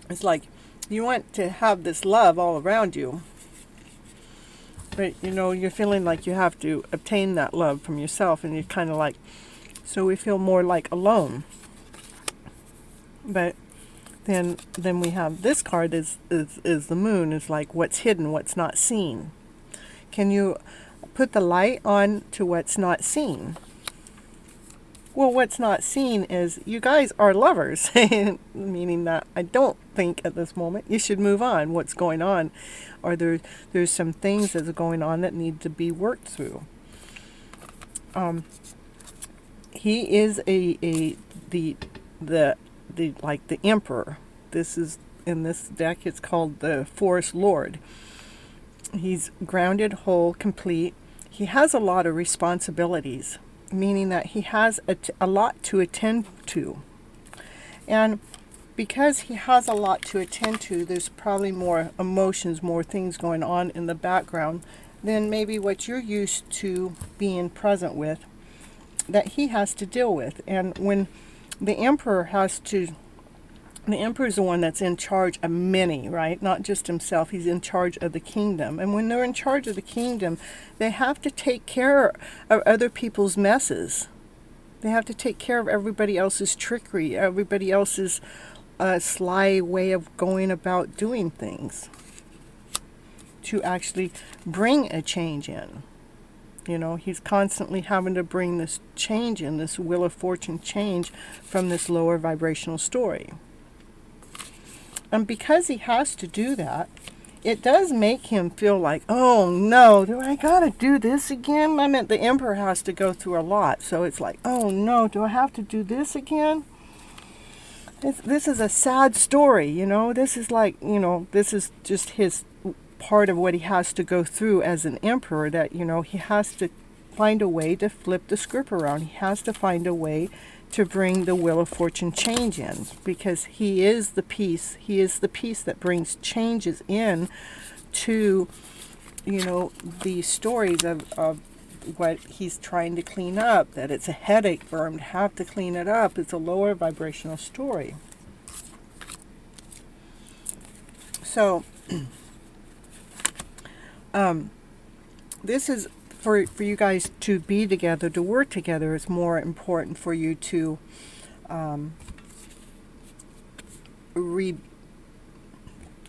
S2: It's like you want to have this love all around you, but you're feeling like you have to obtain that love from yourself, and you're kind of like, so we feel more like alone. But then we have this card is the moon, is like what's hidden, what's not seen. Can you put the light on to what's not seen? Well, what's not seen is you guys are lovers, meaning that I don't think at this moment you should move on. What's going on? Or there's some things that are going on that need to be worked through. He is the like the emperor. This is, in this deck, it's called the Forest Lord. He's grounded, whole, complete. He has a lot of responsibilities, meaning that he has a lot to attend to. And because he has a lot to attend to, there's probably more emotions, more things going on in the background than maybe what you're used to being present with, that he has to deal with. And when the emperor the emperor's the one that's in charge of many, right? Not just himself. He's in charge of the kingdom. And when they're in charge of the kingdom, they have to take care of other people's messes. They have to take care of everybody else's trickery, everybody else's sly way of going about doing things, to actually bring a change in. He's constantly having to bring this change in, this Wheel of Fortune change from this lower vibrational story. And because he has to do that, it does make him feel like, oh no, do I gotta do this again? I mean, the emperor has to go through a lot. So it's like, oh no, do I have to do this again? This is a sad story, This is like, this is just his part of what he has to go through as an emperor, that, he has to find a way to flip the script around. He has to find a way to bring the Wheel of Fortune change in, because he is the piece. He is the piece that brings changes in to, the stories of what he's trying to clean up, that it's a headache for him to have to clean it up. It's a lower vibrational story. So, this is for you guys to be together, to work together. It's more important for you to I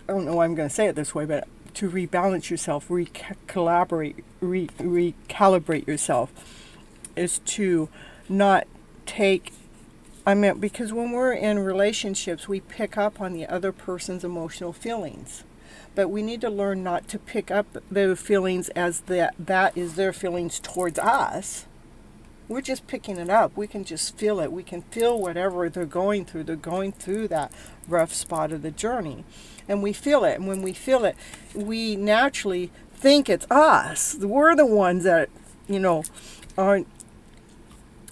S2: don't know why I'm going to say it this way, but to rebalance yourself, recalibrate yourself, is to not take, because when we're in relationships, we pick up on the other person's emotional feelings. But we need to learn not to pick up those feelings as that is their feelings towards us. We're just picking it up. We can just feel it. We can feel whatever they're going through. They're going through that rough spot of the journey. And we feel it. And when we feel it, we naturally think it's us. We're the ones that,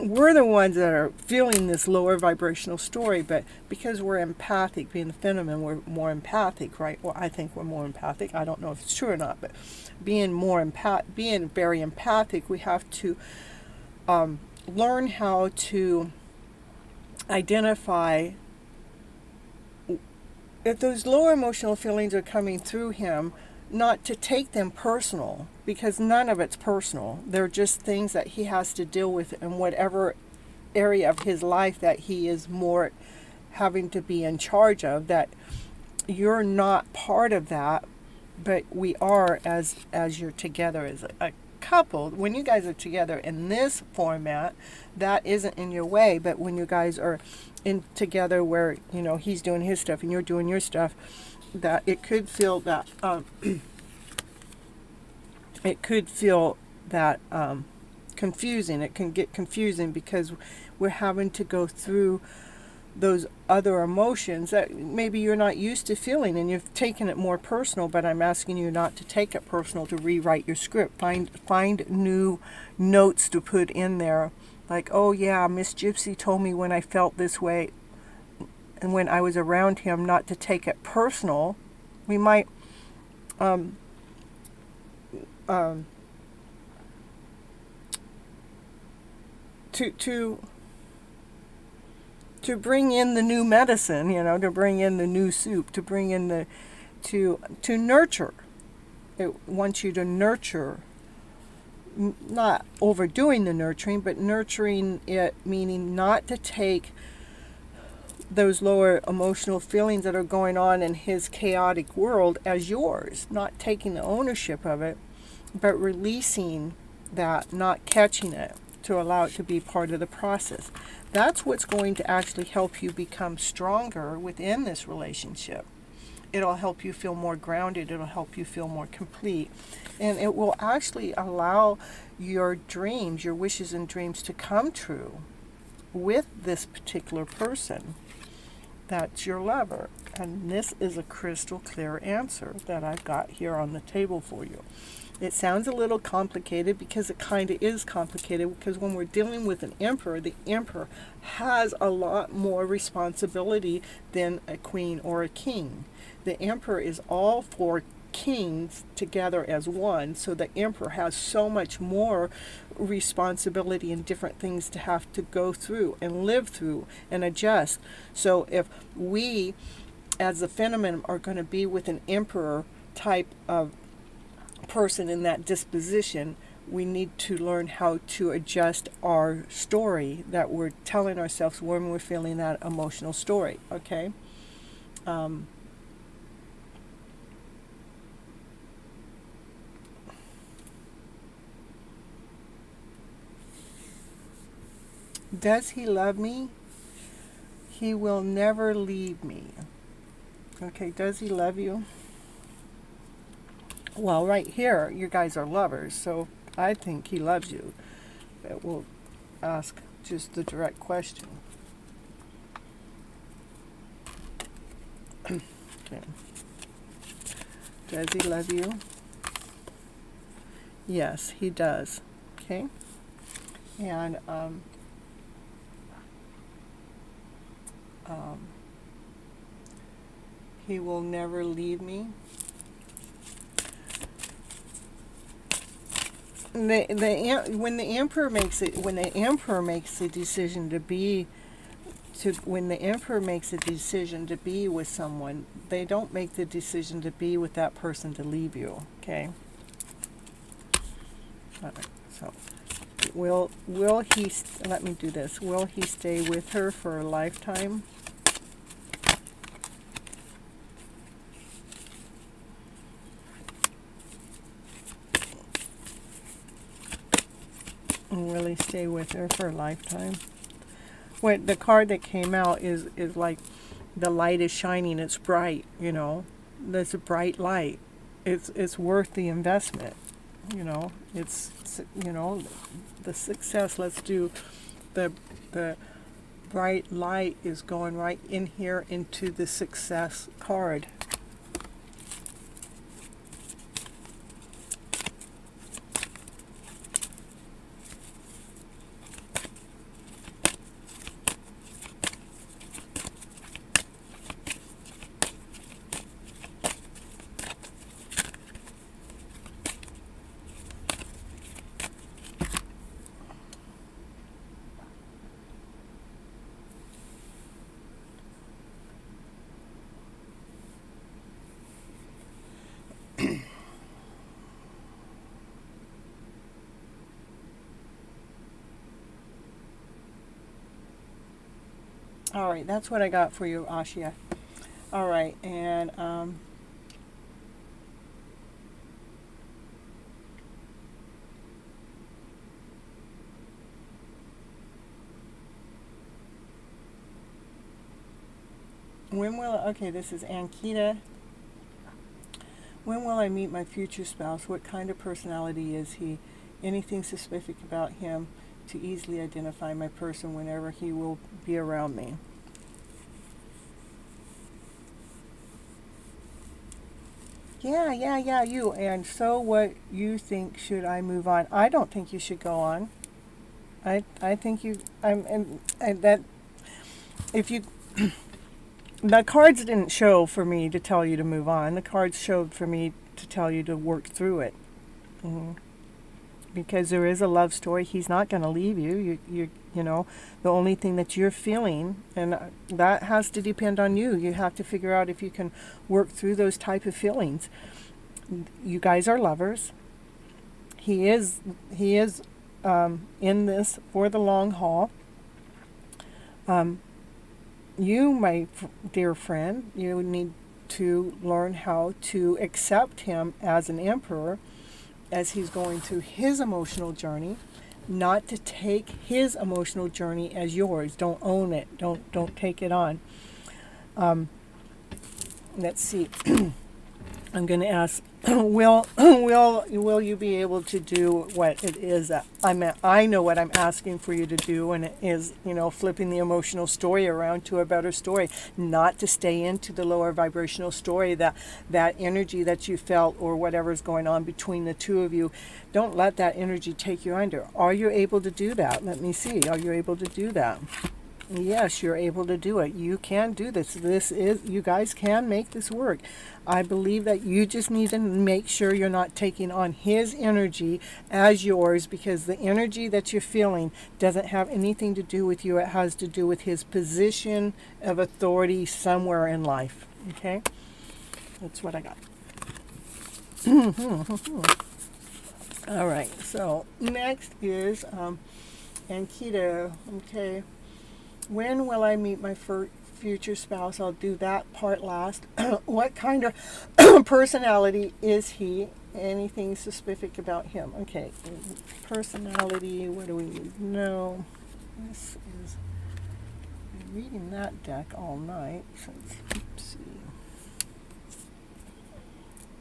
S2: we're the ones that are feeling this lower vibrational story. But because we're empathic, being the feminine, we're more empathic, right? Well, I think we're more empathic. I don't know if it's true or not, but being very empathic, we have to learn how to identify if those lower emotional feelings are coming through him, not to take them personal, because none of it's personal. They're just things that he has to deal with in whatever area of his life that he is more having to be in charge of, that you're not part of that, but we are as you're together as a couple. When you guys are together in this format, that isn't in your way. But when you guys are in together where he's doing his stuff and you're doing your stuff, that it could feel that confusing. It can get confusing because we're having to go through those other emotions that maybe you're not used to feeling, and you've taken it more personal. But I'm asking you not to take it personal, to rewrite your script. Find new notes to put in there, like, oh yeah, Miss Gypsy told me when I felt this way and when I was around him not to take it personal. We might to bring in the new medicine, to bring in the new soup, to bring in to nurture it wants you to nurture, not overdoing the nurturing, but nurturing it, meaning not to take those lower emotional feelings that are going on in his chaotic world as yours, not taking the ownership of it, but releasing that, not catching it, to allow it to be part of the process. That's what's going to actually help you become stronger within this relationship. It'll help you feel more grounded. It'll help you feel more complete. And it will actually allow your dreams, your wishes and dreams to come true with this particular person. That's your lover. And this is a crystal clear answer that I've got here on the table for you. It sounds a little complicated because it kind of is complicated, because when we're dealing with an emperor, the emperor has a lot more responsibility than a queen or a king. The emperor is all four kings together as one, so the emperor has so much more responsibility and different things to have to go through and live through and adjust. So if we, as the feminine, are going to be with an emperor type of person in that disposition, we need to learn how to adjust our story that we're telling ourselves when we're feeling that emotional story, okay? Does he love me? He will never leave me. Okay, does he love you? Well, right here, you guys are lovers, so I think he loves you. But we'll ask just the direct question. Okay. Does he love you? Yes, he does. Okay. And he will never leave me. When the emperor makes a decision to be with someone, they don't make the decision to be with that person to leave you. Okay. All right. So, will he? Let me do this. Will he stay with her for a lifetime? Will he stay with her for a lifetime? What the card that came out is like the light is shining. It's bright. You know, there's a bright light. It's worth the investment. You know, it's the success. Let's do the bright light is going right in here into the success card. All right, that's what I got for you, Ashia. All right, and this is Ankita. When will I meet my future spouse? What kind of personality is he? Anything specific about him to easily identify my person whenever he will be around me? Yeah, you. And so what you think, should I move on? I don't think you should go on. I think you, and that, if you, the cards didn't show for me to tell you to move on. The cards showed for me to tell you to work through it. Mm-hmm. Because there is a love story. He's not going to leave you. You know, the only thing that you're feeling, and that has to depend on you. You have to figure out if you can work through those type of feelings. you guys are lovers. He is in this for the long haul. You, my dear friend, you need to learn how to accept him as an emperor as he's going through his emotional journey, not to take his emotional journey as yours. Don't own it. Don't take it on. Let's see. I'm going to ask, will you be able to do what it is that I know what I'm asking for you to do, and it is, flipping the emotional story around to a better story, not to stay into the lower vibrational story, that energy that you felt or whatever's going on between the two of you. Don't let that energy take you under. Are you able to do that? Let me see. Are you able to do that? Yes, you're able to do it. You can do this. You guys can make this work. I believe that you just need to make sure you're not taking on his energy as yours, because the energy that you're feeling doesn't have anything to do with you. It has to do with his position of authority somewhere in life. Okay? That's what I got. All right. So next is Ankita. Okay. When will I meet my future spouse? I'll do that part last. What kind of personality is he? Anything specific about him? Okay, personality, what do we need to know? This is, I'm reading that deck all night. Gypsy.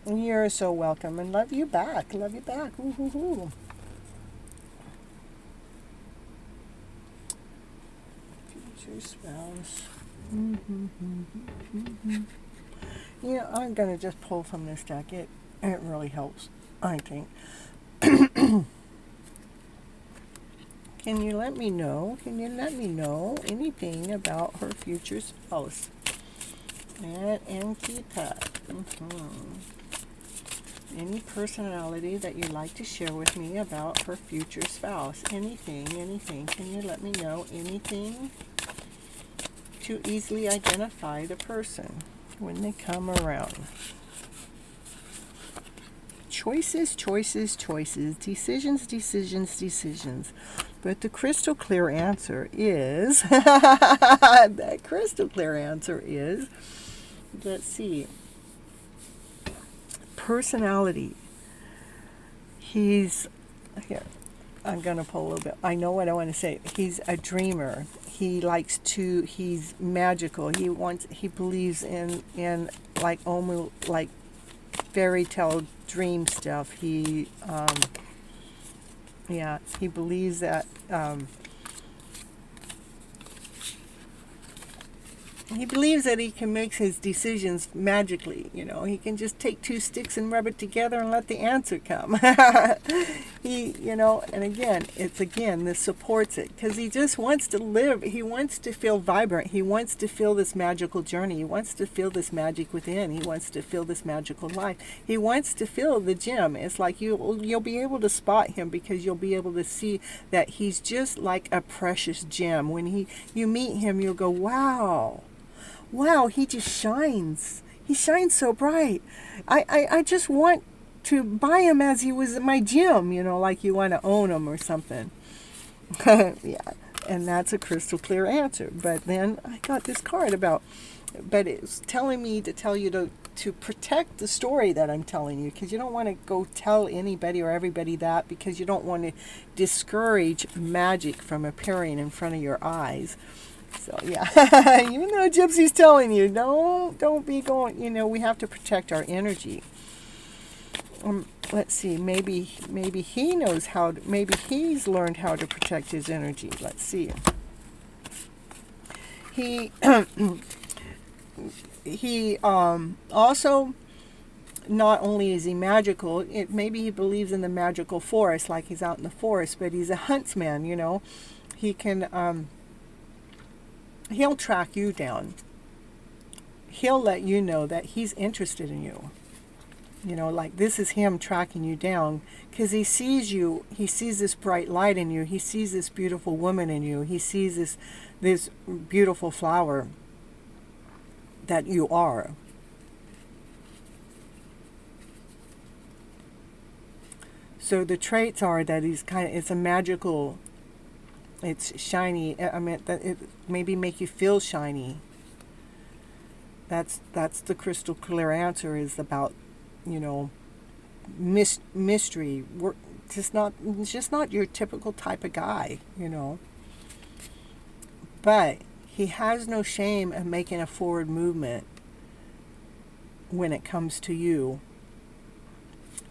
S2: You're so welcome, and love you back. Love you back. Woo-hoo-hoo. Spouse. Yeah, I'm going to just pull from this deck. It really helps, I think. Can you let me know? Can you let me know anything about her future spouse? And keep that. Any personality that you'd like to share with me about her future spouse? Anything. Can you let me know anything? To easily identify the person when they come around. Choices. Decisions. But the crystal clear answer is, let's see, personality. He's, here, I'm going to pull a little bit. I know what I want to say. He's a dreamer. He's magical. He believes in like almost like fairy tale dream stuff. He believes that he can make his decisions magically. He can just take two sticks and rub it together and let the answer come. And again, this supports it, because he just wants to live. He wants to feel vibrant. He wants to feel this magical journey. He wants to feel this magic within. He wants to feel this magical life. He wants to feel the gem. It's like you'll be able to spot him, because you'll be able to see that he's just like a precious gem. When you meet him, you'll go, wow, he just shines. He shines so bright. I just want to buy him as he was in my gym, like you want to own him or something. Yeah, and that's a crystal clear answer. But then I got this card but it's telling me to tell you to protect the story that I'm telling you, because you don't want to go tell anybody or everybody that, because you don't want to discourage magic from appearing in front of your eyes. So yeah, even though Gypsy's telling you, don't be going, we have to protect our energy. Let's see, maybe he knows maybe he's learned how to protect his energy. Let's see. He also, not only is he magical, maybe he believes in the magical forest, like he's out in the forest, but he's a huntsman, He can, he'll track you down. He'll let you know that he's interested in you. Like this is him tracking you down, because he sees you. He sees this bright light in you. He sees this beautiful woman in you. He sees this beautiful flower that you are. So the traits are that it's a magical, it's shiny. I mean, that it maybe make you feel shiny. That's the crystal clear answer, is about, mystery. We're just not your typical type of guy, But he has no shame in making a forward movement when it comes to you.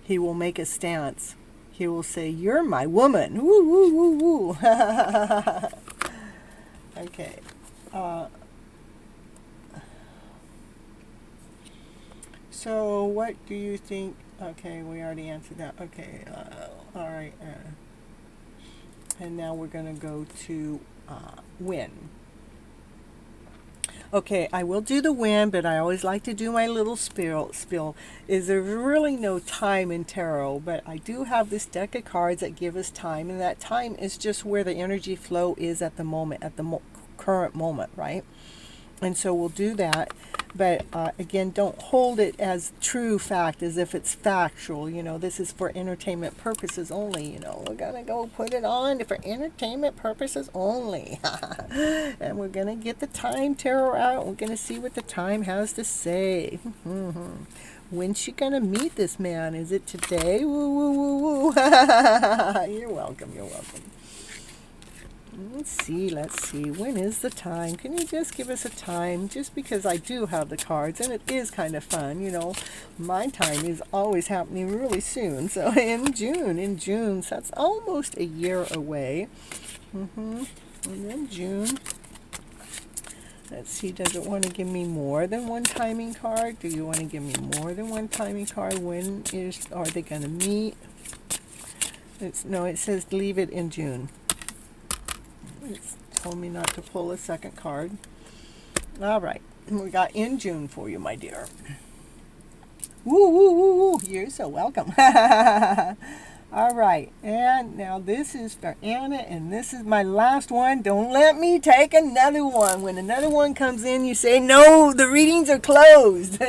S2: He will make a stance. He will say, "You're my woman." Woo, woo, woo, woo. Okay. So what do you think? Okay, we already answered that. Okay. All right. And now we're going to go to win. Okay, I will do the win, but I always like to do my little spiel. There's really no time in tarot, but I do have this deck of cards that give us time, and that time is just where the energy flow is at the moment, at the current moment, right? And so we'll do that, but again, don't hold it as true fact, as if it's factual. This is for entertainment purposes only. We're gonna go put it on for entertainment purposes only. And we're gonna get the time tarot out. We're gonna see what the time has to say. When's she gonna meet this man? Is it today? Woo, woo, woo, woo. You're welcome. Let's see. When is the time? Can you just give us a time? Just because I do have the cards, and it is kind of fun, My time is always happening really soon. So in June, so that's almost a year away. And then June. Let's see, does it want to give me more than one timing card? Do you want to give me more than one timing card? When are they going to meet? It says leave it in June. It's told me not to pull a second card. All right. We got in June for you, my dear. Woo, woo, woo, woo. You're so welcome. All right. And now this is for Anna, and this is my last one. Don't let me take another one. When another one comes in, you say, "No, the readings are closed."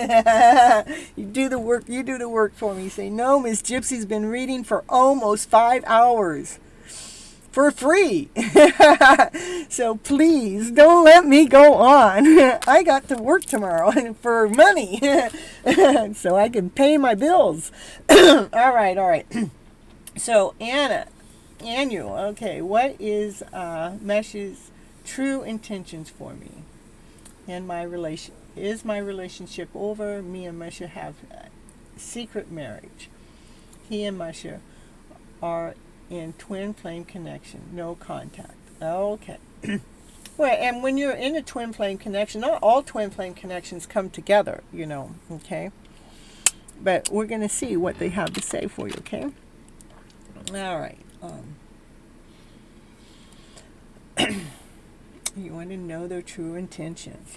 S2: You do the work for me. You say, "No, Miss Gypsy's been reading for almost 5 hours. For free." So please don't let me go on. I got to work tomorrow for money so I can pay my bills. All right. So Annual. Okay, what is Mesh's true intentions for me and my relation? Is my relationship over? Me and Mesha have a secret marriage. He and Mesha are in twin flame connection, no contact. Okay. Well, and when you're in a twin flame connection, not all twin flame connections come together, okay? But we're going to see what they have to say for you, okay? All right. You want to know their true intentions.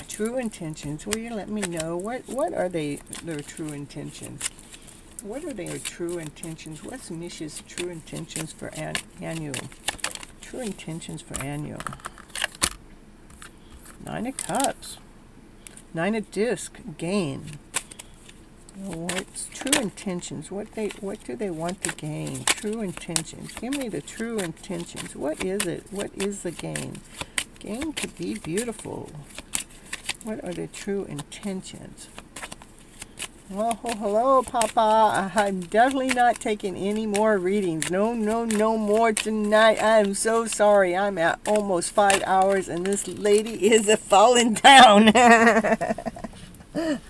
S2: True intentions. Will you let me know what are their true intentions? What are their true intentions? What's Misha's true intentions for Annual? True intentions for Annual. 9 of Cups. 9 of Disc. Gain. What's true intentions? What do they want to gain? True intentions. Give me the true intentions. What is it? What is the gain? Gain could be beautiful. What are the true intentions? Oh, hello, Papa. I'm definitely not taking any more readings. No more tonight. I am so sorry. I'm at almost 5 hours, and this lady is falling down.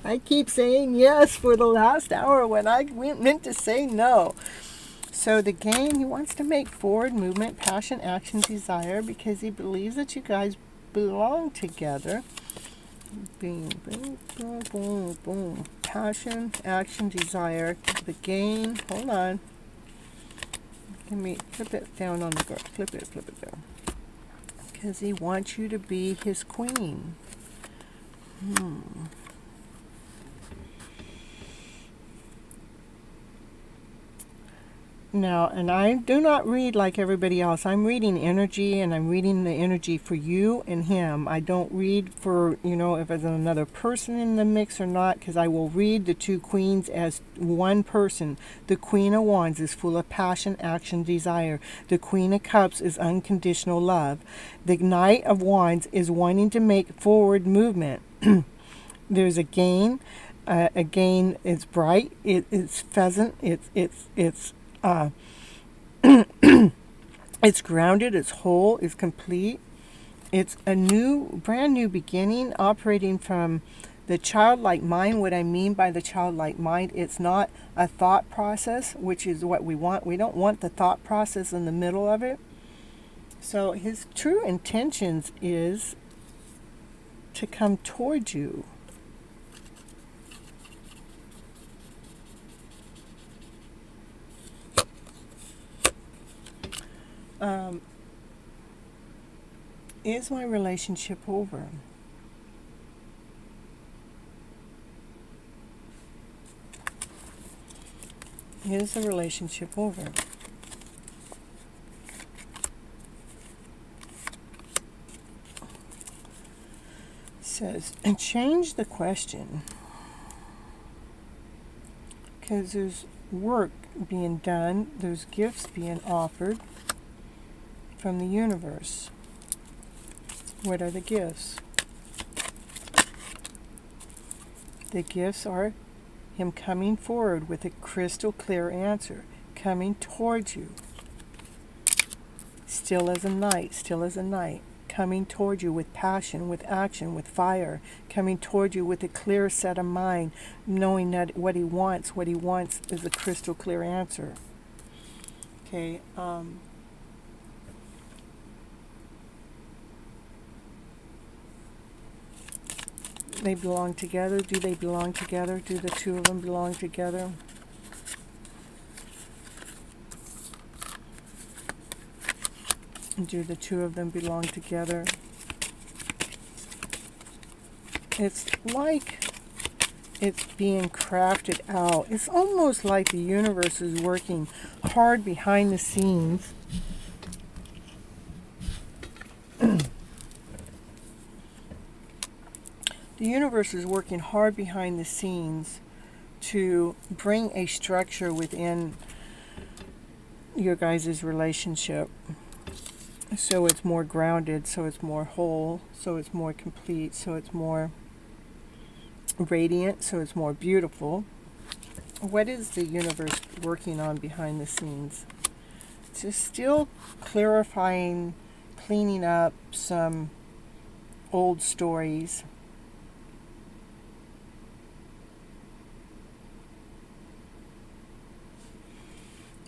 S2: I keep saying yes for the last hour when I meant to say no. So the game, he wants to make forward movement, passion, action, desire, because he believes that you guys belong together. Boom, boom, boom, boom, boom. Passion, action, desire. The gain. Hold on. Let me flip it down on the ground. Flip it down. Because he wants you to be his queen. Now, and I do not read like everybody else. I'm reading energy, and I'm reading the energy for you and him. I don't read for, if there's another person in the mix or not, because I will read the two queens as one person. The Queen of Wands is full of passion, action, desire. The Queen of Cups is unconditional love. The Knight of Wands is wanting to make forward movement. There's a gain. Again, it's bright. It's pheasant. It's it's grounded. It's whole. It's complete. It's a brand new beginning, operating from the childlike mind. What I mean by the childlike mind, it's not a thought process, which is what we want. We don't want the thought process in the middle of it. So his true intentions is to come towards you. Is my relationship over? Is the relationship over? Says, and change the question, because there's work being done, there's gifts being offered from the universe. What are the gifts? The gifts are him coming forward with a crystal clear answer, coming towards you. Still as a night, coming towards you with passion, with action, with fire, coming towards you with a clear set of mind, knowing that what he wants is a crystal clear answer. Okay, they belong together. Do they belong together? Do the two of them belong together? Do the two of them belong together? It's like it's being crafted out. It's almost like the universe is working hard behind the scenes. The universe is working hard behind the scenes to bring a structure within your guys' relationship, so it's more grounded, so it's more whole, so it's more complete, so it's more radiant, so it's more beautiful. What is the universe working on behind the scenes? Just still clarifying, cleaning up some old stories.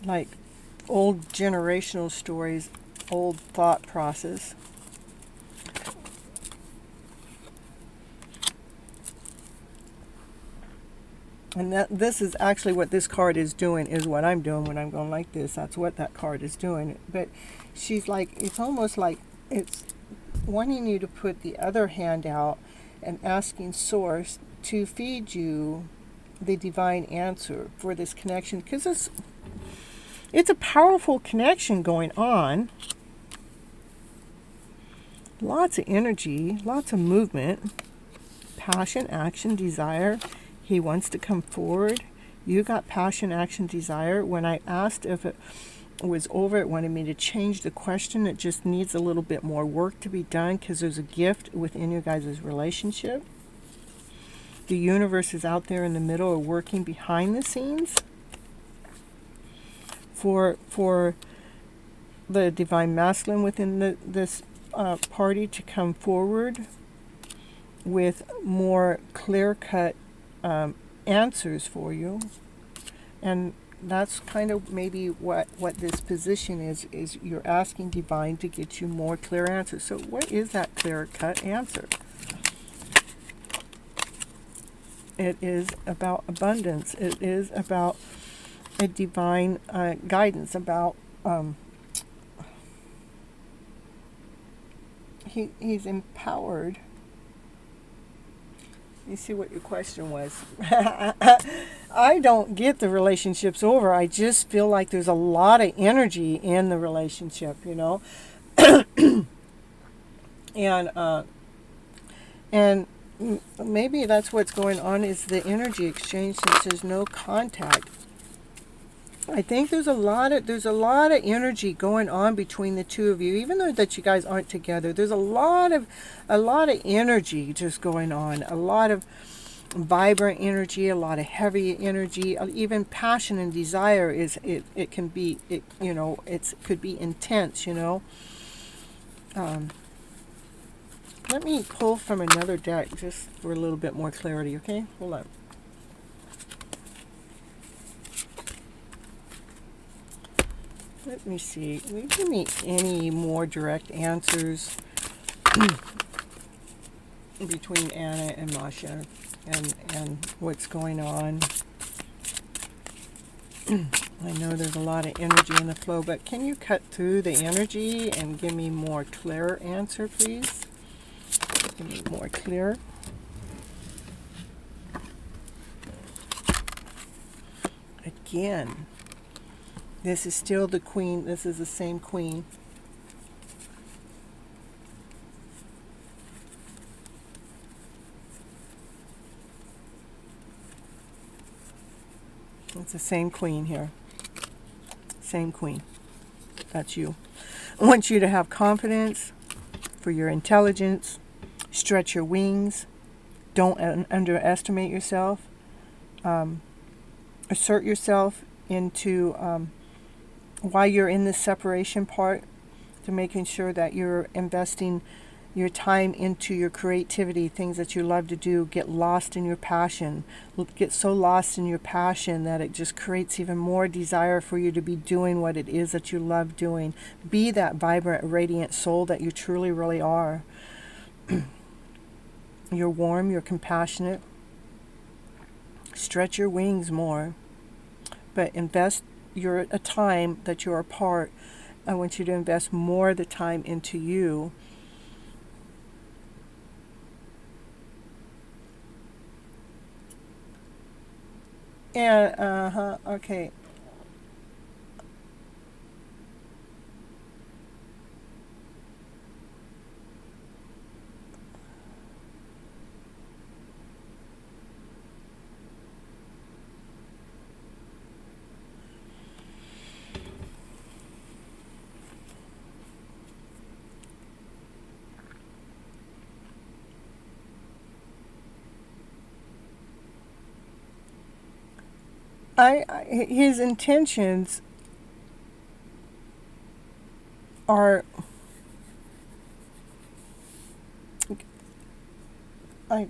S2: Like old generational stories, old thought process. And this is actually what this card is doing, is what I'm doing when I'm going like this. That's what that card is doing. But she's like, it's almost like it's wanting you to put the other hand out and asking Source to feed you the divine answer for this connection, because it's a powerful connection going on. Lots of energy, lots of movement, passion, action, desire. He wants to come forward. You got passion, action, desire. When I asked if it was over, it wanted me to change the question. It just needs a little bit more work to be done, because there's a gift within your guys' relationship. The universe is out there in the middle, or working behind the scenes for the divine masculine within this party to come forward with more clear-cut answers for you. And that's kind of maybe what this position is you're asking divine to get you more clear answers. So what is that clear-cut answer? It is about abundance. It is about a divine guidance, about he's empowered You see what your question was. I don't get the relationship's over. I just feel like there's a lot of energy in the relationship, you know. And maybe that's what's going on, is the energy exchange, since there's no contact. I think there's a lot of energy going on between the two of you, even though that you guys aren't together. There's a lot of energy just going on, a lot of vibrant energy, a lot of heavy energy, even passion and desire it can be, you know, it could be intense, you know. Let me pull from another deck just for a little bit more clarity, okay? Hold on. Let me see. Will you give me any more direct answers between Anna and Masha and what's going on? I know there's a lot of energy in the flow, but can you cut through the energy and give me more clear answer, please? Give me more clear. Again, this is still the queen. This is the same queen. It's the same queen here. Same queen. That's you. I want you to have confidence for your intelligence. Stretch your wings. Don't underestimate yourself. Assert yourself into while you're in this separation part, to making sure that you're investing your time into your creativity, things that you love to do. Get lost in your passion. Get so lost in your passion that it just creates even more desire for you to be doing what it is that you love doing. Be that vibrant, radiant soul that you truly, really are. You're warm, you're compassionate. Stretch your wings more. But invest your time that you're apart. I want you to invest more of the time into you. And, okay. His intentions are, I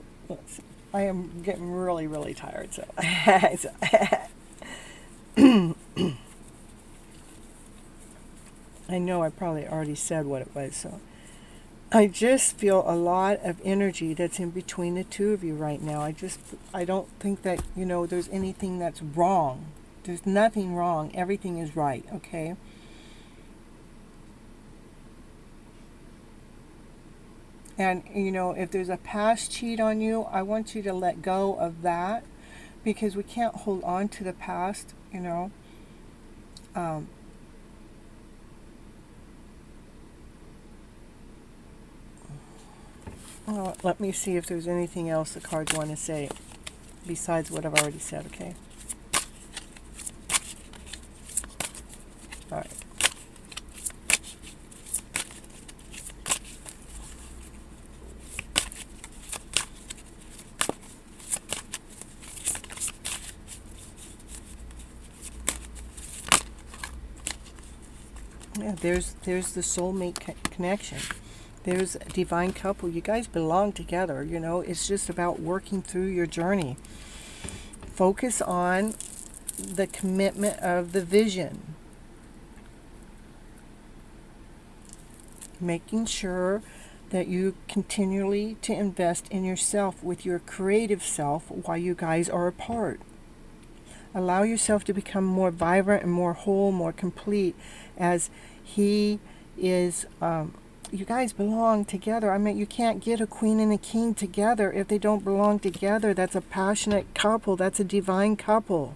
S2: am getting really, really tired, so, I know I probably already said what it was, so I just feel a lot of energy that's in between the two of you right now. I don't think that, you know, there's anything that's wrong. There's nothing wrong. Everything is right, okay? And, you know, if there's a past cheat on you, I want you to let go of that, because we can't hold on to the past, you know. Well, let me see if there's anything else the cards want to say besides what I've already said, okay? All right. Yeah, there's the soulmate connection. There's a divine couple. You guys belong together, you know. It's just about working through your journey. Focus on the commitment of the vision. Making sure that you continually to invest in yourself with your creative self while you guys are apart. Allow yourself to become more vibrant and more whole, more complete, as he is you guys belong together. I mean, you can't get a queen and a king together if they don't belong together. That's a passionate couple. That's a divine couple.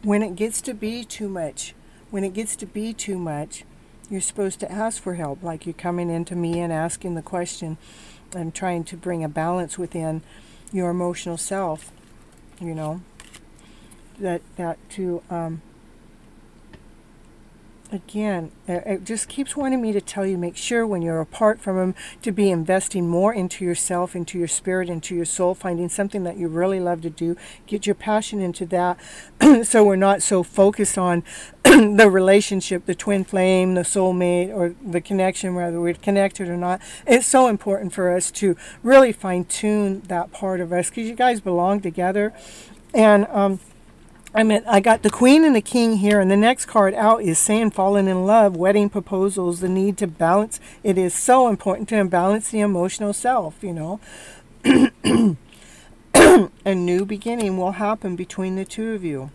S2: When it gets to be too much, you're supposed to ask for help. Like you're coming into me and asking the question and trying to bring a balance within your emotional self, you know, again, it just keeps wanting me to tell you, make sure when you're apart from them to be investing more into yourself, into your spirit, into your soul, finding something that you really love to do. Get your passion into that so we're not so focused on the relationship, the twin flame, the soulmate, or the connection, whether we're connected or not. It's so important for us to really fine-tune that part of us because you guys belong together. And I got the Queen and the King here, and the next card out is saying falling in love, wedding proposals, the need to balance. It is so important to balance the emotional self, you know. A new beginning will happen between the two of you.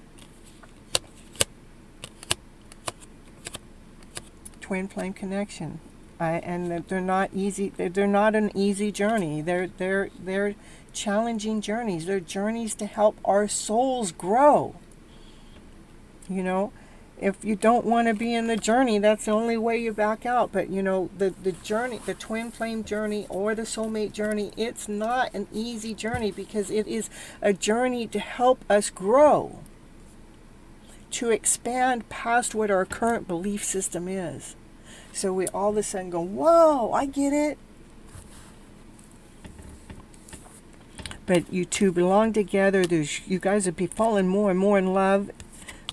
S2: Twin flame connection. And they're not easy. They're not an easy journey. They're challenging journeys. They're journeys to help our souls grow. You know, if you don't want to be in the journey, that's the only way you back out. But you know, the journey, the twin flame journey or the soulmate journey, it's not an easy journey because it is a journey to help us grow, to expand past what our current belief system is. So we all of a sudden go, whoa, I get it. But you two belong together. You guys would be falling more and more in love.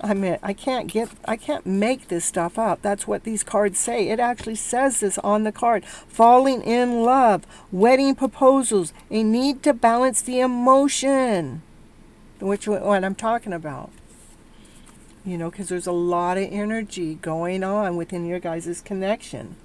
S2: I mean, I can't make this stuff up. That's what these cards say. It actually says this on the card. Falling in love, wedding proposals, a need to balance the emotion, which what I'm talking about. You know, because there's a lot of energy going on within your guys' connection.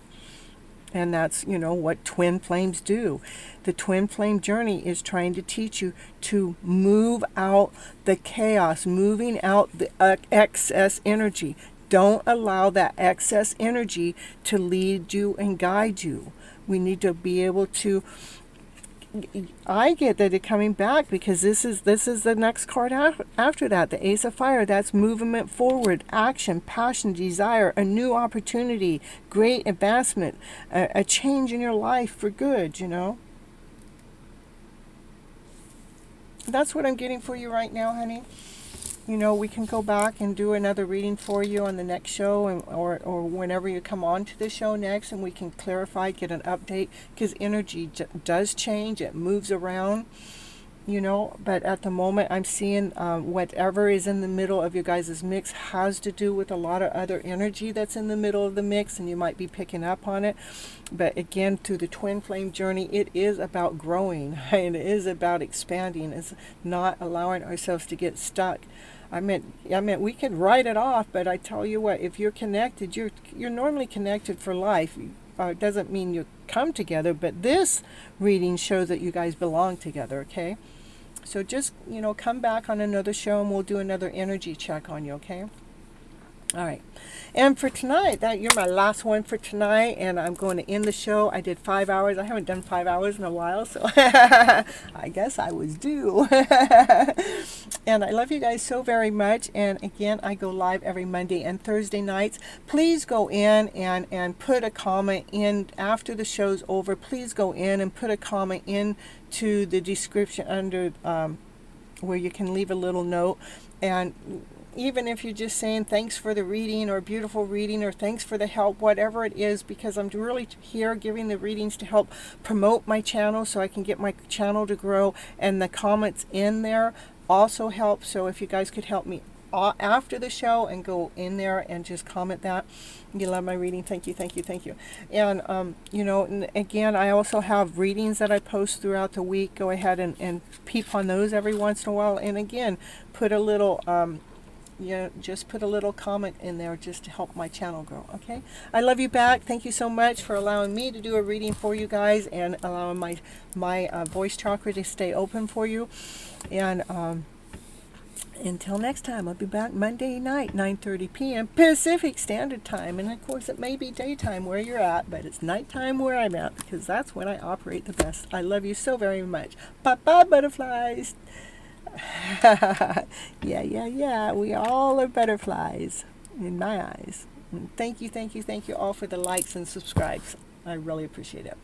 S2: And that's, you know, what twin flames do. The twin flame journey is trying to teach you to move out the chaos, moving out the excess energy. Don't allow that excess energy to lead you and guide you. We need to be able to, I get that it's coming back because this is the next card after that, the Ace of Fire. That's movement forward, action, passion, desire, a new opportunity, great advancement, a change in your life for good, you know. That's what I'm getting for you right now, honey. You know, we can go back and do another reading for you on the next show or whenever you come on to the show next, and we can clarify, get an update, because energy does change. It moves around, you know, but at the moment I'm seeing whatever is in the middle of your guys' mix has to do with a lot of other energy that's in the middle of the mix, and you might be picking up on it. But again, through the twin flame journey, it is about growing. It is about expanding. It's not allowing ourselves to get stuck. I meant we could write it off, but I tell you what, if you're connected, you're normally connected for life. It doesn't mean you come together, but this reading shows that you guys belong together, okay? So just, you know, come back on another show and we'll do another energy check on you, okay? All right. And for tonight, you're my last one for tonight, and I'm going to end the show. I did 5 hours. I haven't done 5 hours in a while, so I guess I was due. And I love you guys so very much. And again, I go live every Monday and Thursday nights. Please go in and put a comment in after the show's over. Please go in and put a comment in to the description under where you can leave a little note. And even if you're just saying thanks for the reading or beautiful reading or thanks for the help, whatever it is, because I'm really here giving the readings to help promote my channel so I can get my channel to grow, and the comments in there also help. So if you guys could help me after the show and go in there and just comment that you love my reading. Thank you, thank you, thank you. And and again, I also have readings that I post throughout the week. Go ahead and peep on those every once in a while. And again, put a little just put a little comment in there just to help my channel grow. Okay, I love you back. Thank you so much for allowing me to do a reading for you guys and allowing my voice chakra to stay open for you. And until next time, I'll be back Monday night, 9:30 p.m. Pacific Standard Time. And of course, it may be daytime where you're at, but it's nighttime where I'm at, because that's when I operate the best. I love you so very much. Bye-bye, butterflies. Yeah. We all are butterflies in my eyes. And thank you all for the likes and subscribes. I really appreciate it.